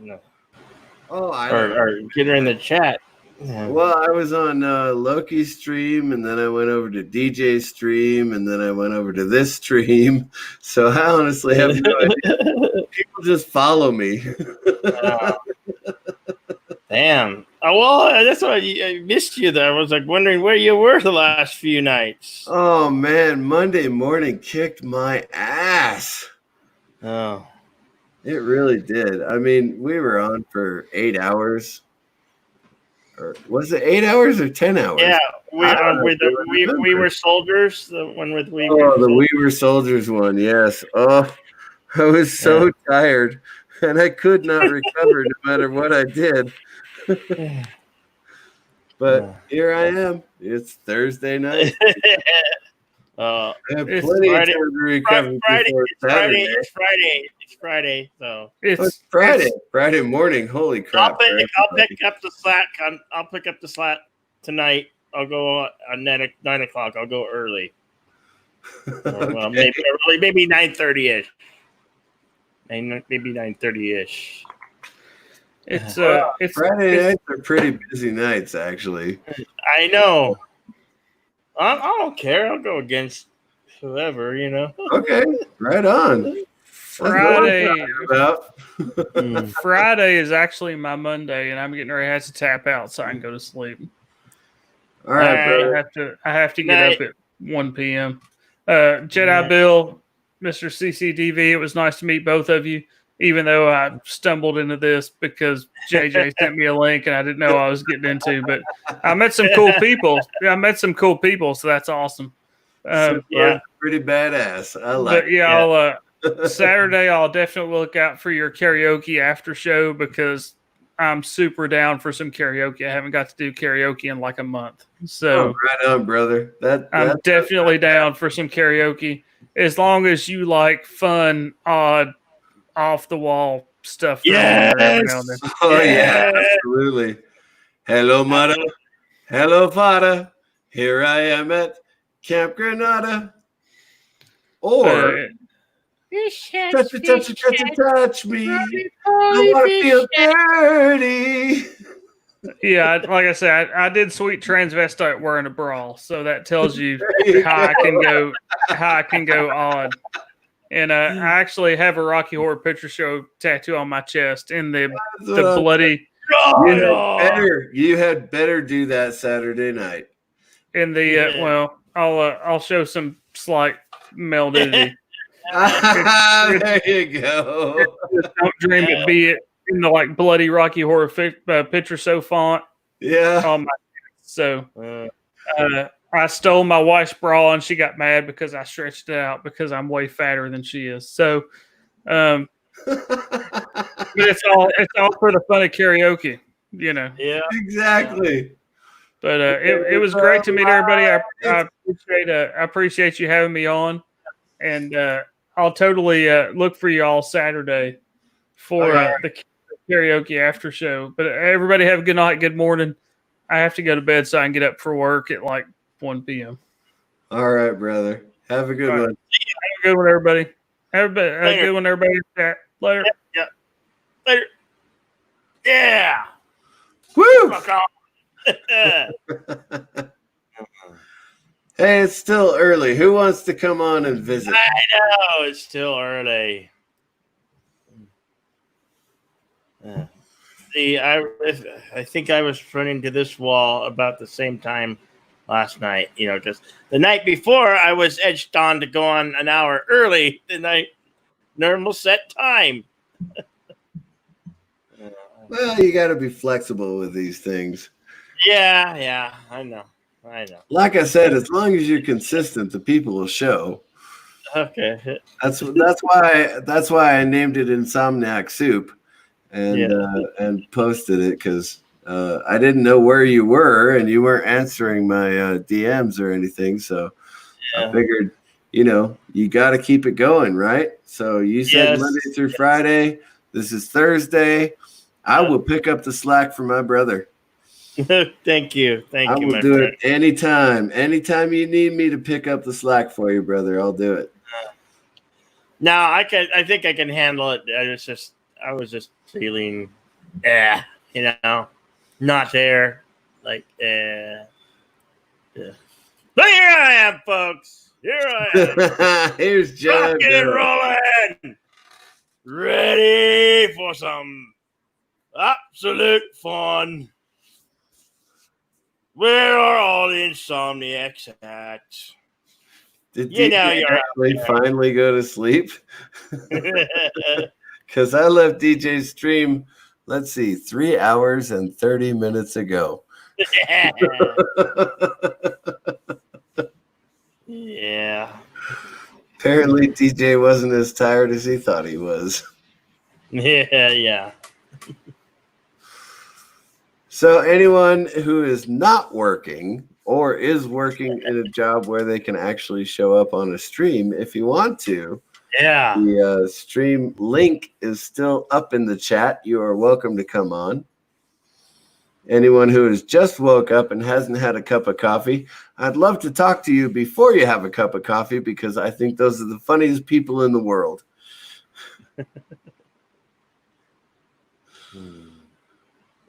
Speaker 1: Oh,
Speaker 8: or get her in the chat?
Speaker 1: Well, I was on Loki's stream, and then I went over to DJ's stream, and then I went over to this stream. So I honestly have no idea. People just follow me.
Speaker 8: Damn. Oh, well, that's why I missed you there. I was like wondering where you were the last few nights.
Speaker 1: Oh man, Monday morning kicked my ass.
Speaker 8: Oh.
Speaker 1: It really did. I mean, we were on for 8 hours. Or was it 8 hours or 10 hours?
Speaker 8: Yeah,
Speaker 1: I don't know.
Speaker 8: we were soldiers. The one with we.
Speaker 1: Oh, the We Were Soldiers one, yes. Oh, I was so tired, and I could not recover no matter what I did. But here I am. It's Thursday night. I have plenty of time to recover before Saturday.
Speaker 8: It's Friday. So
Speaker 1: It's Friday. Friday morning. Holy crap!
Speaker 8: I'll pick up the slack. I'll pick up the slack tonight. I'll go on 9 o'clock. I'll go early. Well, maybe 9:30 ish. Maybe 9:30 ish.
Speaker 6: It's
Speaker 1: Friday nights are pretty busy nights, actually.
Speaker 8: I know. I don't care. I'll go against whoever, you know.
Speaker 1: Okay, right on.
Speaker 6: Friday.
Speaker 1: About.
Speaker 6: Friday is actually my Monday, and I'm getting ready to have to tap out so I can go to sleep.
Speaker 1: All right,
Speaker 6: brother. I have to get up at 1 p.m. Jedi Bill, Mr. CCDV, it was nice to meet both of you, even though I stumbled into this because JJ sent me a link and I didn't know what I was getting into. But I met some cool people. So that's awesome.
Speaker 1: Pretty badass. I like it.
Speaker 6: I'll Saturday I'll definitely look out for your karaoke after show because I'm super down for some karaoke. I haven't got to do karaoke in like a month. So
Speaker 1: right on, brother.
Speaker 6: I'm definitely down for some karaoke. As long as you like fun, odd, off the wall stuff.
Speaker 8: Yes.
Speaker 1: Oh yeah, absolutely. Hello, mother. Hello, father. Here I am at Camp Granada. Or touch me. I want to feel dirty.
Speaker 6: Yeah, like I said, I did sweet transvestite wearing a bra, so that tells you how I can go odd. And I actually have a Rocky Horror Picture Show tattoo on my chest in the bloody.
Speaker 1: You had better do that Saturday night.
Speaker 6: In the I'll show some slight male nudity.
Speaker 1: There you go.
Speaker 6: Don't dream it, be it in the like bloody Rocky Horror Picture Show font.
Speaker 1: Yeah.
Speaker 6: On my chest. So I stole my wife's bra and she got mad because I stretched it out because I'm way fatter than she is. So, but it's all for the fun of karaoke, you know.
Speaker 8: Yeah,
Speaker 1: exactly.
Speaker 6: But it was great to meet everybody. I appreciate you having me on, and I'll totally look for you all Saturday for the karaoke after show. But everybody have a good night, good morning. I have to go to bed so I can get up for work at like 1 p.m.
Speaker 1: All right, brother. Have a good one.
Speaker 6: Have a good one, everybody. Have a good one, everybody. Later.
Speaker 8: Yeah. Later. Yeah.
Speaker 1: Woo!
Speaker 8: Fuck off.
Speaker 1: Hey, it's still early. Who wants to come on and visit?
Speaker 8: I know it's still early. See, I think I was running to this wall about the same time last night. You know, because the night before I was edged on to go on an hour early than my normal set time.
Speaker 1: Well, you got to be flexible with these things.
Speaker 8: Yeah, I know.
Speaker 1: Like I said, as long as you're consistent, the people will show.
Speaker 8: Okay.
Speaker 1: That's why I named it Insomniac Soup, and posted it because I didn't know where you were and you weren't answering my DMs or anything. So I figured, you got to keep it going, right? So you said Monday through Friday. This is Thursday. I will pick up the slack for my brother.
Speaker 8: Thank you.
Speaker 1: I will do it anytime. Anytime you need me to pick up the slack for you, brother, I'll do it.
Speaker 8: No, I think I can handle it. I was just feeling, not there. Like, yeah. But here I am, folks. Here I am.
Speaker 1: Here's Jedi
Speaker 8: Rocking and
Speaker 1: Bill.
Speaker 8: rolling. Ready for some absolute fun. Where are all the Insomniacs at?
Speaker 1: Did
Speaker 8: You
Speaker 1: DJ
Speaker 8: know you're
Speaker 1: actually finally go to sleep? Because I left DJ's stream, let's see, 3 hours and 30 minutes ago.
Speaker 8: Yeah.
Speaker 1: Apparently, DJ wasn't as tired as he thought he was.
Speaker 8: Yeah.
Speaker 1: So anyone who is not working or is working in a job where they can actually show up on a stream, if you want to,
Speaker 8: Yeah.
Speaker 1: the stream link is still up in the chat. You are welcome to come on. Anyone who has just woke up and hasn't had a cup of coffee, I'd love to talk to you before you have a cup of coffee because I think those are the funniest people in the world.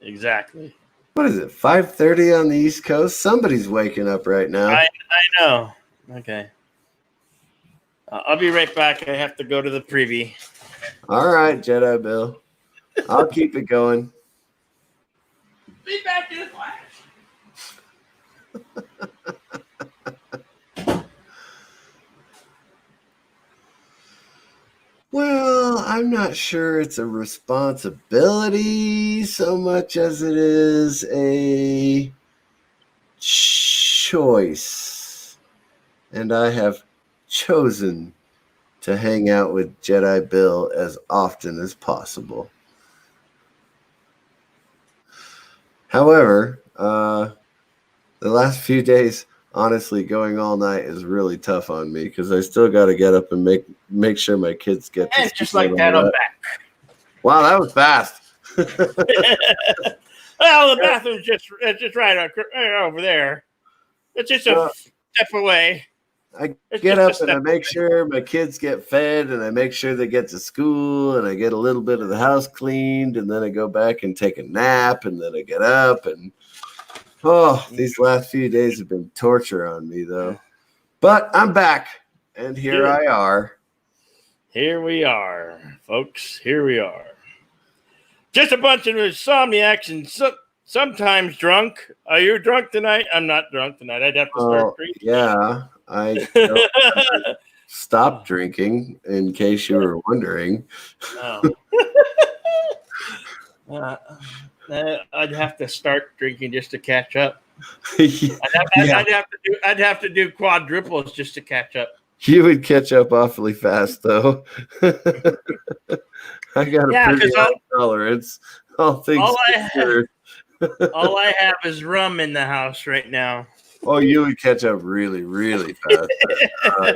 Speaker 8: Exactly.
Speaker 1: What is it, 5:30 on the East Coast? Somebody's waking up right now.
Speaker 8: I know. Okay. I'll be right back. I have to go to the preview.
Speaker 1: All right, Jedi Bill. I'll keep it going.
Speaker 8: Be back in the flash.
Speaker 1: Well, I'm not sure it's a responsibility so much as it is a choice. And I have chosen to hang out with Jedi Bill as often as possible. However, the last few days, honestly, going all night is really tough on me because I still got to get up and make sure my kids get to
Speaker 8: And
Speaker 1: sleep
Speaker 8: just like
Speaker 1: all
Speaker 8: that, I'm
Speaker 1: night.
Speaker 8: back.
Speaker 1: Wow, that was fast.
Speaker 8: Well, the bathroom's just right over there. It's just a step away.
Speaker 1: I
Speaker 8: It's
Speaker 1: get
Speaker 8: just
Speaker 1: up
Speaker 8: a
Speaker 1: and I
Speaker 8: step
Speaker 1: make
Speaker 8: away.
Speaker 1: sure my kids get fed and I make sure they get to school and I get a little bit of the house cleaned and then I go back and take a nap and then I get up and these last few days have been torture on me though. But I'm back and here I are.
Speaker 8: Here we are, folks. Here we are. Just a bunch of insomniacs and sometimes drunk. Are you drunk tonight? I'm not drunk tonight. I'd have to start drinking.
Speaker 1: Yeah, I don't stop drinking in case you were wondering.
Speaker 8: No. I'd have to start drinking just to catch up. I'd have to do quadruples just to catch up.
Speaker 1: You would catch up awfully fast, though. I got a pretty high tolerance. All I
Speaker 8: have is rum in the house right now.
Speaker 1: Oh, you would catch up really, really fast.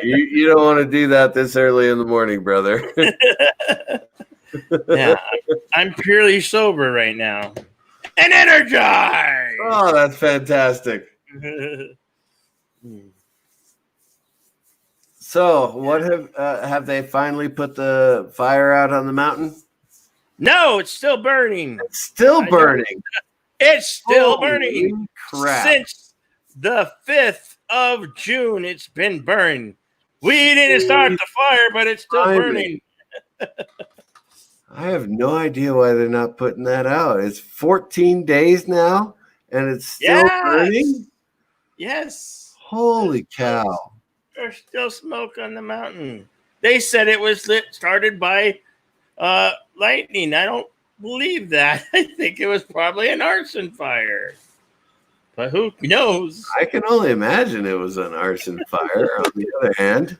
Speaker 1: You don't want to do that this early in the morning, brother.
Speaker 8: Yeah, I'm purely sober right now and energized.
Speaker 1: Oh, that's fantastic. So, what have they finally put the fire out on the mountain?
Speaker 8: No, it's still burning.
Speaker 1: It's still burning.
Speaker 8: It's still
Speaker 1: Holy
Speaker 8: burning.
Speaker 1: crap.
Speaker 8: Since the 5th of June, it's been burning. We didn't start the fire, but it's still burning.
Speaker 1: I have no idea why they're not putting that out. It's 14 days now, and it's still burning?
Speaker 8: Yes.
Speaker 1: Holy cow.
Speaker 8: There's still smoke on the mountain. They said it was started by lightning. I don't believe that. I think it was probably an arson fire. But who knows?
Speaker 1: I can only imagine it was an arson fire. On the other hand,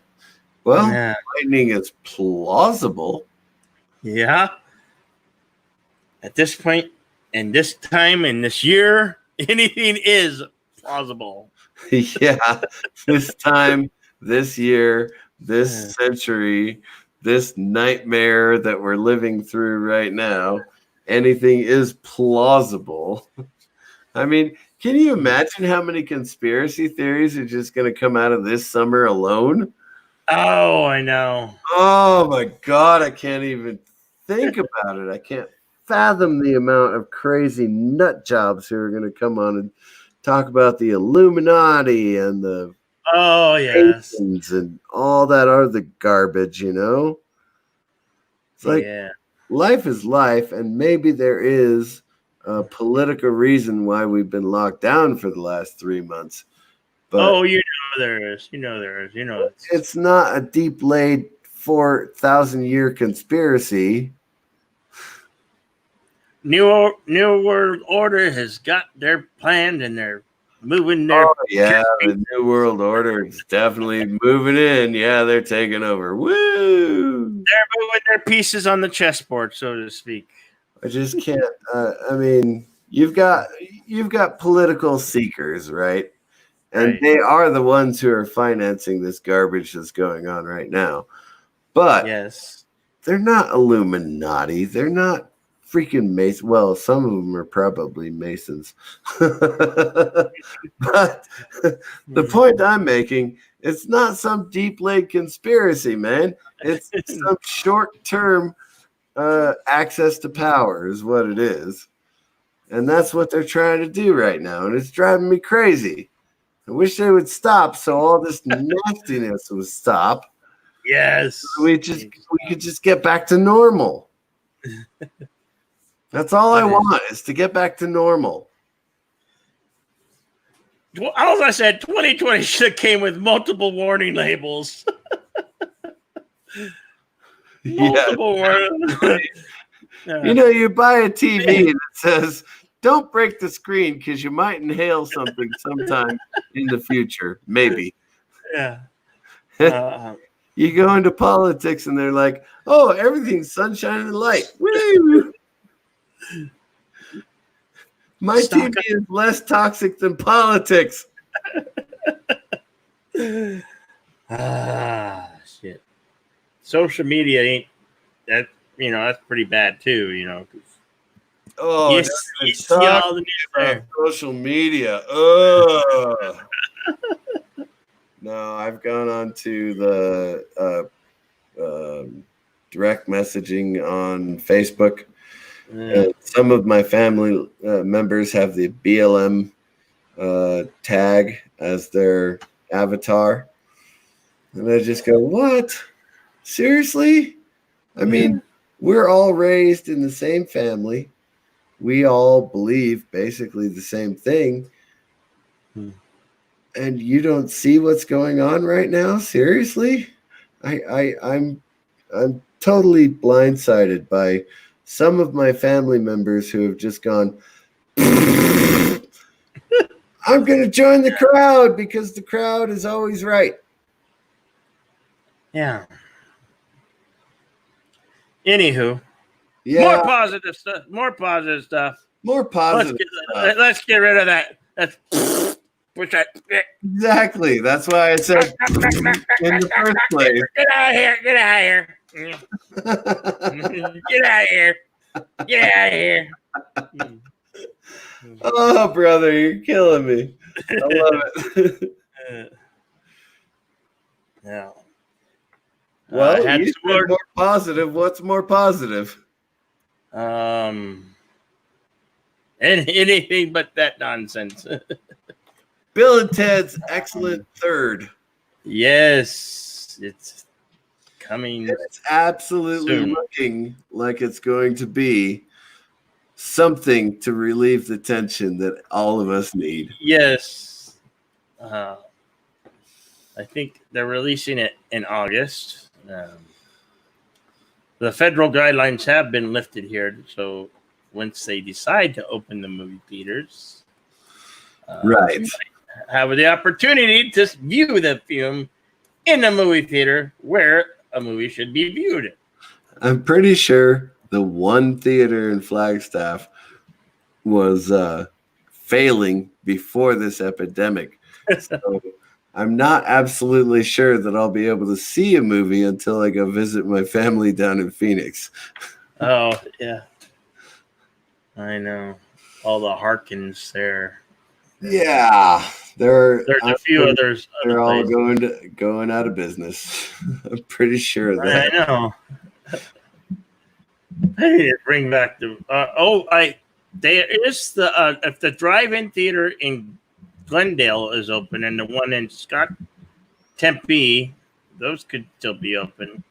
Speaker 1: well, lightning is plausible.
Speaker 8: Yeah. At this point, and this time, and this year, anything is plausible.
Speaker 1: Yeah. This time, this year, this century, this nightmare that we're living through right now, anything is plausible. I mean, can you imagine how many conspiracy theories are just going to come out of this summer alone?
Speaker 8: Oh, I know.
Speaker 1: Oh, my God. I can't even think about it. I can't fathom the amount of crazy nut jobs who are going to come on and talk about the Illuminati and the
Speaker 8: Oh yes.
Speaker 1: Masons and all that other garbage, you know? It's like
Speaker 8: Yeah.
Speaker 1: life is life, and maybe there is a political reason why we've been locked down for the last 3 months. But
Speaker 8: Oh, you know there is. You know there is. You know
Speaker 1: it's not a deep laid 4,000-year conspiracy.
Speaker 8: New World Order has got their plan and they're moving their.
Speaker 1: Oh, yeah, the New World Order is definitely moving in. Yeah, they're taking over. Woo!
Speaker 8: They're moving their pieces on the chessboard, so to speak.
Speaker 1: I just can't. I mean, you've got political seekers, right? And
Speaker 8: Right.
Speaker 1: they are the ones who are financing this garbage that's going on right now. But
Speaker 8: Yes.
Speaker 1: they're not Illuminati. They're not freaking Masons. Well, some of them are probably Masons. But the point I'm making, it's not some deep laid conspiracy, man. It's some short term access to power is what it is. And that's what they're trying to do right now. And it's driving me crazy. I wish they would stop so all this nastiness would stop.
Speaker 8: Yes.
Speaker 1: We could just get back to normal. That's all I want is to get back to normal.
Speaker 8: Well, as I said, 2020 should have came with multiple warning labels. Multiple warning.
Speaker 1: You know, you buy a TV that says, "Don't break the screen because you might inhale something sometime in the future." Maybe.
Speaker 8: Yeah.
Speaker 1: You go into politics and they're like, "Oh, everything's sunshine and light." Woo! My TV is less toxic than politics.
Speaker 8: Shit. Social media ain't that, that's pretty bad too,
Speaker 1: Oh,
Speaker 8: you see all the news there.
Speaker 1: social media. Ugh. No, I've gone on to the direct messaging on Facebook. Some of my family members have the BLM tag as their avatar. And I just go, what? Seriously? I mean, we're all raised in the same family. We all believe basically the same thing. And you don't see what's going on right now? Seriously? I'm totally blindsided by some of my family members who have just gone, I'm going to join the crowd because the crowd is always right.
Speaker 8: Yeah. Anywho.
Speaker 1: Yeah.
Speaker 8: More positive stuff. More positive stuff. Let's get rid of that. That's push that.
Speaker 1: Exactly. That's why I said in the first place.
Speaker 8: Get out of here. Get out of here. Get out of here. Get out of here.
Speaker 1: Oh, brother, you're killing me. I love it.
Speaker 8: Yeah.
Speaker 1: Well, you said more positive. What's more positive?
Speaker 8: Anything but that nonsense.
Speaker 1: Bill and Ted's Excellent Third.
Speaker 8: Yes, it's coming.
Speaker 1: It's absolutely
Speaker 8: soon.
Speaker 1: looking like it's going to be something to relieve the tension that all of us need.
Speaker 8: Yes. I think they're releasing it in August. The federal guidelines have been lifted here, so once they decide to open the movie theaters,
Speaker 1: right,
Speaker 8: you might have the opportunity to view the film in a movie theater where a movie should be viewed.
Speaker 1: I'm pretty sure the one theater in Flagstaff was failing before this epidemic. So I'm not absolutely sure that I'll be able to see a movie until I go visit my family down in Phoenix.
Speaker 8: Oh, yeah. I know. All the Harkins there.
Speaker 1: Yeah. There's
Speaker 8: a few others.
Speaker 1: They're all going out of business. I'm pretty sure of that.
Speaker 8: I know. I need to bring back the. There is the if the drive-in theater in Glendale is open and the one in Tempe, those could still be open.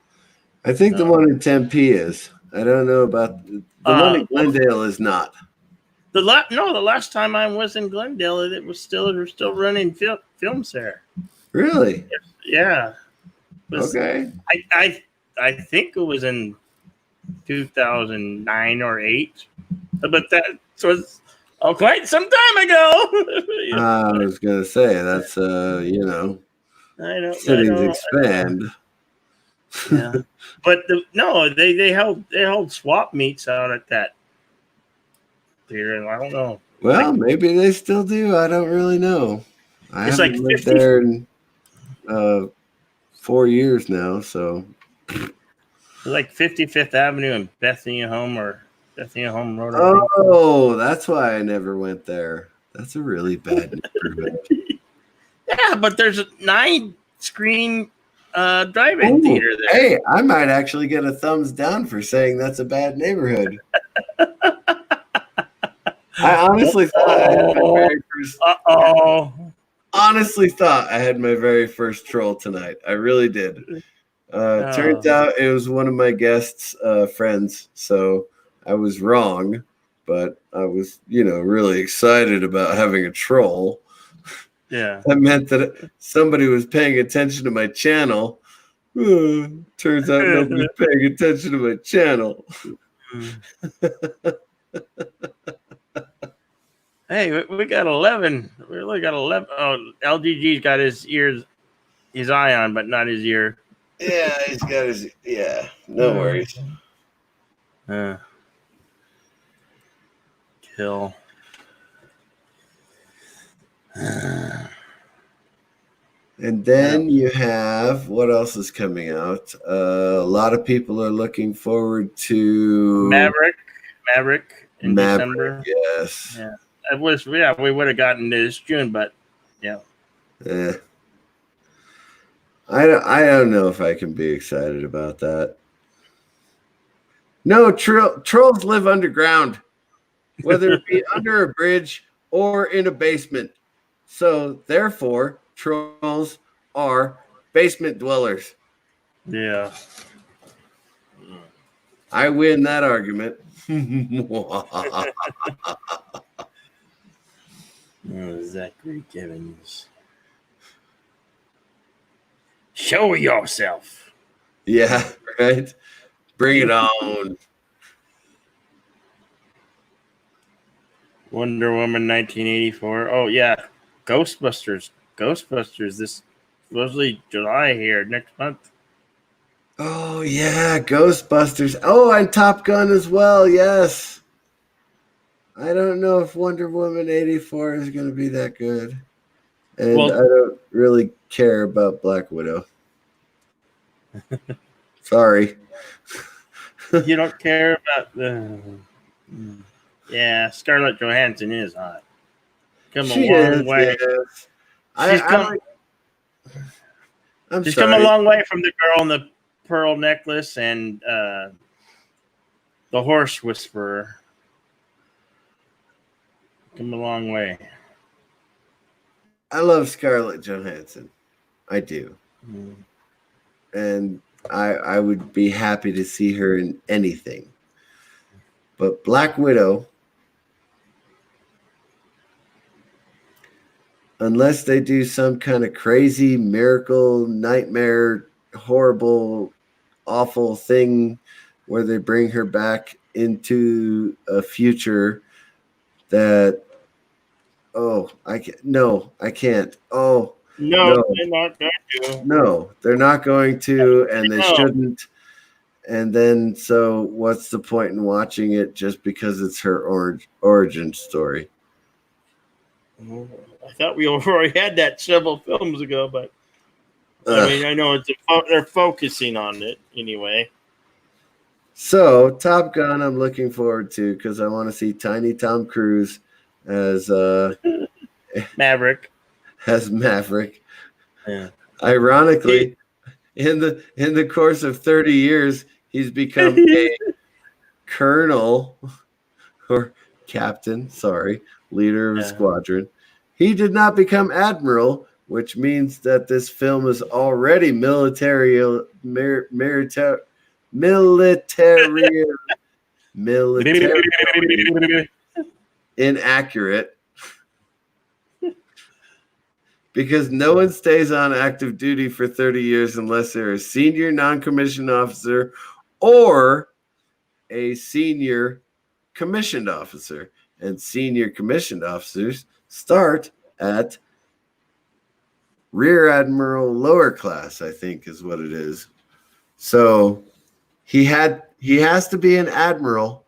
Speaker 1: I think the one in Tempe is. I don't know about the one in Glendale is not.
Speaker 8: The last time I was in Glendale, it was still running films there.
Speaker 1: Really?
Speaker 8: Yeah.
Speaker 1: Okay.
Speaker 8: I think it was in 2009 or 8, but that was quite some time ago.
Speaker 1: I was gonna say that's cities expand.
Speaker 8: Yeah, but they held swap meets out at that theater, and I don't know.
Speaker 1: Well, maybe they still do. I don't really know. I
Speaker 8: It's
Speaker 1: haven't
Speaker 8: like
Speaker 1: lived
Speaker 8: 50
Speaker 1: there in 4 years now, so.
Speaker 8: like 55th Avenue and Bethany Home Road. I think.
Speaker 1: Oh, that's why I never went there. That's a really bad neighborhood.
Speaker 8: Yeah, but there's a 9-screen drive-in theater there.
Speaker 1: Hey, I might actually get a thumbs down for saying that's a bad neighborhood. I honestly thought I had my very first. Honestly, thought I had my very first troll tonight. I really did. Turns out it was one of my guests' friends, so I was wrong, but I was, really excited about having a troll.
Speaker 8: Yeah,
Speaker 1: that meant that somebody was paying attention to my channel. Turns out nobody's paying attention to my channel.
Speaker 8: Hey, we got 11. We really got 11. Oh, LGG's got his eye on, but not his ear.
Speaker 1: Yeah, he's got his. Yeah, no worries.
Speaker 8: Kill.
Speaker 1: And then you have what else is coming out? A lot of people are looking forward to
Speaker 8: Maverick in December.
Speaker 1: Yes.
Speaker 8: Yeah. It was. Yeah, we would have gotten this June, but yeah.
Speaker 1: Yeah. I don't know if I can be excited about that. No, trolls live underground, whether it be under a bridge or in a basement. So therefore, trolls are basement dwellers.
Speaker 8: Yeah.
Speaker 1: I win that argument.
Speaker 8: Zachary Gibbons. Show yourself.
Speaker 1: Yeah, right. Bring it on.
Speaker 8: Wonder Woman 1984. Oh yeah, Ghostbusters. This supposedly July here next month.
Speaker 1: Oh yeah, Ghostbusters. Oh, and Top Gun as well. Yes. I don't know if Wonder Woman 84 is going to be that good, and I don't really care about Black Widow. Sorry.
Speaker 8: You don't care about the. Yeah, Scarlett Johansson is hot. Come a long way.
Speaker 1: Yes.
Speaker 8: She's come a long way from the girl in the pearl necklace and the horse whisperer. Come a long way.
Speaker 1: I love Scarlett Johansson. I do. And I would be happy to see her in anything. But Black Widow, unless they do some kind of crazy miracle, nightmare, horrible, awful thing where they bring her back into a future that, I can't.
Speaker 8: No, they're not going to.
Speaker 1: No, they're not going to, and they shouldn't. And then, so what's the point in watching it just because it's her origin story?
Speaker 8: I thought we already had that several films ago, but I know they're focusing on it anyway.
Speaker 1: So, Top Gun, I'm looking forward to because I want to see Tiny Tom Cruise as
Speaker 8: Maverick.
Speaker 1: As Maverick.
Speaker 8: Yeah.
Speaker 1: Ironically, in the course of 30 years, he's become a colonel or captain, leader of a squadron. He did not become admiral, which means that this film is already military inaccurate. Because no one stays on active duty for 30 years unless they're a senior non-commissioned officer or a senior commissioned officer. And senior commissioned officers start at Rear Admiral lower class, I think is what it is. So he has to be an admiral,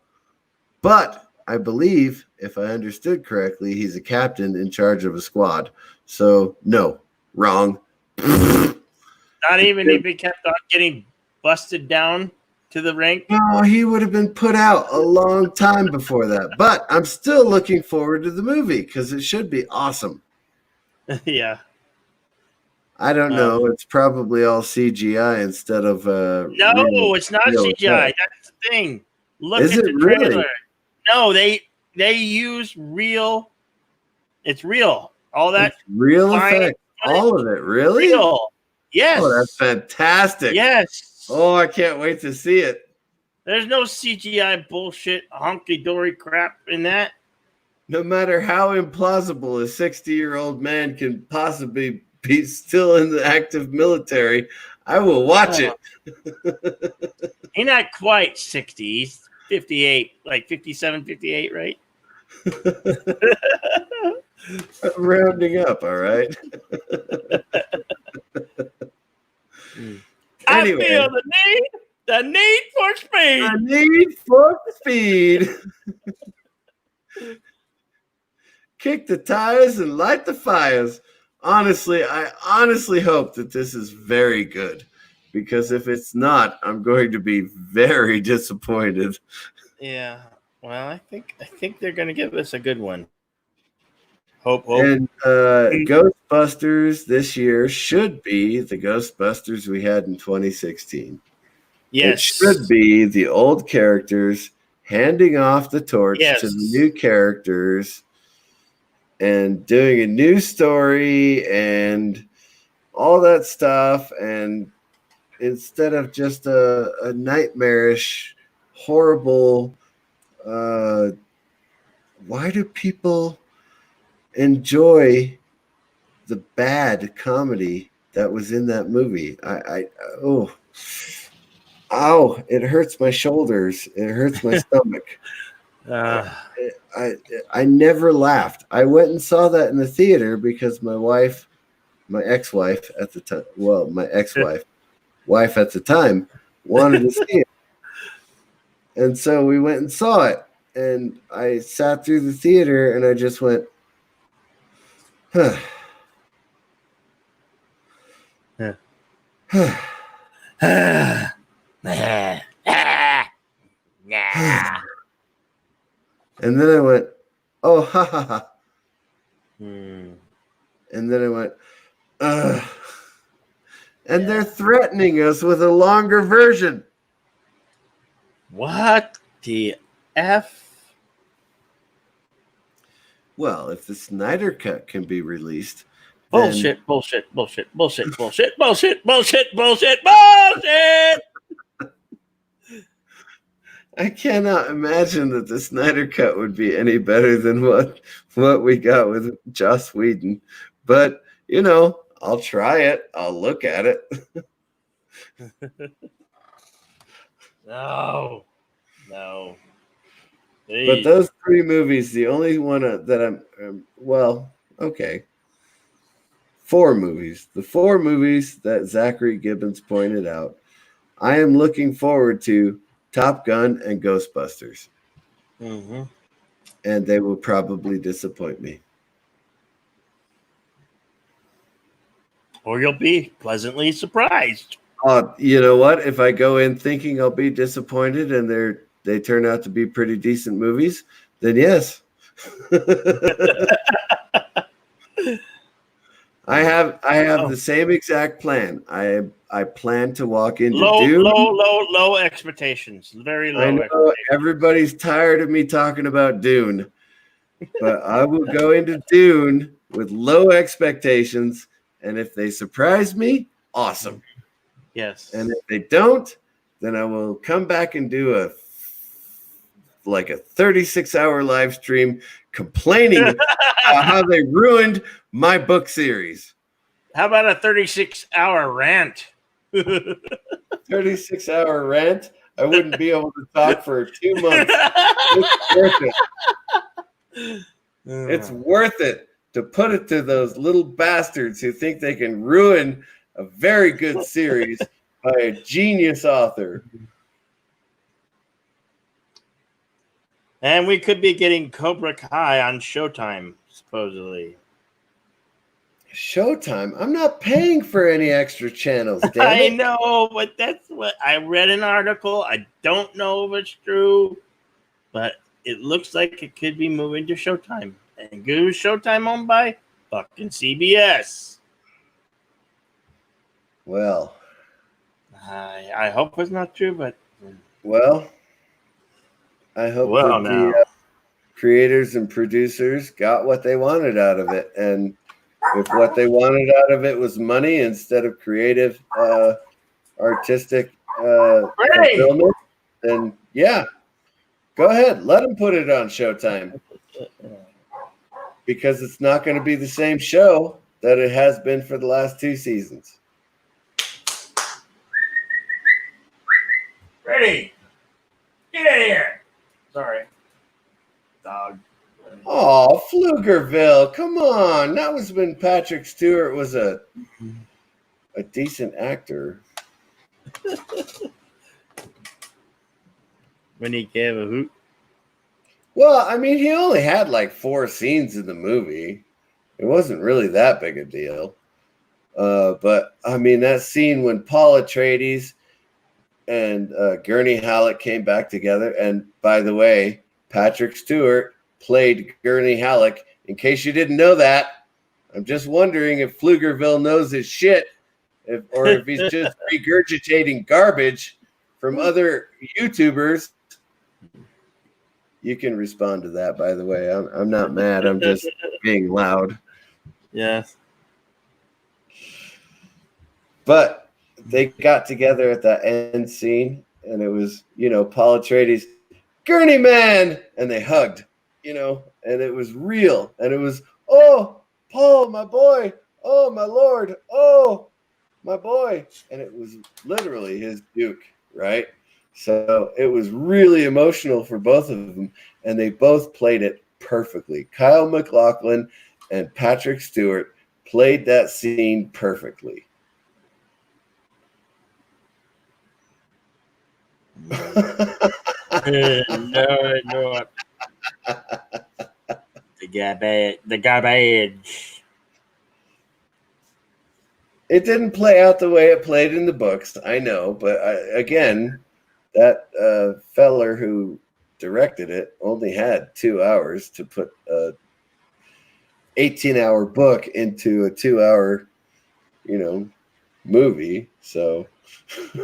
Speaker 1: but I believe, if I understood correctly, he's a captain in charge of a squad. So no, wrong.
Speaker 8: Not even if he kept on getting busted down to the rank.
Speaker 1: No, he would have been put out a long time before that. But I'm still looking forward to the movie because it should be awesome.
Speaker 8: Yeah.
Speaker 1: I don't know. It's probably all CGI instead of
Speaker 8: no, it's not CGI. That's the thing. Look
Speaker 1: Is
Speaker 8: at
Speaker 1: it
Speaker 8: the trailer.
Speaker 1: really?
Speaker 8: No, they use real. It's real. All that
Speaker 1: it's real effect. All of it, really?
Speaker 8: Real. Yes.
Speaker 1: Oh, that's fantastic.
Speaker 8: Yes.
Speaker 1: Oh, I can't wait to see it.
Speaker 8: There's no CGI bullshit, honky-dory crap in that.
Speaker 1: No matter how implausible a 60-year-old man can possibly be still in the active military, I will watch it.
Speaker 8: He's not quite 60. He's 58, like 57, 58, right?
Speaker 1: Rounding up, all right. Anyway,
Speaker 8: I feel the need for speed.
Speaker 1: The need for speed. Kick the tires and light the fires. Honestly, I honestly hope that this is very good, because if it's not, I'm going to be very disappointed.
Speaker 8: Yeah. Well, I think they're going to give us a good one. Hope.
Speaker 1: And Ghostbusters this year should be the Ghostbusters we had in 2016.
Speaker 8: Yes.
Speaker 1: It should be the old characters handing off the torch to the new characters and doing a new story and all that stuff. And instead of just a nightmarish, horrible, why do people enjoy the bad comedy that was in that movie? It hurts my shoulders. It hurts my stomach. I never laughed. I went and saw that in the theater because my ex-wife at the time, my ex-wife, wife at the time, wanted to see it. And so we went and saw it. And I sat through the theater and I just went, huh. And then I went, oh, ha, ha, ha. And then I went, ugh. And they're threatening us with a longer version.
Speaker 8: What the F?
Speaker 1: Well, if the Snyder Cut can be released.
Speaker 8: Bullshit.
Speaker 1: I cannot imagine that the Snyder Cut would be any better than what we got with Joss Whedon. But, I'll try it. I'll look at it.
Speaker 8: No.
Speaker 1: But those three movies, the only one that okay. 4 movies. The 4 movies that Zachary Gibbons pointed out. I am looking forward to Top Gun and Ghostbusters.
Speaker 8: Mm-hmm.
Speaker 1: And they will probably disappoint me.
Speaker 8: Or you'll be pleasantly surprised.
Speaker 1: You know what? If I go in thinking I'll be disappointed and they turn out to be pretty decent movies, then yes. I have the same exact plan. I plan to walk into Dune.
Speaker 8: Low expectations. Very low.
Speaker 1: I know
Speaker 8: expectations.
Speaker 1: everybody's tired of me talking about Dune, but I will go into Dune with low expectations, and if they surprise me, awesome.
Speaker 8: Yes.
Speaker 1: And if they don't, then I will come back and do a 36-hour live stream complaining about how they ruined my book series.
Speaker 8: How about a 36-hour rant?
Speaker 1: 36-hour rant? I wouldn't be able to talk for 2 months. It's worth it. It's worth it to put it to those little bastards who think they can ruin a very good series by a genius author.
Speaker 8: And we could be getting Cobra Kai on Showtime, supposedly.
Speaker 1: Showtime? I'm not paying for any extra channels, damn
Speaker 8: I
Speaker 1: it.
Speaker 8: know, but that's what I read an article. I don't know if it's true, but it looks like it could be moving to Showtime. And who's Showtime owned by? Fucking CBS.
Speaker 1: Well,
Speaker 8: I hope it's not true, but
Speaker 1: I hope that the creators and producers got what they wanted out of it. And if what they wanted out of it was money instead of creative, artistic fulfillment, then yeah, go ahead. Let them put it on Showtime. Because it's not going to be the same show that it has been for the last 2 seasons.
Speaker 8: Ready? Get out of here. Sorry. Dog.
Speaker 1: Oh, Pflugerville, come on. That was when Patrick Stewart was a decent actor.
Speaker 8: When he gave a hoot.
Speaker 1: Well, I mean, he only had like 4 scenes in the movie. It wasn't really that big a deal. But, I mean, that scene when Paul Atreides and Gurney Halleck came back together. And, by the way, Patrick Stewart played Gurney Halleck. In case you didn't know that, I'm just wondering if Pflugerville knows his shit or if he's just regurgitating garbage from other YouTubers. You can respond to that, by the way. I'm not mad. I'm just being loud.
Speaker 8: Yes.
Speaker 1: But they got together at that end scene, and it was, Paul Atreides, Gurney man, and they hugged, and it was real. And it was, oh, Paul, my boy. Oh, my Lord. Oh, my boy. And it was literally his Duke, right? So it was really emotional for both of them, and they both played it perfectly. Kyle MacLachlan and Patrick Stewart played that scene perfectly.
Speaker 8: No. The garbage.
Speaker 1: It didn't play out the way it played in the books, I know, but again, that feller who directed it only had 2 hours to put a 18-hour book into a 2-hour, movie. So
Speaker 8: it's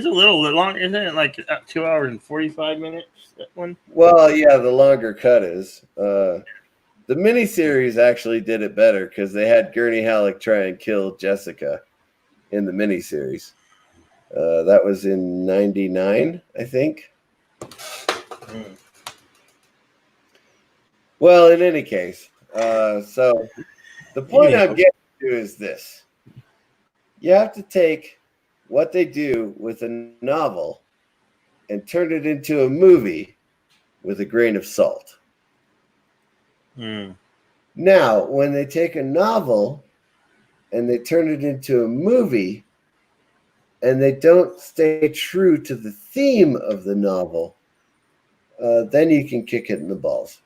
Speaker 8: a little long, isn't it? Like 2 hours and 45 minutes. That one.
Speaker 1: Well, yeah, the longer cut is. The miniseries actually did it better because they had Gurney Halleck try and kill Jessica in the miniseries. That was in 99, I think. Well, in any case, so the point I'm getting to is this. You have to take what they do with a novel and turn it into a movie with a grain of salt. Now, when they take a novel and they turn it into a movie and they don't stay true to the theme of the novel, then you can kick it in the balls.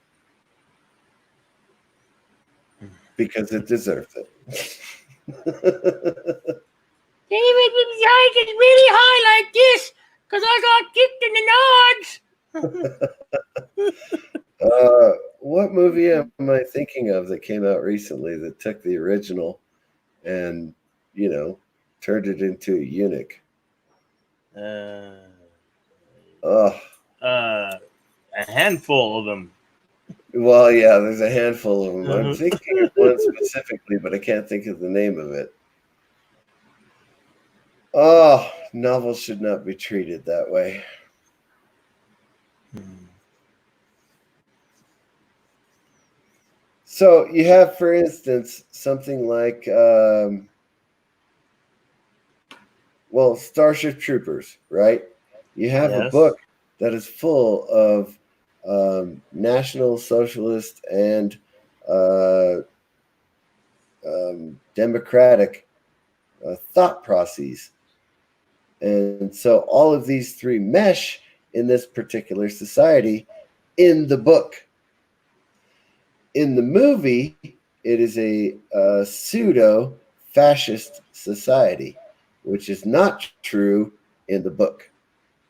Speaker 1: Because it deserves it.
Speaker 8: David, it's really high like this because I got kicked in the nuts.
Speaker 1: What movie movie am I thinking of that came out recently that took the original and, turned it into a eunuch? Oh,
Speaker 8: A handful of them.
Speaker 1: well, yeah, there's a handful of them. I'm
Speaker 8: Mhm.
Speaker 1: thinking of one specifically, but I can't think of the name of it. Oh, novels should not be treated that way. So you have, for instance, something like, Starship Troopers, right? You have a
Speaker 8: Yes.
Speaker 1: book that is full of National Socialist and uh, democratic thought processes. And so all of these three mesh in this particular society in the book. In the movie, it is a pseudo fascist society, which is not true in the book.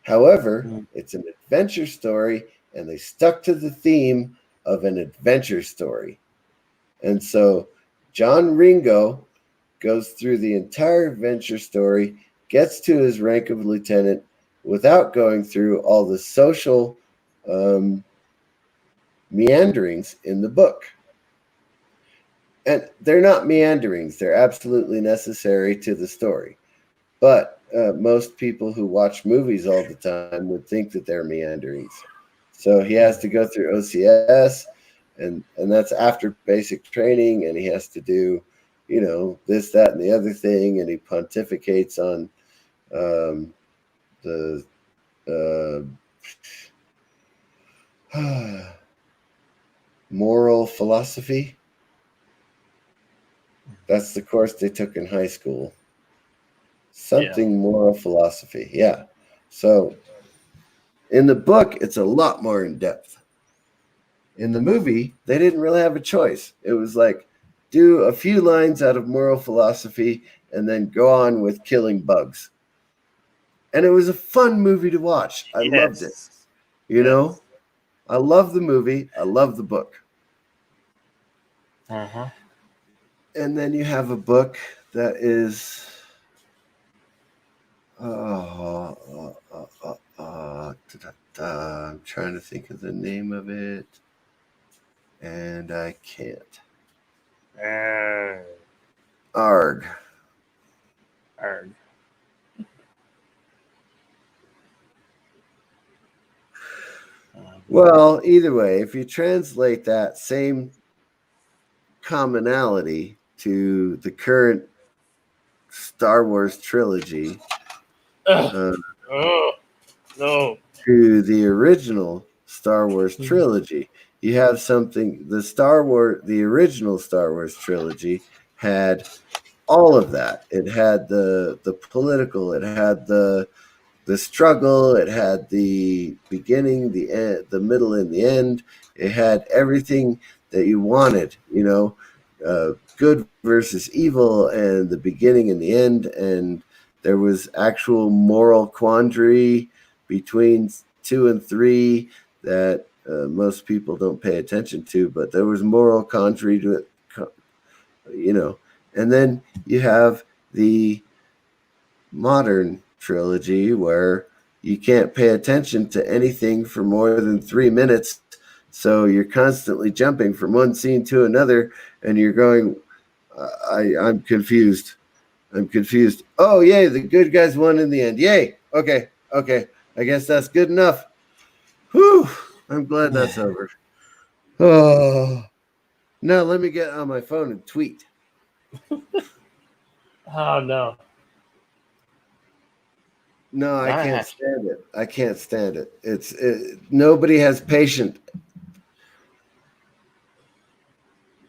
Speaker 1: However, it's an adventure story, and they stuck to the theme of an adventure story. And so John Ringo goes through the entire adventure story, gets to his rank of lieutenant without going through all the social meanderings in the book. And they're not meanderings, they're absolutely necessary to the story. But most people who watch movies all the time would think that they're meanderings. So he has to go through OCS, and that's after basic training, and he has to do, this, that, and the other thing, and he pontificates on the moral philosophy. That's the course they took in high school. Something moral philosophy. Yeah. So in the book, it's a lot more in depth. In the movie, they didn't really have a choice. It was like, do a few lines out of moral philosophy and then go on with killing bugs. And it was a fun movie to watch. I loved it. I love the movie. I love the book.
Speaker 8: Uh-huh.
Speaker 1: And then you have a book that is I'm trying to think of the name of it, and I can't. Arg. Well, either way, if you translate that same commonality to the current Star Wars trilogy,
Speaker 8: No.
Speaker 1: to the original Star Wars trilogy, you have something. The original Star Wars trilogy had all of that. It had the political, it had the struggle, it had the beginning, the end, the middle, and the end. It had everything that you wanted, good versus evil, and the beginning and the end. And there was actual moral quandary between 2 and 3 that most people don't pay attention to, but there was moral quandary to it, and then you have the modern trilogy where you can't pay attention to anything for more than 3 minutes. So you're constantly jumping from one scene to another, and you're going, I'm confused. Oh, yay, the good guys won in the end. Yay. Okay. I guess that's good enough. Whew. I'm glad that's over. Oh. Now let me get on my phone and tweet.
Speaker 8: Oh, no.
Speaker 1: No, I can't stand it. I can't stand it. Nobody has patience.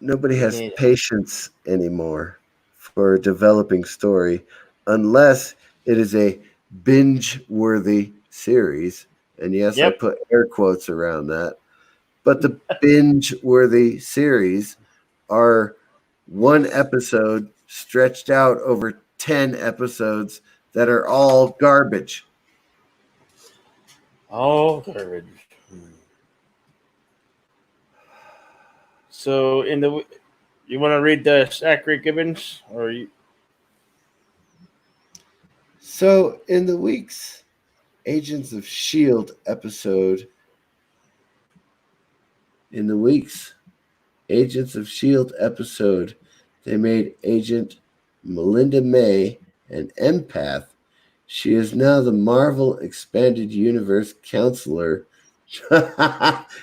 Speaker 1: Nobody has patience anymore for a developing story unless it is a binge-worthy series. And yes, I put air quotes around that. But the binge-worthy series are one episode stretched out over 10 episodes that are all garbage.
Speaker 8: All garbage. So you want to read the Zachary Gibbons or you?
Speaker 1: So in the week's Agents of S.H.I.E.L.D. episode, they made Agent Melinda May an empath. She is now the Marvel Expanded Universe counselor.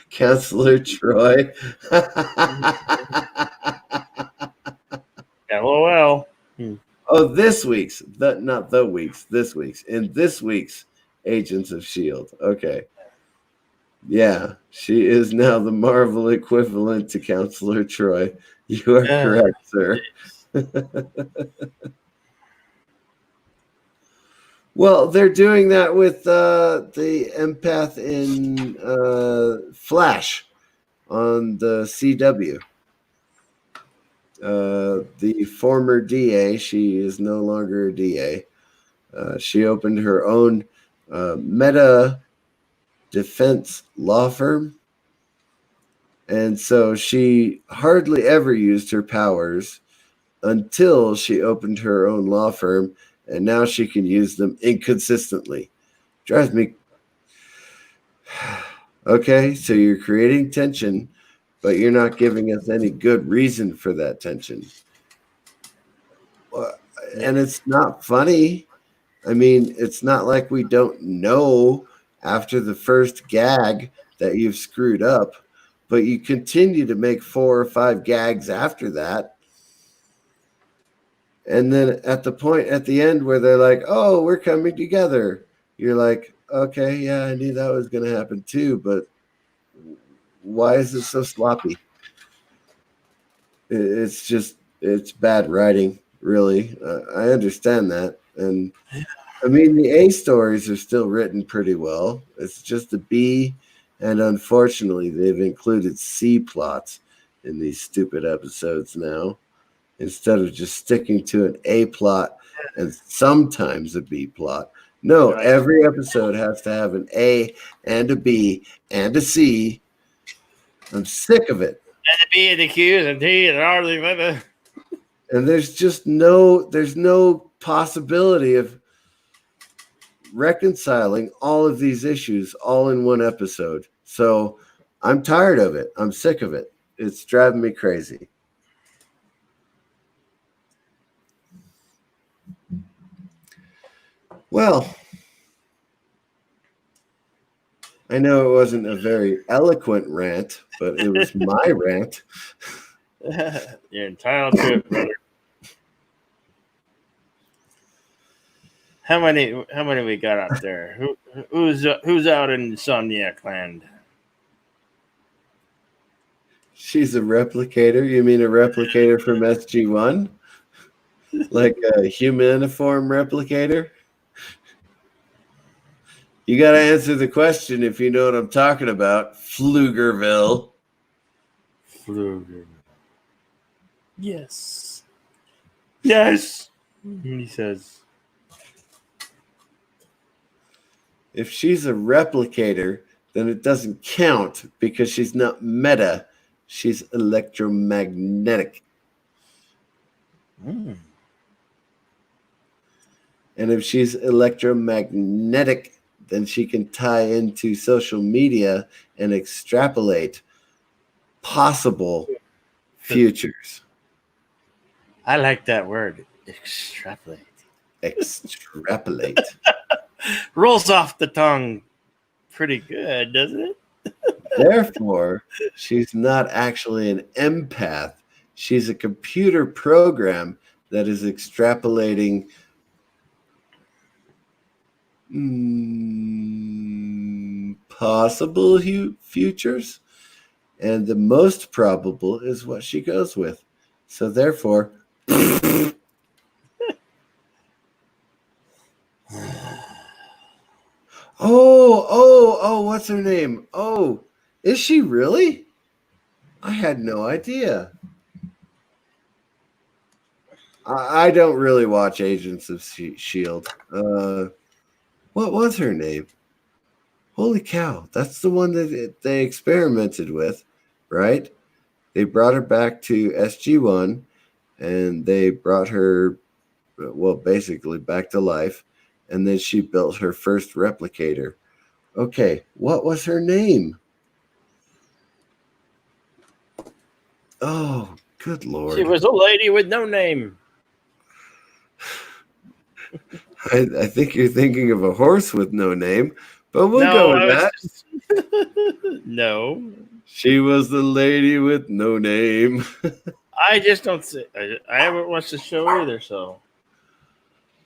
Speaker 1: Counselor Troy.
Speaker 8: LOL.
Speaker 1: Oh, this week's, not the week's, this week's. In this week's Agents of S.H.I.E.L.D. Okay. Yeah, she is now the Marvel equivalent to Counselor Troy. You are correct, sir. Well, they're doing that with the empath in Flash on the CW. The former DA, she is no longer a DA. She opened her own meta defense law firm. And so she hardly ever used her powers until she opened her own law firm, and now she can use them inconsistently. Drives me. Okay, so you're creating tension, but you're not giving us any good reason for that tension. And it's not funny. I mean, it's not like we don't know after the first gag that you've screwed up, but you continue to make 4 or 5 gags after that. And then at the end where they're like, oh, we're coming together, you're like, okay, yeah, I knew that was going to happen too, but why is it so sloppy? It's bad writing, really. I understand that. And I mean, the A stories are still written pretty well. It's just the B, and unfortunately, they've included C plots in these stupid episodes now, instead of just sticking to an A plot and sometimes a B plot. No, every episode has to have an A and a B and a C. I'm sick of it.
Speaker 8: And the B and the Q and the T and R.
Speaker 1: And there's no possibility of reconciling all of these issues all in one episode. So I'm tired of it. I'm sick of it. It's driving me crazy. Well, I know it wasn't a very eloquent rant, but it was my rant.
Speaker 8: You're entitled to it, brother. How many we got out there? Who's out in Insomniac land?
Speaker 1: She's a replicator. You mean a replicator from SG-1? Like a humaniform replicator? You got to answer the question if you know what I'm talking about. Pflugerville.
Speaker 8: Yes. Yes. He says.
Speaker 1: If she's a replicator, then it doesn't count because she's not meta. She's electromagnetic. And if she's electromagnetic, then she can tie into social media and extrapolate possible futures.
Speaker 8: I like that word. Extrapolate.
Speaker 1: Extrapolate.
Speaker 8: Rolls off the tongue pretty good, doesn't it?
Speaker 1: Therefore, she's not actually an empath. She's a computer program that is extrapolating possible futures, and the most probable is what she goes with. So therefore, oh, what's her name? Oh, is she really? I had no idea. I don't really watch Agents of S.H.I.E.L.D. What was her name? Holy cow. That's the one that they experimented with, right? they brought her back to SG-1, and they brought her, well, basically back to life, and then she built her first replicator. Okay, what was her name? Oh, good Lord.
Speaker 8: She was a lady with no name.
Speaker 1: I think you're thinking of a horse with no name, but we'll go with that.
Speaker 8: No.
Speaker 1: She was the lady with no name.
Speaker 8: I just don't see. I haven't watched the show either, so.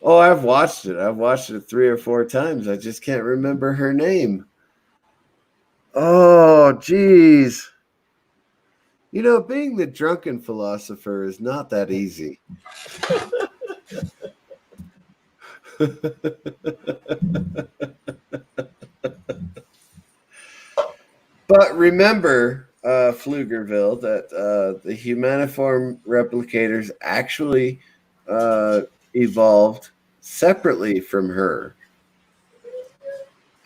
Speaker 1: Oh, I've watched it. I've watched it 3 or 4 times. I just can't remember her name. Oh, geez. You know, being the drunken philosopher is not that easy. But remember, Pflugerville, that the humaniform replicators actually evolved separately from her.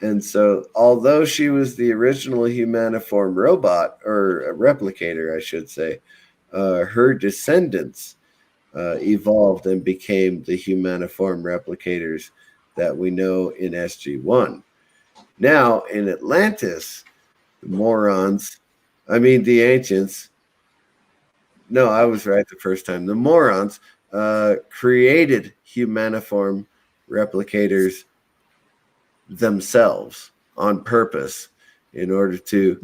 Speaker 1: And so, although she was the original humaniform robot, or a replicator, I should say, her descendants evolved and became the humaniform replicators that we know in SG-1. Now, in Atlantis, the ancients, no, I was right the first time. The morons created humaniform replicators themselves on purpose in order to,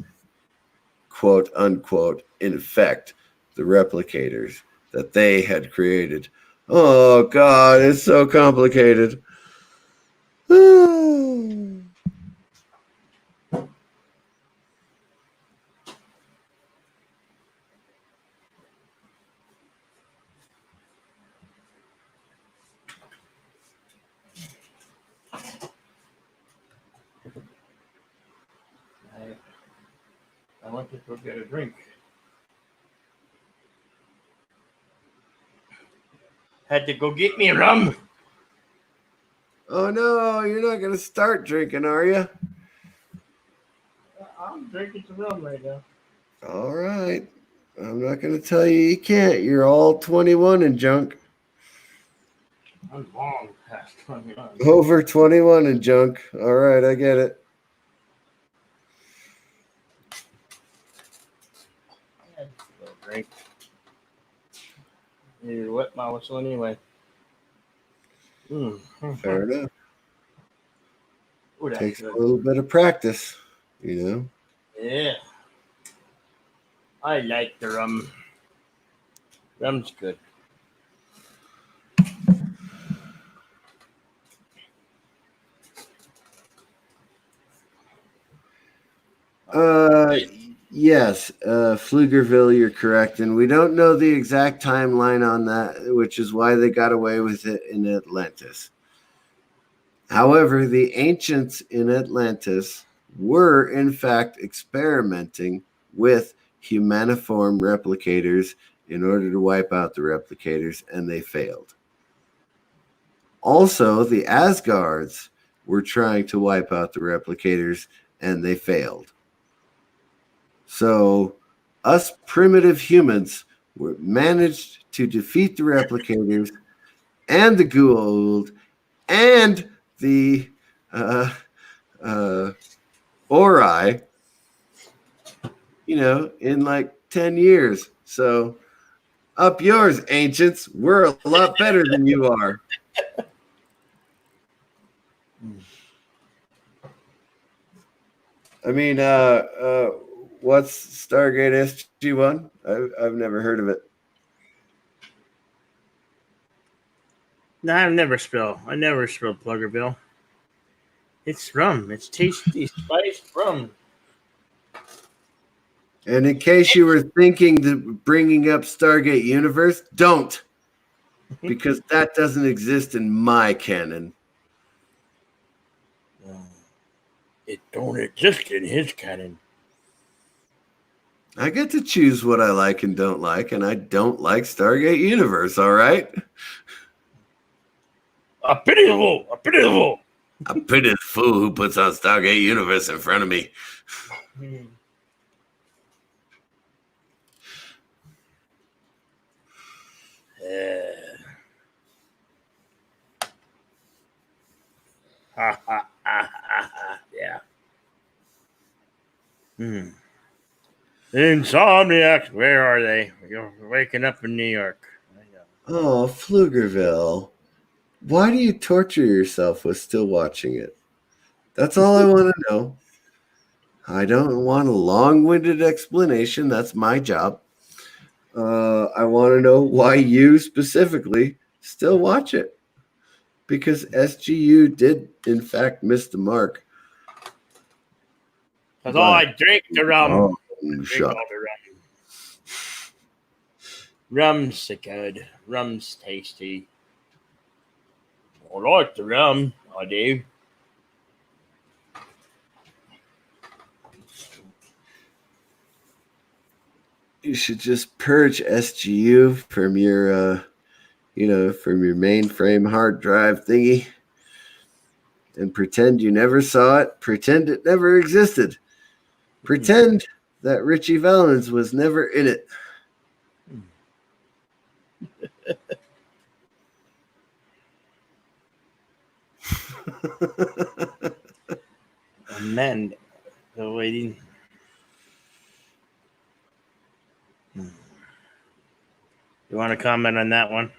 Speaker 1: quote unquote, infect the replicators that they had created. Oh God, it's so complicated.
Speaker 8: I went to go get a drink. Had to go get me a rum.
Speaker 1: Oh no, you're not going to start drinking, are you?
Speaker 8: I'm drinking some rum right now.
Speaker 1: All right. I'm not going to tell you can't. You're all 21 and junk.
Speaker 8: I'm long past 21.
Speaker 1: Over 21 and junk. All right, I get it.
Speaker 8: I had to go drink. Needed to wet my whistle anyway.
Speaker 1: Fair enough.
Speaker 8: Ooh, that's
Speaker 1: Takes
Speaker 8: good.
Speaker 1: a little bit of practice, you know.
Speaker 8: Yeah. I like the rum. Rum's good.
Speaker 1: Yes, Pflugerville, you're correct. And we don't know the exact timeline on that, which is why they got away with it in Atlantis. However, the ancients in Atlantis were, in fact, experimenting with humaniform replicators in order to wipe out the replicators, and they failed. Also, the Asgards were trying to wipe out the replicators, and they failed. So, us primitive humans managed to defeat the replicators and the Goa'uld and the Ori, in like 10 years. So, up yours, ancients. We're a lot better than you are. I mean, what's Stargate SG-1? I've never heard of it.
Speaker 8: No, I never spill Pluggerville. It's rum. It's tasty, spiced rum.
Speaker 1: And in case you were thinking that bringing up Stargate Universe, don't. Because that doesn't exist in my canon.
Speaker 8: It don't exist in his canon.
Speaker 1: I get to choose what I like and don't like, and I don't like Stargate Universe, all right?
Speaker 8: A pity the fool! A pity the fool!
Speaker 1: I pity the fool who puts on Stargate Universe in front of me.
Speaker 8: Ha, ha, ha, ha, ha. Yeah. Insomniacs, where are they? You're waking up in New York.
Speaker 1: Oh, Pflugerville. Why do you torture yourself with still watching it? That's all I want to know. I don't want a long-winded explanation. That's my job. I want to know why you specifically still watch it. Because SGU did, in fact, miss the mark.
Speaker 8: Because all I drink the rum.
Speaker 1: Oh,
Speaker 8: Drink
Speaker 1: shut
Speaker 8: all the rum. Rum's so good. Rum's tasty. I like the rum. I do.
Speaker 1: You should just purge SGU from your, from your mainframe hard drive thingy and pretend you never saw it. Pretend it never existed. Pretend that Richie Valens was never in it.
Speaker 8: Amend. Still waiting. You want to comment on that one?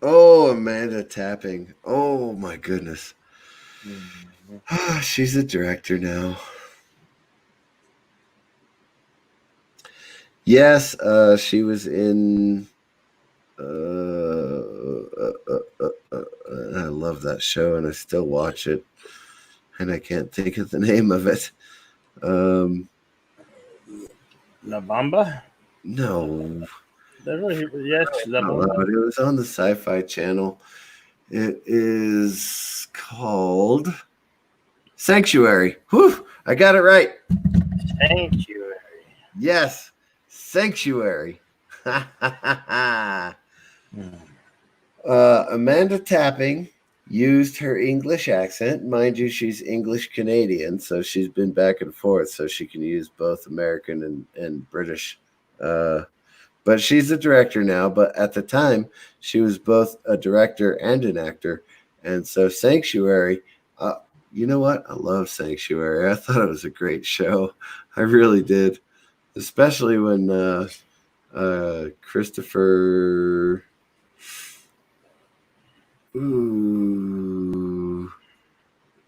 Speaker 1: Oh, Amanda Tapping. Oh, my goodness. She's a director now. Yes, she was in. I love that show, and I still watch it, and I can't think of the name of it.
Speaker 8: La Bamba?
Speaker 1: No.
Speaker 8: Yes, La Bamba.
Speaker 1: It was on the Sci-Fi Channel. It is called Sanctuary. Whew, I got it right.
Speaker 8: Sanctuary.
Speaker 1: Yes, Sanctuary. Amanda Tapping used her English accent. Mind you, she's English Canadian, so she's been back and forth, so she can use both American and British. But she's a director now, but at the time, she was both a director and an actor. And so Sanctuary, you know what? I love Sanctuary. I thought it was a great show. I really did. Especially when Christopher... Ooh.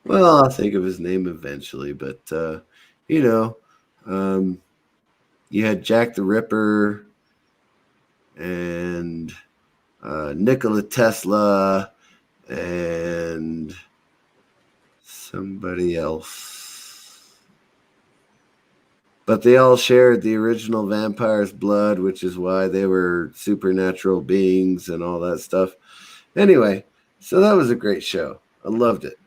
Speaker 1: Well, I'll think of his name eventually, but, you had Jack the Ripper and Nikola Tesla and somebody else. But they all shared the original vampire's blood, which is why they were supernatural beings and all that stuff. Anyway, so that was a great show. I loved it.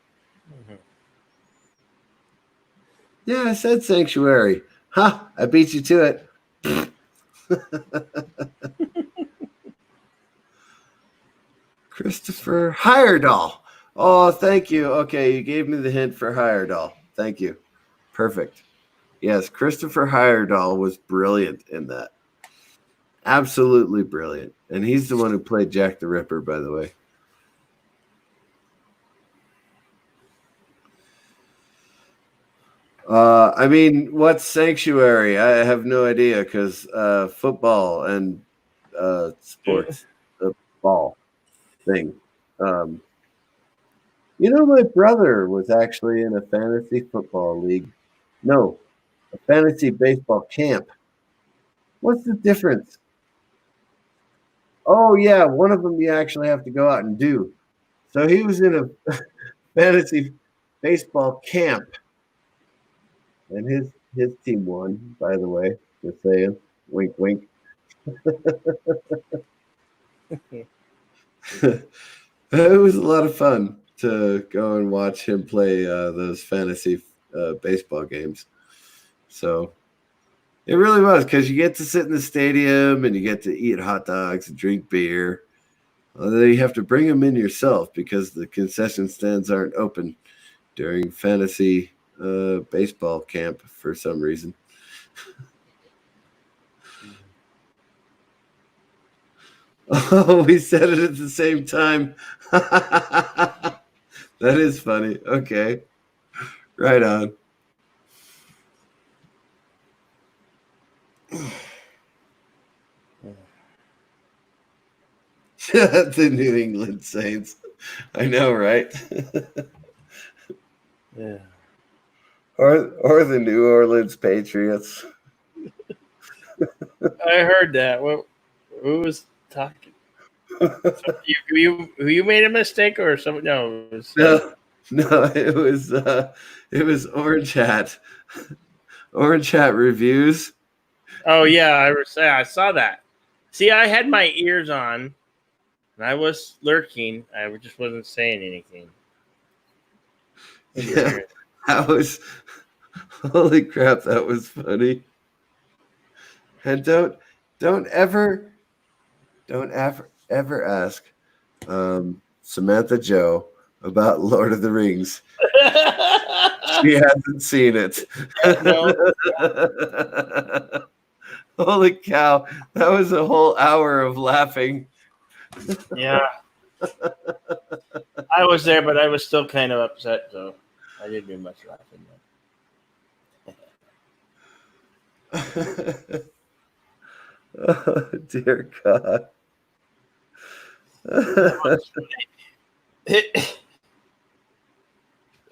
Speaker 1: Yeah, I said Sanctuary. Ha! I beat you to it. Christopher Heyerdahl. Oh, thank you. Okay, you gave me the hint for Heyerdahl. Thank you. Perfect. Yes, Christopher Heyerdahl was brilliant in that. Absolutely brilliant. And he's the one who played Jack the Ripper, by the way. What's Sanctuary? I have no idea because football and sports, the ball thing. My brother was actually in a fantasy football league. No, a fantasy baseball camp. What's the difference? Oh, yeah, one of them you actually have to go out and do. So he was in a fantasy baseball camp. And his team won, by the way. Just saying. Wink, wink. It was a lot of fun to go and watch him play those fantasy baseball games. So it really was, because you get to sit in the stadium and you get to eat hot dogs and drink beer. Although you have to bring them in yourself because the concession stands aren't open during fantasy baseball camp for some reason. Oh, we said it at the same time. That is funny. Okay. Right on. The New England Saints. I know, right?
Speaker 8: Yeah.
Speaker 1: Or the New Orleans Patriots.
Speaker 8: I heard that. Who was talking? You made a mistake or something? No, it was,
Speaker 1: No, it was Orange Hat. Orange Hat reviews.
Speaker 8: oh yeah, I saw that. See, I had my ears on, and I was lurking. I just wasn't saying anything.
Speaker 1: Yeah, that was holy crap. That was funny. And don't ever ask Samantha Joe about Lord of the Rings. She hasn't seen it.
Speaker 8: No.
Speaker 1: Holy cow. That was a whole hour of laughing.
Speaker 8: Yeah. I was there, but I was still kind of upset, so I didn't do much laughing.
Speaker 1: Oh, dear God.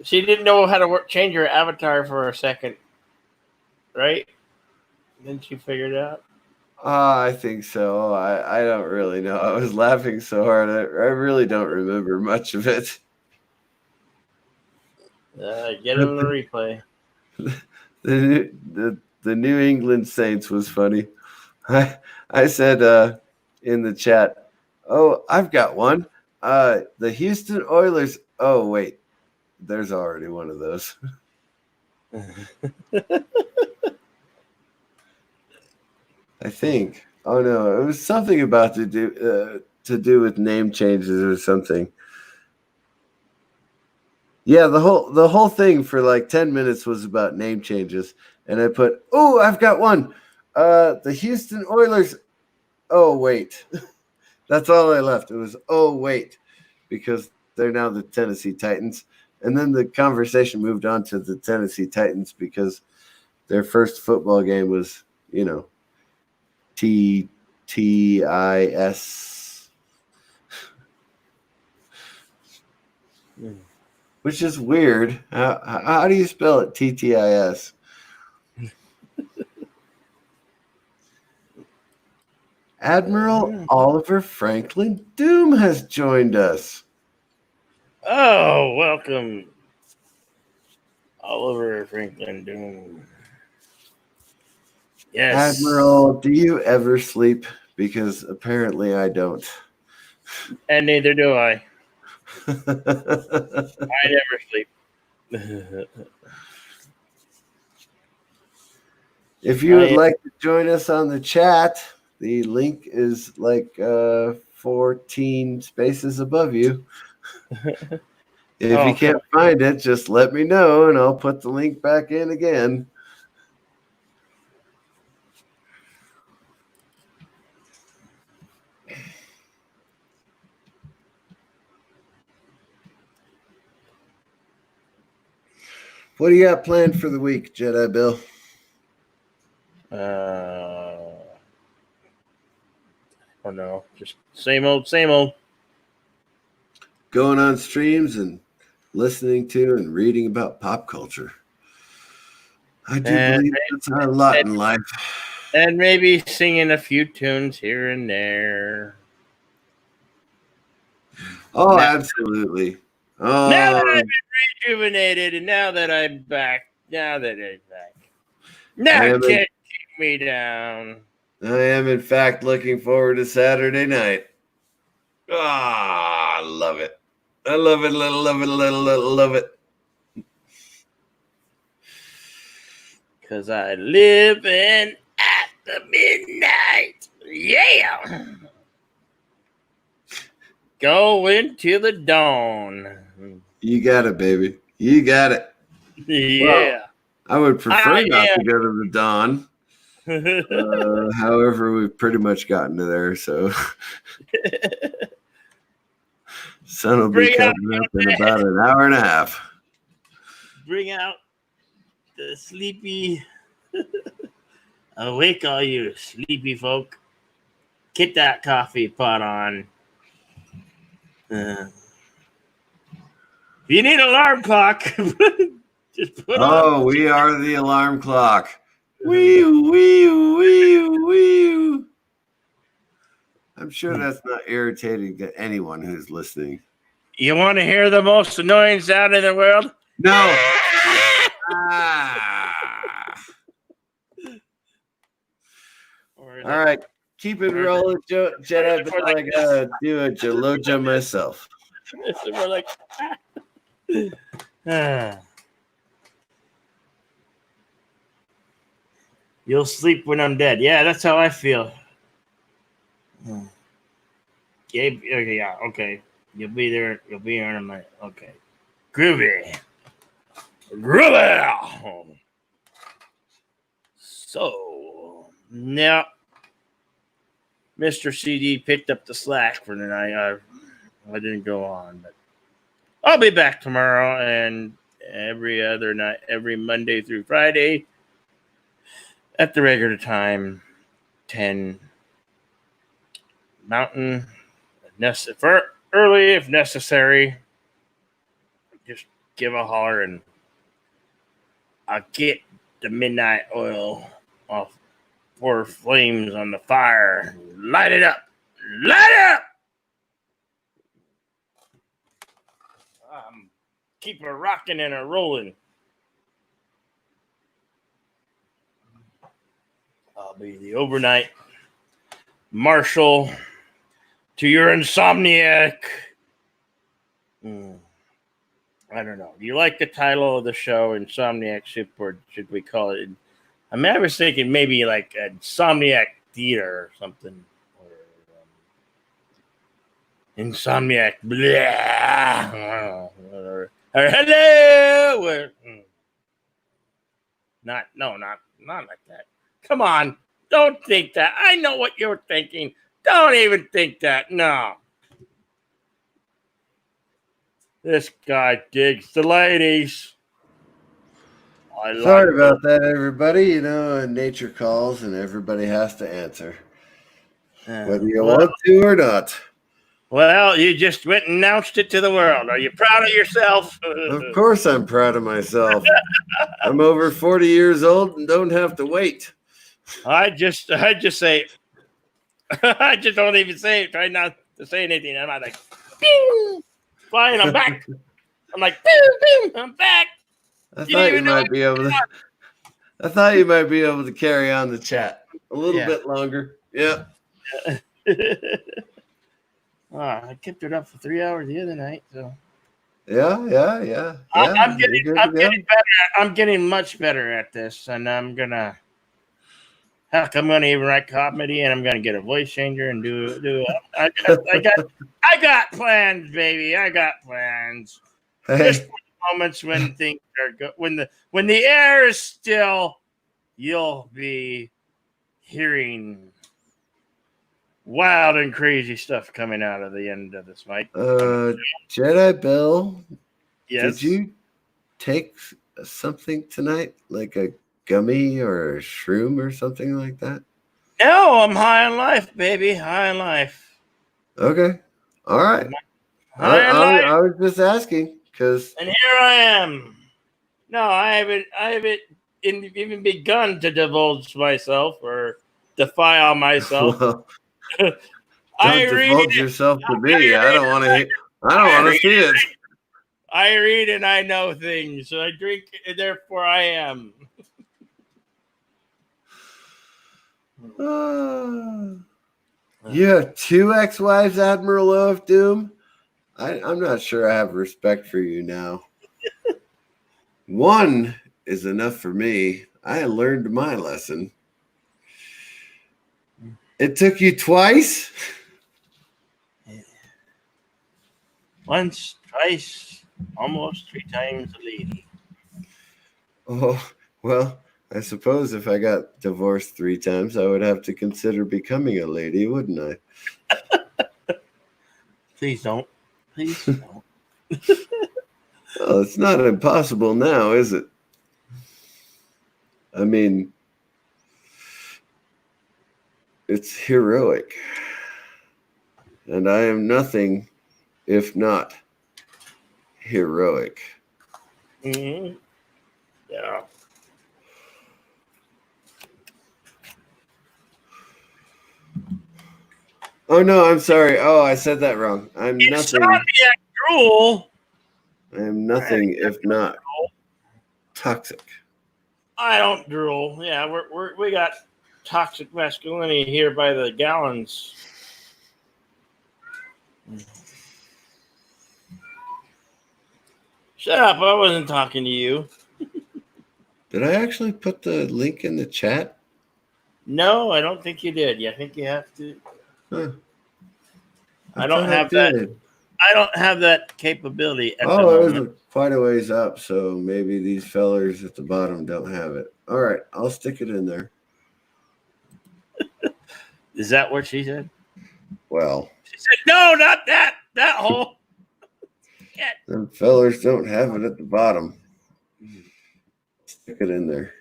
Speaker 8: She didn't know how to change her avatar for a second, right? Didn't she figure it out?
Speaker 1: I think so. I don't really know. I was laughing so hard. I really don't remember much of it.
Speaker 8: Get it on the replay.
Speaker 1: The New England Saints was funny. I said in the chat, "Oh, I've got one. The Houston Oilers." Oh, wait. There's already one of those. I think. Oh no, it was something about to do with name changes or something. Yeah, the whole thing for like 10 minutes was about name changes, and I put, "Oh, I've got one. The Houston Oilers." Oh wait, that's all I left. It was, "Oh wait," because they're now the Tennessee Titans, and then the conversation moved on to the Tennessee Titans because their first football game was, TTIS, which is weird. How do you spell it? TTIS. Admiral Oliver Franklin Doom has joined us.
Speaker 8: Oh, welcome, Oliver Franklin Doom. Yes.
Speaker 1: Admiral, do you ever sleep? Because apparently I don't.
Speaker 8: And neither do I. I never sleep.
Speaker 1: If you would like to join us on the chat, the link is like 14 spaces above you. If you can't find it, just let me know and I'll put the link back in again. What do you got planned for the week, Jedi Bill?
Speaker 8: Oh no, just same old, same old.
Speaker 1: Going on streams and listening to and reading about pop culture. I do believe that's our lot in life.
Speaker 8: And maybe singing a few tunes here and there.
Speaker 1: Oh, absolutely. Oh.
Speaker 8: Now that I've been rejuvenated and now that I'm back, now can't keep me down.
Speaker 1: I am, in fact, looking forward to Saturday night. I love it. I love it, love it.
Speaker 8: Because I live in at the midnight. Yeah. Go into the dawn.
Speaker 1: You got it, baby. You got it.
Speaker 8: Yeah.
Speaker 1: Well, I would prefer not to go to the dawn. However, we've pretty much gotten to there, so sun will be
Speaker 8: Bring out
Speaker 1: coming up in about an hour and a half.
Speaker 8: Bring out the sleepy. Awake, all you sleepy folk. Get that coffee pot on. If you need an alarm clock, just put on.
Speaker 1: We are the alarm clock. Wee wee wee wee. I'm sure that's not irritating to anyone who's listening.
Speaker 8: You want to hear the most annoying sound in the world?
Speaker 1: No. All right, keep it rolling, Jedi. But I gotta do a Jaloja myself.
Speaker 8: We're like, you'll sleep when I'm dead. Yeah, that's how I feel. Yeah, okay. You'll be there. You'll be here in a minute. Okay. Groovy. So, now, Mr. CD picked up the slack for tonight. I didn't go on, but I'll be back tomorrow and every other night, every Monday through Friday at the regular time, 10 Mountain. For early if necessary. Just give a holler and I'll get the midnight oil off for flames on the fire. Light it up. Light it up. Keep her rocking and her rolling. I'll be the overnight marshal to your Insomniac. I don't know. Do you like the title of the show, Insomniac Soup, or should we call it? I mean, I was thinking maybe like Insomniac Theater or something. Or Insomniac blah. Or hello. Not like that. Come on. Don't think that. I know what you're thinking. Don't even think that. No. This guy digs the ladies.
Speaker 1: Sorry about that, everybody. You know, nature calls and everybody has to answer. Whether you want to or not.
Speaker 8: Well, you just went and announced it to the world. Are you proud of yourself?
Speaker 1: Of course I'm proud of myself. I'm over 40 years old and don't have to wait.
Speaker 8: I just say, I just don't even say it. Try not to say anything. I'm not like, bing, flying, I'm back. I'm like, bing, bing, I'm back.
Speaker 1: I thought you might be able to carry on the chat a little bit longer. Yeah.
Speaker 8: I kept it up for 3 hours the other night. So
Speaker 1: yeah.
Speaker 8: I'm getting better. I'm getting much better at this, and I'm gonna even write comedy, and I'm gonna get a voice changer and do. I got plans, baby. I got plans.
Speaker 1: Hey.
Speaker 8: Just moments when things are good, when the air is still, you'll be hearing wild and crazy stuff coming out of the end of this mic.
Speaker 1: Jedi Bill,
Speaker 8: yes.
Speaker 1: Did you take something tonight, like a gummy or a shroom or something like that?
Speaker 8: No, I'm high on life, baby. High on life.
Speaker 1: Okay. All right. I was just asking. And
Speaker 8: here I am. No, I haven't even begun to divulge myself or defile myself.
Speaker 1: Well, don't divulge yourself to me. I don't want to see it.
Speaker 8: I read and I know things. So I drink, and therefore I am.
Speaker 1: You have 2 ex-wives, Admiral of Doom? I'm not sure I have respect for you now. 1 is enough for me. I learned my lesson. It took you twice?
Speaker 8: Once, twice, almost 3 times a lady.
Speaker 1: Oh, well, I suppose if I got divorced 3 times, I would have to consider becoming a lady, wouldn't I?
Speaker 8: Please don't. Please don't.
Speaker 1: Well, it's not impossible now, is it? I mean, it's heroic. And I am nothing if not heroic.
Speaker 8: Mm-hmm. Yeah.
Speaker 1: Oh, no, I'm sorry. Oh, I said that wrong. I'm nothing.
Speaker 8: Insomniac drool.
Speaker 1: I am nothing if not toxic.
Speaker 8: I don't drool. Yeah, we got toxic masculinity here by the gallons. Shut up! I wasn't talking to you.
Speaker 1: Did I actually put the link in the chat?
Speaker 8: No, I don't think you did. I think you have to.
Speaker 1: Huh.
Speaker 8: I don't
Speaker 1: thought
Speaker 8: have
Speaker 1: did.
Speaker 8: that. I don't have that capability at the
Speaker 1: Oh, it
Speaker 8: moment.
Speaker 1: was quite a ways up, so maybe these fellers at the bottom don't have it. All right, I'll stick it in there.
Speaker 8: Is that what she said?
Speaker 1: Well,
Speaker 8: She said, "No, not that hole."
Speaker 1: them fellers don't have it at the bottom. Stick it in there.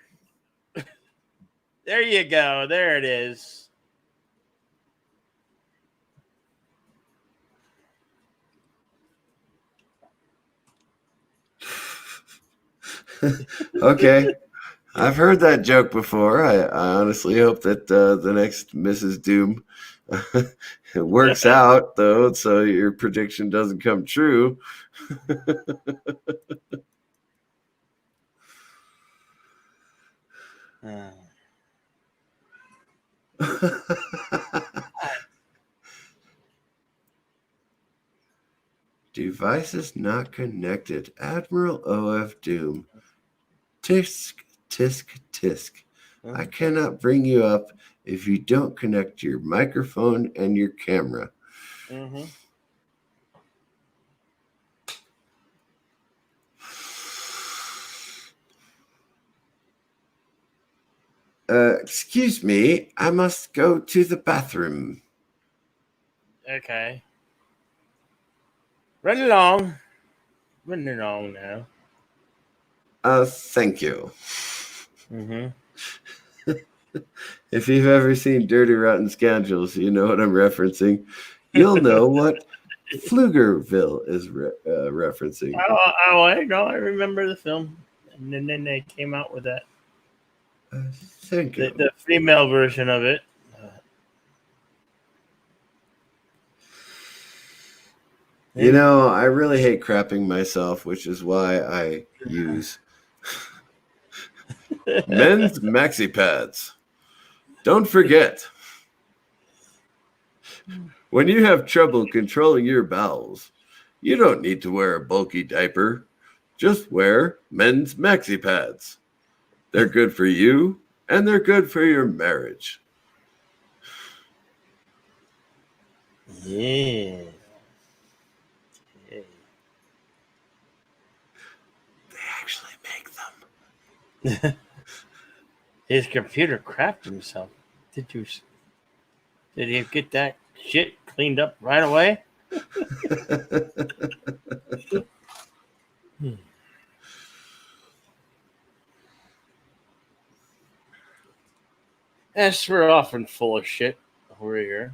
Speaker 8: There you go. There it is.
Speaker 1: Okay. I've heard that joke before. I honestly hope that the next Mrs. Doom it works out, though, so your prediction doesn't come true. Devices not connected. Admiral OF Doom. Tisk, tisk, tisk. I cannot bring you up if you don't connect your microphone and your camera.
Speaker 8: Mm-hmm.
Speaker 1: Excuse me, I must go to the bathroom.
Speaker 8: Okay. Run along. Run along now.
Speaker 1: Thank you.
Speaker 8: Mm-hmm.
Speaker 1: If you've ever seen Dirty Rotten Scoundrels, you know what I'm referencing. You'll know what Pflugerville is referencing.
Speaker 8: I know. I remember the film. And then they came out with that.
Speaker 1: Thank you.
Speaker 8: The female version of it.
Speaker 1: You know, I really hate crapping myself, which is why I use men's maxi pads. Don't forget, when you have trouble controlling your bowels, you don't need to wear a bulky diaper. Just wear men's maxi pads. They're good for you, and they're good for your marriage.
Speaker 8: Yeah.
Speaker 1: They actually make them.
Speaker 8: His computer crapped himself. Did he get that shit cleaned up right away? Yes, we're often full of shit over here.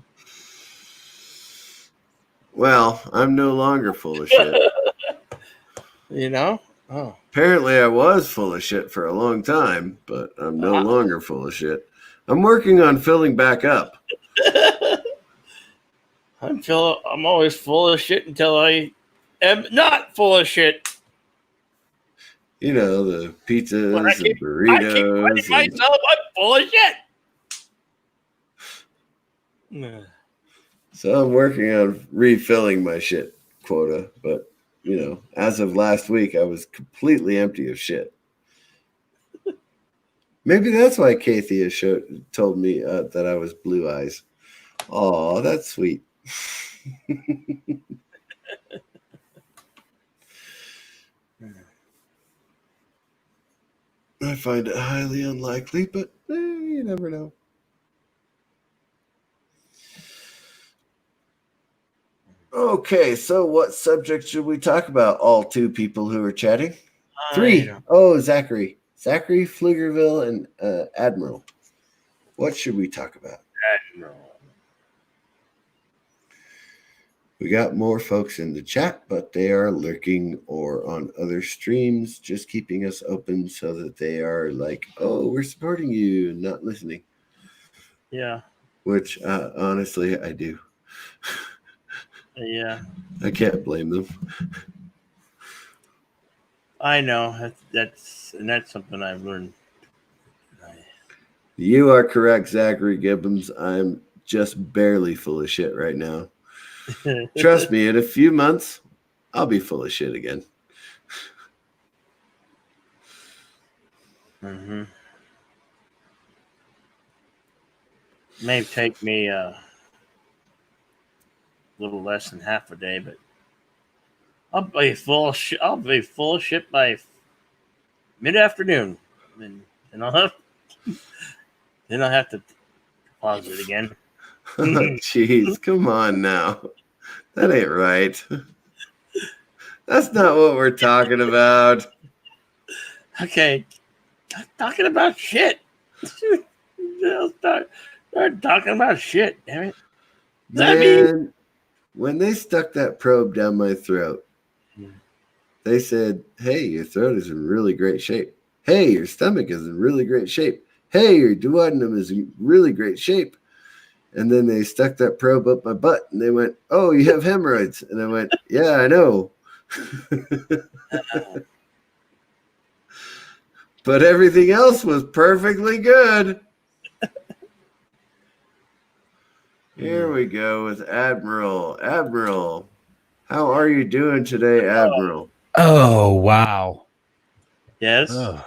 Speaker 1: Well, I'm no longer full of shit.
Speaker 8: You know? Oh.
Speaker 1: Apparently, I was full of shit for a long time, but I'm no longer full of shit. I'm working on filling back up.
Speaker 8: I'm always full of shit until I am not full of shit.
Speaker 1: You know, the pizzas
Speaker 8: When I keep
Speaker 1: and burritos.
Speaker 8: finding myself, I'm full of shit.
Speaker 1: So I'm working on refilling my shit quota, but you know, as of last week, I was completely empty of shit. Maybe that's why Kathia told me that I was blue eyes. Oh, that's sweet. I find it highly unlikely, but you never know. Okay, so what subject should we talk about? All two people who are chatting? Three. Oh, Zachary. Zachary, Pflugerville, and Admiral. What should we talk about?
Speaker 8: Admiral.
Speaker 1: We got more folks in the chat, but they are lurking or on other streams, just keeping us open so that they are like, oh, we're supporting you, not listening.
Speaker 8: Yeah.
Speaker 1: Which, honestly, I do.
Speaker 8: Yeah.
Speaker 1: I can't blame them.
Speaker 8: I know. That's something I've learned.
Speaker 1: You are correct, Zachary Gibbons. I'm just barely full of shit right now. Trust me, in a few months, I'll be full of shit again.
Speaker 8: Mm-hmm. May take me a little less than half a day, but I'll be full of shit. I'll be full of shit by mid-afternoon, and I'll have to pause it again.
Speaker 1: Jeez, come on now. That ain't right. That's not what we're talking about.
Speaker 8: Okay, I'm talking about shit. Start talking about shit, damn it.
Speaker 1: Man, when they stuck that probe down my throat, they said, hey, your throat is in really great shape. Hey, your stomach is in really great shape. Hey, your duodenum is in really great shape. And then they stuck that probe up my butt and they went, oh, you have hemorrhoids. And I went, yeah, I know. But everything else was perfectly good. Here we go with Admiral. Admiral, how are you doing today, Admiral?
Speaker 9: Oh, wow.
Speaker 8: Yes.
Speaker 9: Oh.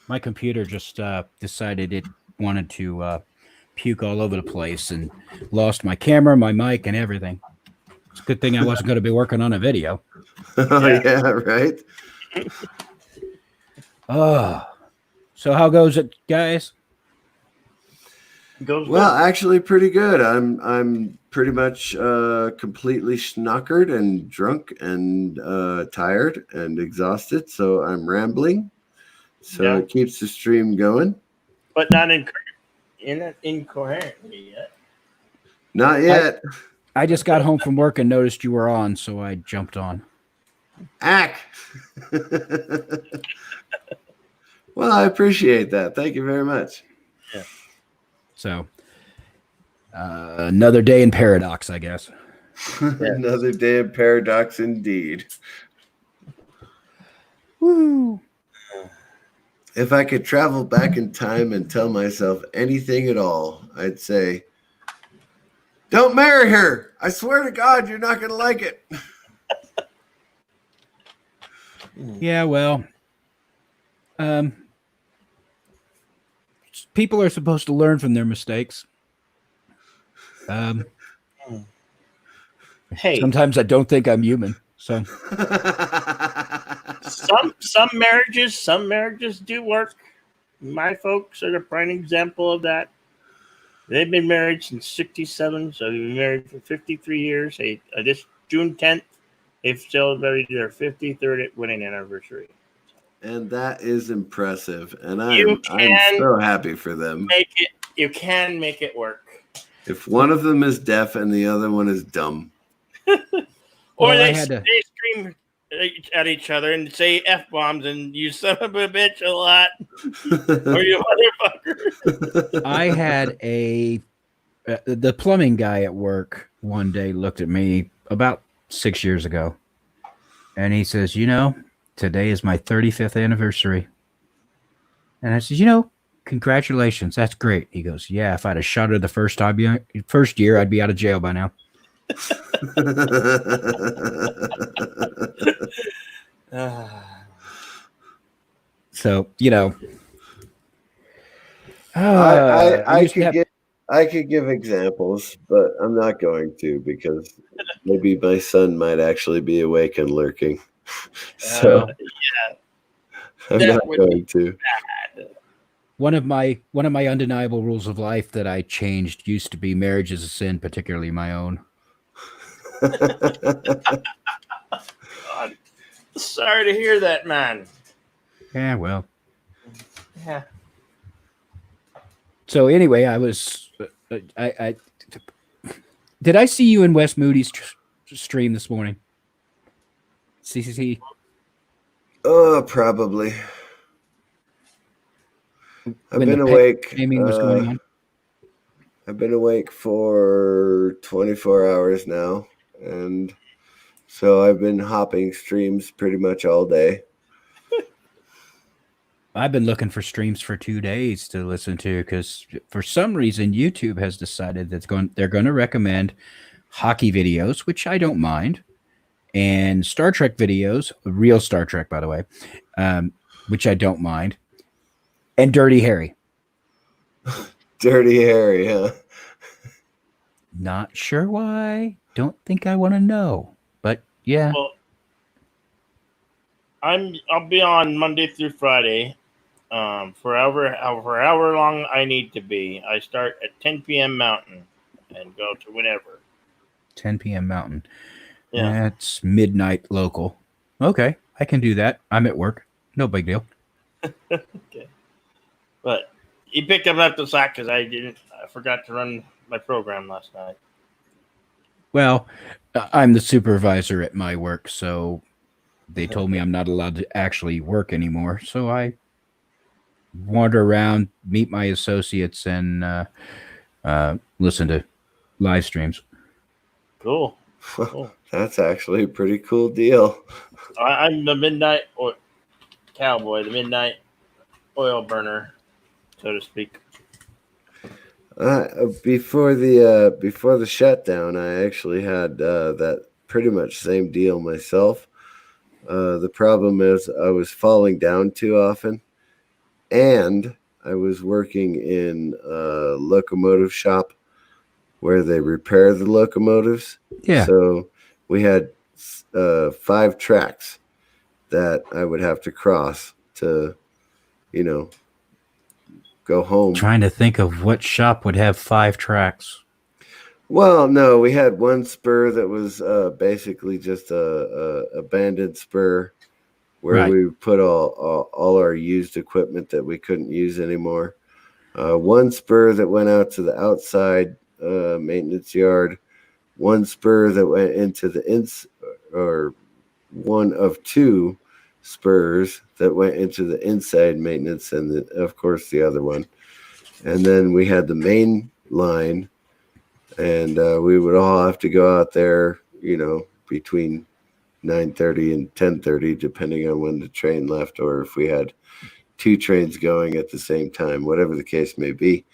Speaker 9: My computer just decided it wanted to puke all over the place and lost my camera, my mic, and everything. It's a good thing I wasn't going to be working on a video.
Speaker 1: Oh, yeah, right?
Speaker 9: Oh. So how goes it, guys?
Speaker 1: Well, actually pretty good. I'm pretty much completely snockered and drunk and tired and exhausted, so I'm rambling. So it keeps the stream going.
Speaker 8: But not incoherently yet.
Speaker 1: Not yet.
Speaker 9: I just got home from work and noticed you were on, so I jumped on.
Speaker 1: Ack. Well, I appreciate that. Thank you very much.
Speaker 8: Yeah.
Speaker 9: So, another day in paradox, I guess.
Speaker 1: Another day of paradox indeed.
Speaker 9: Woo.
Speaker 1: If I could travel back in time and tell myself anything at all, I'd say, don't marry her. I swear to God, you're not going to like it.
Speaker 9: Yeah, well, people are supposed to learn from their mistakes.
Speaker 8: Hey,
Speaker 9: sometimes I don't think I'm human. So
Speaker 8: some marriages do work. My folks are the prime example of that. They've been married since '67, so they've been married for 53 years. This June 10th, they've celebrated their 53rd wedding anniversary.
Speaker 1: And that is impressive. And I'm so happy for them.
Speaker 8: You can make it work.
Speaker 1: If one of them is deaf and the other one is dumb.
Speaker 8: Or they scream at each other and say F-bombs and you son of a bitch a lot. Or you motherfucker.
Speaker 9: I had the plumbing guy at work one day looked at me about 6 years ago. And he says, today is my 35th anniversary. And I said, congratulations. That's great. He goes, yeah, if I'd have shot her the first year, I'd be out of jail by now. So,
Speaker 1: I could give examples, but I'm not going to because maybe my son might actually be awake and lurking. So, I'm
Speaker 8: That
Speaker 1: not
Speaker 8: would
Speaker 1: going to.
Speaker 9: One of my undeniable rules of life that I changed used to be marriage is a sin, particularly my own.
Speaker 8: God. Sorry to hear that, man.
Speaker 9: Yeah, well.
Speaker 8: Yeah.
Speaker 9: So anyway, I was I did I see you in Wes Moody's stream this morning? CCC.
Speaker 1: Oh, probably. I've
Speaker 9: When
Speaker 1: been
Speaker 9: the
Speaker 1: awake.
Speaker 9: gaming was going on.
Speaker 1: I've been awake for 24 hours now, and so I've been hopping streams pretty much all day.
Speaker 9: I've been looking for streams for 2 days to listen to because for some reason YouTube has decided they're going to recommend hockey videos, which I don't mind, and Star Trek videos, real Star Trek, by the way, which I don't mind, and Dirty Harry.
Speaker 1: Dirty Harry, huh?
Speaker 9: Not sure why. Don't think I want to know, but yeah.
Speaker 8: Well, I'll be on Monday through Friday, for however long I need to be. I start at 10 p.m. Mountain and go to whenever.
Speaker 9: 10 p.m. Mountain.
Speaker 8: Yeah.
Speaker 9: That's midnight local. Okay, I can do that. I'm at work. No big deal.
Speaker 8: Okay. But he picked up the slack because I forgot to run my program last night.
Speaker 9: Well, I'm the supervisor at my work, so they told me I'm not allowed to actually work anymore. So I wander around, meet my associates, and listen to live streams.
Speaker 8: Cool.
Speaker 1: That's actually a pretty cool deal.
Speaker 8: I'm the midnight cowboy, the midnight oil burner, so to speak.
Speaker 1: Before the shutdown, I actually had that pretty much same deal myself. The problem is I was falling down too often, and I was working in a locomotive shop where they repair the locomotives.
Speaker 9: Yeah.
Speaker 1: So we had 5 tracks that I would have to cross to, go home.
Speaker 9: Trying to think of what shop would have 5 tracks.
Speaker 1: Well, no, we had one spur that was basically just a abandoned spur where
Speaker 9: Right.
Speaker 1: we put all our used equipment that we couldn't use anymore. One spur that went out to the outside maintenance yard. One spur that went into or one of 2 spurs that went into the inside maintenance, and of course the other one. And then we had the main line, and we would all have to go out there, between 9:30 and 10:30, depending on when the train left, or if we had 2 trains going at the same time, whatever the case may be.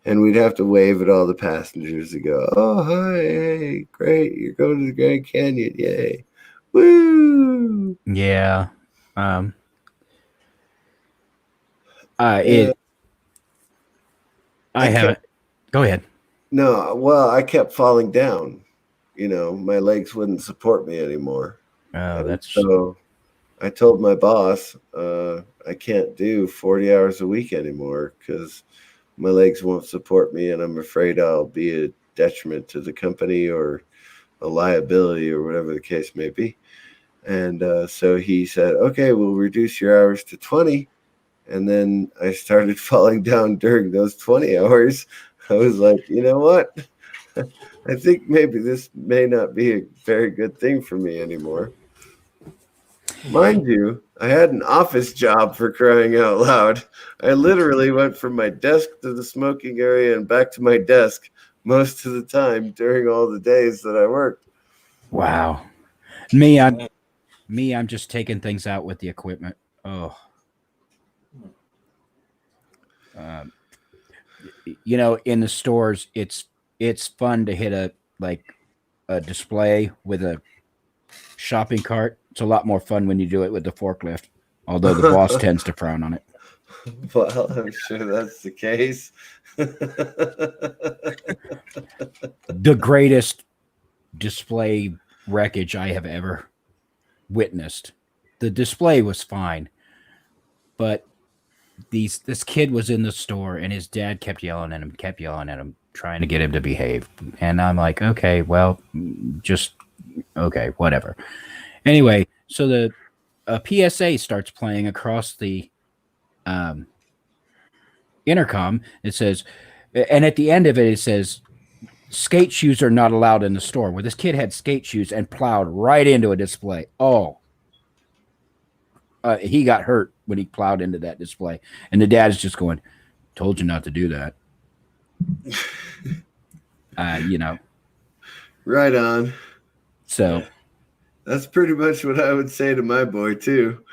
Speaker 1: And we'd have to wave at all the passengers to go, "Oh, hi, hey, great, you're going to the Grand Canyon, yay, woo!"
Speaker 9: Yeah. I haven't. Go ahead.
Speaker 1: No, well, I kept falling down. My legs wouldn't support me anymore.
Speaker 9: Oh, that's
Speaker 1: So I told my boss I can't do 40 hours a week anymore because my legs won't support me, and I'm afraid I'll be a detriment to the company or a liability or whatever the case may be. And so he said, "Okay, we'll reduce your hours to 20." And then I started falling down during those 20 hours. I was like, you know what? I think maybe this may not be a very good thing for me anymore. Mind you, I had an office job, for crying out loud. I literally went from my desk to the smoking area and back to my desk most of the time during all the days that I worked.
Speaker 9: wow. I'm just taking things out with the equipment. Oh. In the stores, it's fun to hit a display with a shopping cart. It's a lot more fun when you do it with the forklift, although the boss tends to frown on it.
Speaker 1: Well, I'm sure that's the case.
Speaker 9: The greatest display wreckage I have ever witnessed. The display was fine. but this kid was in the store and his dad kept yelling at him, trying to get him to behave. And I'm like, okay, well, just okay, whatever. Anyway, so a PSA starts playing across the intercom. It says, and at the end of it says, skate shoes are not allowed in the store. Where this kid had skate shoes and plowed right into a display. Oh, he got hurt when he plowed into that display, and the dad's just going, "Told you not to do that." You know.
Speaker 1: Right on.
Speaker 9: So
Speaker 1: that's pretty much what I would say to my boy too.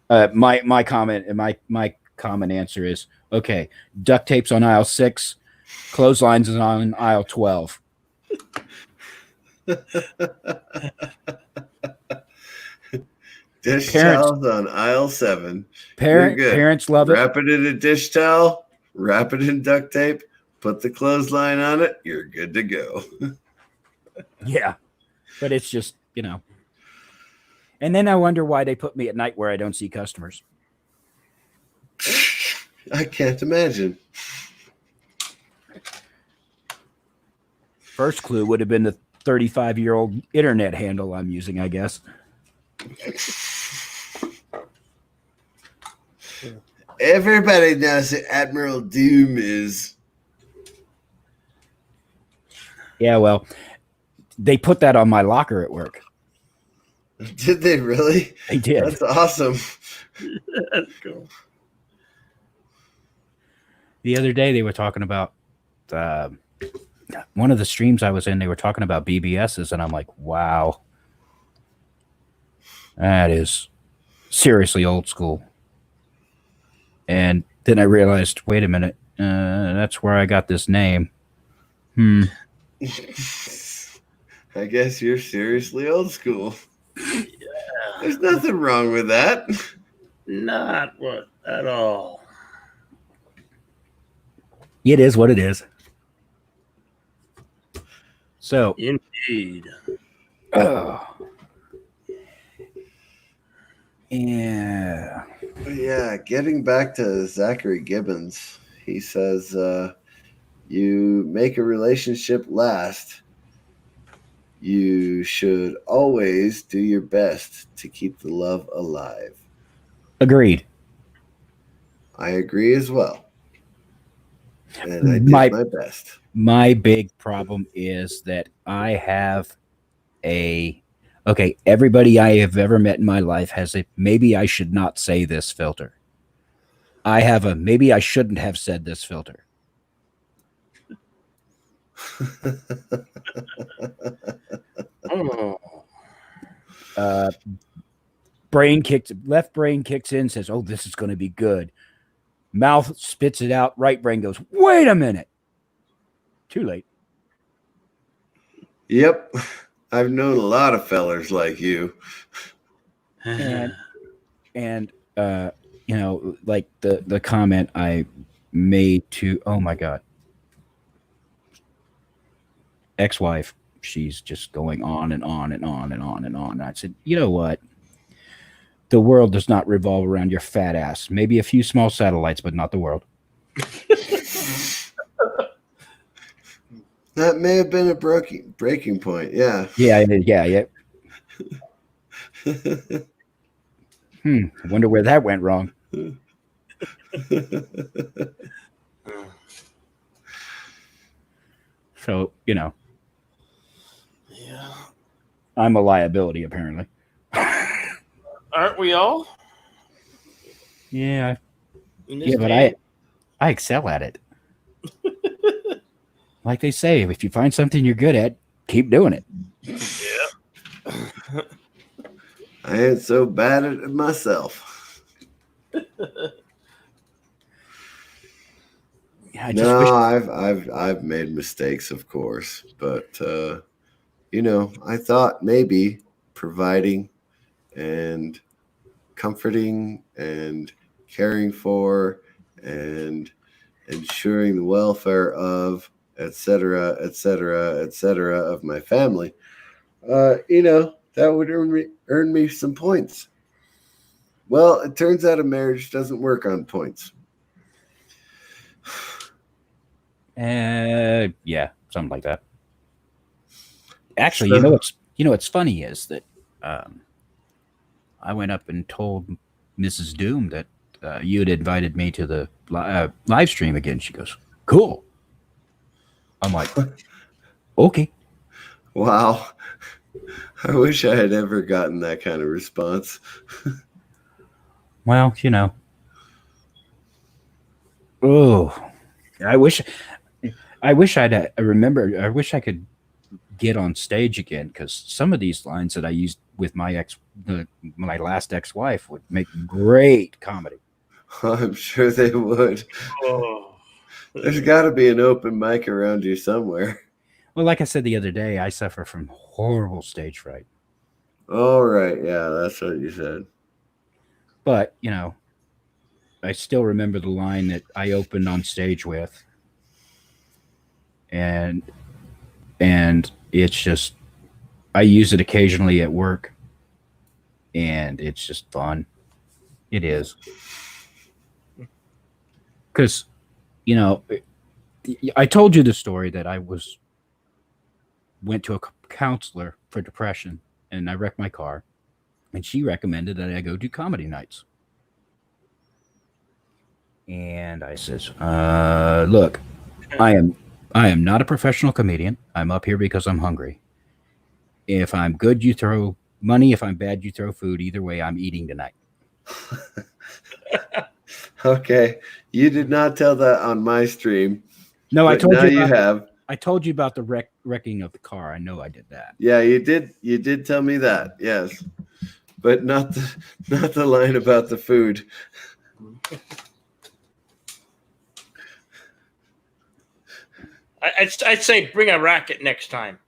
Speaker 9: My comment and my common answer is, okay, duct tape's on aisle 6, clotheslines is on aisle 12.
Speaker 1: Dish towels on aisle 7.
Speaker 9: Parents love it.
Speaker 1: Wrap it in a dish towel, wrap it in duct tape, put the clothesline on it, you're good to go.
Speaker 9: Yeah. But it's just, you know. And then I wonder why they put me at night where I don't see customers.
Speaker 1: I can't imagine.
Speaker 9: First clue would have been the 35-year-old internet handle I'm using, I guess.
Speaker 1: Everybody knows who Admiral Doom is.
Speaker 9: Yeah, well, they put that on my locker at work.
Speaker 1: Did they really?
Speaker 9: They did.
Speaker 1: That's awesome.
Speaker 8: That's cool.
Speaker 9: The other day they were talking about one of the streams I was in. They were talking about BBSs, and I'm like, wow, that is seriously old school. And then I realized, wait a minute, that's where I got this name.
Speaker 1: I guess you're seriously old school.
Speaker 8: Yeah.
Speaker 1: There's nothing wrong with that.
Speaker 8: Not what at all.
Speaker 9: It is what it is. So,
Speaker 8: indeed.
Speaker 9: Yeah.
Speaker 1: Yeah, getting back to Zachary Gibbons, he says, you make a relationship last. You should always do your best to keep the love alive.
Speaker 9: Agreed.
Speaker 1: I agree as well. And I did my best.
Speaker 9: My big problem is that I have everybody I have ever met in my life has a maybe I should not say this filter. I have a maybe I shouldn't have said this filter. Left brain kicks in, says, oh, this is going to be good. Mouth spits it out. Right brain goes, wait a minute. Too late.
Speaker 1: Yep. I've known a lot of fellers like you.
Speaker 9: And you know, like the comment I made to, oh my God, ex-wife, she's just going on and on and on and on and on. And I said, you know what? The world does not revolve around your fat ass. Maybe a few small satellites, but not the world.
Speaker 1: That may have been a breaking point. Yeah.
Speaker 9: Yeah. I wonder where that went wrong. So, you know.
Speaker 8: Yeah.
Speaker 9: I'm a liability, apparently.
Speaker 8: Aren't we all?
Speaker 9: Yeah.
Speaker 8: Yeah,
Speaker 9: but I excel at it. Like they say, if you find something you're good at, keep doing it.
Speaker 8: Yeah.
Speaker 1: I ain't so bad at it myself. I've made mistakes, of course, but you know, I thought maybe providing and comforting and caring for and ensuring the welfare of etc of my family, you know, that would earn me some points. Well, it turns out a marriage doesn't work on points.
Speaker 9: Yeah, something like that. Actually,
Speaker 1: So-
Speaker 9: you know what's funny is that I went up and told Mrs. Doom that you had invited me to the live stream again. She goes, "Cool." I'm like, "Okay."
Speaker 1: Wow. I wish I had ever gotten that kind of response.
Speaker 9: Well, you know. Oh, I wish I'd remember. I wish I could get on stage again, because some of these lines that I used with my my last ex-wife would make great comedy.
Speaker 1: I'm sure they would.
Speaker 8: Oh.
Speaker 1: There's got to be an open mic around you somewhere.
Speaker 9: Well, like I said the other day, I suffer from horrible stage fright.
Speaker 1: All right. Yeah, that's what you said.
Speaker 9: But, you know, I still remember the line that I opened on stage with. And it's just, I use it occasionally at work. And it's just fun. It is. Because, you know, I told you the story that I went to a counselor for depression, and I wrecked my car, and she recommended that I go do comedy nights. And I says, look, I am not a professional comedian. I'm up here because I'm hungry. If I'm good, you throw money. If I'm bad, you throw food. Either way, I'm eating tonight.
Speaker 1: Okay. You did not tell that on my stream.
Speaker 9: No, I
Speaker 1: but
Speaker 9: told
Speaker 1: now
Speaker 9: you.
Speaker 1: you have.
Speaker 9: I told you about the wrecking of the car. I know I did that.
Speaker 1: Yeah, you did. You did tell me that. Yes, but not the line about the food.
Speaker 8: I'd say bring a racket next time.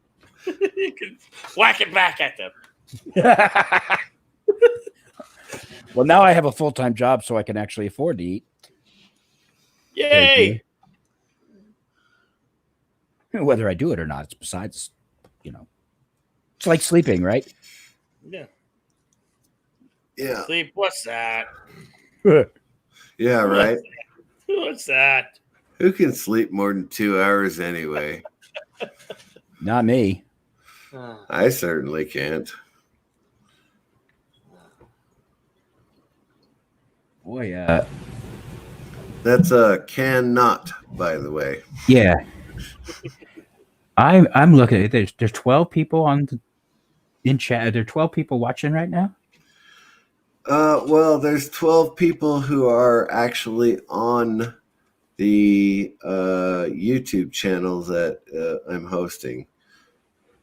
Speaker 8: You can whack it back at them.
Speaker 9: Well, now I have a full-time job, so I can actually afford to eat.
Speaker 8: Yay!
Speaker 9: Whether I do it or not, it's besides, you know, it's like sleeping, right?
Speaker 8: Yeah.
Speaker 1: Yeah.
Speaker 8: Sleep. What's that?
Speaker 1: Yeah. Right.
Speaker 8: What's that?
Speaker 1: Who can sleep more than 2 hours anyway?
Speaker 9: Not me.
Speaker 1: I certainly can't.
Speaker 9: Boy,
Speaker 1: That's a cannot, by the way.
Speaker 9: yeah. I'm looking at it. There's 12 people in chat. There are 12 people watching right now.
Speaker 1: Well, there's 12 people who are actually on the YouTube channel that I'm hosting.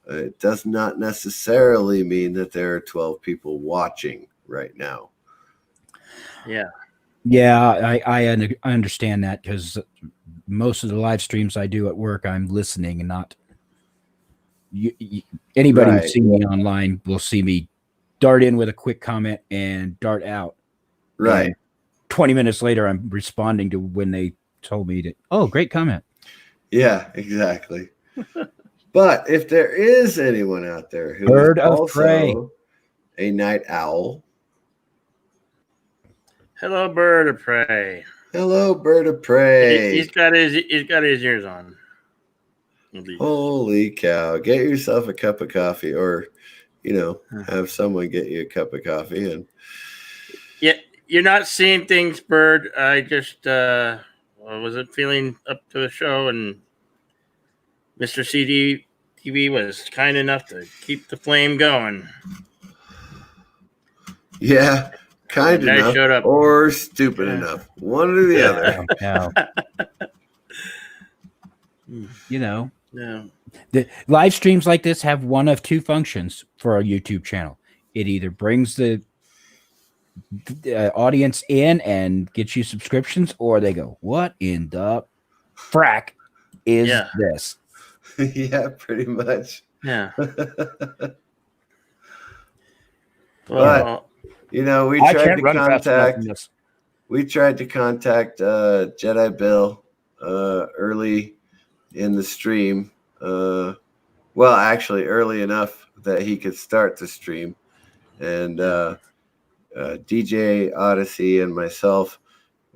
Speaker 1: It does not necessarily mean that there are 12 people watching right now.
Speaker 8: Yeah.
Speaker 9: Yeah, I understand that, because most of the live streams I do at work, I'm listening and not. Anybody
Speaker 1: Right.
Speaker 9: who's seen me online will see me dart in with a quick comment and dart out.
Speaker 1: Right.
Speaker 9: And 20 minutes later, I'm responding to when they told me that, oh, great comment.
Speaker 1: Yeah, exactly. But if there is anyone out there who
Speaker 9: Bird
Speaker 1: is
Speaker 9: of
Speaker 1: also
Speaker 9: prey.
Speaker 1: a night owl,
Speaker 8: Hello, bird of prey.
Speaker 1: hello, bird of prey.
Speaker 8: He's got his ears on.
Speaker 1: Holy cow. Get yourself a cup of coffee, or, you know, have someone get you a cup of coffee. And
Speaker 8: Yeah, you're not seeing things, bird. I just wasn't feeling up to the show, and Mr. CDTV was kind enough to keep the flame going.
Speaker 1: yeah, kind
Speaker 8: And I
Speaker 1: enough
Speaker 8: showed up.
Speaker 1: or stupid enough. One or the other.
Speaker 9: Now, you know,
Speaker 8: Yeah.
Speaker 9: the live streams like this have one of two functions for our YouTube channel. It either brings the audience in and gets you subscriptions, or they go, what in the frack is this?
Speaker 1: Yeah, pretty much.
Speaker 8: Yeah.
Speaker 1: But, you know, we
Speaker 9: I
Speaker 1: tried
Speaker 9: can't
Speaker 1: to
Speaker 9: run fast enough in this.
Speaker 1: contact Jedi Bill early in the stream. Well, actually, early enough that he could start the stream. And DJ Odyssey and myself,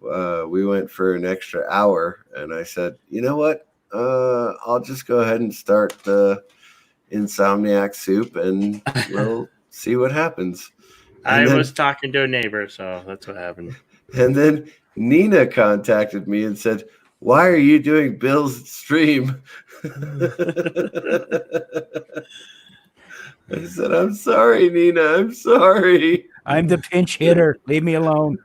Speaker 1: we went for an extra hour, and I said, you know what? I'll just go ahead and start the Insomniac Soup, and we'll see what happens.
Speaker 8: I was talking to a neighbor, so that's what happened.
Speaker 1: And then Nina contacted me and said, why are you doing Bill's stream? I said, I'm sorry, Nina. I'm sorry.
Speaker 9: I'm the pinch hitter. Leave me alone.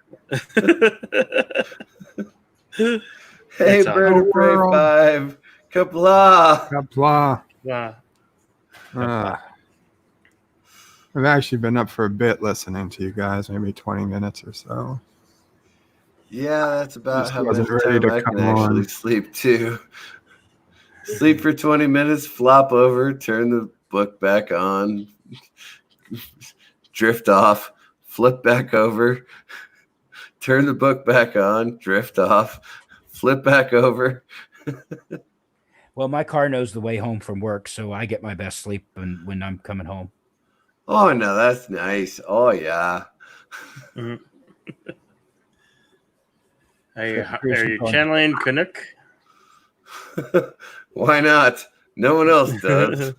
Speaker 1: Hey, Bird of Prey 5. Kapla.
Speaker 10: Kapla.
Speaker 8: Yeah.
Speaker 10: I've actually been up for a bit listening to you guys, maybe 20 minutes or so.
Speaker 1: Yeah, that's about
Speaker 10: Just
Speaker 1: how much
Speaker 10: wasn't ready
Speaker 1: time
Speaker 10: to
Speaker 1: I can
Speaker 10: come on.
Speaker 1: actually sleep, too. Sleep for 20 minutes, flop over, turn the book back on, drift off, flip back over, turn the book back on, drift off, flip back over.
Speaker 9: Well, my car knows the way home from work, so I get my best sleep when I'm coming home.
Speaker 1: Oh, no, that's nice. Oh, yeah.
Speaker 8: Mm-hmm. Are you channeling Canuck?
Speaker 1: Why not? No one else does.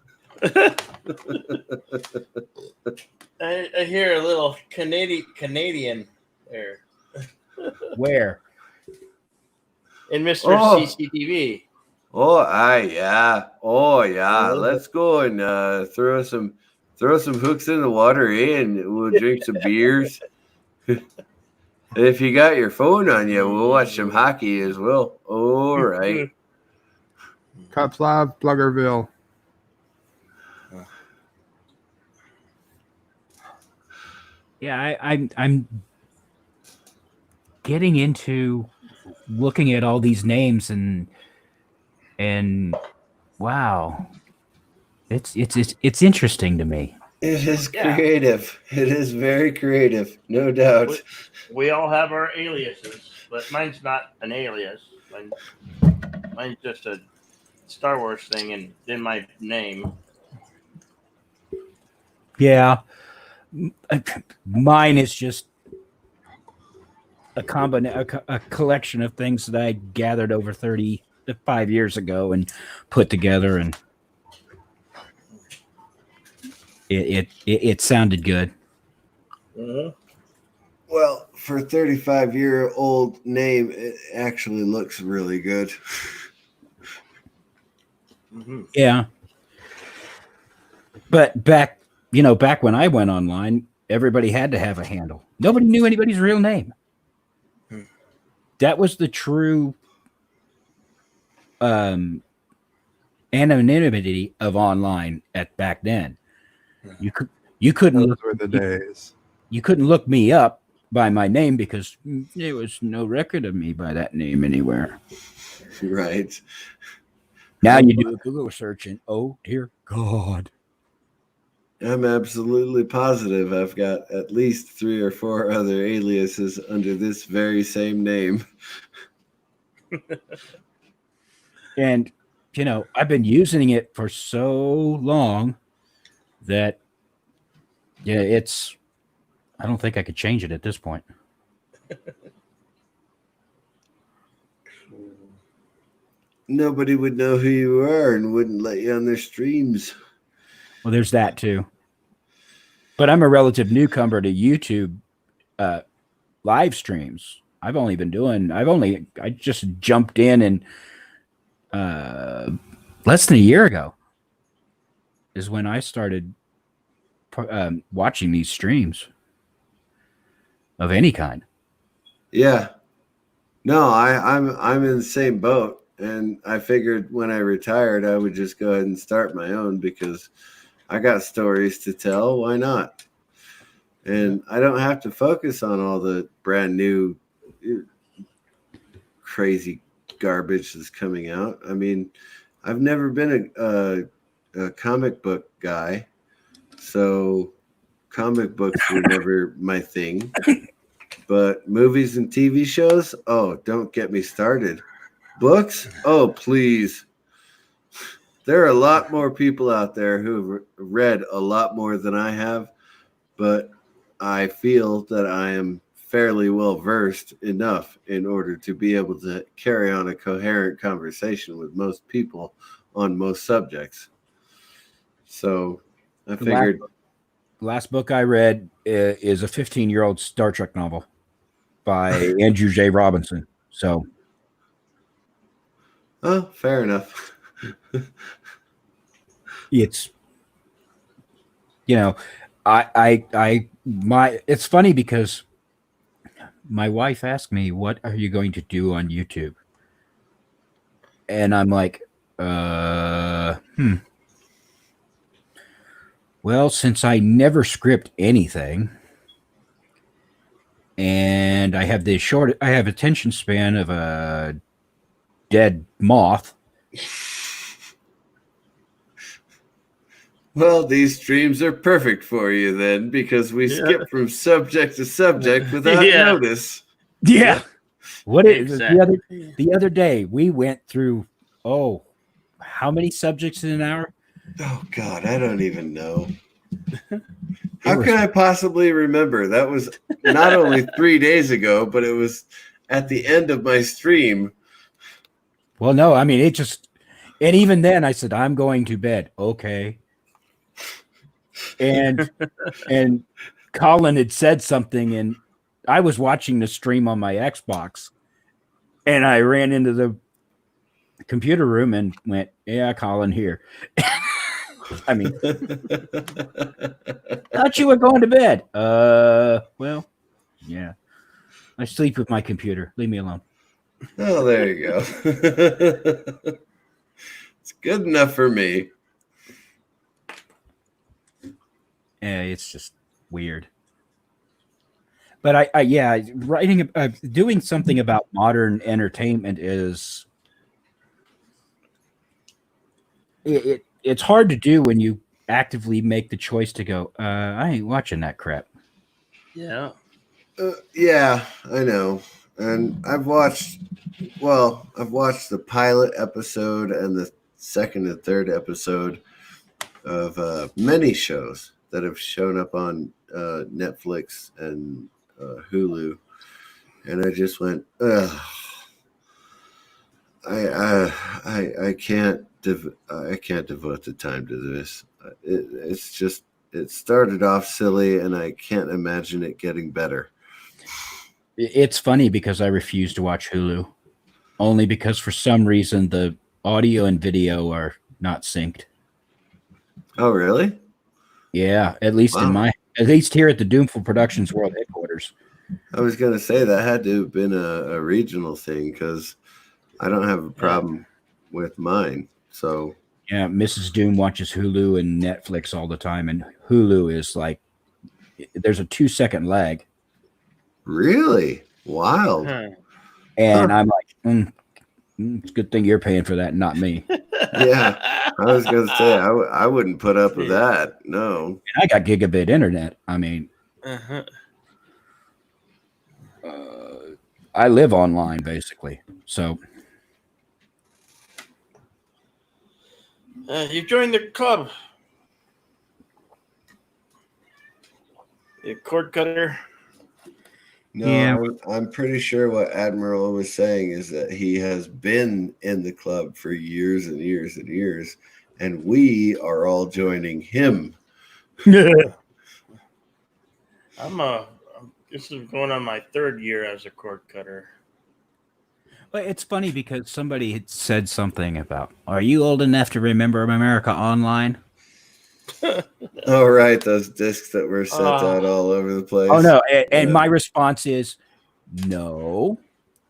Speaker 8: I hear a little Canadian there.
Speaker 9: Where?
Speaker 8: In Mr. CCTV.
Speaker 1: Oh, yeah. Oh, yeah. Let's go and throw some hooks in the water, and we'll drink some beers. If you got your phone on you, we'll watch some hockey as well. All right.
Speaker 10: Cuplav, Pluggerville.
Speaker 9: Yeah, I'm getting into looking at all these names and wow, it's interesting to me.
Speaker 1: It is creative. It is very creative, no doubt.
Speaker 8: We all have our aliases, but mine's not an alias. Mine's just a Star Wars thing and then my name.
Speaker 9: Yeah, mine is just a collection of things that I gathered over 35 years ago and put together, and it sounded good.
Speaker 8: Mm-hmm.
Speaker 1: Well, for a 35-year-old name, it actually looks really good.
Speaker 8: Mm-hmm.
Speaker 9: Yeah. But back when I went online, everybody had to have a handle. Nobody knew anybody's real name. That was the true anonymity of online back then. You couldn't
Speaker 10: Those
Speaker 9: look
Speaker 10: were the days.
Speaker 9: You couldn't look me up by my name because there was no record of me by that name anywhere.
Speaker 1: Right.
Speaker 9: Now you do a Google search and oh dear God.
Speaker 1: I'm absolutely positive I've got at least 3 or 4 other aliases under this very same name.
Speaker 9: And, I've been using it for so long that, I don't think I could change it at this point.
Speaker 1: Nobody would know who you are and wouldn't let you on their streams.
Speaker 9: Well, there's that too. But I'm a relative newcomer to YouTube live streams. I just jumped in and less than a year ago is when I started watching these streams of any kind.
Speaker 1: Yeah. No, I'm in the same boat. And I figured when I retired, I would just go ahead and start my own because I got stories to tell. Why not? And I don't have to focus on all the brand new crazy garbage that's coming out. I mean, I've never been a comic book guy, so comic books were never my thing. But movies and TV shows, oh, don't get me started. Books, oh, please. There are a lot more people out there who've read a lot more than I have, but I feel that I am fairly well versed enough in order to be able to carry on a coherent conversation with most people on most subjects. So I figured.
Speaker 9: Last book I read is a 15-year-old Star Trek novel by Andrew J. Robinson. So,
Speaker 1: Oh, fair enough.
Speaker 9: it's, it's funny because my wife asked me, "What are you going to do on YouTube?" And I'm like, well, since I never script anything, and I have attention span of a dead moth.
Speaker 1: Well, these streams are perfect for you then, because we skip from subject to subject without notice.
Speaker 9: Yeah. What is
Speaker 8: Exactly.
Speaker 9: the other day we went through? Oh, how many subjects in an hour?
Speaker 1: Oh God, I don't even know. How can I possibly remember? That was not only 3 days ago, but it was at the end of my stream.
Speaker 9: Well, no, I mean and even then I said, I'm going to bed. Okay. And Colin had said something, and I was watching the stream on my Xbox, and I ran into the computer room and went, "Yeah, Colin here." I mean, thought you were going to bed. Well, yeah. I sleep with my computer. Leave me alone.
Speaker 1: Oh, there you go. It's good enough for me.
Speaker 9: Yeah, it's just weird. But writing, doing something about modern entertainment is it's hard to do when you actively make the choice to go, I ain't watching that crap.
Speaker 8: Yeah.
Speaker 1: Yeah, I know. And I've watched the pilot episode and the second and third episode of many shows that have shown up on Netflix and Hulu, and I just went, ugh. I can't devote the time to this. It started off silly, and I can't imagine it getting better.
Speaker 9: It's funny because I refuse to watch Hulu, only because for some reason the audio and video are not synced.
Speaker 1: Oh, really?
Speaker 9: Yeah, at least at least here at the Doomful Productions World Headquarters.
Speaker 1: I was gonna say that had to have been a regional thing, because I don't have a problem with mine. So
Speaker 9: yeah, Mrs. Doom watches Hulu and Netflix all the time, and Hulu is like there's a 2-second lag.
Speaker 1: Really? Wild.
Speaker 9: And I'm like, it's a good thing you're paying for that, not me.
Speaker 1: Yeah, I was gonna say I wouldn't put up with that. No.
Speaker 9: And I got gigabit internet. I mean, I live online basically. So
Speaker 8: you joined the club. The cord cutter.
Speaker 1: No,
Speaker 9: Yeah.
Speaker 1: I'm pretty sure what Admiral was saying is that he has been in the club for years and years and years, and we are all joining him.
Speaker 8: This is going on my 3rd year as a cord cutter.
Speaker 9: Well, it's funny because somebody had said something about, are you old enough to remember America Online?
Speaker 1: Oh, right. Those discs that were sent out all over the place.
Speaker 9: Oh, no. And my response is no.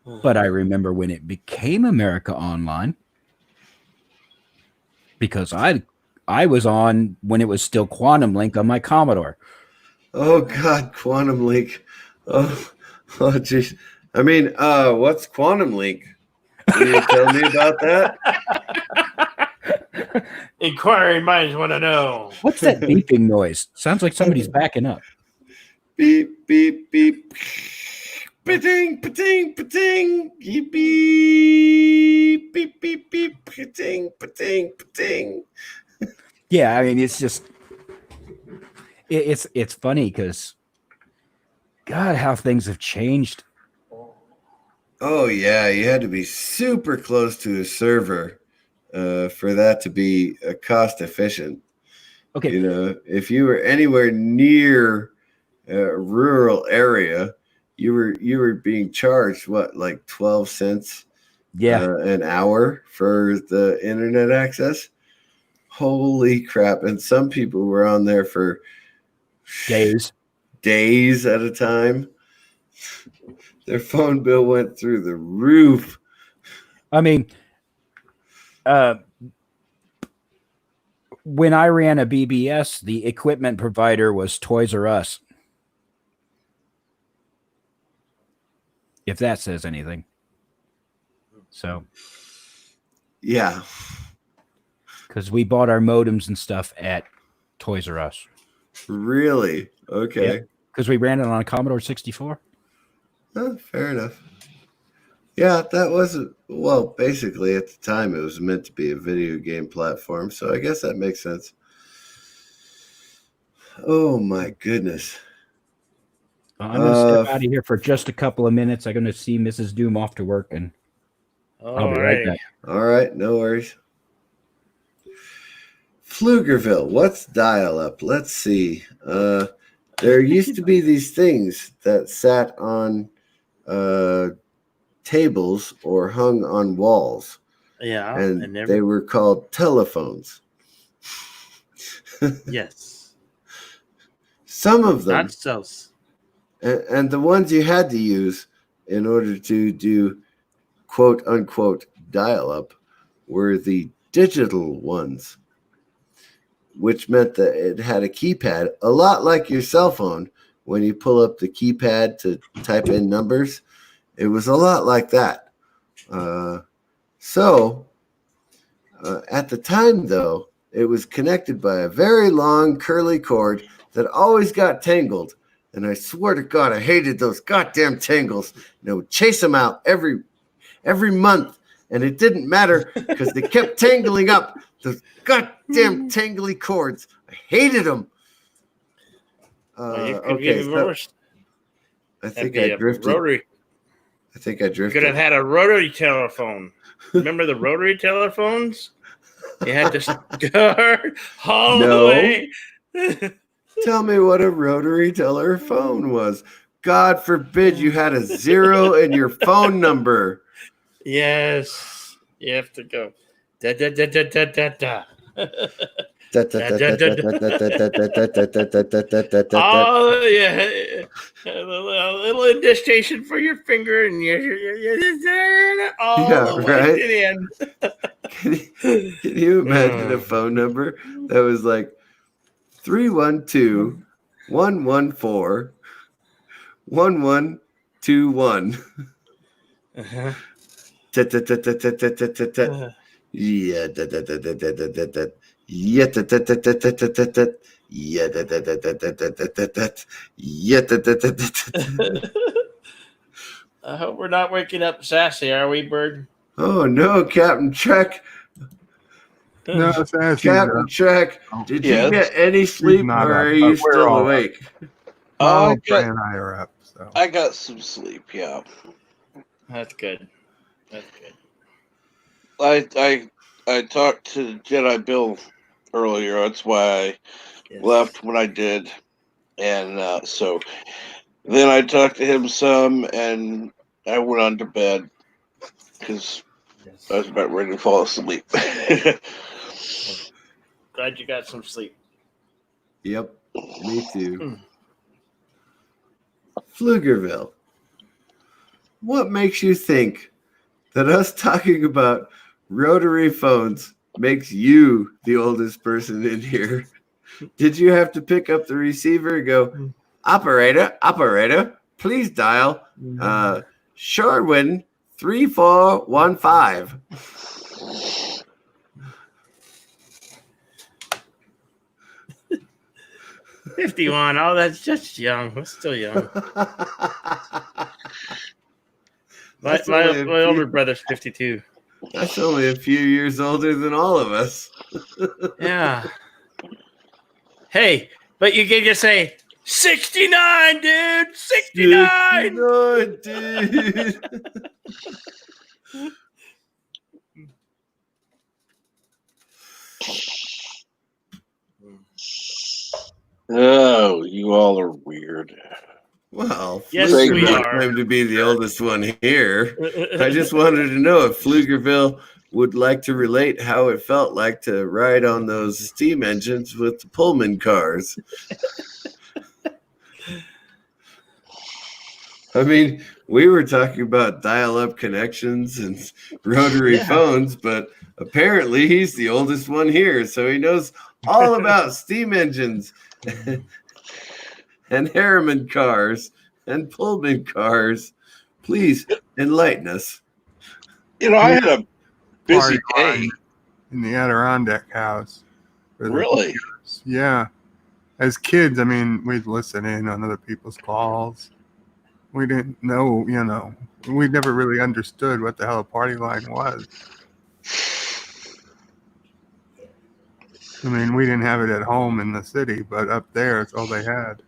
Speaker 9: But I remember when it became America Online, because I was on when it was still Quantum Link on my Commodore.
Speaker 1: Oh, God, Quantum Link. Oh, geez. I mean, what's Quantum Link? Can you tell me about that?
Speaker 8: Inquiring minds want to know.
Speaker 9: What's that beeping noise? Sounds like somebody's backing up.
Speaker 1: Beep, beep, beep. Pating, pating, pating. Beep, beep, beep, beep, beep. Pating, pating, pating.
Speaker 9: Yeah, I mean, it's just it's funny because God, how things have changed.
Speaker 1: Oh yeah, you had to be super close to a server for that to be cost efficient.
Speaker 9: Okay.
Speaker 1: You know, if you were anywhere near a rural area, you were being charged what, like 12 cents an hour for the internet access. Holy crap. And some people were on there for
Speaker 9: days
Speaker 1: at a time. Their phone bill went through the roof.
Speaker 9: I mean, when I ran a BBS, the equipment provider was Toys R Us. If that says anything. So,
Speaker 1: yeah.
Speaker 9: Because we bought our modems and stuff at Toys R Us.
Speaker 1: Really? Okay.
Speaker 9: Because we ran it on a Commodore 64.
Speaker 1: Oh, fair enough. Yeah, that wasn't, well, basically at the time it was meant to be a video game platform, so I guess that makes sense. Oh my goodness.
Speaker 9: Well, I'm going to step out of here for just a couple of minutes. I'm going to see Mrs. Doom off to work, and I'll be right back.
Speaker 1: All right, no worries. Pflugerville, what's dial-up? Let's see. There used to be these things that sat on tables or hung on walls.
Speaker 8: Yeah.
Speaker 1: And they were called telephones.
Speaker 8: Yes.
Speaker 1: Some of them.
Speaker 8: Not so.
Speaker 1: And the ones you had to use in order to do quote unquote dial up were the digital ones, which meant that it had a keypad, a lot like your cell phone. When you pull up the keypad to type in numbers, it was a lot like that. So at the time, though, it was connected by a very long curly cord that always got tangled. And I swear to God, I hated those goddamn tangles. And I would chase them out every month. And it didn't matter because they kept tangling up those goddamn tangly cords. I hated them. Okay, so I think I drifted.
Speaker 8: Rotary.
Speaker 1: I think I drifted.
Speaker 8: You could have had a rotary telephone. Remember the rotary telephones? You had to start all the way.
Speaker 1: Tell me what a rotary telephone was. God forbid you had a 0 in your phone number.
Speaker 8: Yes. You have to go. Da da da da da da da. Oh yeah, a little indentation for your finger, and you're all the way to the end.
Speaker 1: Can you imagine a phone number that was like 312-114-1121? Yeah. Yeah.
Speaker 8: I hope we're not waking up Sassy, are we, Bird?
Speaker 1: Oh no, Captain Trek.
Speaker 10: No,
Speaker 1: Captain Trek, did you get any sleep, or are you still awake?
Speaker 10: Brad and I are up. So
Speaker 5: I got some sleep. Yeah,
Speaker 8: that's good. That's good.
Speaker 5: I talked to Jedi Bill earlier. That's why I left when I did, and so then I talked to him some, and I went on to bed because I was about ready to fall asleep.
Speaker 8: Glad you got some sleep.
Speaker 1: Yep, me too. Pflugerville, what makes you think that us talking about rotary phones makes you the oldest person in here? Did you have to pick up the receiver and go, operator, please dial Sherwin 3415?
Speaker 8: 51. Oh, that's just young. We're still young. my older brother's 52.
Speaker 1: That's only a few years older than all of us.
Speaker 8: Yeah. Hey, but you can just say 69, dude. 69.
Speaker 1: 69, dude.
Speaker 5: Oh, you all are weird.
Speaker 1: Well,
Speaker 8: Yes,
Speaker 1: Pflugerville
Speaker 8: we are.
Speaker 1: claimed to be the oldest one here. I just wanted to know if Pflugerville would like to relate how it felt like to ride on those steam engines with the Pullman cars. I mean, we were talking about dial-up connections and rotary phones, but apparently he's the oldest one here, so he knows all about steam engines and Harriman cars and Pullman cars. Please enlighten us.
Speaker 5: You know, I had a busy
Speaker 10: Party
Speaker 5: day.
Speaker 10: line in the Adirondack house. for the
Speaker 5: Really?
Speaker 10: years. Yeah. As kids, I mean, we'd listen in on other people's calls. We didn't know, we never really understood what the hell a party line was. I mean, we didn't have it at home in the city, but up there, it's all they had.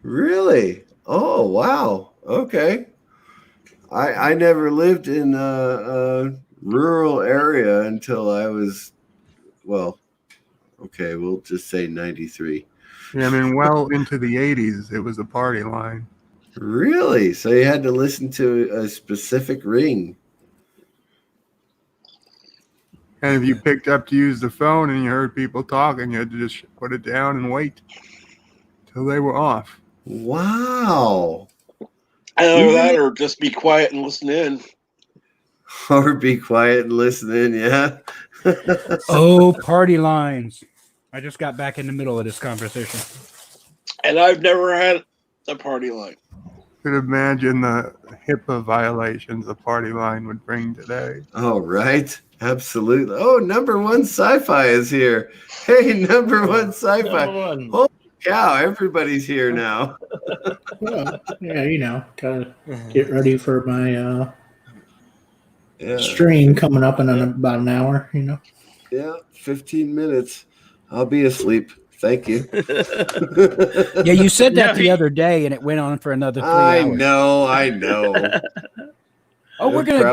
Speaker 1: Really? Oh, wow. Okay. I never lived in a rural area until I was, well, okay, we'll just say 93.
Speaker 10: Yeah, I mean, well into the 80s, it was a party line.
Speaker 1: Really? So you had to listen to a specific ring.
Speaker 10: And if you picked up to use the phone and you heard people talking, you had to just put it down and wait till they were off.
Speaker 1: Wow.
Speaker 5: Either that or just be quiet and listen in.
Speaker 1: Or be quiet and listen in, yeah.
Speaker 9: Oh, party lines. I just got back in the middle of this conversation.
Speaker 5: And I've never had a party line.
Speaker 10: Could imagine the HIPAA violations a party line would bring today.
Speaker 1: Oh, right. Absolutely. Oh, number one sci-fi is here. Hey, number one sci-fi. Holy cow, everybody's here now.
Speaker 11: Well, yeah, gotta get ready for my stream coming up in about an hour,
Speaker 1: Yeah, 15 minutes. I'll be asleep. Thank you.
Speaker 9: Yeah, you said that the other day, and it went on for another 3 hours.
Speaker 1: I know.
Speaker 9: Oh, we're gonna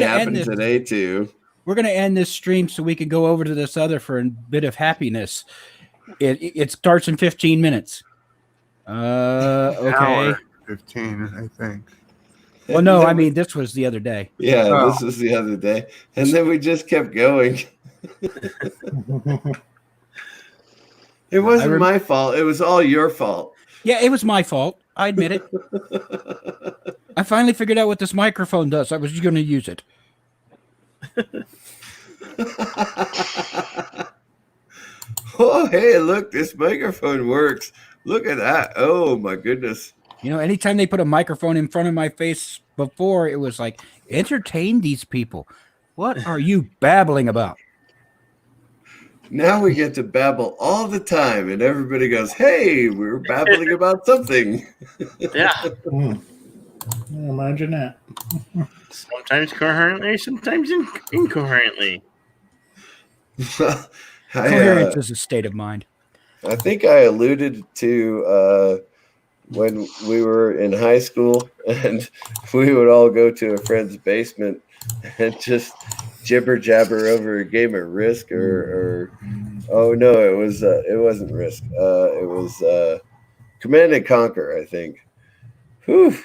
Speaker 1: happen
Speaker 9: end this
Speaker 1: today too.
Speaker 9: We're gonna end this stream so we can go over to this other for a bit of happiness. It starts in 15 minutes. Okay.
Speaker 10: Hour 15, I think.
Speaker 9: Well, no, I mean this was the other day.
Speaker 1: Yeah, this was the other day, and then we just kept going. It wasn't my fault. It was all your fault.
Speaker 9: Yeah, it was my fault. I admit it. I finally figured out what this microphone does. I was going to use it.
Speaker 1: Oh, hey, look, this microphone works. Look at that. Oh, my goodness.
Speaker 9: Anytime they put a microphone in front of my face before, it was like, entertain these people. What are you babbling about?
Speaker 1: Now we get to babble all the time, and everybody goes, hey, we were babbling about something.
Speaker 8: Yeah.
Speaker 11: Imagine that.
Speaker 8: Sometimes coherently, sometimes incoherently.
Speaker 9: Coherence is a state of mind.
Speaker 1: I think I alluded to when we were in high school, and we would all go to a friend's basement and just jibber jabber over a game of Risk or oh no, it wasn't Risk. It was Command and Conquer, I think. Whew.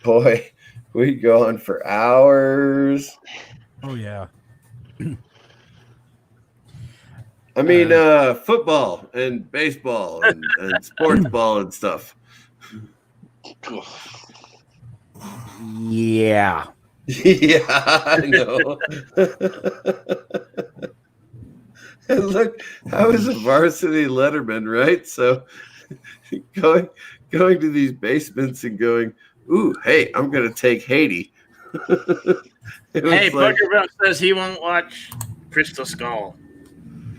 Speaker 1: Boy, we'd go on for hours.
Speaker 9: Oh yeah.
Speaker 1: I mean, football and baseball and sports ball and stuff.
Speaker 9: Yeah.
Speaker 1: Yeah, I know. And look, I was a varsity letterman, right? So going to these basements and going, ooh, hey, I'm going to take Haiti.
Speaker 8: Hey, Boogerville says he won't watch Crystal Skull.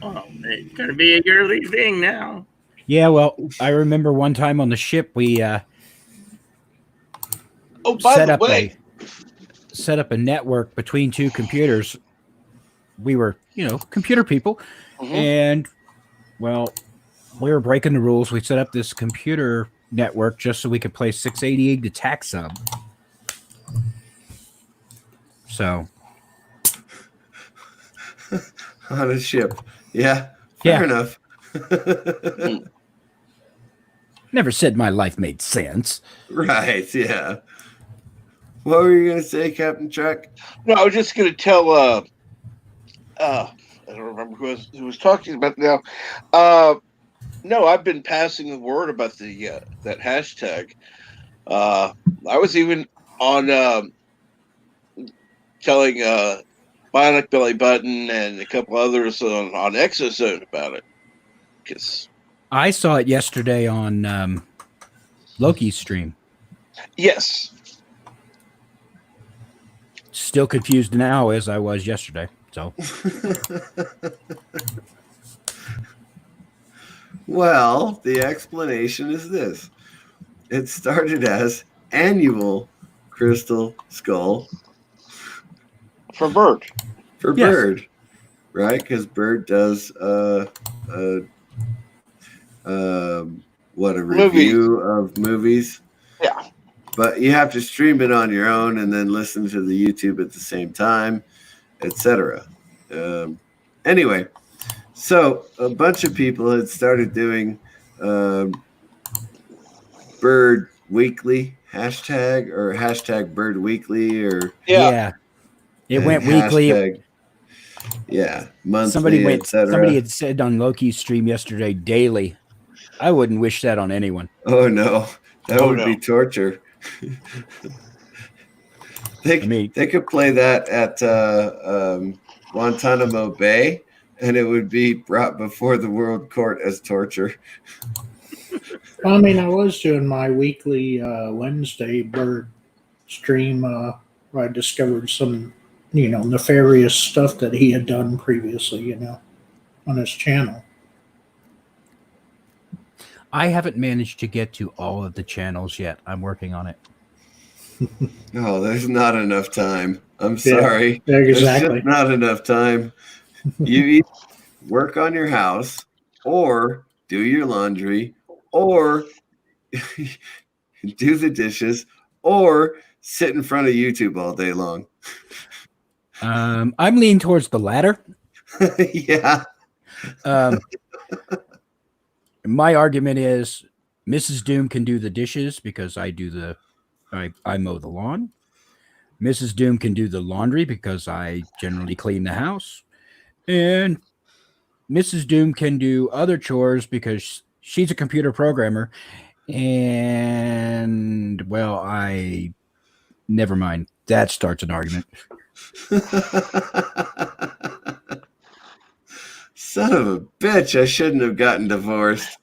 Speaker 8: Oh, it's going to be a yearly thing now.
Speaker 9: Yeah, well, I remember one time on the ship we set up a network between two computers. We were, computer people, and well, we were breaking the rules. We set up this computer network just so we could play 688 to tax sub. So
Speaker 1: On a ship. Yeah, fair enough.
Speaker 9: Never said my life made sense.
Speaker 1: Right, yeah. What were you going to say, Captain Chuck?
Speaker 5: No, I was just going to tell. I don't remember who was talking about now. No, I've been passing the word about the that hashtag. I was even on telling Bionic Belly Button and a couple others on Exozone about it. Because
Speaker 9: I saw it yesterday on Loki's stream.
Speaker 5: yes.
Speaker 9: Still confused now as I was yesterday. So,
Speaker 1: well, the explanation is this: it started as annual Crystal Skull
Speaker 5: for Bird.
Speaker 1: For
Speaker 9: Yes.
Speaker 1: Bird, right? Because Bird does what, a review of movies.
Speaker 5: Yeah.
Speaker 1: But you have to stream it on your own and then listen to the YouTube at the same time, etc. Anyway, so a bunch of people had started doing Bird Weekly hashtag or hashtag Bird Weekly or
Speaker 9: yeah. It went weekly.
Speaker 1: Hashtag, yeah, monthly, etc.
Speaker 9: Somebody had said on Loki's stream yesterday, daily. I wouldn't wish that on anyone.
Speaker 1: Oh no, that would be torture. They could play that at Guantanamo Bay, and it would be brought before the World Court as torture.
Speaker 11: I mean, I was doing my weekly Wednesday Bird stream where I discovered some, nefarious stuff that he had done previously, on his channel.
Speaker 9: I haven't managed to get to all of the channels yet. I'm working on it.
Speaker 1: No, there's not enough time. I'm sorry.
Speaker 11: Yeah, exactly.
Speaker 1: There's just not enough time. You either work on your house or do your laundry or do the dishes or sit in front of YouTube all day long.
Speaker 9: I'm leaning towards the latter.
Speaker 1: Yeah.
Speaker 9: My argument is Mrs. Doom can do the dishes because I mow the lawn. Mrs. Doom can do the laundry because I generally clean the house. And Mrs. Doom can do other chores because she's a computer programmer. And, well, never mind. That starts an argument.
Speaker 1: Son of a bitch, I shouldn't have gotten divorced.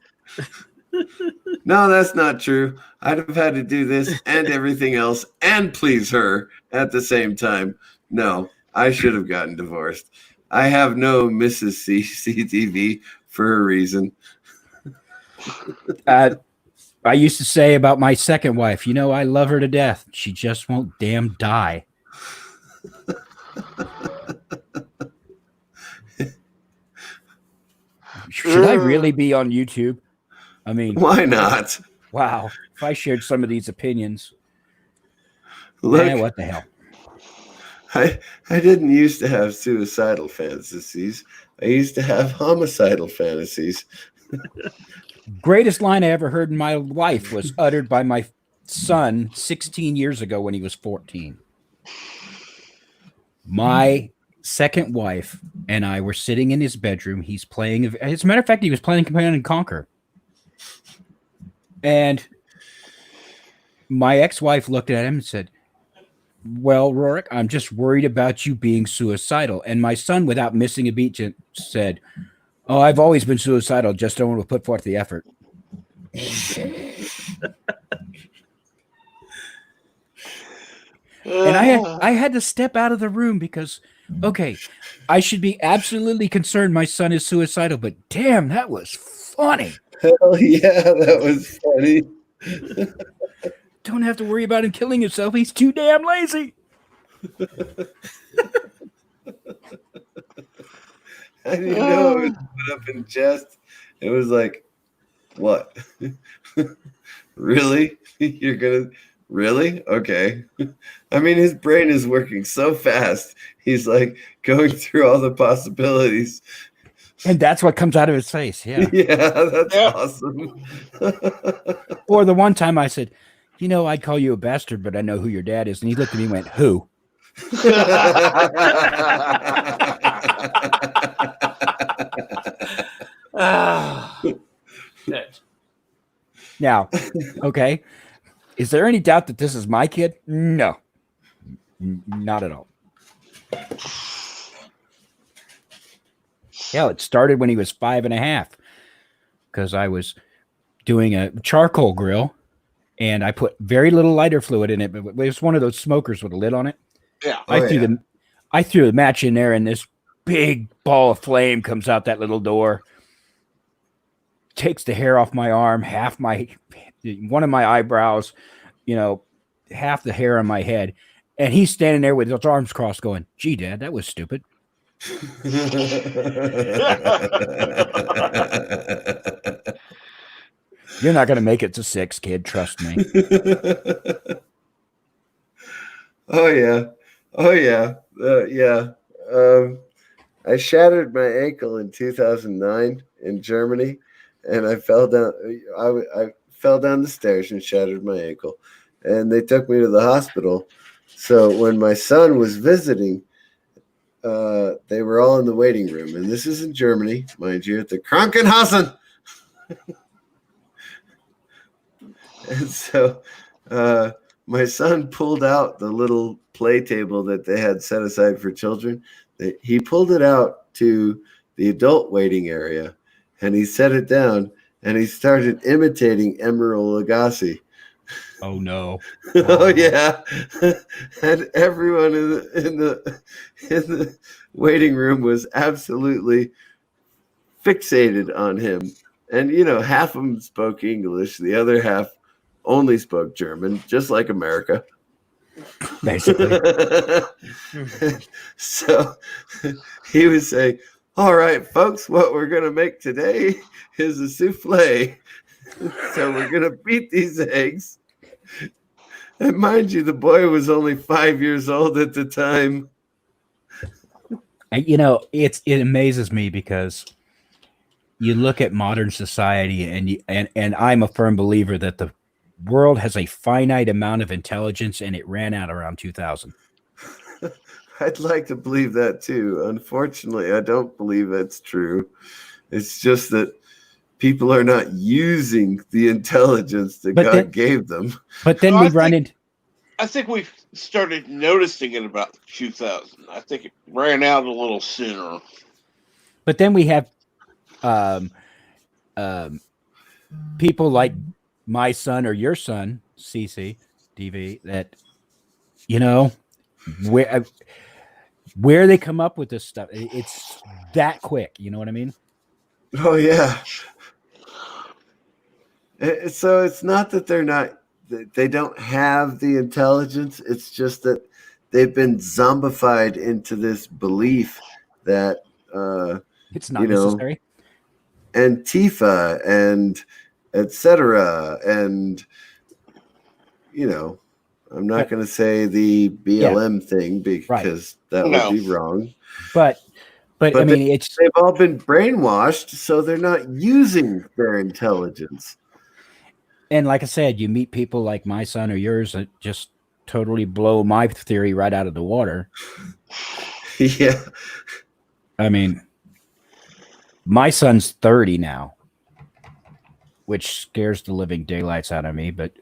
Speaker 1: No, that's not true. I'd have had to do this and everything else and please her at the same time. No, I should have gotten divorced. I have no Mrs. CCTV for a reason.
Speaker 9: I used to say about my second wife, I love her to death. She just won't damn die. Should I really be on YouTube? I mean,
Speaker 1: why not?
Speaker 9: Wow. If I shared some of these opinions,
Speaker 1: look,
Speaker 9: what the hell?
Speaker 1: I didn't used to have suicidal fantasies. I used to have homicidal fantasies.
Speaker 9: Greatest line I ever heard in my life was uttered by my son 16 years ago when he was 14. My second wife and I were sitting in his bedroom. He's playing. As a matter of fact, he was playing Command & Conquer. And my ex-wife looked at him and said, "Well, Rorik, I'm just worried about you being suicidal." And my son, without missing a beat, said, "Oh, I've always been suicidal. Just don't want to put forth the effort." And I had to step out of the room because, okay, I should be absolutely concerned my son is suicidal, but damn, that was funny.
Speaker 1: Hell yeah, that was funny.
Speaker 9: Don't have to worry about him killing himself. He's too damn lazy.
Speaker 1: I didn't know it was put up in jest. It was like, What? Really? You're gonna really? Okay. I mean, his brain is working so fast. He's like going through all the possibilities.
Speaker 9: And that's what comes out of his face. Yeah.
Speaker 1: Yeah, that's
Speaker 5: Yeah.
Speaker 1: awesome.
Speaker 9: Or the one time I said, I'd call you a bastard, but I know who your dad is. And he looked at me and went, who?
Speaker 6: Shit.
Speaker 9: Now, okay. Is there any doubt that this is my kid? No. Not at all. Hell, it started when he was 5.5 because I was doing a charcoal grill and I put very little lighter fluid in it, but it was one of those smokers with a lid on it.
Speaker 5: Yeah.
Speaker 9: I threw the match in there and this big ball of flame comes out that little door, takes the hair off my arm, one of my eyebrows, half the hair on my head. And he's standing there with his arms crossed going, gee, Dad, that was stupid. You're not going to make it to 6, kid. Trust me.
Speaker 1: Oh, yeah. Yeah. I shattered my ankle in 2009 in Germany, and I fell down. I fell down the stairs and shattered my ankle, and they took me to the hospital. So when my son was visiting, they were all in the waiting room, and this is in Germany, mind you, at the Krankenhausen. And so my son pulled out the little play table that they had set aside for children. He pulled it out to the adult waiting area, and he set it down, and he started imitating Emeril Lagasse.
Speaker 9: Oh, no.
Speaker 1: Oh, yeah. And everyone in the waiting room was absolutely fixated on him. And, half of them spoke English. The other half only spoke German, just like America.
Speaker 9: Basically.
Speaker 1: So he would say, all right, folks, what we're going to make today is a souffle. So we're going to beat these eggs. And mind you, the boy was only 5 years old at the time.
Speaker 9: And, it amazes me because you look at modern society and I'm a firm believer that the world has a finite amount of intelligence and it ran out around 2000.
Speaker 1: I'd like to believe that too. Unfortunately, I don't believe that's true. It's just that people are not using the intelligence that God gave them.
Speaker 9: But then
Speaker 5: I think we've started noticing it about 2000. I think it ran out a little sooner.
Speaker 9: But then we have people like my son or your son, CC, DV, that, where they come up with this stuff, it's that quick. You know what I mean?
Speaker 1: Oh, yeah. So it's not that they don't have the intelligence. It's just that they've been zombified into this belief that,
Speaker 9: it's not necessary.
Speaker 1: Antifa and etc. And, I'm not going to say the BLM thing because that would be wrong.
Speaker 9: But I mean,
Speaker 1: they've all been brainwashed, so they're not using their intelligence.
Speaker 9: And like I said, you meet people like my son or yours that just totally blow my theory right out of the water.
Speaker 1: Yeah.
Speaker 9: I mean, my son's 30 now, which scares the living daylights out of me, but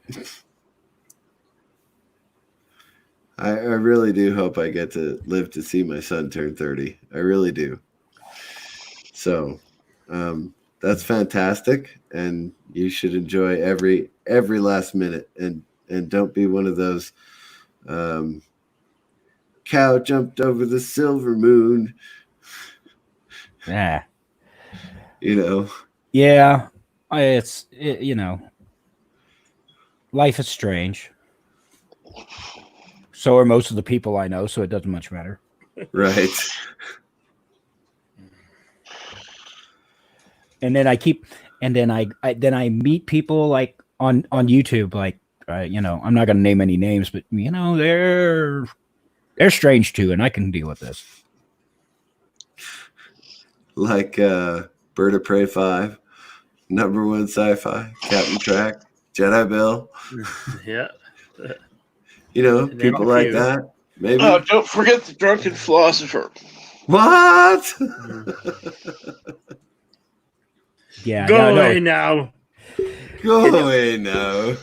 Speaker 1: I really do hope I get to live to see my son turn 30. I really do. So that's fantastic, and you should enjoy every last minute, and don't be one of those cow jumped over the silver moon.
Speaker 9: Yeah.
Speaker 1: Yeah,
Speaker 9: life is strange. So are most of the people I know, so it doesn't much matter.
Speaker 1: Right.
Speaker 9: And then and then I meet people like on YouTube, like you know, I'm not going to name any names, but you know, they're strange too, and I can deal with this.
Speaker 1: Like Bird of Prey 5, Number One Sci-Fi, Captain Track, Jedi Bill.
Speaker 8: Yeah.
Speaker 1: You know,
Speaker 8: Name
Speaker 1: people
Speaker 8: a
Speaker 1: like
Speaker 8: few.
Speaker 1: that. Maybe.
Speaker 5: Don't forget the drunken philosopher.
Speaker 1: What?
Speaker 9: Yeah,
Speaker 8: Go
Speaker 9: no,
Speaker 8: away now.
Speaker 1: Go away now.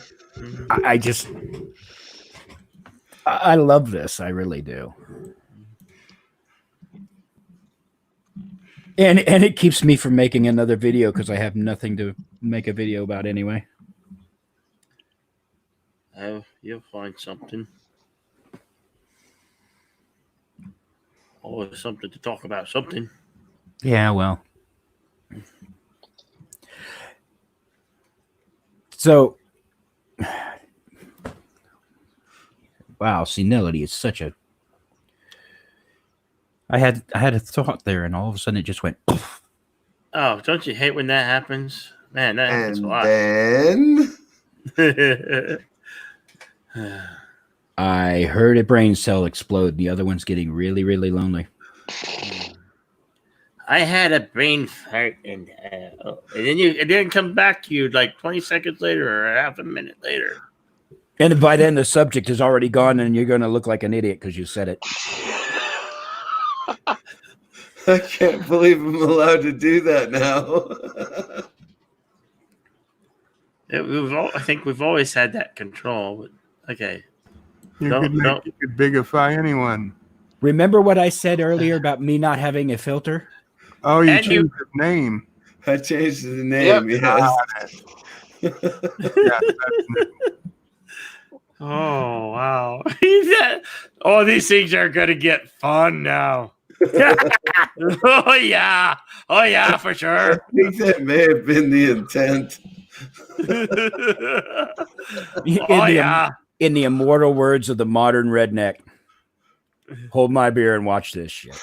Speaker 9: I love this. I really do. And it keeps me from making another video because I have nothing to make a video about anyway.
Speaker 8: Oh, you'll find something. Always something to talk about. Something.
Speaker 9: Yeah, well. So, wow, senility is such a. I had a thought there, and all of a sudden it just went. Poof.
Speaker 8: Oh, don't you hate when that happens? Man, that happens a
Speaker 1: And
Speaker 8: lot.
Speaker 1: then
Speaker 9: I heard a brain cell explode. The other one's getting really, really lonely.
Speaker 8: I had a brain fart, and then it didn't come back to you like 20 seconds later or half a minute later.
Speaker 9: And by then the subject is already gone, and you're going to look like an idiot because you said it.
Speaker 1: I can't believe I'm allowed to do that now.
Speaker 8: I think we've always had that control. But okay.
Speaker 10: You could bigify anyone.
Speaker 9: Remember what I said earlier about me not having a filter?
Speaker 10: Oh, you changed the name.
Speaker 1: I changed the name, yes.
Speaker 10: Yeah,
Speaker 8: Oh, wow. All these things are going to get fun now. Oh, yeah. Oh, yeah, for sure.
Speaker 1: I think that may have been the intent.
Speaker 9: In the immortal words of the modern redneck, hold my beer and watch this shit.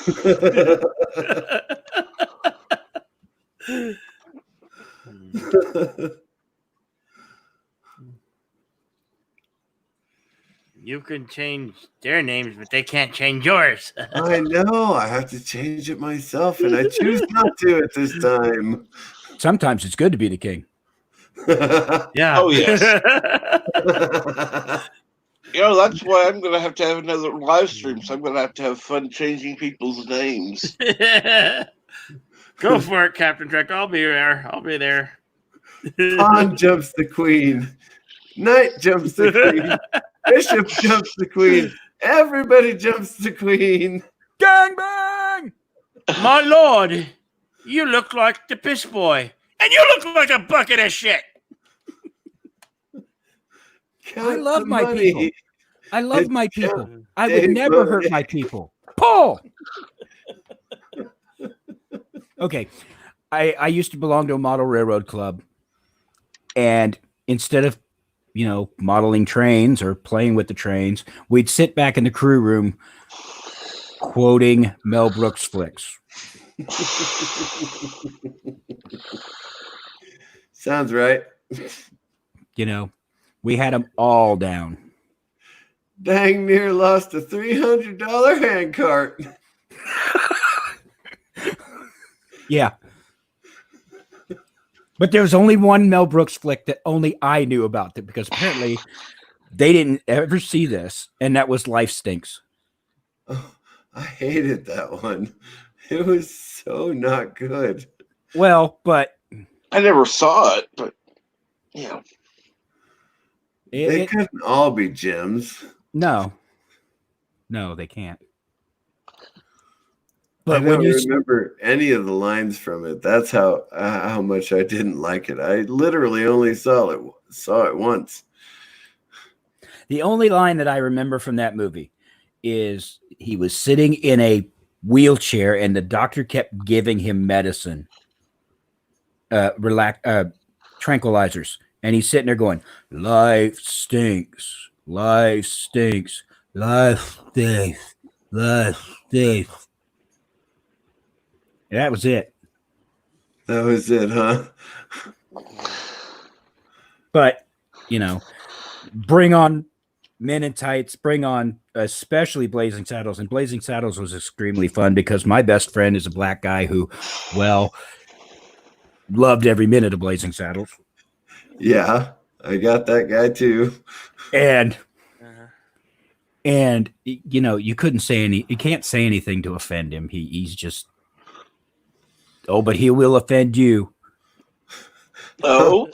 Speaker 8: You can change their names, but they can't change yours.
Speaker 1: I know. I have to change it myself, and I choose not to at this time.
Speaker 9: Sometimes it's good to be the king.
Speaker 8: Yeah.
Speaker 5: Oh, yes. That's why I'm going to have another live stream, so I'm going to have fun changing people's names.
Speaker 8: Go for it, Captain Trek. I'll be there.
Speaker 1: Pawn jumps the queen. Knight jumps the queen. Bishop jumps the queen. Everybody jumps the queen.
Speaker 9: Gang bang!
Speaker 8: My lord, you look like the piss boy. And you look like a bucket of shit.
Speaker 9: I love my people. I love my people. I would never hurt my people. Pull! Okay. I used to belong to a model railroad club. And instead of, modeling trains or playing with the trains, we'd sit back in the crew room quoting Mel Brooks flicks.
Speaker 1: Sounds right.
Speaker 9: We had them all down.
Speaker 1: Dang near lost a $300 hand cart.
Speaker 9: Yeah. But there was only one Mel Brooks flick that only I knew about, because apparently they didn't ever see this, and that was Life Stinks.
Speaker 1: Oh, I hated that one. It was so not good.
Speaker 9: Well, but
Speaker 5: I never saw it, but
Speaker 1: they couldn't all be gems.
Speaker 9: No, they can't.
Speaker 1: But I don't remember any of the lines from it. That's how much I didn't like it. I literally only saw it once.
Speaker 9: The only line that I remember from that movie is he was sitting in a wheelchair and the doctor kept giving him medicine, tranquilizers, and he's sitting there going, "Life stinks, life stinks, life stinks, life stinks." That was it.
Speaker 1: That was it, huh?
Speaker 9: But, you know, bring on Men in Tights, bring on especially Blazing Saddles. And Blazing Saddles was extremely fun because my best friend is a black guy who, well, loved every minute of Blazing Saddles.
Speaker 1: Yeah, I got that guy too.
Speaker 9: And you know, you can't say anything to offend him. He's just, but he will offend you.
Speaker 5: Oh,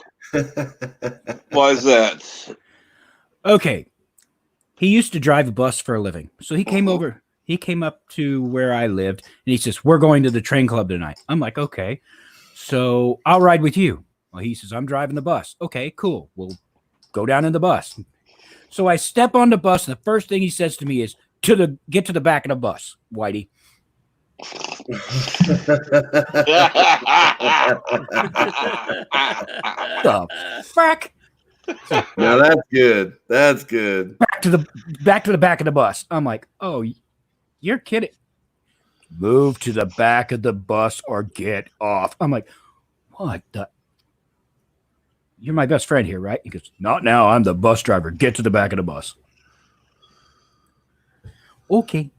Speaker 5: why is that?
Speaker 9: Okay. He used to drive a bus for a living. So he came over, he came up to where I lived and he says, "We're going to the train club tonight." I'm like, "Okay. So I'll ride with you." Well, he says, "I'm driving the bus." Okay, cool. We'll go down in the bus. So I step on the bus, and the first thing he says to me is, "Get to the back of the bus, Whitey." The fuck?
Speaker 1: No, that's good. That's good.
Speaker 9: Back to the back of the bus. I'm like, "Oh, you're kidding." "Move to the back of the bus or get off." I'm like, "What the? You're my best friend here, right?" He goes, "Not now. I'm the bus driver. Get to the back of the bus." Okay.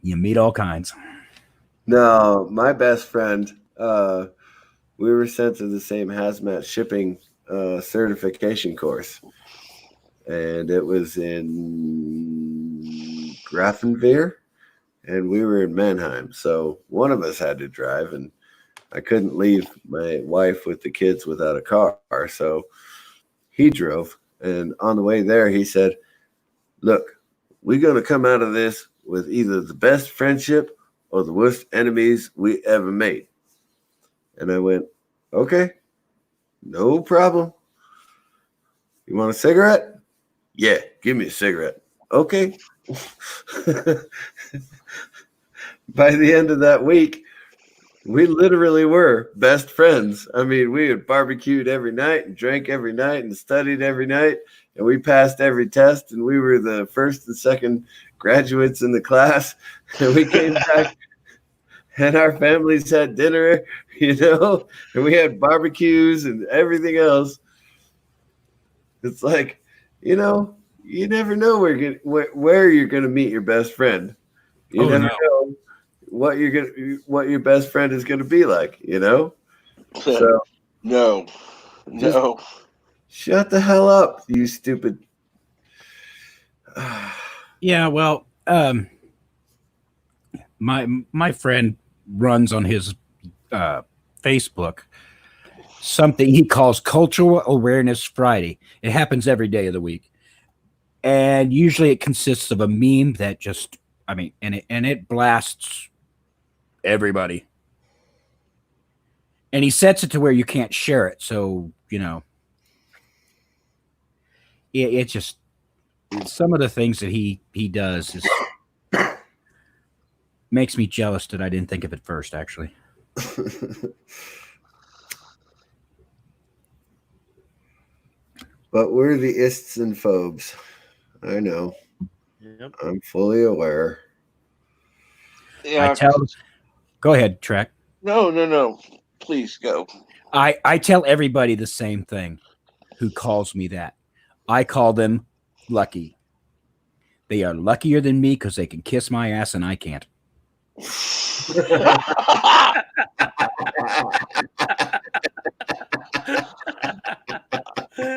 Speaker 9: You meet all kinds.
Speaker 1: No, my best friend, we were sent to the same hazmat shipping certification course. And it was in Grafenwehr, and we were in Mannheim. So one of us had to drive, and I couldn't leave my wife with the kids without a car. So he drove. And on the way there, he said, "Look, we're going to come out of this with either the best friendship or the worst enemies we ever made." And I went, "Okay, no problem. You want a cigarette?" "Yeah, give me a cigarette." "Okay." By the end of that week, we literally were best friends. I mean, we had barbecued every night and drank every night and studied every night, and we passed every test, and we were the first and second graduates in the class. And we came back, and our families had dinner, and we had barbecues and everything else. It's like, you never know where you're gonna meet your best friend. You never know what your best friend is gonna be like. So
Speaker 5: No.
Speaker 1: shut the hell up, you stupid.
Speaker 9: Yeah, well, my friend runs on his Facebook something he calls Cultural Awareness Friday. It happens every day of the week, and usually it consists of a meme that just, and it blasts everybody, and he sets it to where you can't share it. So it's just some of the things that he does is makes me jealous that I didn't think of it first, actually.
Speaker 1: But we're the ists and phobes. I know.
Speaker 8: Yep.
Speaker 1: I'm fully aware.
Speaker 5: Yeah.
Speaker 9: Go ahead, Trek.
Speaker 5: No. Please go.
Speaker 9: I tell everybody the same thing who calls me that. I call them lucky. They are luckier than me because they can kiss my ass and I can't.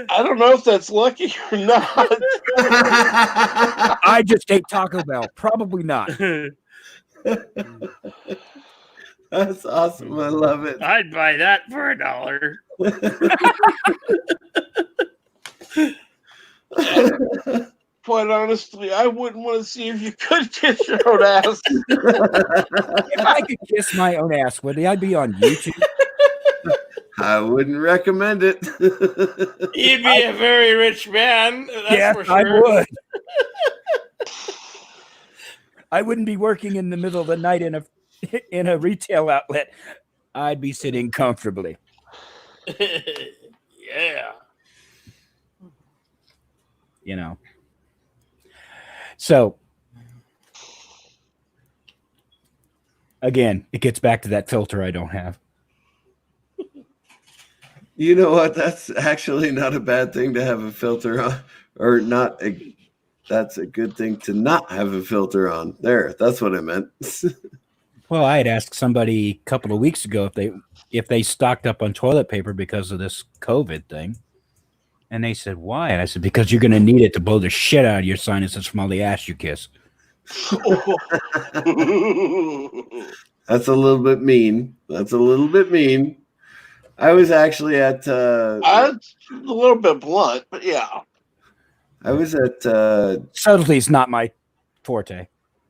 Speaker 5: I don't know if that's lucky or not.
Speaker 9: I just ate Taco Bell. Probably not.
Speaker 1: That's awesome. I love it.
Speaker 8: I'd buy that for $1.
Speaker 5: Quite honestly, I wouldn't want to see if you could kiss your own ass.
Speaker 9: If I could kiss my own ass, would I be on YouTube?
Speaker 1: I wouldn't recommend it.
Speaker 8: You'd be a very rich man. That's for sure.
Speaker 9: I would. I wouldn't be working in the middle of the night in a retail outlet. I'd be sitting comfortably.
Speaker 8: Yeah.
Speaker 9: So Again, it gets back to that filter I don't have.
Speaker 1: You know what? That's actually not a bad thing to have a filter on, or not. That's a good thing to not have a filter on. There, that's what I meant.
Speaker 9: Well, I had asked somebody a couple of weeks ago if they stocked up on toilet paper because of this COVID thing. And they said, why? And I said, because you're going to need it to blow the shit out of your sinuses from all the ass you kiss.
Speaker 1: That's a little bit mean. That's a little bit mean. I was actually at.
Speaker 5: It's a little bit blunt, but yeah.
Speaker 1: I was at.
Speaker 9: Subtlety is not my forte.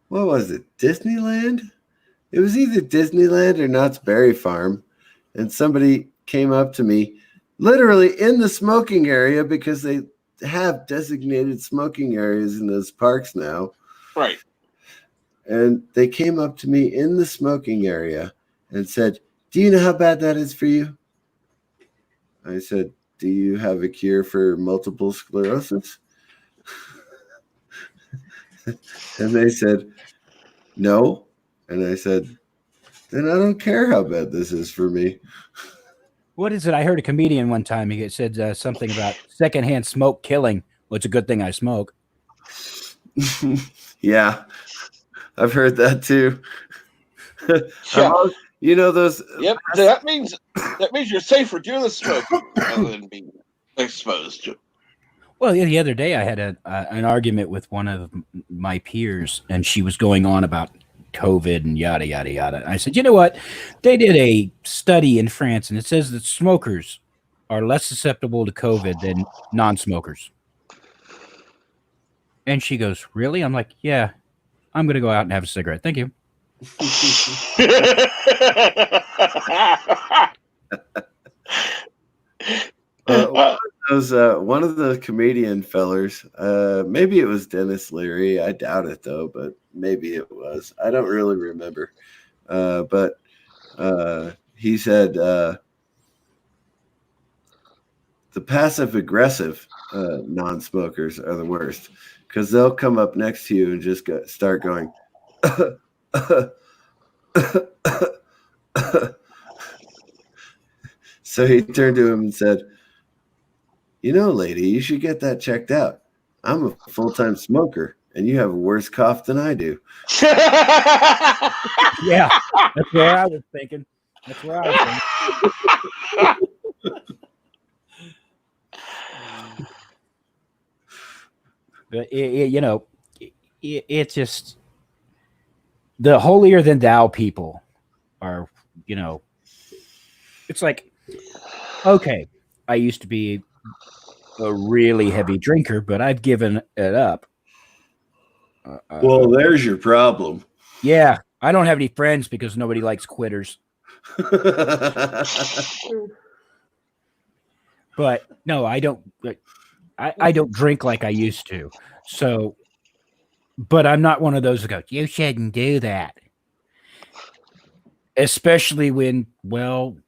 Speaker 1: What was it? Disneyland? It was either Disneyland or Knott's Berry Farm. And somebody came up to me literally in the smoking area because they have designated smoking areas in those parks now.
Speaker 5: Right.
Speaker 1: And they came up to me in the smoking area and said, do you know how bad that is for you? I said, do you have a cure for multiple sclerosis? And they said, no. And I said, then I don't care how bad this is for me.
Speaker 9: What is it? I heard a comedian one time. He said something about secondhand smoke killing. Well, it's a good thing I smoke.
Speaker 1: Yeah, I've heard that too.
Speaker 5: Yeah.
Speaker 1: You know those.
Speaker 5: Yep, that means you're safer doing the smoke rather than being exposed to it.
Speaker 9: Well, the other day I had an argument with one of my peers, and she was going on about COVID and yada, yada, yada. I said, you know what? They did a study in France, and it says that smokers are less susceptible to COVID than non-smokers. And she goes, really? I'm like, yeah, I'm going to go out and have a cigarette. Thank you.
Speaker 1: One of the comedian fellers, maybe it was Dennis Leary. I doubt it though, but maybe it was. I don't really remember. But he said the passive aggressive non-smokers are the worst because they'll come up next to you and just start going. So he turned to him and said, you know, lady, you should get that checked out. I'm a full-time smoker, and you have a worse cough than I do.
Speaker 9: Yeah, that's where I was thinking. That's where I was thinking. But, it's just the holier than thou people are, it's like, okay, I used to be a really heavy drinker, but I've given it up.
Speaker 1: Well, there's your problem.
Speaker 9: Yeah, I don't have any friends because nobody likes quitters. But no, I don't. I don't drink like I used to. So, but I'm not one of those that go, you shouldn't do that. Especially when,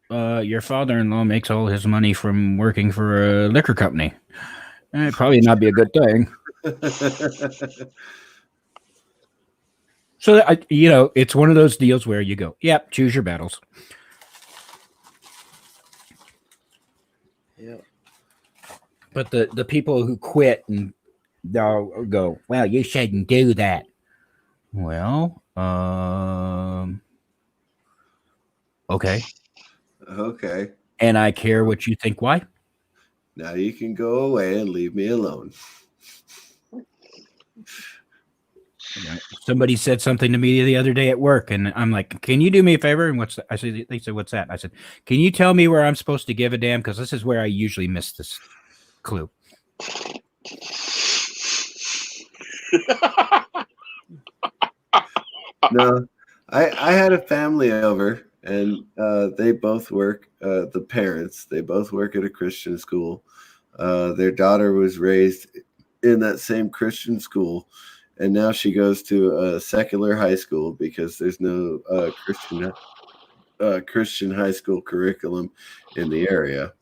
Speaker 9: your father-in-law makes all his money from working for a liquor company. It'd probably not be a good thing. So, it's one of those deals where you go, yep, choose your battles.
Speaker 1: Yeah.
Speaker 9: But the people who quit and they'll go, well, you shouldn't do that. Well, okay.
Speaker 1: Okay.
Speaker 9: And I care what you think. Why?
Speaker 1: Now you can go away and leave me alone.
Speaker 9: Somebody said something to me the other day at work, and I'm like, can you do me a favor? And they said, what's that? I said, can you tell me where I'm supposed to give a damn? Because this is where I usually miss this clue.
Speaker 1: No, I had a family over, and they both work, the parents, they both work at a Christian school. Their daughter was raised in that same Christian school, and now she goes to a secular high school because there's no Christian high school curriculum in the area,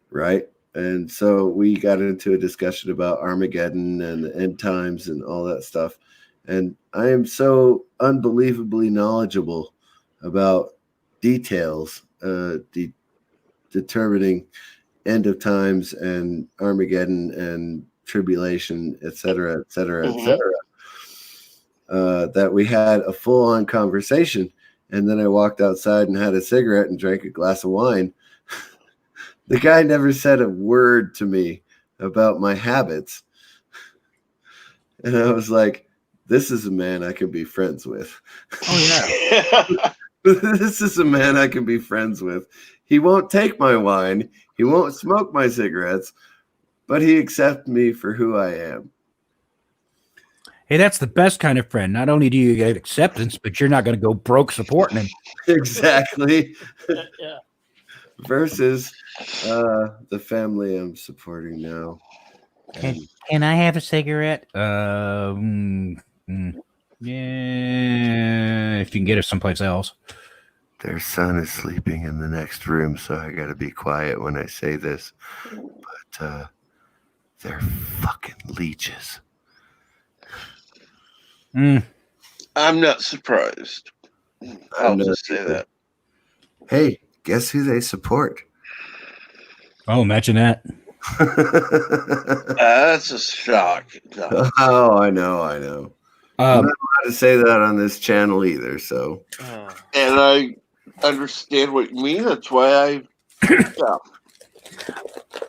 Speaker 1: right? And so we got into a discussion about Armageddon and the end times and all that stuff. And I am so unbelievably knowledgeable about details, determining end of times and Armageddon and tribulation, etc., etc., etc. That we had a full-on conversation, and then I walked outside and had a cigarette and drank a glass of wine. The guy never said a word to me about my habits. And I was like, this is a man I can be friends with.
Speaker 9: Oh, yeah.
Speaker 1: This is a man I can be friends with. He won't take my wine. He won't smoke my cigarettes, but he accepts me for who I am.
Speaker 9: Hey, that's the best kind of friend. Not only do you get acceptance, but you're not going to go broke supporting him.
Speaker 1: Exactly.
Speaker 8: Yeah.
Speaker 1: Versus the family I'm supporting now.
Speaker 9: Can I have a cigarette? Yeah, if you can get it someplace else.
Speaker 1: Their son is sleeping in the next room, so I got to be quiet when I say this. But they're fucking leeches.
Speaker 5: I'm not surprised. I'll just say that.
Speaker 1: Hey, guess who they support?
Speaker 9: Oh, imagine that.
Speaker 5: That's a shock. No.
Speaker 1: Oh, I know. I'm not allowed to say that on this channel either, so.
Speaker 5: And I understand what you mean. That's why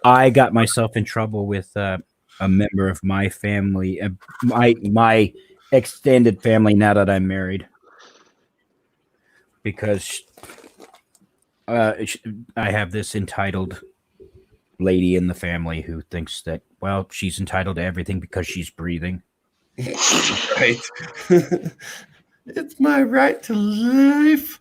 Speaker 9: I got myself in trouble with a member of my family, my extended family now that I'm married, because I have this entitled lady in the family who thinks that, well, she's entitled to everything because she's breathing.
Speaker 1: Right. It's my right to life.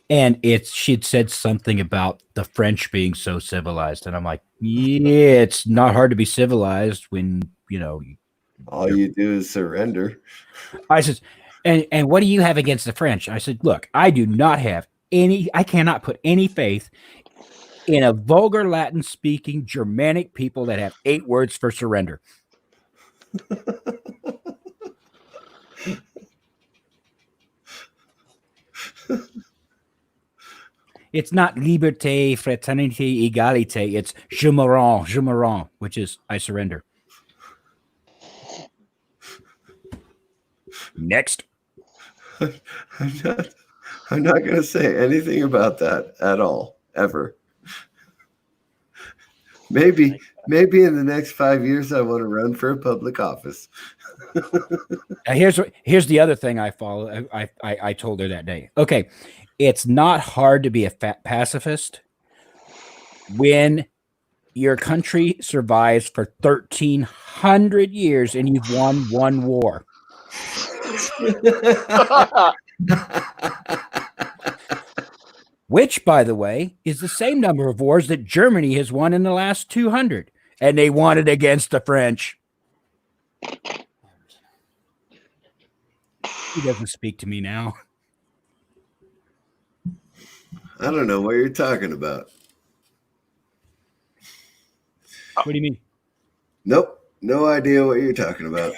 Speaker 9: And she'd said something about the French being so civilized. And I'm like, yeah, it's not hard to be civilized when,
Speaker 1: all you do is surrender.
Speaker 9: I said, and what do you have against the French? I said, look, I cannot put any faith in a vulgar Latin speaking Germanic people that have 8 words for surrender. It's not liberté, fraternité, égalité. It's je me rends, which is I surrender. Next.
Speaker 1: I'm not going to say anything about that at all, ever. Maybe in the next 5 years, I want to run for a public office.
Speaker 9: Here's the other thing I follow. I told her that day. Okay, it's not hard to be a pacifist when your country survives for 1,300 years and you've won one war. Which, by the way, is the same number of wars that Germany has won in the last 200, and they won it against the French. He doesn't speak to me now.
Speaker 1: I don't know what you're talking about.
Speaker 9: What do you mean?
Speaker 1: Nope. No idea what you're talking about.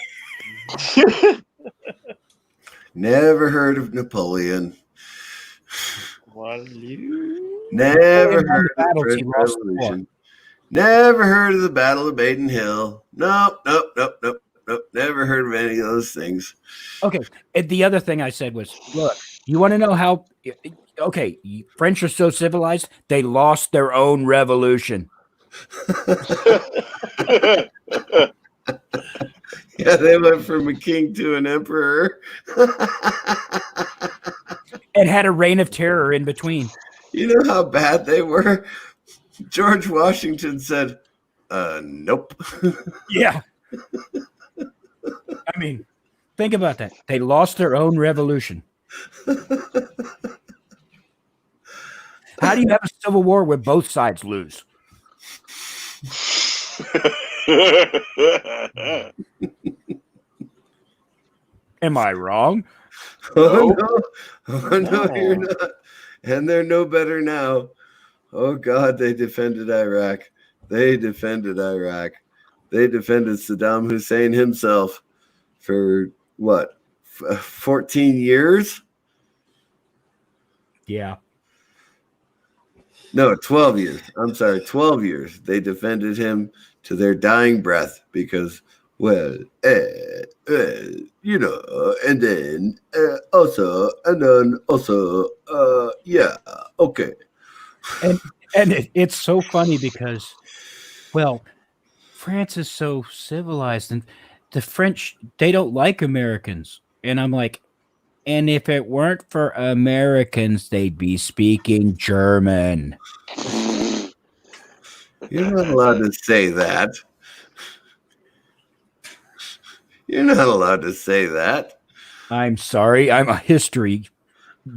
Speaker 1: Never heard of Napoleon. Never heard of the French Revolution. Never heard of the Battle of Baden Hill. Nope. Never heard of any of those things.
Speaker 9: Okay. And the other thing I said was, look, you want to know how, okay, French are so civilized, they lost their own revolution.
Speaker 1: Yeah, they went from a king to an emperor.
Speaker 9: And had a reign of terror in between.
Speaker 1: You know how bad they were? George Washington said, nope.
Speaker 9: Yeah. I mean, think about that. They lost their own revolution. How do you have a civil war where both sides lose? Am I wrong?
Speaker 1: Oh, no, you're not. And they're no better now. Oh, God, they defended Iraq. They defended Saddam Hussein himself for, what, 14 years?
Speaker 9: Yeah.
Speaker 1: No, 12 years. I'm sorry, 12 years. They defended him to their dying breath because, well, you know, and then also, yeah, okay.
Speaker 9: And it's so funny because, well, France is so civilized, and the French, they don't like Americans. And I'm like, and if it weren't for Americans, they'd be speaking German.
Speaker 1: You're not allowed to say that. You're not allowed to say that.
Speaker 9: I'm sorry, I'm a history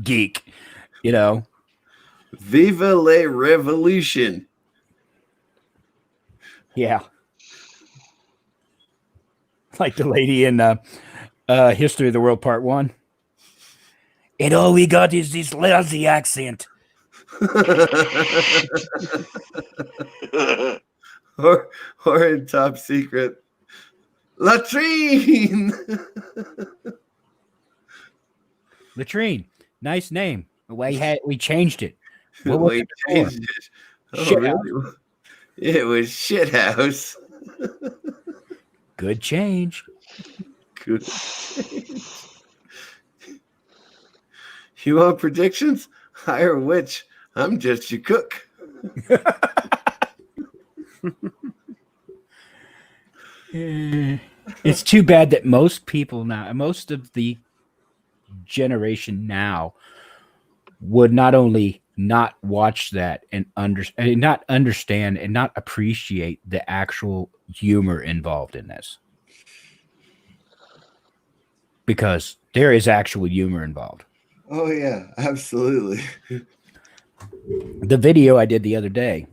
Speaker 9: geek, you know.
Speaker 1: Viva la revolution.
Speaker 9: Yeah. Like the lady in History of the World Part 1. And all we got is this lousy accent.
Speaker 1: or in Top Secret, latrine.
Speaker 9: Latrine, nice name. We changed it. What was
Speaker 1: We
Speaker 9: it before?
Speaker 1: changed it. Oh,
Speaker 9: Shit
Speaker 1: really? It was Shithouse.
Speaker 9: Good change.
Speaker 1: Good. You want predictions? Hire a witch. I'm just your cook.
Speaker 9: It's too bad that most people now, most of the generation now, would not only not watch that and not understand and not appreciate the actual humor involved in this, because there is actual humor involved.
Speaker 1: Oh yeah, absolutely.
Speaker 9: The video I did the other day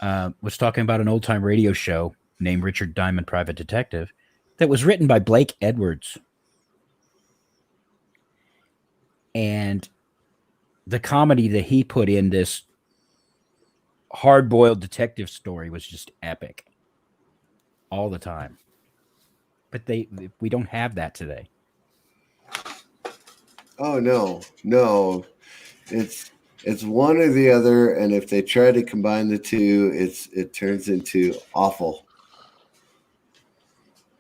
Speaker 9: was talking about an old time radio show named Richard Diamond Private Detective that was written by Blake Edwards. And the comedy that he put in this hard-boiled detective story was just epic all the time. But we don't have that today.
Speaker 1: Oh no. It's one or the other, and if they try to combine the two, it turns into awful.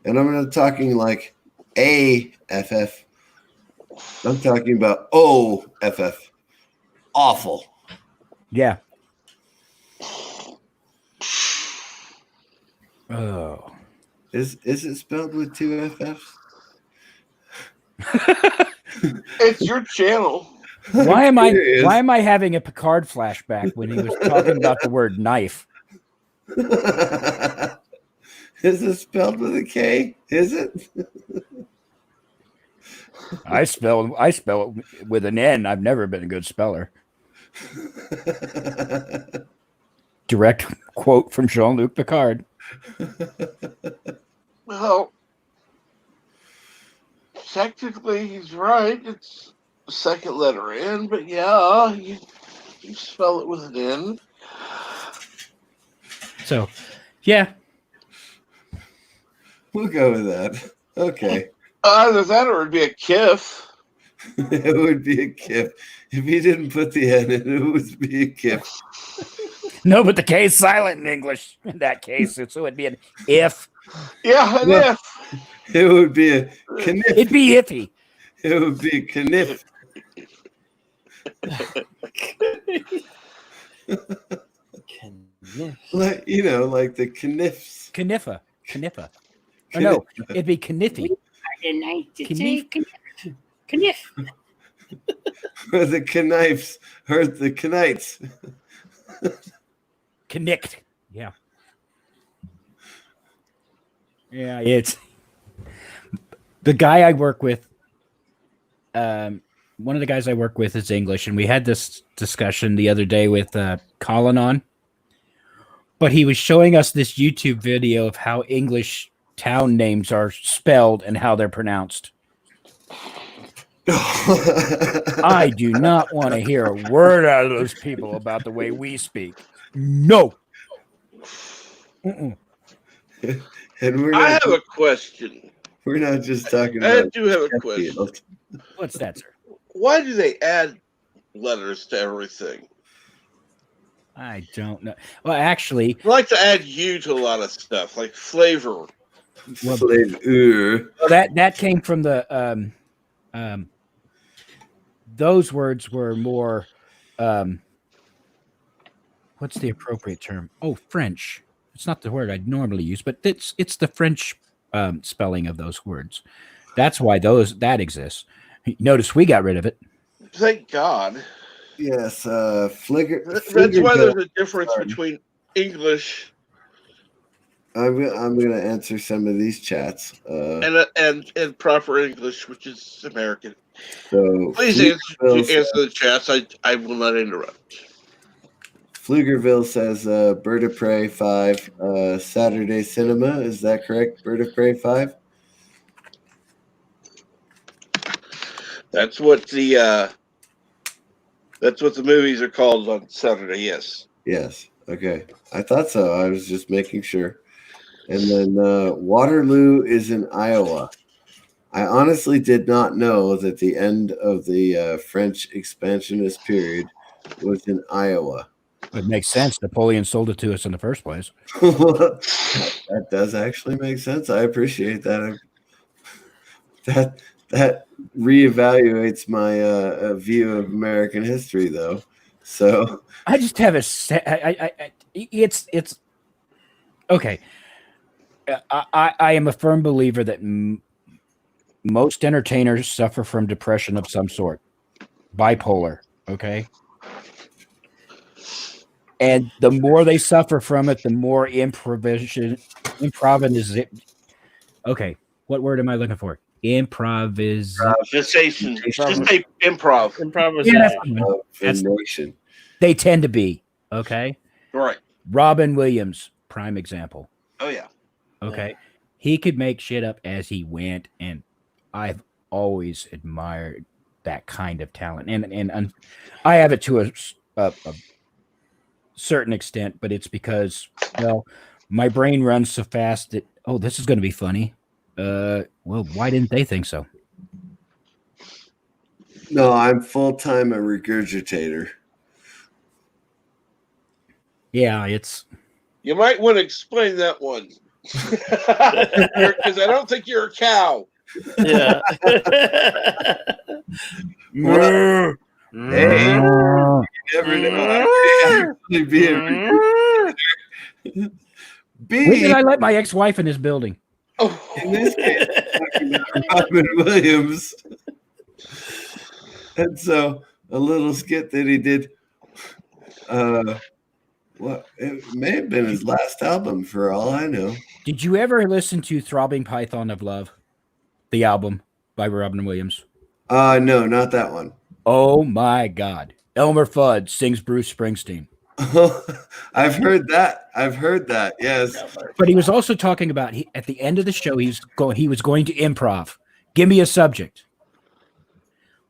Speaker 1: And I'm not talking like AFF. I'm talking about OFF. Awful.
Speaker 9: Yeah. Oh.
Speaker 1: Is it spelled with two FFs?
Speaker 5: It's your channel.
Speaker 9: Why am I having a Picard flashback when he was talking about the word knife?
Speaker 1: Is it spelled with a K? Is it?
Speaker 9: I spell it with an N. I've never been a good speller. Direct quote from Jean-Luc Picard.
Speaker 5: Well, technically he's right. It's the second letter N, but yeah, you spell it with an N.
Speaker 9: So, yeah.
Speaker 1: We'll go with that. Okay.
Speaker 5: Either that or it'd be a kiff.
Speaker 1: It would be a kiff. If he didn't put the N in, it would be a kiff.
Speaker 9: No, but the K is silent in English in that case, so it'd be an if.
Speaker 5: Yeah, an if.
Speaker 1: It would be a kniff.
Speaker 9: It'd be iffy.
Speaker 1: It would be a kniff. Like, you know, like the kniffs.
Speaker 9: Kniffa. Oh, no, it'd be kniffy.
Speaker 11: Kniff.
Speaker 1: Or the knives. Or the knights.
Speaker 9: Knicked. Yeah. Yeah, it's the guy I work with. One of the guys I work with is English, and we had this discussion the other day with Colin on. But he was showing us this YouTube video of how English town names are spelled and how they're pronounced. I do not want to hear a word out of those people about the way we speak. No.
Speaker 1: And we're
Speaker 5: I
Speaker 1: not,
Speaker 5: have a question.
Speaker 1: we're not just talking
Speaker 5: I
Speaker 1: about
Speaker 5: do have a
Speaker 1: Sheffield.
Speaker 5: question.
Speaker 9: What's that, sir?
Speaker 5: Why do they add letters to everything.
Speaker 9: I don't know. Well, actually,
Speaker 5: I like to add "u" to a lot of stuff, like flavor.
Speaker 9: Well,
Speaker 1: Flavor.
Speaker 9: that came from the those words were more what's the appropriate term? Oh, French. It's not the word I'd normally use, but it's the French spelling of those words. That's why that exists. Notice we got rid of it.
Speaker 5: Thank God.
Speaker 1: Yes,
Speaker 5: That's
Speaker 1: Fligger
Speaker 5: why there's
Speaker 1: Bill.
Speaker 5: a difference between English
Speaker 1: I'm gonna answer some of these chats.
Speaker 5: and proper English, which is American.
Speaker 1: So
Speaker 5: Please answer the chats. I will not interrupt.
Speaker 1: Pflugerville says Bird of Prey 5, Saturday Cinema. Is that correct? Bird of Prey 5?
Speaker 5: That's what the movies are called on Saturday. Yes.
Speaker 1: Yes. Okay. I thought so. I was just making sure. And then Waterloo is in Iowa. I honestly did not know that the end of the French expansionist period was in Iowa.
Speaker 9: It makes sense. Napoleon sold it to us in the first place.
Speaker 1: That does actually make sense. I appreciate that. That reevaluates my view of American history, though. So
Speaker 9: I just have it's okay. I am a firm believer that most entertainers suffer from depression of some sort, bipolar. Okay. And the more they suffer from it, the more improvisation. Okay, what word am I looking for?
Speaker 5: Improvisation. Just say improv.
Speaker 9: Improvisation. They tend to be okay.
Speaker 5: Right.
Speaker 9: Robin Williams, prime example.
Speaker 5: Oh yeah.
Speaker 9: Okay, he could make shit up as he went, and I've always admired that kind of talent. And I have it to a certain extent, but it's because, well, my brain runs so fast that, oh, this is going to be funny. Well, why didn't they think so?
Speaker 1: No, I'm full-time a regurgitator.
Speaker 9: Yeah, it's.
Speaker 5: You might want to explain that one, because I don't think you're a cow.
Speaker 8: Yeah.
Speaker 1: Well, hey, you never know. I may actually be a regurgitator.
Speaker 9: When did I let my ex-wife in this building?
Speaker 1: In this case, I'm talking about Robin Williams. And so a little skit that he did, it may have been his last album for all I know.
Speaker 9: Did you ever listen to Throbbing Python of Love, the album by Robin Williams?
Speaker 1: No, not that one.
Speaker 9: Oh my God. Elmer Fudd sings Bruce Springsteen.
Speaker 1: I've heard that. Yes.
Speaker 9: But he was also talking about at the end of the show, he was going to improv. Give me a subject.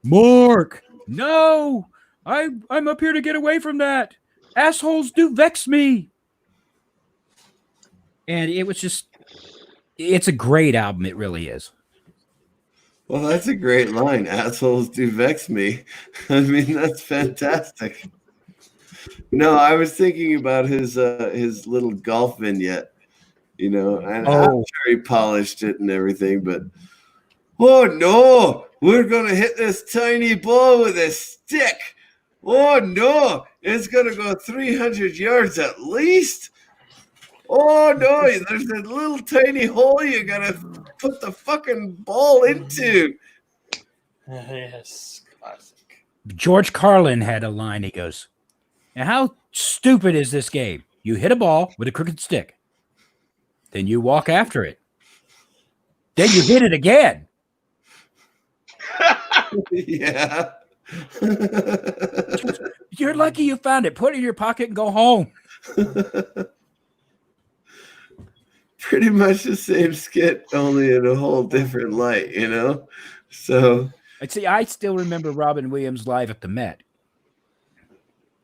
Speaker 9: Mark, no, I'm up here to get away from that. Assholes do vex me. And it was just, it's a great album. It really is.
Speaker 1: Well, that's a great line. Assholes do vex me. I mean, that's fantastic. No, I was thinking about his little golf vignette, and I'm sure he polished it and everything, but oh no, we're gonna hit this tiny ball with a stick. Oh no, it's gonna go 300 yards at least. Oh no, there's a little tiny hole you gotta put the fucking ball into.
Speaker 8: Yes, classic.
Speaker 9: George Carlin had a line. He goes, "Now, how stupid is this game? You hit a ball with a crooked stick. Then you walk after it. Then you hit it again."
Speaker 1: Yeah.
Speaker 9: You're lucky you found it. Put it in your pocket and go home.
Speaker 1: Pretty much the same skit, only in a whole different light, So
Speaker 9: I still remember Robin Williams live at the Met.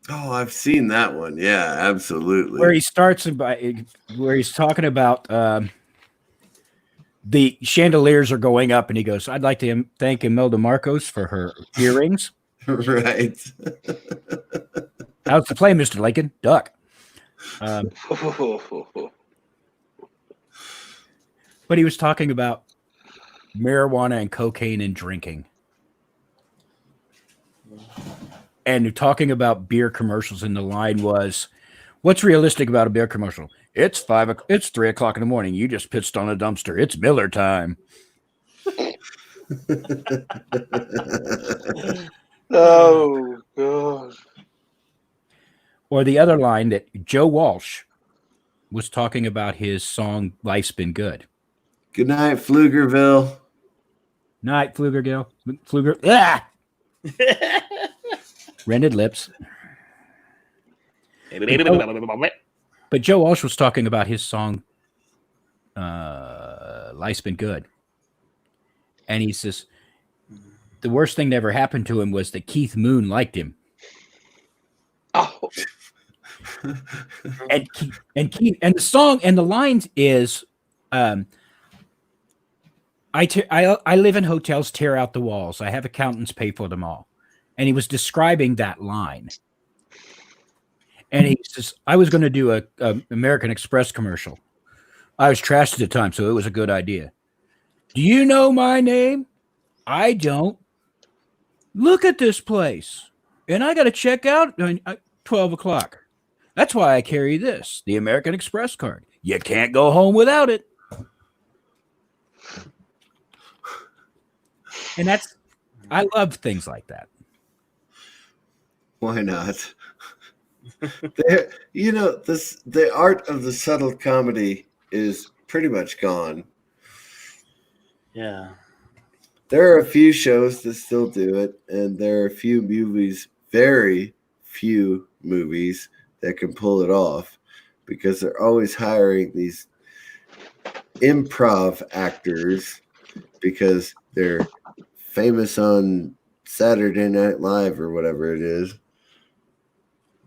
Speaker 1: Oh, I've seen that one. Yeah, absolutely.
Speaker 9: Where he starts where he's talking about the chandeliers are going up, and he goes, "I'd like to thank Imelda Marcos for her earrings."
Speaker 1: Right.
Speaker 9: How's the play, Mr. Lincoln? Duck. But he was talking about marijuana and cocaine and drinking. And talking about beer commercials, and the line was, "What's realistic about a beer commercial? It's 3 o'clock in the morning. You just pitched on a dumpster. It's Miller time."
Speaker 5: Oh God.
Speaker 9: Or the other line that Joe Walsh was talking about his song "Life's Been Good."
Speaker 1: Good night, Pflugerville.
Speaker 9: Night, Pfluger. Ah! Rendered lips. But Joe Walsh was talking about his song "Life's Been Good," and he says the worst thing that ever happened to him was that Keith Moon liked him.
Speaker 5: Oh.
Speaker 9: and the song and the lines is, I live in hotels, tear out the walls. I have accountants pay for them all. And he was describing that line. And he says, I was going to do a American Express commercial. I was trashed at the time, so it was a good idea. Do you know my name? I don't. Look at this place. And I got to check out at 12 o'clock. That's why I carry this, the American Express card. You can't go home without it. And I love things like that.
Speaker 1: Why not? The art of the subtle comedy is pretty much gone.
Speaker 8: Yeah.
Speaker 1: There are a few shows that still do it, and there are a few movies, very few movies, that can pull it off, because they're always hiring these improv actors because they're famous on Saturday Night Live or whatever it is,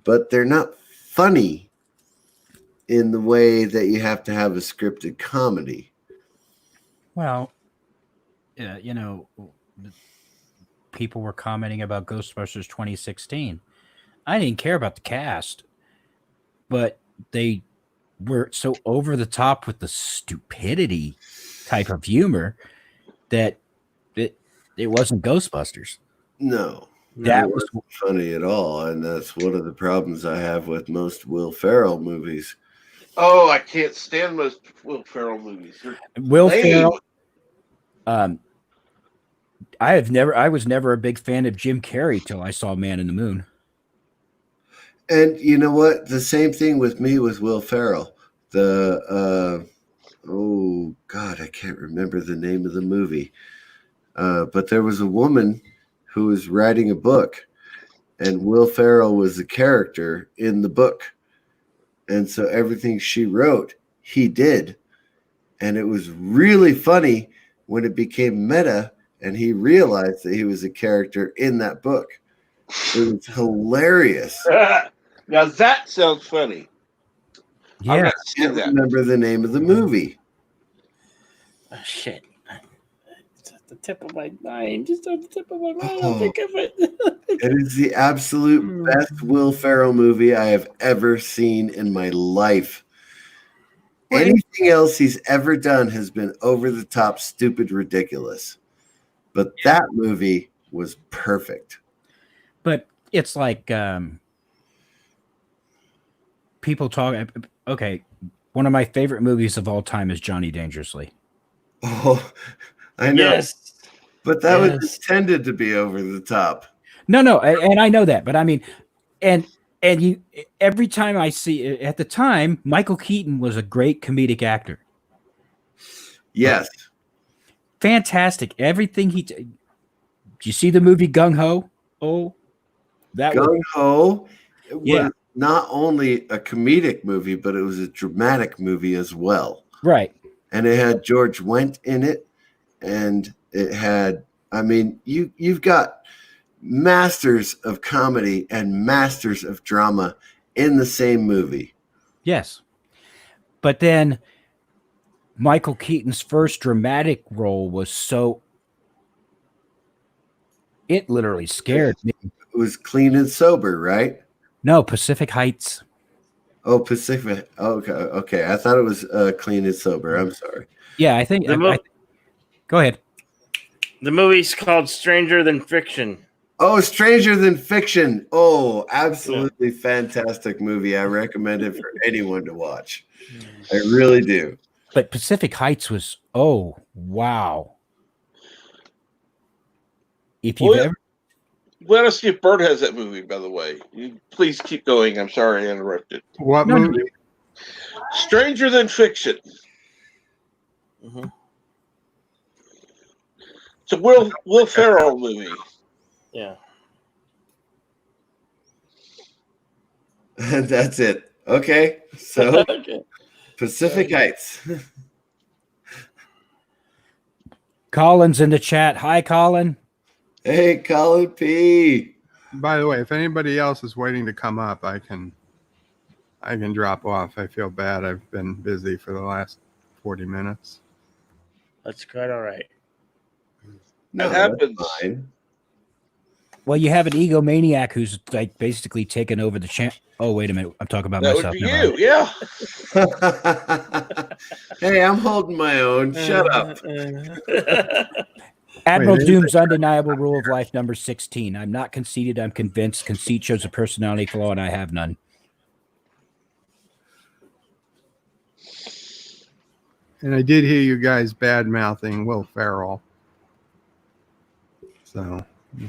Speaker 1: but they're not funny in the way that you have to have a scripted comedy.
Speaker 9: Well, people were commenting about Ghostbusters 2016. I didn't care about the cast, but they were so over the top with the stupidity type of humor that it wasn't Ghostbusters.
Speaker 1: No,
Speaker 9: that
Speaker 1: it wasn't funny at all, and that's one of the problems I have with most Will Ferrell movies.
Speaker 5: Oh, I can't stand most Will Ferrell movies. They're
Speaker 9: Will
Speaker 5: lame.
Speaker 9: Ferrell. I was never a big fan of Jim Carrey till I saw Man in the Moon.
Speaker 1: And you know what? The same thing with me with Will Ferrell. Oh God, I can't remember the name of the movie. But there was a woman who was writing a book, and Will Ferrell was the character in the book. And so everything she wrote, he did. And it was really funny when it became meta and he realized that he was a character in that book. It was hilarious.
Speaker 5: Now that sounds funny.
Speaker 9: Yeah,
Speaker 1: I can't remember the name of the movie.
Speaker 8: Oh, shit. It's at the tip of my mind. Just on the tip of my mind. I'll think of it.
Speaker 1: It is the absolute best Will Ferrell movie I have ever seen in my life. Anything else he's ever done has been over the top, stupid, ridiculous. But that movie was perfect.
Speaker 9: But it's like people talk. Okay, one of my favorite movies of all time is Johnny Dangerously.
Speaker 1: Oh, I know.
Speaker 8: Yes.
Speaker 1: But that was intended to be over the top.
Speaker 9: No, and I know that, but I mean, and you, every time I see it, at the time, Michael Keaton was a great comedic actor.
Speaker 1: Yes.
Speaker 9: Fantastic. Everything did you see the movie Gung Ho? Oh, that
Speaker 1: Gung Ho
Speaker 9: Yeah.
Speaker 1: was not only a comedic movie, but it was a dramatic movie as well.
Speaker 9: Right.
Speaker 1: And it had George Wendt in it, and it had, I mean, you've got masters of comedy and masters of drama in the same movie.
Speaker 9: Yes. But then Michael Keaton's first dramatic role was so It literally scared me.
Speaker 1: It was Clean and Sober, right?
Speaker 9: No, Pacific Heights.
Speaker 1: Oh, Pacific. Okay. I thought it was Clean and Sober. I'm sorry.
Speaker 9: Yeah, I think. Go ahead.
Speaker 8: The movie's called Stranger Than Fiction.
Speaker 1: Oh, Stranger Than Fiction. Oh, absolutely fantastic movie. I recommend it for anyone to watch. I really do.
Speaker 9: But Pacific Heights was, oh, wow. If you've ever.
Speaker 5: Let us see if Bert has that movie, by the way. You please keep going. I'm sorry I interrupted.
Speaker 10: What movie?
Speaker 5: Stranger Than Fiction. Mm-hmm. It's a Will Ferrell movie.
Speaker 8: Yeah.
Speaker 1: And that's it. Okay. So
Speaker 8: Okay.
Speaker 1: Pacific Heights.
Speaker 9: Colin's in the chat. Hi, Colin.
Speaker 1: Hey, Colin P.
Speaker 10: By the way, if anybody else is waiting to come up, I can drop off. I feel bad. I've been busy for the last 40 minutes.
Speaker 8: That's quite all right.
Speaker 1: No,
Speaker 5: it happens.
Speaker 1: Fine.
Speaker 9: Well, you have an egomaniac who's like basically taken over the champ. Oh, wait a minute. I'm talking about myself.
Speaker 5: That would be you, yeah.
Speaker 1: Hey, I'm holding my own. Shut up.
Speaker 9: Admiral Doom's undeniable rule of life number 16. I'm not conceited. I'm convinced. Conceit shows a personality flaw, and I have none.
Speaker 10: And I did hear you guys bad-mouthing Will Ferrell. So,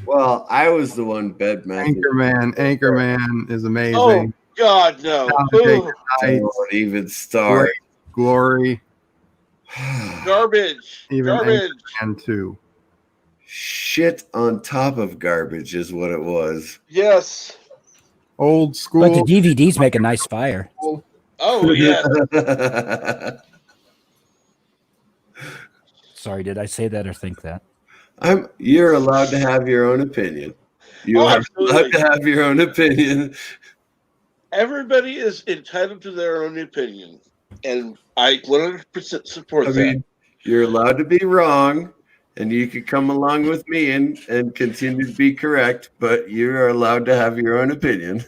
Speaker 1: well, I was the one bed-mouthing.
Speaker 10: Anchorman is amazing.
Speaker 5: Oh, God, no.
Speaker 1: Don't even start.
Speaker 10: Glory.
Speaker 5: Garbage.
Speaker 10: Even
Speaker 5: Garbage.
Speaker 10: Anchorman 2.
Speaker 1: Shit on top of garbage is what it was.
Speaker 5: Yes.
Speaker 10: Old school.
Speaker 9: But the DVDs make a nice fire.
Speaker 5: Oh, yeah.
Speaker 9: Sorry, did I say that or think that?
Speaker 1: You're allowed to have your own opinion. You are allowed to have your own opinion.
Speaker 5: Everybody is entitled to their own opinion. And I 100% support that.
Speaker 1: mean, you're allowed to be wrong, and you could come along with me and continue to be correct, but you're allowed to have your own opinion.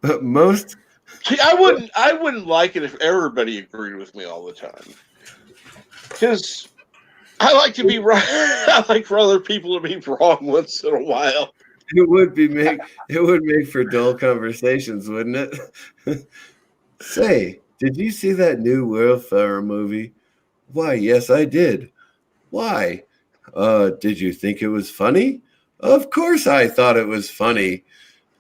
Speaker 1: But most...
Speaker 5: See, I wouldn't like it if everybody agreed with me all the time. Because I like to be right. I like for other people to be wrong once in a while.
Speaker 1: It would make for dull conversations, wouldn't it? Say, did you see that new Will Ferrell movie? Why, yes, I did. Why? Did you think it was funny? Of course I thought it was funny.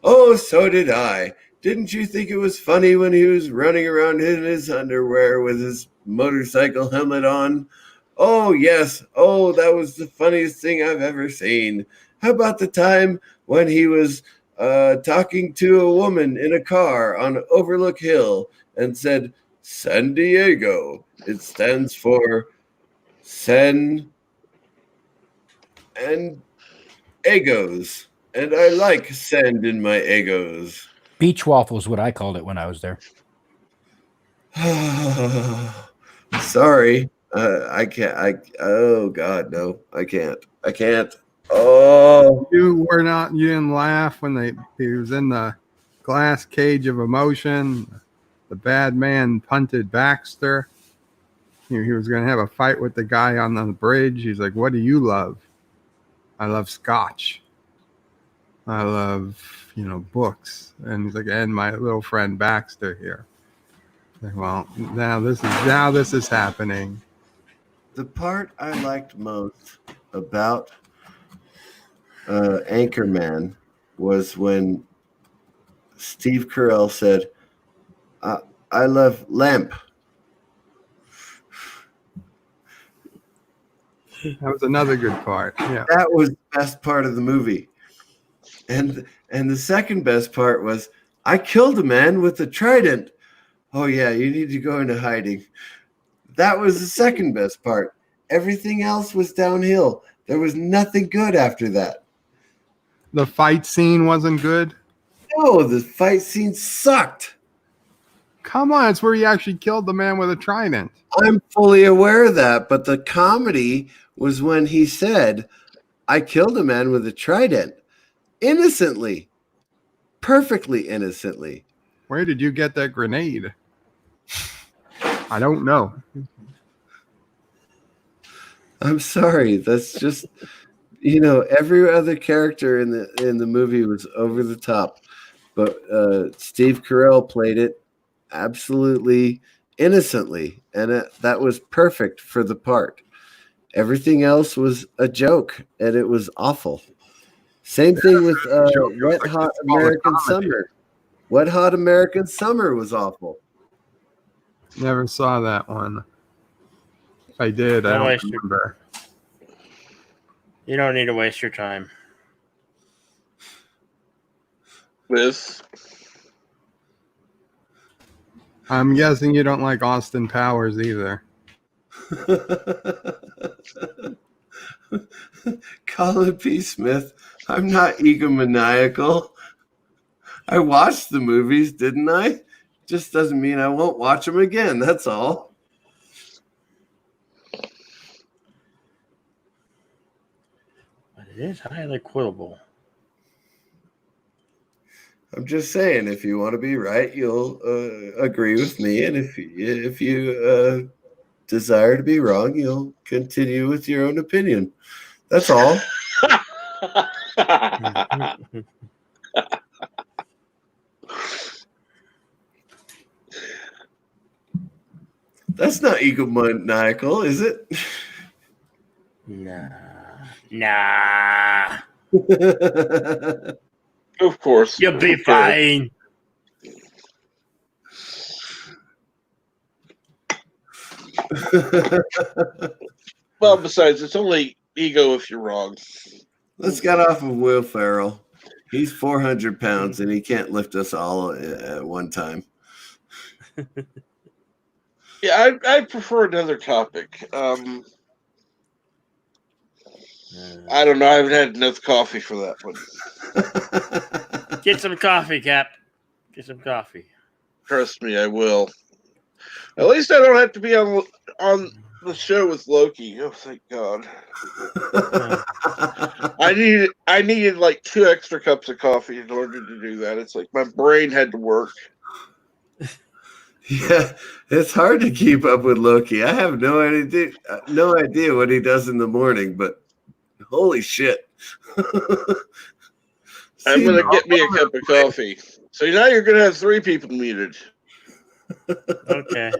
Speaker 1: Oh, so did I. Didn't you think it was funny when he was running around in his underwear with his motorcycle helmet on? Oh, yes. Oh, that was the funniest thing I've ever seen. How about the time when he was talking to a woman in a car on Overlook Hill and said, San Diego. It stands for San and Egos. And I like sand in my egos.
Speaker 9: Beach waffles, what I called it when I was there.
Speaker 1: Sorry. I can't. Oh, God, no. I can't. Oh.
Speaker 10: You didn't laugh when he was in the glass cage of emotion. The bad man punted Baxter. He was going to have a fight with the guy on the bridge. He's like, what do you love? I love scotch. I love, books. And he's like, and my little friend Baxter here. Like, well, now this is happening.
Speaker 1: The part I liked most about Anchorman was when Steve Carell said, I love lamp.
Speaker 10: That was another good part. Yeah.
Speaker 1: That was the best part of the movie. And the second best part was, I killed a man with a trident. Oh, yeah, you need to go into hiding. That was the second best part. Everything else was downhill. There was nothing good after that.
Speaker 10: The fight scene wasn't good?
Speaker 1: No, the fight scene sucked.
Speaker 10: Come on, it's where he actually killed the man with a trident.
Speaker 1: I'm fully aware of that, but the comedy was when he said, I killed a man with a trident. Innocently. Perfectly innocently.
Speaker 10: Where did you get that grenade? I don't know.
Speaker 1: I'm sorry. That's just, every other character in the movie was over the top, but Steve Carell played it absolutely innocently, and that was perfect for the part. Everything else was a joke, and it was awful. Same thing with Wet Hot American Summer. Wet Hot American Summer was awful.
Speaker 10: Never saw that one. If I did, I don't remember.
Speaker 8: You don't need to waste your time.
Speaker 5: With
Speaker 10: I'm guessing you don't like Austin Powers either.
Speaker 1: Colin P. Smith, I'm not egomaniacal. I watched the movies, didn't I? Just doesn't mean I won't watch them again. That's all.
Speaker 8: But it is highly quotable.
Speaker 1: I'm just saying, if you want to be right, you'll agree with me, and if you desire to be wrong, you'll continue with your own opinion. That's all. That's not egomaniacal, is it?
Speaker 8: Nah.
Speaker 5: Of course.
Speaker 8: You'll be fine.
Speaker 5: Well, besides, it's only ego if you're wrong.
Speaker 1: Let's get off of Will Ferrell. He's 400 pounds, and he can't lift us all at one time.
Speaker 5: Yeah, I prefer another topic. I don't know. I haven't had enough coffee for that one.
Speaker 8: Get some coffee, Cap. Get some coffee.
Speaker 5: Trust me, I will. At least I don't have to be on the show with Loki. Oh, thank God. I needed like 2 extra cups of coffee in order to do that. It's like my brain had to work.
Speaker 1: Yeah, it's hard to keep up with Loki. I have no idea what he does in the morning, but holy shit.
Speaker 5: I'm going to get me a cup of coffee. So now you're going to have 3 people muted.
Speaker 8: Okay.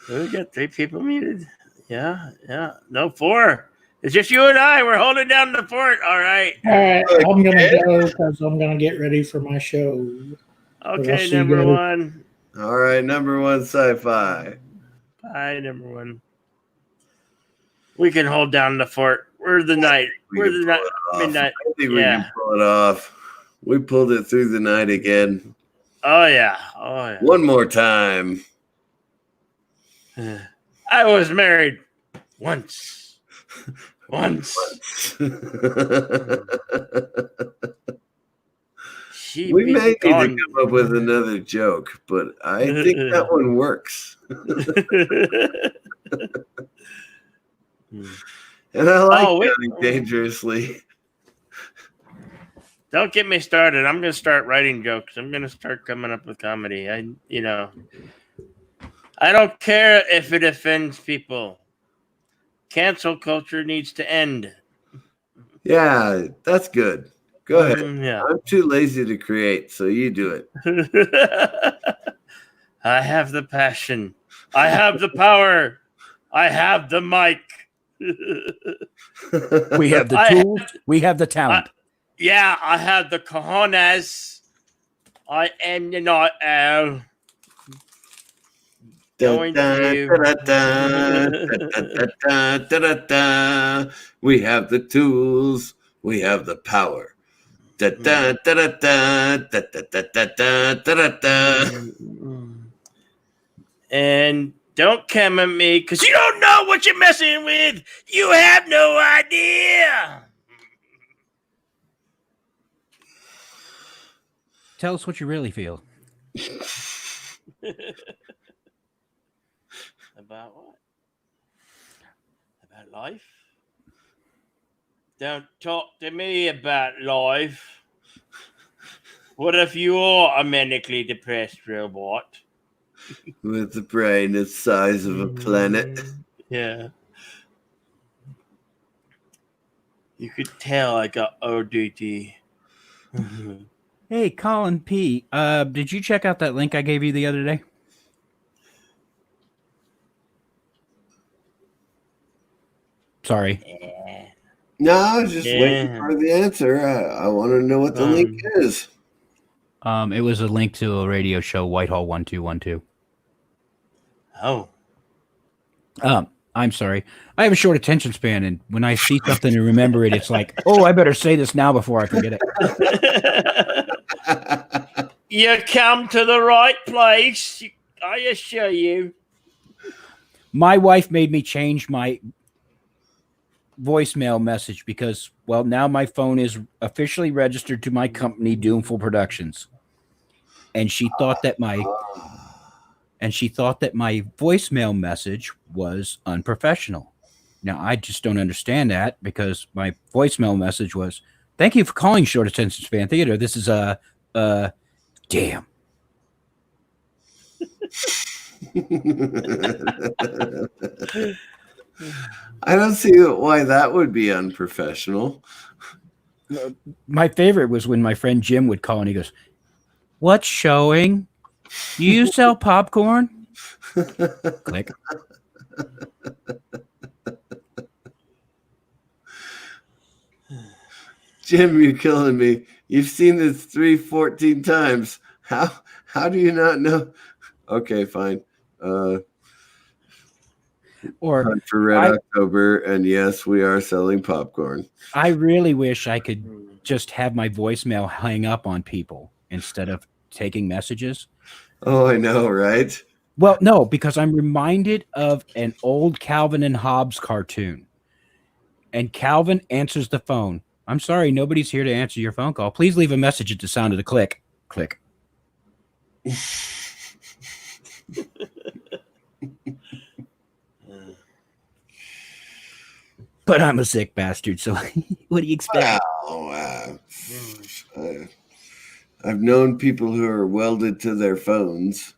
Speaker 8: We got 3 people muted. Yeah. No, 4. It's just you and I. We're holding down the fort. All right.
Speaker 11: All right, I'm gonna go because I'm gonna get ready for my show.
Speaker 8: Okay, number 1.
Speaker 1: All right, number 1 sci-fi.
Speaker 8: Bye, number 1. We can hold down the fort. We're the night. We're the night. Midnight.
Speaker 1: I think we can pull it off. We pulled it through the night again.
Speaker 8: Oh yeah.
Speaker 1: One more time.
Speaker 8: I was married once.
Speaker 1: We may need to come up with another joke, but I think that one works. And I like counting dangerously.
Speaker 8: Don't get me started. I'm going to start writing jokes. I'm going to start coming up with comedy. I don't care if it offends people. Cancel culture needs to end.
Speaker 1: Yeah, that's good. Go ahead.
Speaker 8: Yeah.
Speaker 1: I'm too lazy to create, so you do it.
Speaker 8: I have the passion. I have the power. I have the mic.
Speaker 9: We have the tools. We have the talent.
Speaker 8: I have the cojones. I am not going
Speaker 1: to. We have the tools. We have the power.
Speaker 8: And don't come at me because you don't know what you're messing with. You have no idea.
Speaker 9: Tell us what you really feel.
Speaker 8: life. Don't talk to me about life. What if you are a manically depressed robot?
Speaker 1: With the brain the size of a planet.
Speaker 8: Yeah. You could tell I got ODD.
Speaker 9: Hey, Colin P. Did you check out that link I gave you the other day? Sorry.
Speaker 8: Yeah.
Speaker 1: No, I was just waiting
Speaker 8: Yeah.
Speaker 1: for the answer. I want to know what the link is.
Speaker 9: It was a link to a radio show, Whitehall 1212.
Speaker 8: Oh.
Speaker 9: I'm sorry. I have a short attention span, and when I see something and remember it, it's like, oh, I better say this now before I forget it.
Speaker 8: You come to the right place, I assure you.
Speaker 9: My wife made me change my voicemail message because, well, now my phone is officially registered to my company, Doomful Productions, and she thought that my voicemail message was unprofessional. Now, I just don't understand that because my voicemail message was, "Thank you for calling Short Attention Span Theater. This is damn."
Speaker 1: I don't see why that would be unprofessional.
Speaker 9: My favorite was when my friend Jim would call and he goes, "What's showing? You sell popcorn?" Click.
Speaker 1: Jim, you're killing me. You've seen this 314 times. How do you not know? Okay, fine.
Speaker 9: Or
Speaker 1: Hunt for Red October, and yes, we are selling popcorn.
Speaker 9: I really wish I could just have my voicemail hang up on people instead of taking messages.
Speaker 1: Oh, I know, right?
Speaker 9: Well, no, because I'm reminded of an old Calvin and Hobbes cartoon. And Calvin answers the phone. "I'm sorry, nobody's here to answer your phone call. Please leave a message at the sound of the click." Click. But I'm a sick bastard, so what do you expect?
Speaker 1: Wow. I've known people who are welded to their phones,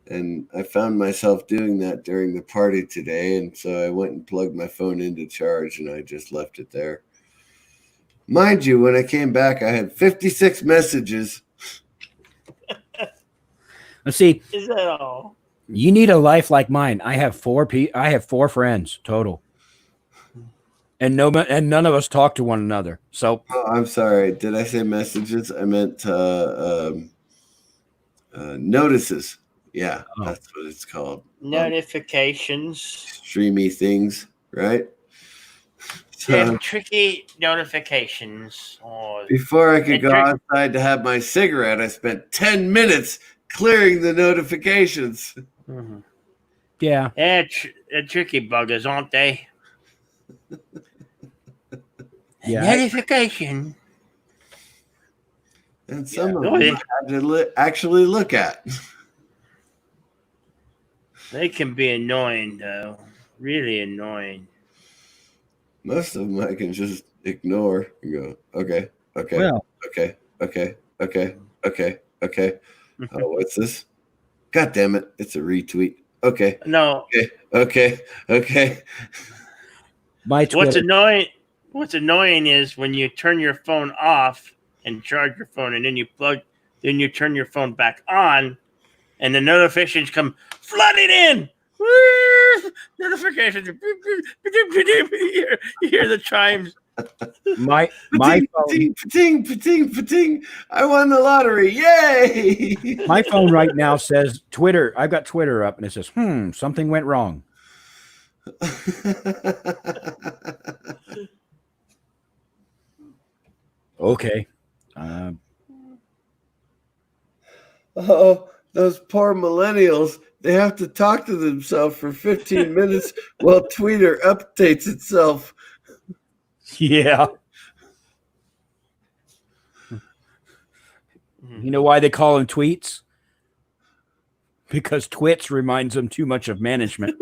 Speaker 1: and I found myself doing that during the party today, and so I went and plugged my phone into charge, and I just left it there. Mind you, when I came back, I had 56 messages.
Speaker 9: Let's see.
Speaker 8: Is that all?
Speaker 9: You need a life like mine. I have four friends total. And none of us talk to one another. So
Speaker 1: I'm sorry. Did I say messages? I meant notices. Yeah, that's what it's called.
Speaker 8: Notifications.
Speaker 1: Streamy things, right?
Speaker 8: Them tricky notifications.
Speaker 1: Before I could go outside to have my cigarette, I spent 10 minutes clearing the notifications.
Speaker 8: Mm-hmm.
Speaker 9: Yeah.
Speaker 8: They're tricky buggers, aren't they?
Speaker 9: Yeah.
Speaker 8: Notification.
Speaker 1: And some of them I had to actually look at.
Speaker 8: They can be annoying, though. Really annoying.
Speaker 1: Most of them I can just ignore and go, okay.
Speaker 9: Well.
Speaker 1: Okay. Oh, what's this? God damn it. It's a retweet. Okay.
Speaker 8: No.
Speaker 1: Okay.
Speaker 9: My Twitter.
Speaker 8: What's annoying is when you turn your phone off and charge your phone, and then you turn your phone back on, and the notifications come flooding in. Woo! Notifications. You hear the chimes.
Speaker 9: My phone.
Speaker 1: Pating. I won the lottery. Yay!
Speaker 9: My phone right now says Twitter. I've got Twitter up, and it says, something went wrong. Okay.
Speaker 1: Oh, those poor millennials. They have to talk to themselves for 15 minutes while Twitter updates itself.
Speaker 9: Yeah. You know why they call them tweets? Because twits reminds them too much of management.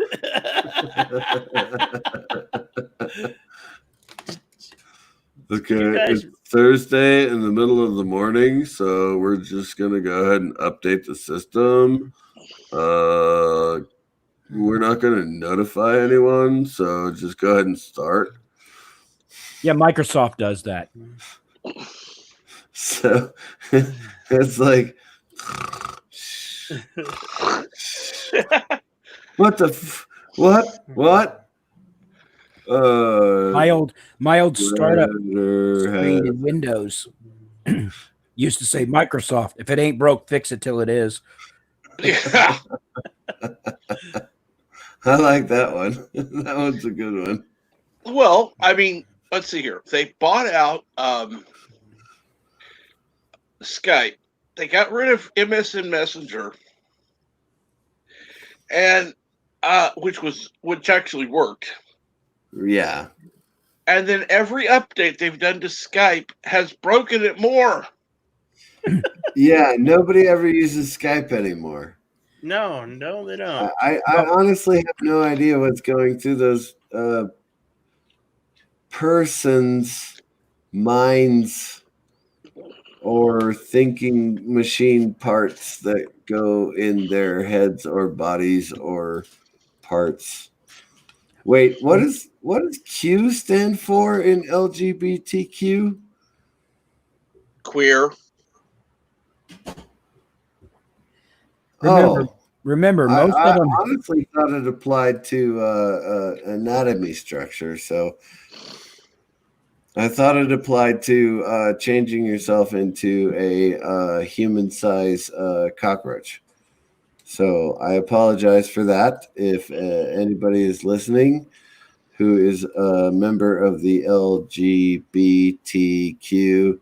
Speaker 1: Okay,
Speaker 8: guys-
Speaker 1: it's Thursday in the middle of the morning, so we're just gonna go ahead and update the system. We're not gonna notify anyone, so just go ahead and start.
Speaker 9: Yeah, Microsoft does that.
Speaker 1: So it's like, what the what?
Speaker 9: My old startup
Speaker 1: Blender
Speaker 9: screen
Speaker 1: has-
Speaker 9: in Windows used to say Microsoft. If it ain't broke, fix it till it is.
Speaker 5: Yeah.
Speaker 1: I like that one. That one's a good one.
Speaker 5: Well, I mean, let's see here. They bought out Skype. They got rid of MSN Messenger, and which actually worked.
Speaker 1: Yeah.
Speaker 5: And then every update they've done to Skype has broken it more.
Speaker 1: Yeah, nobody ever uses Skype anymore.
Speaker 8: No, they don't.
Speaker 1: I honestly have no idea what's going through those persons' minds or thinking machine parts that go in their heads or bodies or parts. Wait, what does Q stand for in LGBTQ?
Speaker 5: Queer.
Speaker 9: Remember,
Speaker 1: I
Speaker 9: most of them.
Speaker 1: honestly thought it applied to anatomy structure, so I thought it applied to changing yourself into a human-sized cockroach. So I apologize for that. If anybody is listening who is a member of the LGBTQ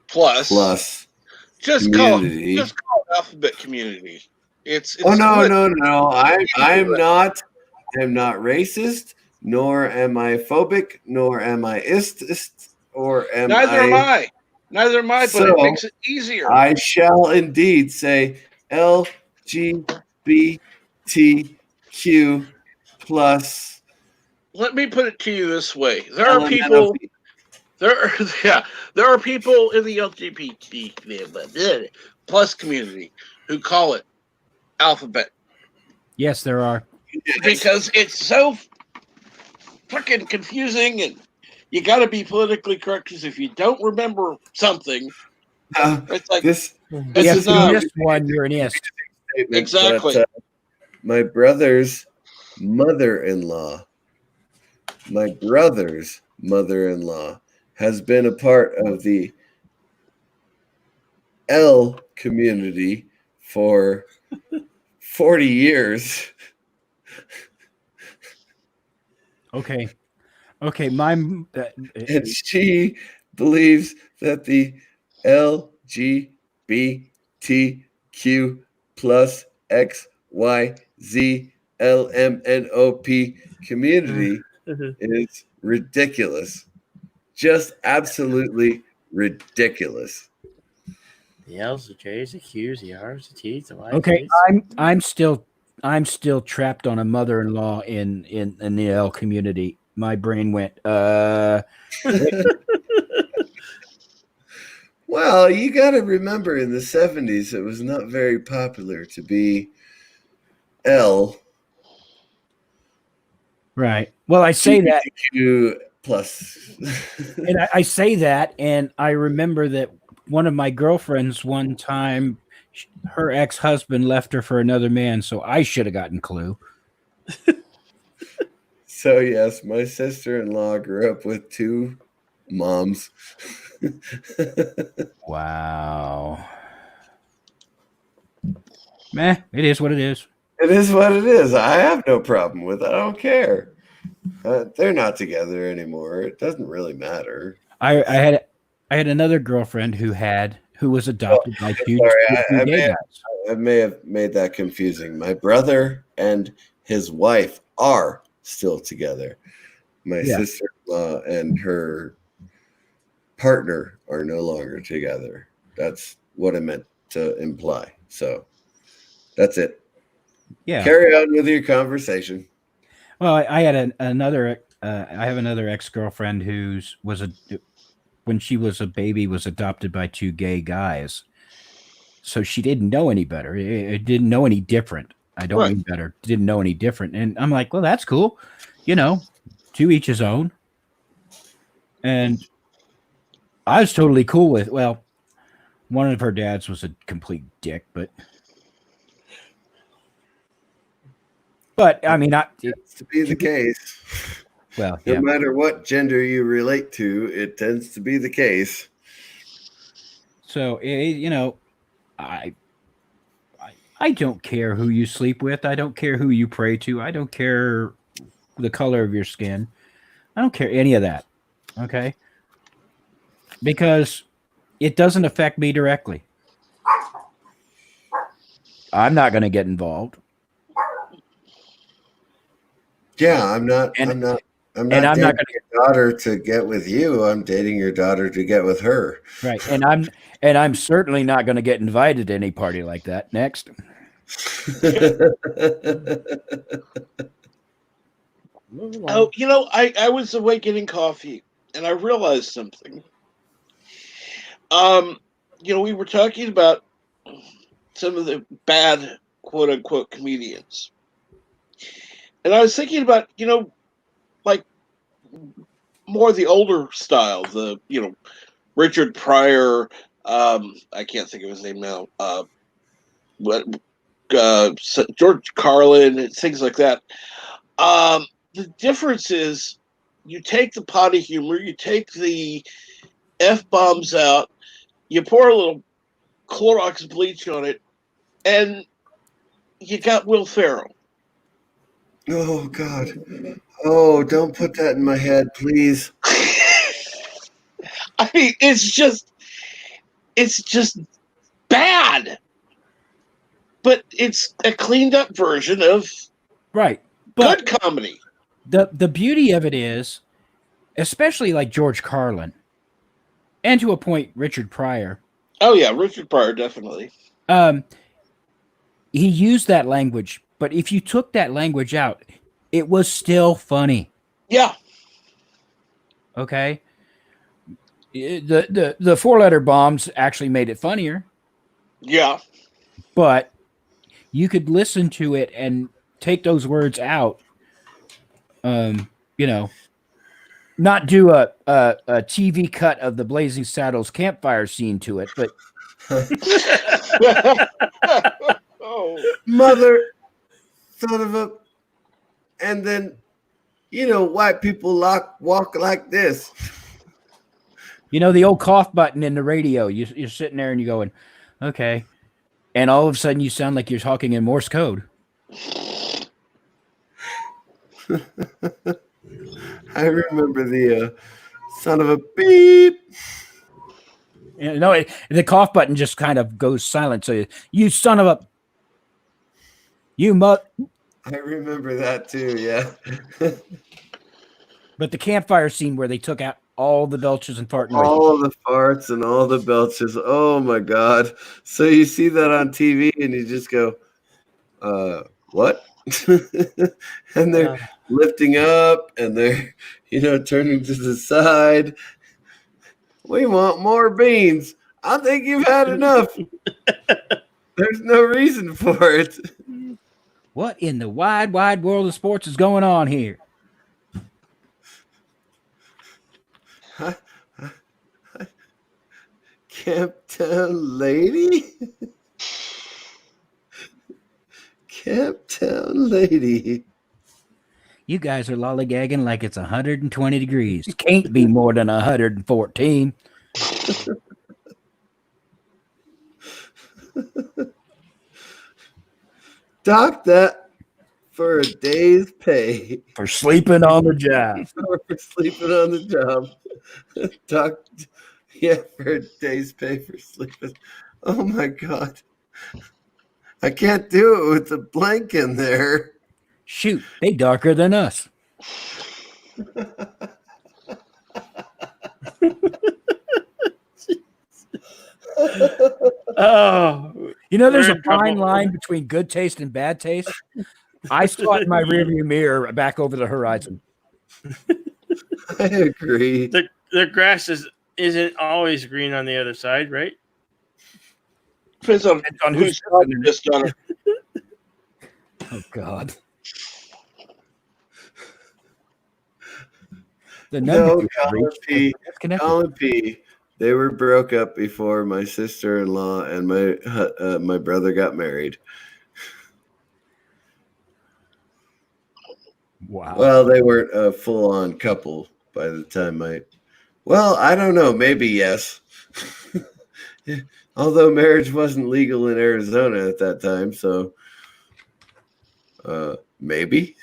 Speaker 1: plus
Speaker 5: Just
Speaker 1: community.
Speaker 5: call it alphabet community. It's
Speaker 1: Oh no. I'm not racist, nor am I phobic, nor am I istist, or am
Speaker 5: Neither am I. Neither am I, but
Speaker 1: So,
Speaker 5: it makes it easier.
Speaker 1: I shall indeed say LGBTQ plus.
Speaker 5: Let me put it to you this way: there are people in the LGBT plus community who call it alphabet
Speaker 9: Yes, there are.
Speaker 5: because it's so freaking confusing, and you got to be politically correct. Because if you don't remember something, it's like
Speaker 1: this
Speaker 9: Yes,
Speaker 1: is
Speaker 9: you
Speaker 1: not
Speaker 9: missed one. You're an ist.
Speaker 1: statement,
Speaker 5: Exactly.
Speaker 1: but, my brother's mother-in-law has been a part of the L community for 40 years.
Speaker 9: Okay,
Speaker 1: And she believes that the LGBTQ plus XYZ LMNOP community is ridiculous. Just absolutely ridiculous.
Speaker 8: The L's, the J's, the Q's, the R's, the T's, the Y's.
Speaker 9: Okay, I'm still trapped on a mother-in-law in the L community. My brain went
Speaker 1: Well, you got to remember in the 70s, it was not very popular to be L.
Speaker 9: Right. Well, I say that
Speaker 1: LGBTQ plus.
Speaker 9: and I say that, and I remember that one of my girlfriends one time, her ex-husband left her for another man, so I should have gotten clue.
Speaker 1: So yes, my sister-in-law grew up with two moms.
Speaker 9: Wow. Meh, it is what it is.
Speaker 1: It is what it is. I have no problem with it. I don't care. They're not together anymore. It doesn't really matter.
Speaker 9: I had another girlfriend who was adopted by two
Speaker 1: Sorry,
Speaker 9: gay guys.
Speaker 1: I may have made that confusing. My brother and his wife are still together. My sister-in-law and her partner are no longer together. That's what I meant to imply. So that's it.
Speaker 9: Yeah.
Speaker 1: Carry on with your conversation.
Speaker 9: Well, I had another I have another ex-girlfriend when she was a baby, was adopted by two gay guys. So she didn't know any better. It didn't know any different. I don't mean better. Didn't know any different. And I'm like, well, that's cool. To each his own. And I was totally cool with, well, one of her dads was a complete dick, but I mean,
Speaker 1: it's to be the case.
Speaker 9: Well,
Speaker 1: no matter what gender you relate to, it tends to be the case.
Speaker 9: So, I don't care who you sleep with. I don't care who you pray to. I don't care the color of your skin. I don't care any of that. Okay? Because it doesn't affect me directly. I'm not going to get involved.
Speaker 1: Yeah, I'm not dating your daughter to get with you. I'm dating your daughter to get with her.
Speaker 9: Right. And I'm certainly not going to get invited to any party like that. Next.
Speaker 5: Oh, I was away getting coffee and I realized something. We were talking about some of the bad quote unquote comedians. And I was thinking about, like more the older style, the, Richard Pryor, I can't think of his name now, George Carlin, and things like that. The difference is you take the potty humor, you take the F-bombs out, you pour a little Clorox bleach on it, and you got Will Ferrell.
Speaker 1: Oh, God. Oh, don't put that in my head, please.
Speaker 5: I mean, it's just bad. But it's a cleaned up version of good comedy.
Speaker 9: The beauty of it is, especially like George Carlin, and to a point, Richard Pryor.
Speaker 5: Oh, yeah, Richard Pryor, definitely.
Speaker 9: He used that language, but if you took that language out, it was still funny.
Speaker 5: Yeah.
Speaker 9: Okay. The 4-letter bombs actually made it funnier.
Speaker 5: Yeah.
Speaker 9: But you could listen to it and take those words out. Not do a TV cut of the Blazing Saddles campfire scene to it, but
Speaker 1: Mother, son of a, and then, white people walk like this.
Speaker 9: The old cough button in the radio. You're sitting there and you're going, okay, and all of a sudden you sound like you're talking in Morse code.
Speaker 1: I remember the son of a beep.
Speaker 9: The cough button just kind of goes silent. So you son of a, you mut.
Speaker 1: I remember that too. Yeah.
Speaker 9: But the campfire scene where they took out all the belches and fart noises.
Speaker 1: All the farts and all the belches. Oh my God. So you see that on TV and you just go, what? And they're lifting up and they're, turning to the side. We want more beans. I think you've had enough. There's no reason for it.
Speaker 9: What in the wide, wide world of sports is going on here?
Speaker 1: Camptown lady? Camptown lady.
Speaker 9: You guys are lollygagging like it's 120 degrees. Can't be more than 114.
Speaker 1: Dock that for a day's pay.
Speaker 9: For sleeping on the job.
Speaker 1: For sleeping on the job. Dock, for a day's pay for sleeping. Oh my God. I can't do it with the blank in there.
Speaker 9: Shoot, they darker than us.
Speaker 6: Oh,
Speaker 9: there's a fine line between good taste and bad taste. I saw it in my rearview mirror back over the horizon.
Speaker 1: I agree.
Speaker 8: The grass isn't always green on the other side, right?
Speaker 5: Depends on
Speaker 9: Depends on
Speaker 5: who's
Speaker 9: who's living in it.
Speaker 5: just on it.
Speaker 9: Oh God. The number
Speaker 1: No,
Speaker 9: you
Speaker 1: Colin
Speaker 9: reached
Speaker 1: P.
Speaker 9: is disconnected.
Speaker 1: Colin P. They were broke up before my sister-in-law and my brother got married.
Speaker 9: Wow.
Speaker 1: Well, they weren't a full-on couple by the time Well, I don't know. Maybe yes. Although marriage wasn't legal in Arizona at that time, so maybe.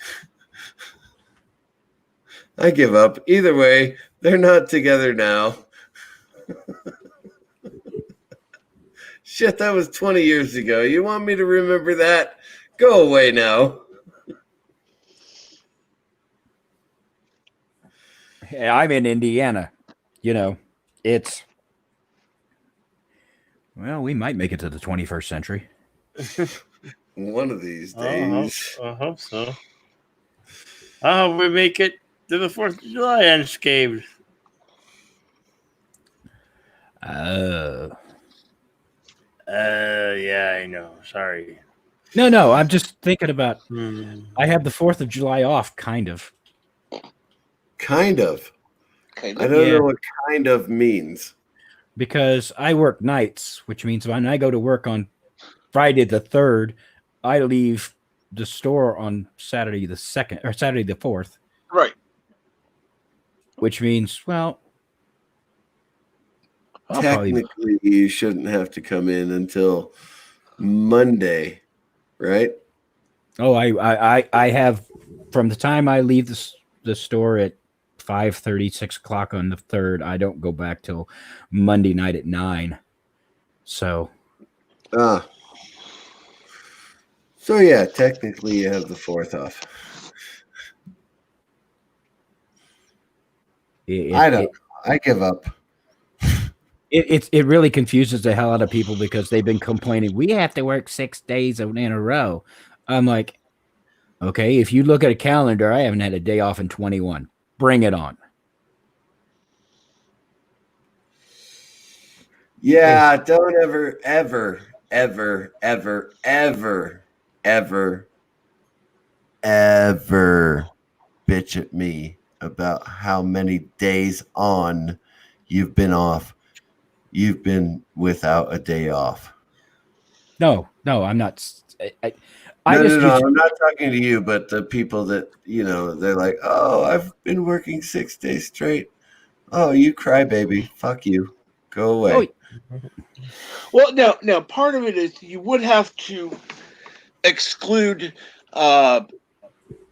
Speaker 1: I give up. Either way, they're not together now. Shit, that was 20 years ago. You want me to remember that? Go away now.
Speaker 9: Hey, I'm in Indiana. You know, it's well, we might make it to the 21st century.
Speaker 1: One of these days.
Speaker 8: I hope so. I hope we make it to the 4th of July unscathed. Yeah, I know. Sorry.
Speaker 9: No, I'm just thinking about
Speaker 8: Hmm.
Speaker 9: I have the 4th of July off, kind of.
Speaker 1: Kind of.
Speaker 5: Kind
Speaker 1: I
Speaker 5: of.
Speaker 1: don't
Speaker 9: Yeah.
Speaker 1: know what kind of means.
Speaker 9: Because I work nights, which means when I go to work on Friday the 3rd, I leave the store on Saturday the 2nd or Saturday the 4th,
Speaker 5: Right.
Speaker 9: which means, well, I'll probably
Speaker 1: Technically, you shouldn't have to come in until Monday, right?
Speaker 9: Oh, I have from the time I leave the store at 5:30, 6 o'clock on the 3rd. I don't go back till Monday night at 9. So
Speaker 1: So yeah, technically you have the 4th off. I give up.
Speaker 9: It really confuses the hell out of people because they've been complaining we have to work 6 days in a row. I'm like, okay, if you look at a calendar, I haven't had a day off in 21. Bring it on.
Speaker 1: Yeah, don't ever bitch at me about how many days on you've been off. You've been without a day off.
Speaker 9: No, I'm not. No,
Speaker 1: I'm not talking to you, but the people that, they're like, oh, I've been working 6 days straight. Oh, you crybaby. Fuck you. Go away.
Speaker 5: Well, now part of it is you would have to exclude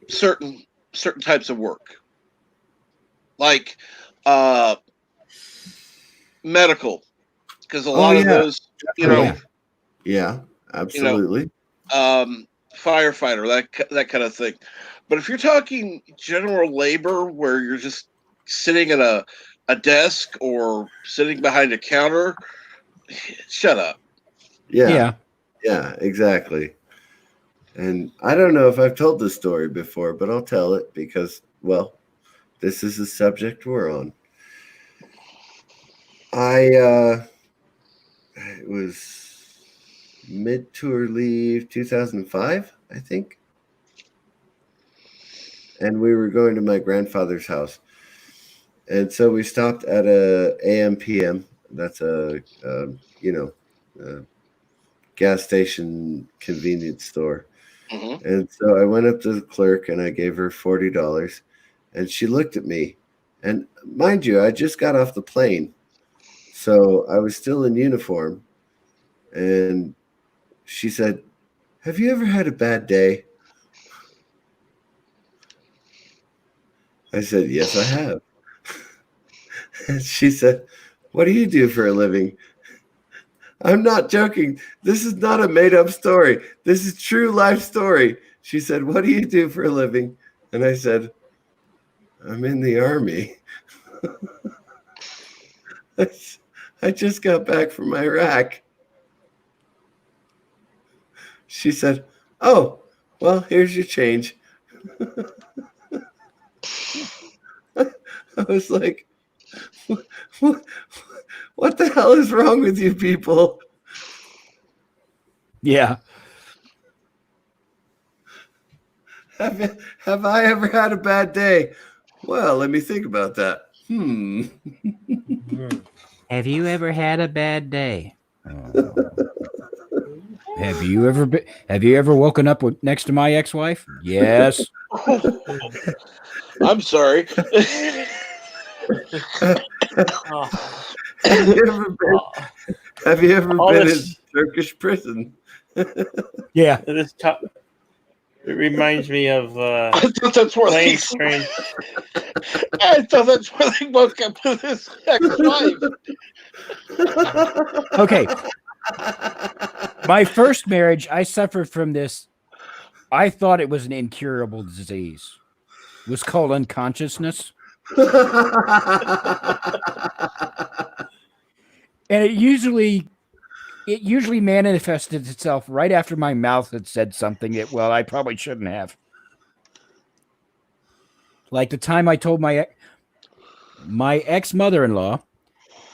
Speaker 5: certain types of work, like medical, because a lot of those,
Speaker 1: yeah, absolutely,
Speaker 5: firefighter, that kind of thing. But if you're talking general labor, where you're just sitting at a desk or sitting behind a counter, shut up.
Speaker 1: Yeah, exactly. And I don't know if I've told this story before, but I'll tell it because, well, this is the subject we're on. It was mid-tour leave 2005, I think. And we were going to my grandfather's house. And so we stopped at a AM/PM. That's a gas station convenience store.
Speaker 5: Mm-hmm.
Speaker 1: And so I went up to the clerk and I gave her $40. And she looked at me. And mind you, I just got off the plane. So I was still in uniform. And she said, have you ever had a bad day? I said, yes, I have. And she said, what do you do for a living? I'm not joking. This is not a made-up story. This is true life story. She said, what do you do for a living? And I said, I'm in the Army. I just got back from Iraq. She said, oh, well, here's your change. I was like, what the hell is wrong with you people?
Speaker 9: Yeah.
Speaker 1: Have I ever had a bad day? Well, let me think about that.
Speaker 9: Have you ever had a bad day? Have you ever woken up next to my ex-wife? Yes.
Speaker 5: I'm sorry.
Speaker 1: Have you ever
Speaker 8: All
Speaker 1: been
Speaker 8: this-
Speaker 1: in Turkish prison?
Speaker 9: Yeah.
Speaker 8: It reminds me of
Speaker 5: I thought that's where they.
Speaker 8: planes, trains.
Speaker 5: I thought that's where they woke up with his ex-wife.
Speaker 9: Okay. My first marriage, I suffered from this. I thought it was an incurable disease. It was called unconsciousness. And it usually manifested itself right after my mouth had said something that, well, I probably shouldn't have. Like the time I told my ex-mother-in-law,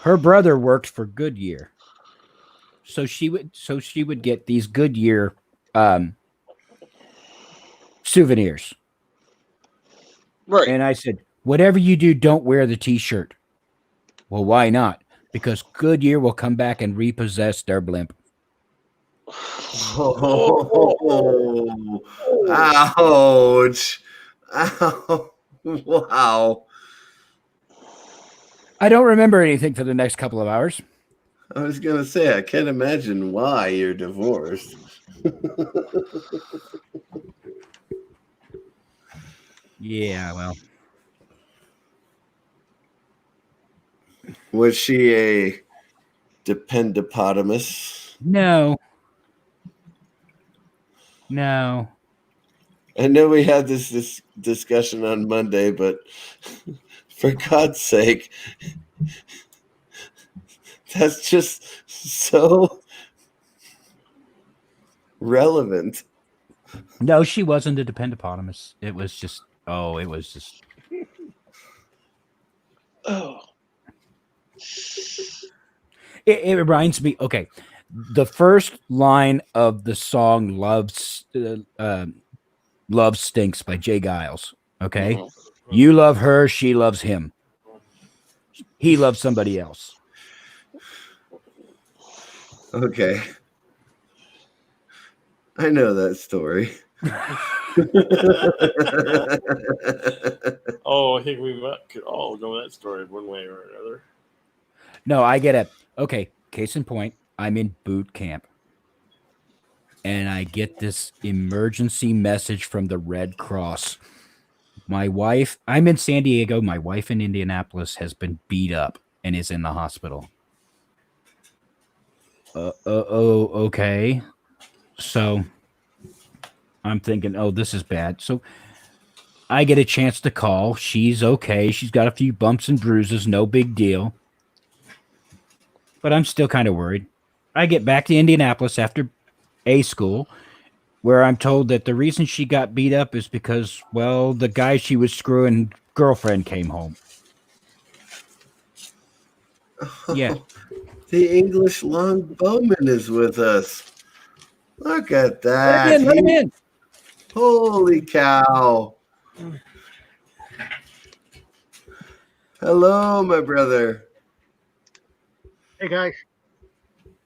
Speaker 9: her brother worked for Goodyear. So she would get these Goodyear souvenirs.
Speaker 5: Right.
Speaker 9: And I said, whatever you do, don't wear the t-shirt. Well, why not? Because Goodyear will come back and repossess their blimp.
Speaker 1: Oh, ouch. Ow. Wow.
Speaker 9: I don't remember anything for the next couple of hours.
Speaker 1: I was going to say, I can't imagine why you're divorced.
Speaker 9: Yeah, well.
Speaker 1: Was she a dependopotamus?
Speaker 9: No. No.
Speaker 1: I know we had this discussion on Monday, but for God's sake, that's just so relevant.
Speaker 9: No, she wasn't a dependopotamus. It was just,
Speaker 5: Oh.
Speaker 9: It reminds me, okay, the first line of the song Love Stinks by Jay Giles, okay?
Speaker 5: Mm-hmm.
Speaker 9: You love her, she loves him. He loves somebody else.
Speaker 1: Okay. I know that story.
Speaker 8: Oh, I think we could all know that story one way or another.
Speaker 9: No, I get it. Okay, case in point, I'm in boot camp. And I get this emergency message from the Red Cross. My wife, I'm in San Diego. My wife in Indianapolis has been beat up and is in the hospital. Okay. So I'm thinking, oh, this is bad. So I get a chance to call. She's okay. She's got a few bumps and bruises. No big deal. But I'm still kind of worried. I get back to Indianapolis after A school, where I'm told that the reason she got beat up is because, well, the guy she was screwing girlfriend came home. Yeah.
Speaker 1: The English longbowman is with us. Look at that.
Speaker 9: Let him in.
Speaker 1: Holy cow. Hello, my brother.
Speaker 12: Hey, guys.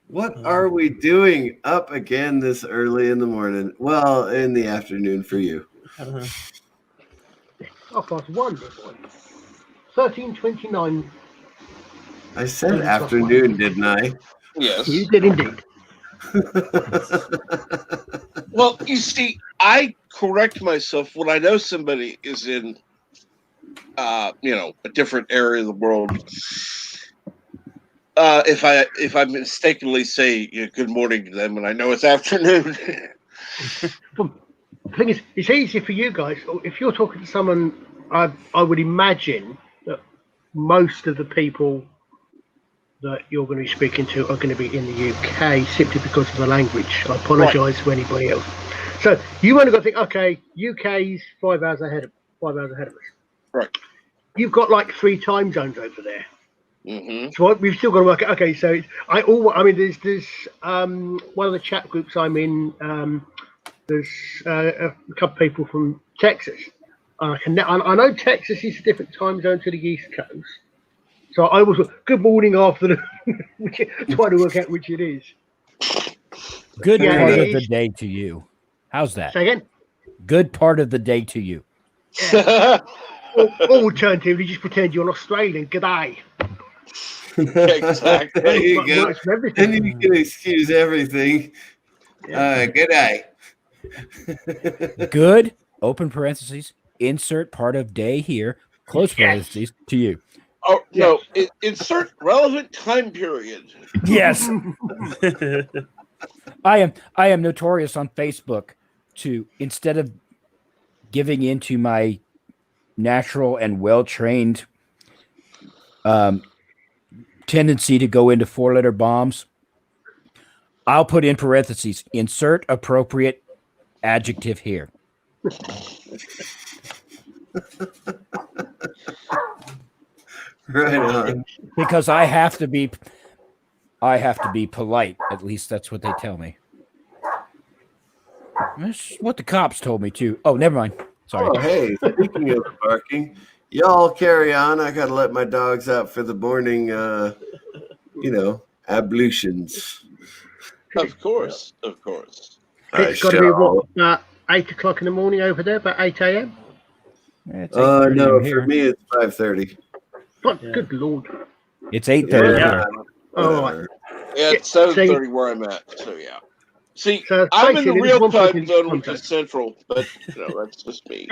Speaker 1: What are we doing up again this early in the morning? Well, in the afternoon for you.
Speaker 12: 1:30. 13:29.
Speaker 1: I said afternoon, didn't I?
Speaker 5: Yes.
Speaker 12: You did indeed.
Speaker 5: Well, you see, I correct myself when I know somebody is in, a different area of the world. If I mistakenly say good morning to them when I know it's afternoon.
Speaker 12: The thing is, it's easy for you guys. If you're talking to someone, I would imagine that most of the people that you're going to be speaking to are going to be in the UK simply because of the language. I apologise to anybody else. So you only got to think, okay, UK's 5 hours ahead of us.
Speaker 5: Right.
Speaker 12: you've got like 3 time zones over there.
Speaker 5: Mm-hmm.
Speaker 12: So we've still got to work. Okay, so there's one of the chat groups I'm in. There's a couple of people from Texas. I know Texas is a different time zone to the East Coast. So I was good morning, afternoon, trying to work out which it is.
Speaker 9: Good
Speaker 12: Yeah,
Speaker 9: part
Speaker 12: it
Speaker 9: of the
Speaker 12: is.
Speaker 9: day to you. How's that?
Speaker 12: Say again.
Speaker 9: Good part of the day to you.
Speaker 12: Or alternatively, just pretend you're an Australian. G'day.
Speaker 5: Exactly.
Speaker 1: There you go.
Speaker 12: Works for everything.
Speaker 1: And you can excuse everything. Good day.
Speaker 9: Good, open parentheses, insert part of day here, close parentheses, to you.
Speaker 5: Oh no! Insert relevant time period.
Speaker 9: Yes. I am notorious on Facebook to, instead of giving into my natural and well-trained tendency to go into 4-letter bombs, I'll put in parentheses, insert appropriate adjective here.
Speaker 1: Right on.
Speaker 9: Because I have to be polite. At least that's what they tell me. That's what the cops told me too. Oh, never mind. Sorry.
Speaker 1: Oh, hey, speaking of barking, y'all carry on. I got to let my dogs out for the morning, ablutions.
Speaker 5: Of course.
Speaker 12: It's got to be about 8 o'clock in the morning over there, about 8 a.m.
Speaker 1: No, for me it's 5:30.
Speaker 12: But good lord.
Speaker 9: It's 8:30.
Speaker 5: Yeah.
Speaker 12: Oh, right.
Speaker 5: Yeah, it's 7:30 where I'm at. So yeah. See, I'm in the real time zone, which is central, but that's just me.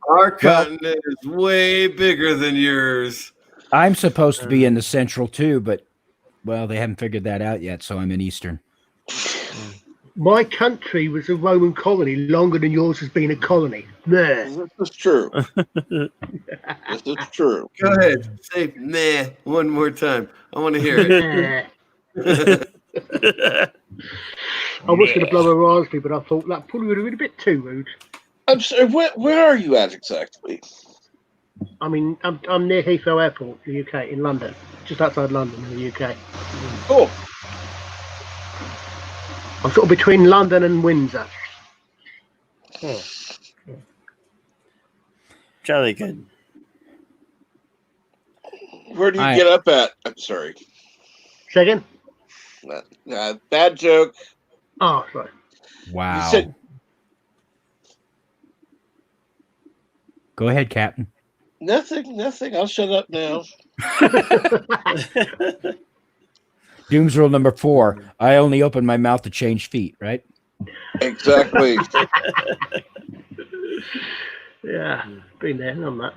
Speaker 1: Our continent is way bigger than yours.
Speaker 9: I'm supposed to be in the central too, but they haven't figured that out yet, so I'm in Eastern.
Speaker 12: My country was a Roman colony longer than yours has been a colony. Nah.
Speaker 5: This is true. This is true.
Speaker 1: Go ahead. Say nah one more time. I want to hear it.
Speaker 12: I was going to blow a raspberry, but I thought that probably would have been a bit too rude.
Speaker 5: I'm sorry, where are you at exactly?
Speaker 12: I mean, I'm near Heathrow Airport, the UK, in London. Just outside London, in the UK.
Speaker 5: Cool.
Speaker 12: I'm sort of between London and Windsor.
Speaker 8: Jolly good.
Speaker 5: Where do you get up at? I'm sorry.
Speaker 12: Second?
Speaker 5: Bad joke.
Speaker 12: Oh, sorry.
Speaker 9: Wow.
Speaker 5: You said,
Speaker 9: go ahead, Captain.
Speaker 5: Nothing. I'll shut up now.
Speaker 9: Doom's rule number 4. I only open my mouth to change feet, right?
Speaker 5: Exactly.
Speaker 12: Yeah, been there, done that.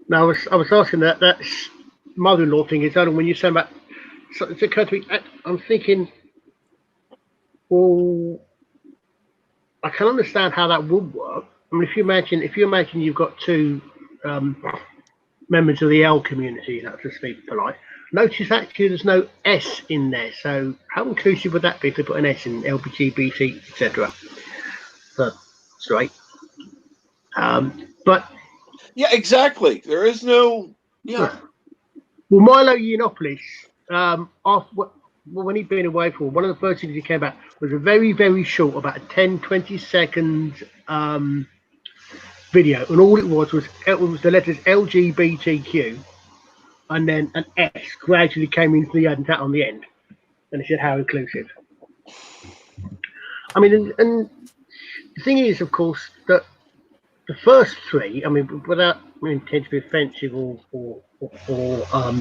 Speaker 12: Now, I was asking that mother-in-law thing is only when you say about. So it's occurred to me. I'm thinking, well, I can understand how that would work. I mean, if you imagine you've got 2 members of the L community, to speak polite. Notice actually there's no S in there. So how inclusive would that be if they put an S in LGBT, etc.? Straight. But
Speaker 5: yeah, exactly. There is no. Yeah.
Speaker 12: Well, Milo Yiannopoulos, when he'd been away for one of the first things he came back was a very, very short, about a 10-20 second video, and all it was the letters LGBTQ, and then an S gradually came into the ad on the end, and it said how inclusive. I mean, and the thing is, of course, that the first 3, I mean, without intent to be offensive or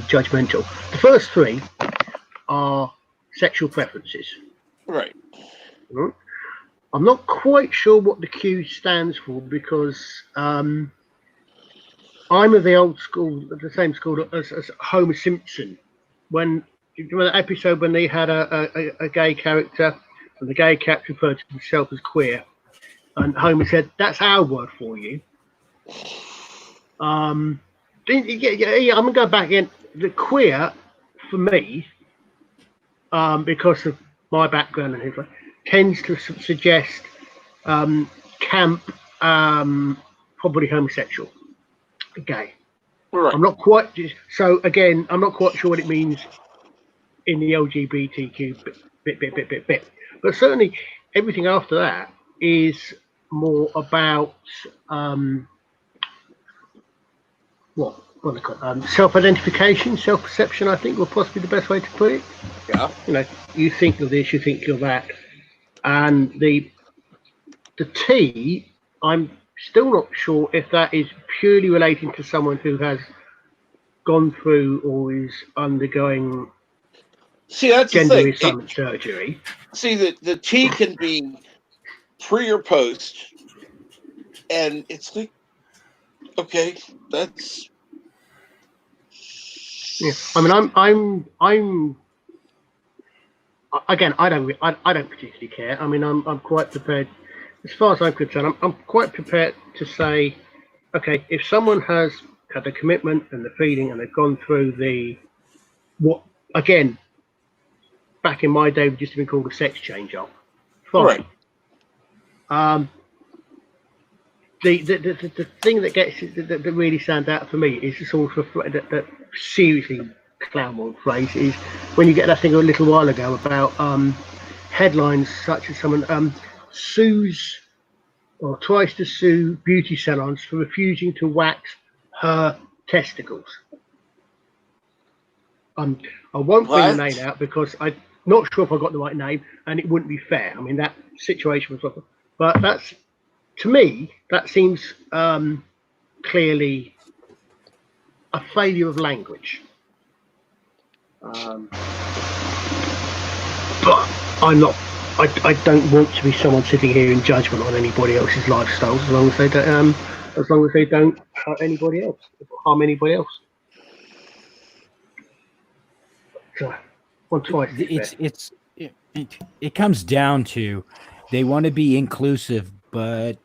Speaker 12: judgmental, the first 3 are sexual preferences.
Speaker 5: Right.
Speaker 12: I'm not quite sure what the Q stands for because I'm of the old school, the same school as Homer Simpson. When you remember that episode when they had a gay character, and the gay character referred to himself as queer, and Homer said, "That's our word for you." I'm gonna go back in. The queer for me, because of my background and his, tends to suggest camp, probably homosexual, gay.
Speaker 5: Right.
Speaker 12: I'm not quite so. Again, I'm not quite sure what it means in the LGBTQ bit. But certainly, everything after that is more about what they call self-identification, self-perception. I think, or possibly the best way to put it.
Speaker 5: Yeah.
Speaker 12: You know, you think you're this, you think you're that, and the T. I'm still not sure if that is purely relating to someone who has gone through or is undergoing
Speaker 5: That's
Speaker 12: gender
Speaker 5: the thing.
Speaker 12: reassignment surgery.
Speaker 5: The T can be pre or post, and it's like, okay, that's.
Speaker 12: Yeah, I mean, I'm. Again, I don't particularly care. I mean, I'm quite prepared. As far as I'm concerned, I'm quite prepared to say, okay, if someone has had the commitment and the feeling, and they've gone through what again, back in my day, would just have been called a sex change up. Fine.
Speaker 5: Right.
Speaker 12: The thing that really stands out for me is the sort of that seriously clown phrase is when you get that thing a little while ago about headlines such as someone sues or tries to sue beauty salons for refusing to wax her testicles. I won't bring the name out because I'm not sure if I got the right name, and it wouldn't be fair. I mean, that situation was, but that's, to me, that seems clearly a failure of language. But I'm not. I don't want to be someone sitting here in judgment on anybody else's lifestyles, as long as they don't hurt anybody else, harm anybody else. So,
Speaker 9: it comes down to they want to be inclusive, but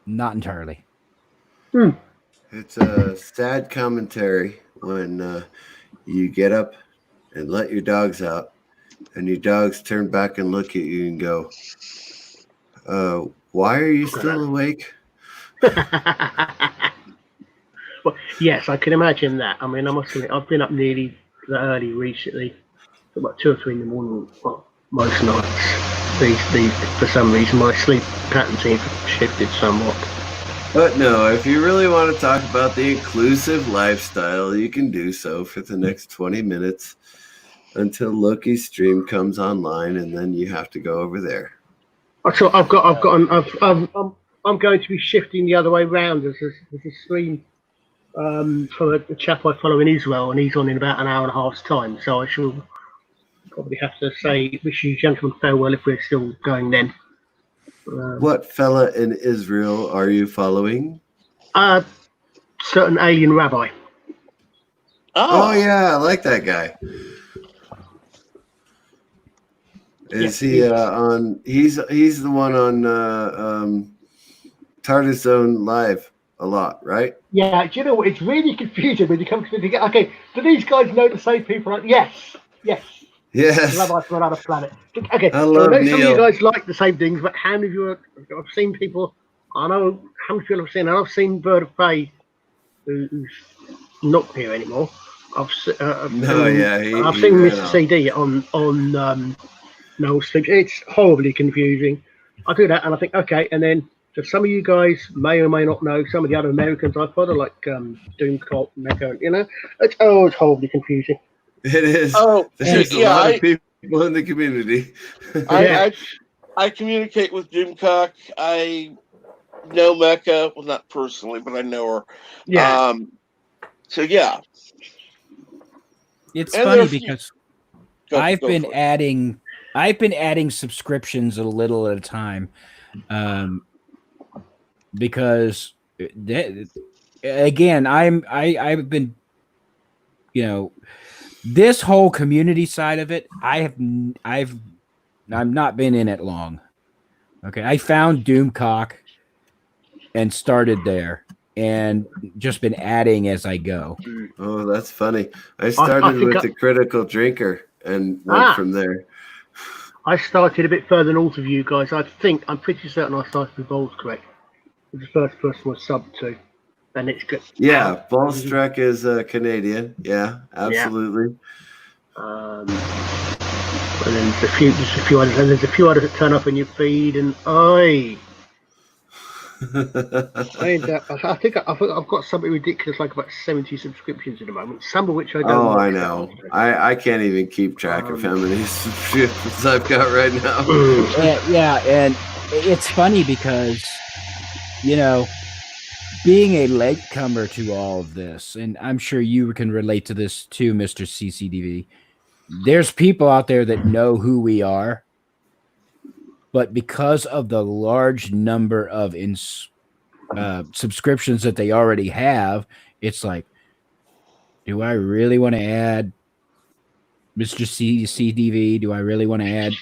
Speaker 9: not entirely.
Speaker 1: It's a sad commentary when you get up and let your dogs out, and your dogs turn back and look at you and go, why are you still awake?
Speaker 12: Well, yes, I can imagine that. I mean, I must admit, I've been up nearly that early recently, about 2 or 3 in the morning, well, most nights. These, for some reason, my sleep pattern seems to have shifted somewhat.
Speaker 1: But no, if you really want to talk about the inclusive lifestyle, you can do so for the next 20 minutes until Loki's stream comes online, and then you have to go over there.
Speaker 12: So I'm going to be shifting the other way round. There's a stream from a chap I follow in Israel, and he's on in about an hour and a half's time. So I shall probably have to say, wish you gentlemen farewell if we're still going then.
Speaker 1: What fella in Israel are you following?
Speaker 12: Certain alien rabbi.
Speaker 1: Oh yeah, I like that guy. Is he on? He's the one on TARDIS Zone Live a lot, right?
Speaker 12: Yeah. Do you know what? It's really confusing when you come to the. Okay, do these guys know the same people? Yes. Rabbi from another planet. Okay,
Speaker 1: I love
Speaker 12: know
Speaker 1: Neil.
Speaker 12: some of you guys like the same things, but how many of you? I've seen people. I know how many people I've seen. And I've seen Bird of Prey, who's not here anymore. I've seen Mr. CD on No Sleep. It's horribly confusing. I do that and I think, okay, and then so some of you guys may or may not know some of the other Americans I follow, like Doomcop, Mecha, it's horribly confusing.
Speaker 1: It is.
Speaker 5: Oh,
Speaker 1: there's a lot of people in the community.
Speaker 5: I communicate with Doomcock. I know Mecha, well, not personally, but I know her.
Speaker 12: Yeah.
Speaker 5: So yeah.
Speaker 9: It's funny because I've been adding subscriptions a little at a time, because again, I've been, this whole community side of it, I've not been in it long. Okay, I found Doomcock and started there, and just been adding as I go.
Speaker 1: Oh, that's funny. I started with the Critical Drinker and went from there.
Speaker 12: I started a bit further north of you guys. I'm pretty certain I started with Bowls, correct? was the first person I subbed to, and it's good.
Speaker 1: Yeah, Ballstruck is Canadian. Yeah, absolutely.
Speaker 12: And then there's a few others, and there's a few others that turn up in your feed, and I think I've got something ridiculous, like about 70 subscriptions at the moment. Some of which I don't.
Speaker 1: Oh, I know. I can't even keep track of how many subscriptions I've got right now.
Speaker 9: Yeah, and it's funny because, you know, being a latecomer to all of this, and I'm sure you can relate to this too, Mr. CCDV. There's people out there that know who we are, but because of the large number of subscriptions that they already have, it's like, do I really want to add Mr. CCDV? Do I really want to add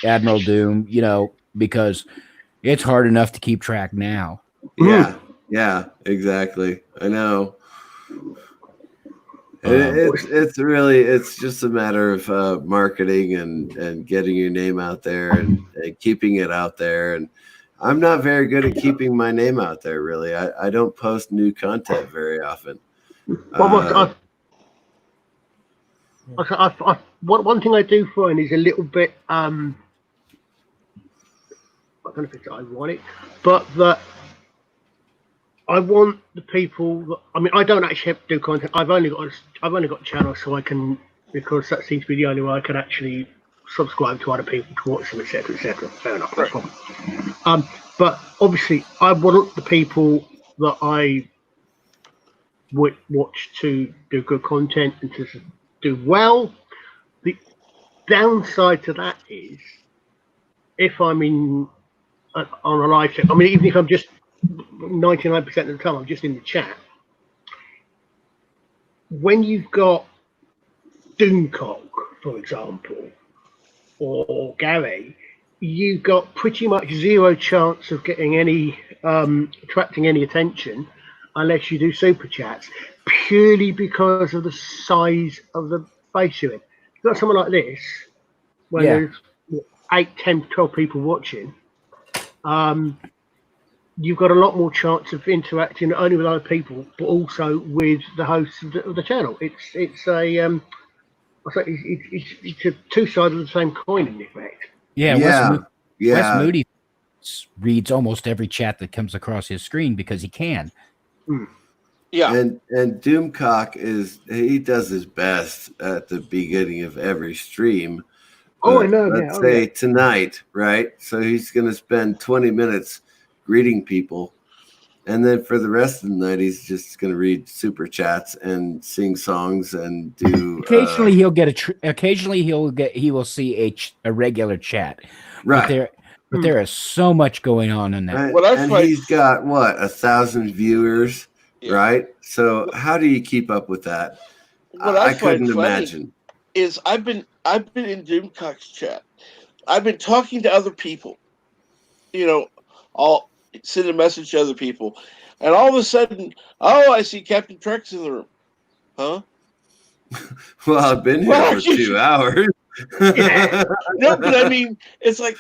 Speaker 9: Admiral Doom? You know, because it's hard enough to keep track now.
Speaker 1: Yeah, exactly. I know. It's just a matter of marketing and getting your name out there and keeping it out there. And I'm not very good at keeping my name out there, really. I don't post new content very often.
Speaker 12: One thing I do find is a little bit I don't know if it's ironic, but that I want the people that, I mean, I don't actually have to do content. I've only got a channel, so I can, because that seems to be the only way I can actually subscribe to other people to watch them, etc., etc. Fair enough. That's fine. But obviously, I want the people that I would watch to do good content and to do well. The downside to that is, if I'm on a live stream, I mean, even if I'm just 99% of the time I'm just in the chat, when you've got Doomcock, for example, or Gary, you've got pretty much zero chance of getting any attracting any attention unless you do super chats, purely because of the size of the base you're in. You've got someone like this, when there's 8, 10, 12 people watching, you've got a lot more chance of interacting not only with other people but also with the hosts of the channel. It's a two sides of the same coin in effect.
Speaker 9: Wes Moody reads almost every chat that comes across his screen because he can.
Speaker 5: Yeah,
Speaker 1: and Doomcock he does his best at the beginning of every stream.
Speaker 12: I know.
Speaker 1: Let's say tonight, right? So he's going to spend 20 minutes greeting people, and then for the rest of the night he's just going to read super chats and sing songs and do
Speaker 9: occasionally he will see a regular chat,
Speaker 1: right,
Speaker 9: but there is so much going on in that.
Speaker 1: And he's got 1,000 viewers, right? So how do you keep up with that?
Speaker 5: What
Speaker 1: I couldn't imagine.
Speaker 5: Is I've been in Doomcock's chat. I've been talking to other people. You know, I'll send a message to other people, and all of a sudden, I see Captain Trek's in the room. Huh?
Speaker 1: Well, I've been here for 2 hours.
Speaker 5: Yeah. No, but I mean, it's like,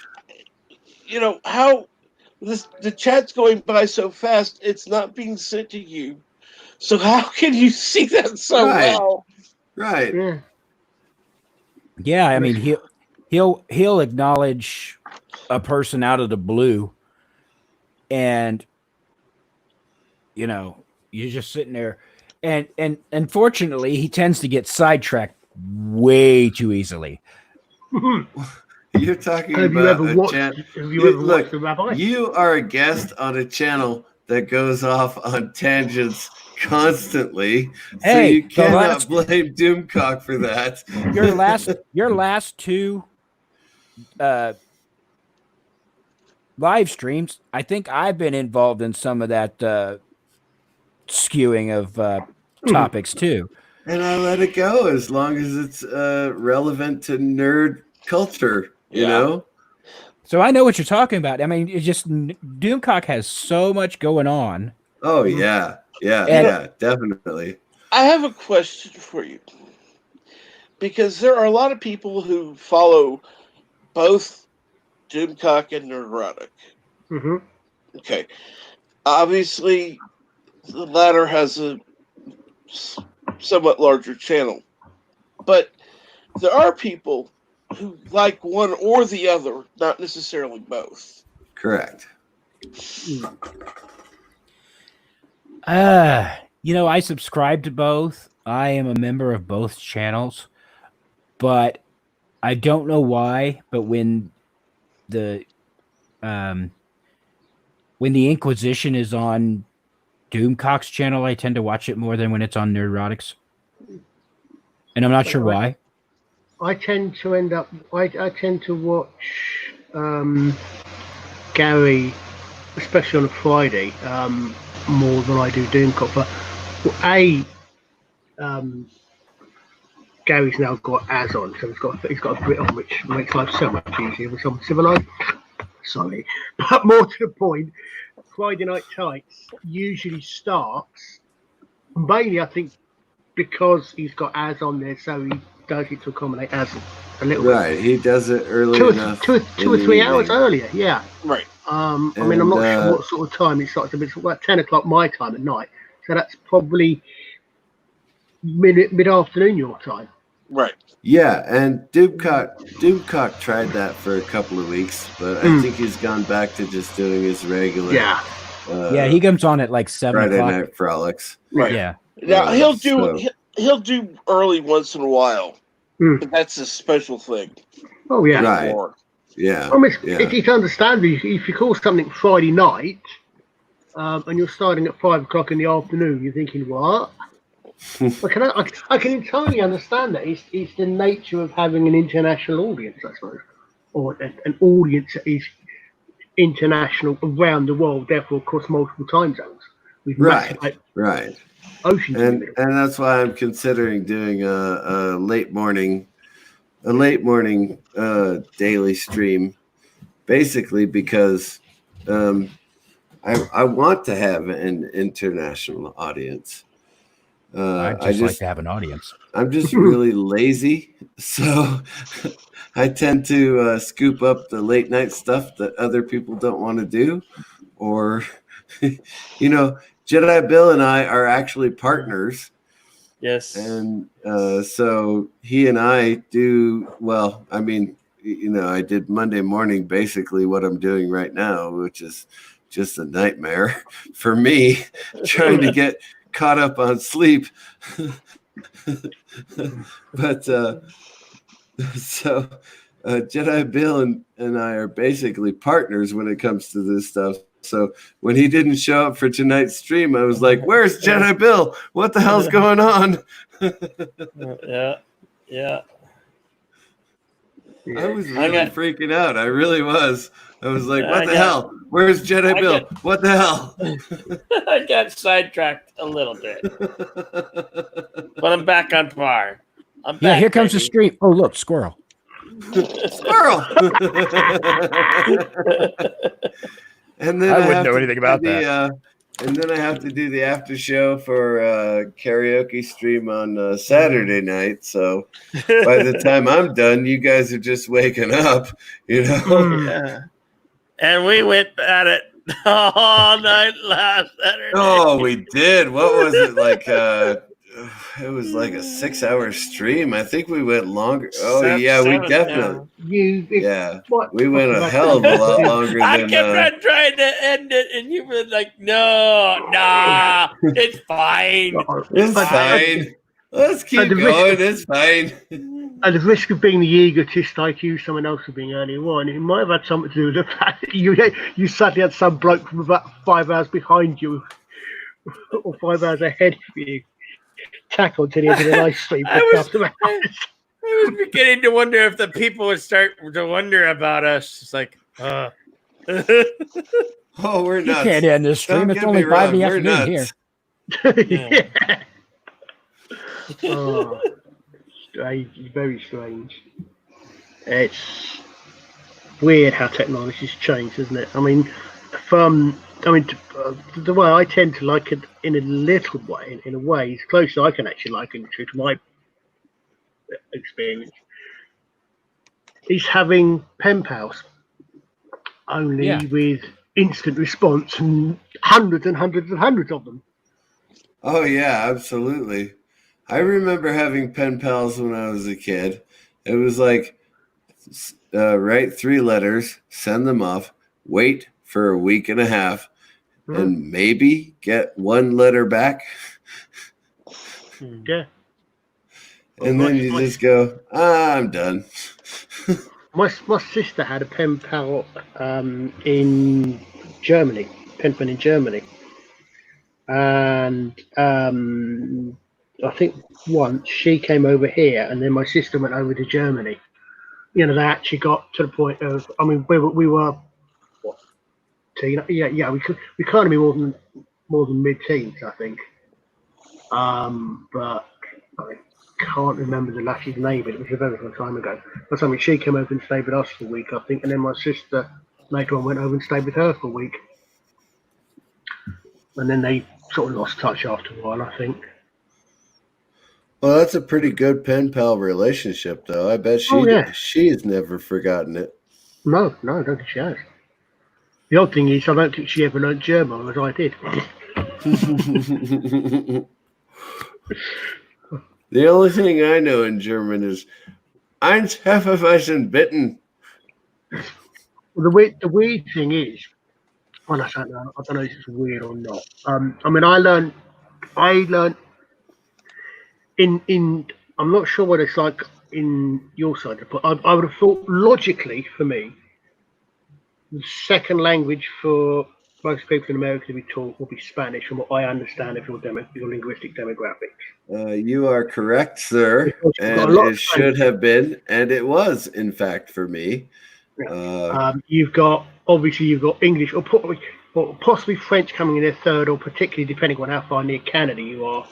Speaker 5: you know, how the chat's going by so fast, it's not being sent to you. So how can you see that so well?
Speaker 1: Right.
Speaker 9: Yeah, I mean, he'll acknowledge a person out of the blue, and you know, you're just sitting there, and unfortunately, he tends to get sidetracked way too easily.
Speaker 1: You're talking about a channel. Look, you are a guest on a channel that goes off on tangents constantly, so you cannot blame Doomcock for that.
Speaker 9: Your last two live streams, I think I've been involved in some of that skewing of topics too.
Speaker 1: And I let it go as long as it's relevant to nerd culture, you know?
Speaker 9: So I know what you're talking about. I mean, it's just Doomcock has so much going on.
Speaker 1: Oh, yeah, definitely.
Speaker 5: I have a question for you. Because there are a lot of people who follow both Doomcock and Nerdrotic.
Speaker 12: Mm-hmm.
Speaker 5: Okay. Obviously, the latter has a somewhat larger channel, but there are people who like one or the other, not necessarily both.
Speaker 1: Correct.
Speaker 9: I subscribe to both. I am a member of both channels, but I don't know why. But when the Inquisition is on Doomcock's channel, I tend to watch it more than when it's on Nerdrotics, and I'm not sure why.
Speaker 12: I tend to end up. I tend to watch Gary, especially on a Friday, more than I do Doomcock. But Gary's now got Az on, so he's got a Brit on, which makes life so much easier with someone civilized. Sorry, but more to the point, Friday Night Tights usually starts mainly, I think, because he's got Az on there, so he does it to accommodate Az a little bit.
Speaker 1: Right, he does it early enough.
Speaker 12: Two or 3 hours earlier, yeah.
Speaker 5: Right.
Speaker 12: I mean, I'm not sure what sort of time it starts. It's about 10 o'clock my time at night, so that's probably mid-afternoon your time.
Speaker 5: Right.
Speaker 1: Yeah, and Doomcock tried that for a couple of weeks, but I think he's gone back to just doing his regular.
Speaker 12: Yeah.
Speaker 9: He comes on at like 7
Speaker 1: Friday
Speaker 9: o'clock.
Speaker 1: Night Frolics.
Speaker 5: Right.
Speaker 9: Yeah.
Speaker 5: Now he'll do early once in a while, but that's a special thing.
Speaker 12: Oh yeah.
Speaker 1: Right. Yeah.
Speaker 12: I mean, it's understandable if you call something Friday night, and you're starting at 5 o'clock in the afternoon, you're thinking, what? I can entirely understand that. It's the nature of having an international audience, I suppose, or an audience that is international around the world, therefore across multiple time zones.
Speaker 1: Right.
Speaker 12: Oceans in the middle.
Speaker 1: And that's why I'm considering doing a late morning daily stream, basically because I want to have an international audience.
Speaker 9: I just like to have an audience.
Speaker 1: I'm just really lazy, so I tend to scoop up the late night stuff that other people don't want to do, or Jedi Bill and I are actually partners.
Speaker 8: Yes.
Speaker 1: And so he and I do, well, I mean, I did Monday morning, basically what I'm doing right now, which is just a nightmare for me, trying to get caught up on sleep. But so Jedi Bill and I are basically partners when it comes to this stuff. So when he didn't show up for tonight's stream, I was like, "Where's Jedi Bill? What the hell's going on?"
Speaker 8: Yeah.
Speaker 1: I was really freaking out. I really was. I was like, "What the hell? Where's Jedi Bill? What the hell?"
Speaker 8: I got sidetracked a little bit, but I'm back on par. I'm back,
Speaker 9: here comes the stream. Oh, look, squirrel.
Speaker 1: Squirrel. And then
Speaker 3: I wouldn't know anything about that.
Speaker 1: And then I have to do the after show for karaoke stream on Saturday night. So by the time I'm done, you guys are just waking up,
Speaker 8: Yeah. And we went at it all night last Saturday.
Speaker 1: Oh, we did. What was it like? It was like a 6-hour stream. I think we went longer. Oh, yeah, we definitely. We went a hell of a lot longer
Speaker 8: I
Speaker 1: than.
Speaker 8: kept on trying to end it, and you were like, "No, nah, it's fine.
Speaker 1: It's fine. Let's keep going. It's fine."
Speaker 12: At the risk of being the egotist I accused someone else of being earlier on, it might have had something to do with the fact that you suddenly had some bloke from about 5 hours behind you, or 5 hours ahead of you, tack on to the end of the live stream.
Speaker 8: I was beginning to wonder if the people would start to wonder about us. It's like,
Speaker 1: oh, we're nuts.
Speaker 9: You can't end this stream. It's only 5 in the afternoon here.
Speaker 12: Oh, strange, very strange. It's weird how technology's changed, isn't it? I mean, the way I tend to like it in a little way, in a way, it's close to I can actually like it to my experience, is having pen pals only with instant response and hundreds and hundreds and hundreds of them.
Speaker 1: Oh yeah, absolutely. I remember having pen pals when I was a kid. It was like write 3 letters, send them off, wait for a week and a half, and maybe get 1 letter back.
Speaker 12: Yeah.
Speaker 1: And then you just go, I'm done.
Speaker 12: My sister had a pen pal in Germany, pen pal in Germany. And I think once she came over here, and then my sister went over to Germany. You know, they actually got to the point of, I mean, we were what, teen? Yeah, we can't be more than mid-teens, I think. But I can't remember the lass's name, but it was a very long time ago. But I mean, she came over and stayed with us for a week, I think, and then my sister later on went over and stayed with her for a week. And then they sort of lost touch after a while, I think.
Speaker 1: Well, that's a pretty good pen pal relationship, though. I bet she's never forgotten it.
Speaker 12: No, I don't think she has. The odd thing is, I don't think she ever learned German as I did.
Speaker 1: The only thing I know in German is Eins Hefeweizen bitten.
Speaker 12: Well, the weird thing is, well, I don't know if it's weird or not. I mean, I learned in I'm not sure what it's like in your side, but I would have thought logically for me, the second language for most people in America to be taught will be Spanish, from what I understand of your linguistic demographics.
Speaker 1: You are correct, sir. And it should have been, and it was, in fact, for me.
Speaker 12: You've got English or possibly French coming in a third, or particularly depending on how far near Canada you are,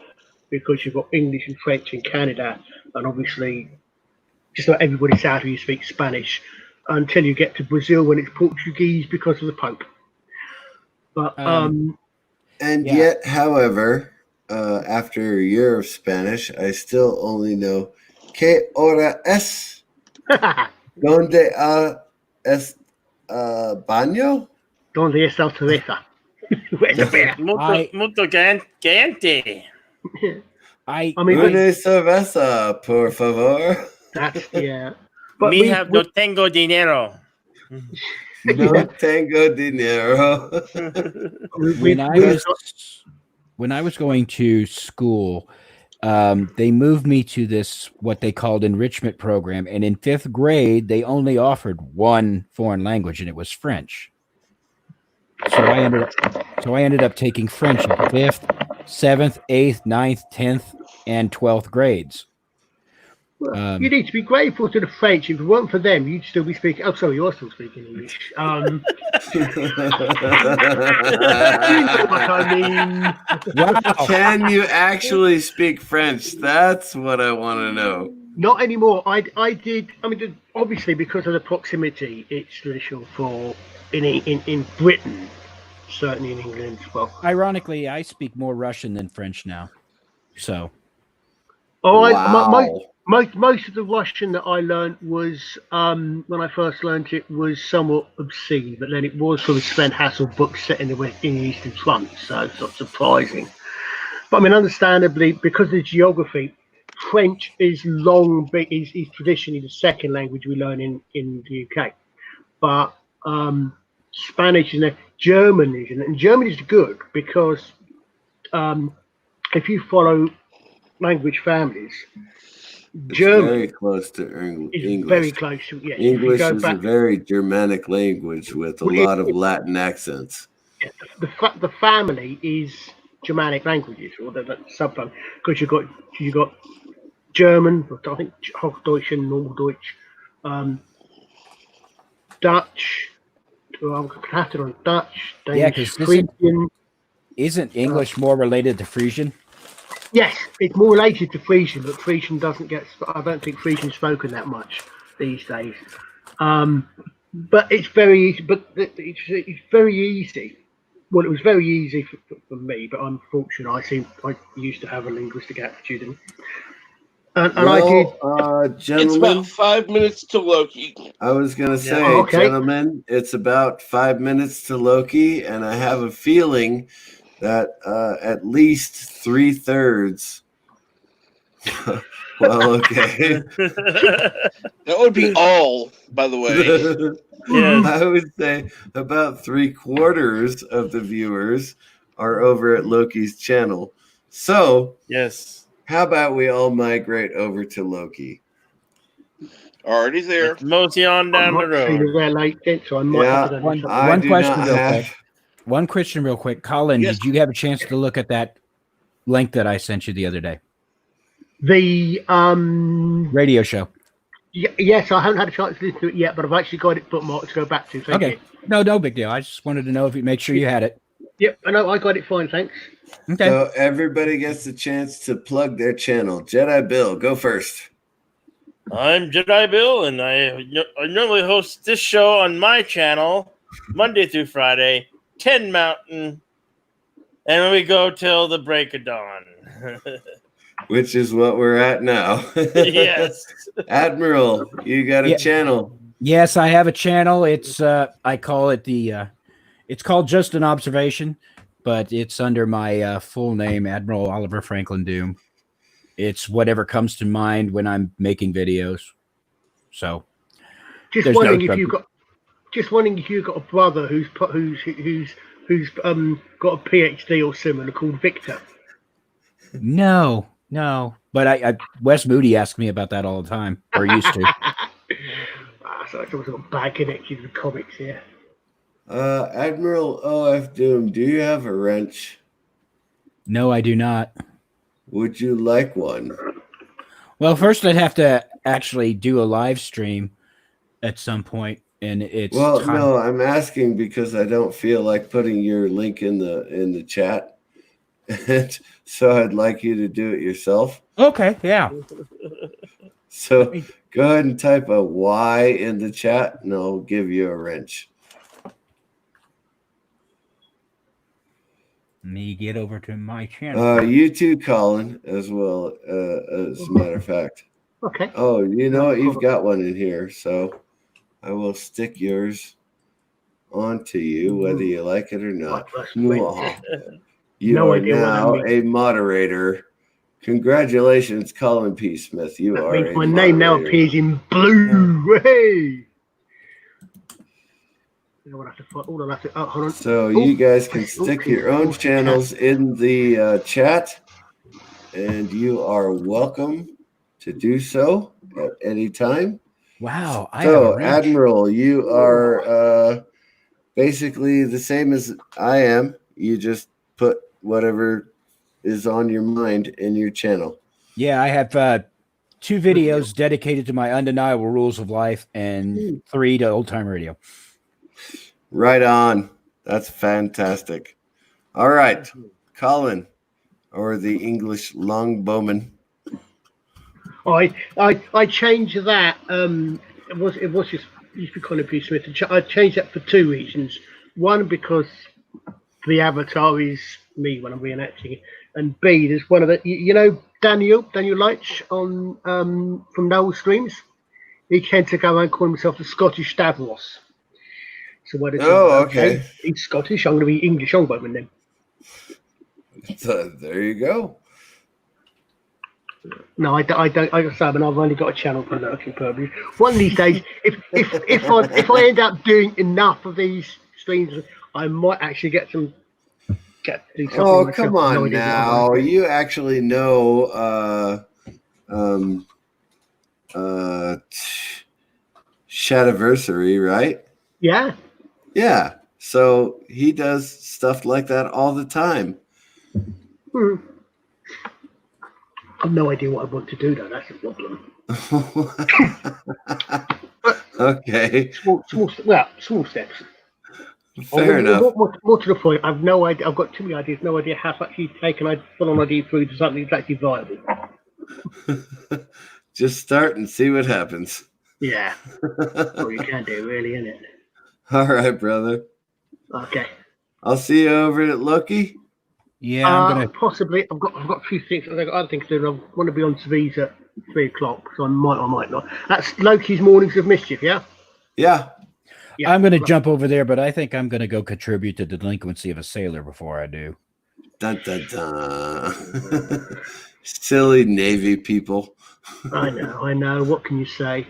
Speaker 12: because you've got English and French in Canada, and obviously just about everybody south of you speaks Spanish until you get to Brazil when it's Portuguese because of the Pope. But
Speaker 1: yet, however, after a year of Spanish, I still only know ¿Qué hora es? ¿Dónde es baño?
Speaker 12: ¿Dónde está la cerveza?
Speaker 8: Mucho caliente.
Speaker 12: I mean,
Speaker 1: una cerveza, por favor.
Speaker 12: That's
Speaker 8: But no tengo dinero.
Speaker 1: No tengo dinero.
Speaker 9: When I was going to school, they moved me to this what they called enrichment program, and in 5th grade they only offered one foreign language, and it was French. So I ended up taking French in 5th, 7th, 8th, 9th, 10th, and 12th grades.
Speaker 12: You need to be grateful to the French. If it weren't for them, you'd still be speaking. Oh, sorry, you're still speaking English. You know what I mean?
Speaker 1: Wow. Can you actually speak French? That's what I want to know.
Speaker 12: Not anymore. I did. I mean, obviously because of the proximity, it's traditional for in Britain, certainly in England as well.
Speaker 9: Ironically, I speak more Russian than French now. So.
Speaker 12: Most of the Russian that I learned was, when I first learned it, was somewhat obscene, but then it was from Sven Hassel books set in the Eastern Front, so it's not surprising. But I mean, understandably, because of the geography, French is traditionally the second language we learn in the UK. But Spanish and German is, and German is good because if you follow language families, German
Speaker 1: very close to English.
Speaker 12: Very close to, yes.
Speaker 1: English is a very Germanic language with a lot of Latin accents.
Speaker 12: Yeah, the family is Germanic languages, or the subfamily, because you got German, I think Hochdeutsch and Norddeutsch, Dutch. Well, Dutch, Danish, Frisian.
Speaker 9: Isn't English more related to Frisian?
Speaker 12: Yes, it's more related to Frisian, but Frisian doesn't get. I don't think Frisian's spoken that much these days. But it's very easy. But it's very easy. Well, it was very easy for me, but I'm fortunate. I used to have a linguistic aptitude, And I did.
Speaker 5: It's
Speaker 1: Gentlemen,
Speaker 5: about 5 minutes to Loki.
Speaker 1: I was going to say,
Speaker 12: Oh, okay.
Speaker 1: gentlemen, it's about 5 minutes to Loki, and I have a feeling that at least 3/3. Well, okay.
Speaker 5: That would be all, by the way.
Speaker 8: Yes.
Speaker 1: I would say about 3/4 of the viewers are over at Loki's channel. So,
Speaker 8: Yes.
Speaker 1: how about we all migrate over to Loki?
Speaker 5: Already there.
Speaker 8: Let's mosey on down the road.
Speaker 12: We're late, then, so I might have to go do something.
Speaker 9: One
Speaker 1: do
Speaker 9: question
Speaker 1: not
Speaker 9: real
Speaker 1: have-
Speaker 9: quick. One question real quick. Colin,
Speaker 5: Yes.
Speaker 9: did you have a chance to look at that link that I sent you the other day?
Speaker 12: The
Speaker 9: Radio show.
Speaker 12: yes, I haven't had a chance to listen to it yet, but I've actually got it bookmarked to go back to. Thank
Speaker 9: Okay.
Speaker 12: you.
Speaker 9: No big deal. I just wanted to know if you make sure you had it.
Speaker 12: Yep, I know I got it fine, thanks.
Speaker 9: Okay.
Speaker 1: So everybody gets the chance to plug their channel. Jedi Bill, go first.
Speaker 8: I'm Jedi Bill, and I normally host this show on my channel Monday through Friday, 10 Mountain, and we go till the break of dawn.
Speaker 1: Which is what we're at now.
Speaker 8: Yes.
Speaker 1: Admiral, you got a
Speaker 9: Yeah.
Speaker 1: channel.
Speaker 9: Yes, I have a channel. It's I call it it's called Just an Observation, but it's under my full name, Admiral Oliver Franklin Doom. It's whatever comes to mind when I'm making videos. So
Speaker 12: Just
Speaker 9: There's
Speaker 12: wondering
Speaker 9: no
Speaker 12: if you've got a brother who's got a PhD or similar called Victor.
Speaker 9: no. But I Wes Moody asks me about that all the time, or used to.
Speaker 12: So it's always got bad connections with comics here.
Speaker 1: Admiral OF Doom, do you have a wrench?
Speaker 9: No, I do not.
Speaker 1: Would you like one?
Speaker 9: Well, first I'd have to actually do a live stream at some point, and it's
Speaker 1: Well,
Speaker 9: time-
Speaker 1: no, I'm asking because I don't feel like putting your link in the chat. So I'd like you to do it yourself.
Speaker 9: Okay, yeah.
Speaker 1: So go ahead and type a Y in the chat, and I'll give you a wrench.
Speaker 9: Let me get over to my channel.
Speaker 1: You too, Colin, as well, as a matter of fact.
Speaker 12: Okay.
Speaker 1: Oh, you know what? You've got one in here, so I will stick yours onto you, whether you like it or not. Mwah. You
Speaker 12: No
Speaker 1: are
Speaker 12: idea what that
Speaker 1: now
Speaker 12: means.
Speaker 1: a moderator. Congratulations, Colin P. Smith. You
Speaker 12: That
Speaker 1: are
Speaker 12: means
Speaker 1: a
Speaker 12: my name now
Speaker 1: moderator.
Speaker 12: appears in blue. Hey. Hold on. Oh,
Speaker 1: So you guys can stick your own channels in the chat, and you are welcome to do so at any time.
Speaker 9: Wow, I have a
Speaker 1: So,
Speaker 9: wrench.
Speaker 1: Admiral, you are basically the same as I am. You just put whatever is on your mind in your channel.
Speaker 9: Yeah, I have 2 videos dedicated to my undeniable rules of life and 3 to old time radio.
Speaker 1: Right on. That's fantastic. All right, Colin, or the English longbowman.
Speaker 12: I changed that. It was just used to be Colin P. Smith. I changed that for 2 reasons. One, because the avatar is me when I'm reenacting it, and B, there's one of the Daniel Leitch on from Noel Streams. He tends to go around calling himself the Scottish Stavros. So what is
Speaker 1: okay.
Speaker 12: He's Scottish. I'm going to be English longbowman then.
Speaker 1: So there you go.
Speaker 12: No, I don't. I just I've only got a channel for lurking purposes. One of these days, if I end up doing enough of these streams, I might actually get to do something.
Speaker 1: Oh,
Speaker 12: myself.
Speaker 1: come
Speaker 12: I have no
Speaker 1: on
Speaker 12: idea what I'm
Speaker 1: now.
Speaker 12: gonna do.
Speaker 1: You actually know Shadiversary, right?
Speaker 12: Yeah.
Speaker 1: Yeah. So he does stuff like that all the time.
Speaker 12: I have no idea what I want to do though. That's the problem.
Speaker 1: Okay.
Speaker 12: Small steps.
Speaker 1: Fair enough.
Speaker 12: More to the point, I've no idea. I've got too many ideas. No idea how to actually take an full-on idea through to something that's actually viable.
Speaker 1: Just start and see what happens.
Speaker 12: Yeah. That's all you can do, really, isn't it?
Speaker 1: All right, brother.
Speaker 12: Okay.
Speaker 1: I'll see you over at Loki.
Speaker 9: Yeah, I'm gonna.
Speaker 12: Possibly. I've got a few things. I've got other things to do. I want to be on Visa 3 o'clock, so I might not. That's Loki's Mornings of Mischief, yeah?
Speaker 1: Yeah.
Speaker 12: Yeah.
Speaker 9: I'm going to jump over there, but I think I'm going to go contribute to the delinquency of a sailor before I do.
Speaker 1: Dun, dun, dun. Silly Navy people.
Speaker 12: I know. What can you say?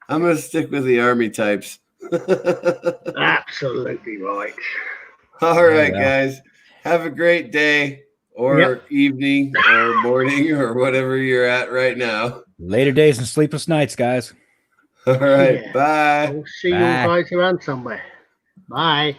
Speaker 1: I'm going to stick with the Army types.
Speaker 12: Absolutely right.
Speaker 1: All right,
Speaker 9: well.
Speaker 1: guys. Have a great day or evening or morning or whatever you're at right now.
Speaker 9: Later days and sleepless nights, guys.
Speaker 1: All right.
Speaker 12: Yeah.
Speaker 1: Bye.
Speaker 12: I'll see you
Speaker 9: Bye.
Speaker 12: guys around somewhere. Bye.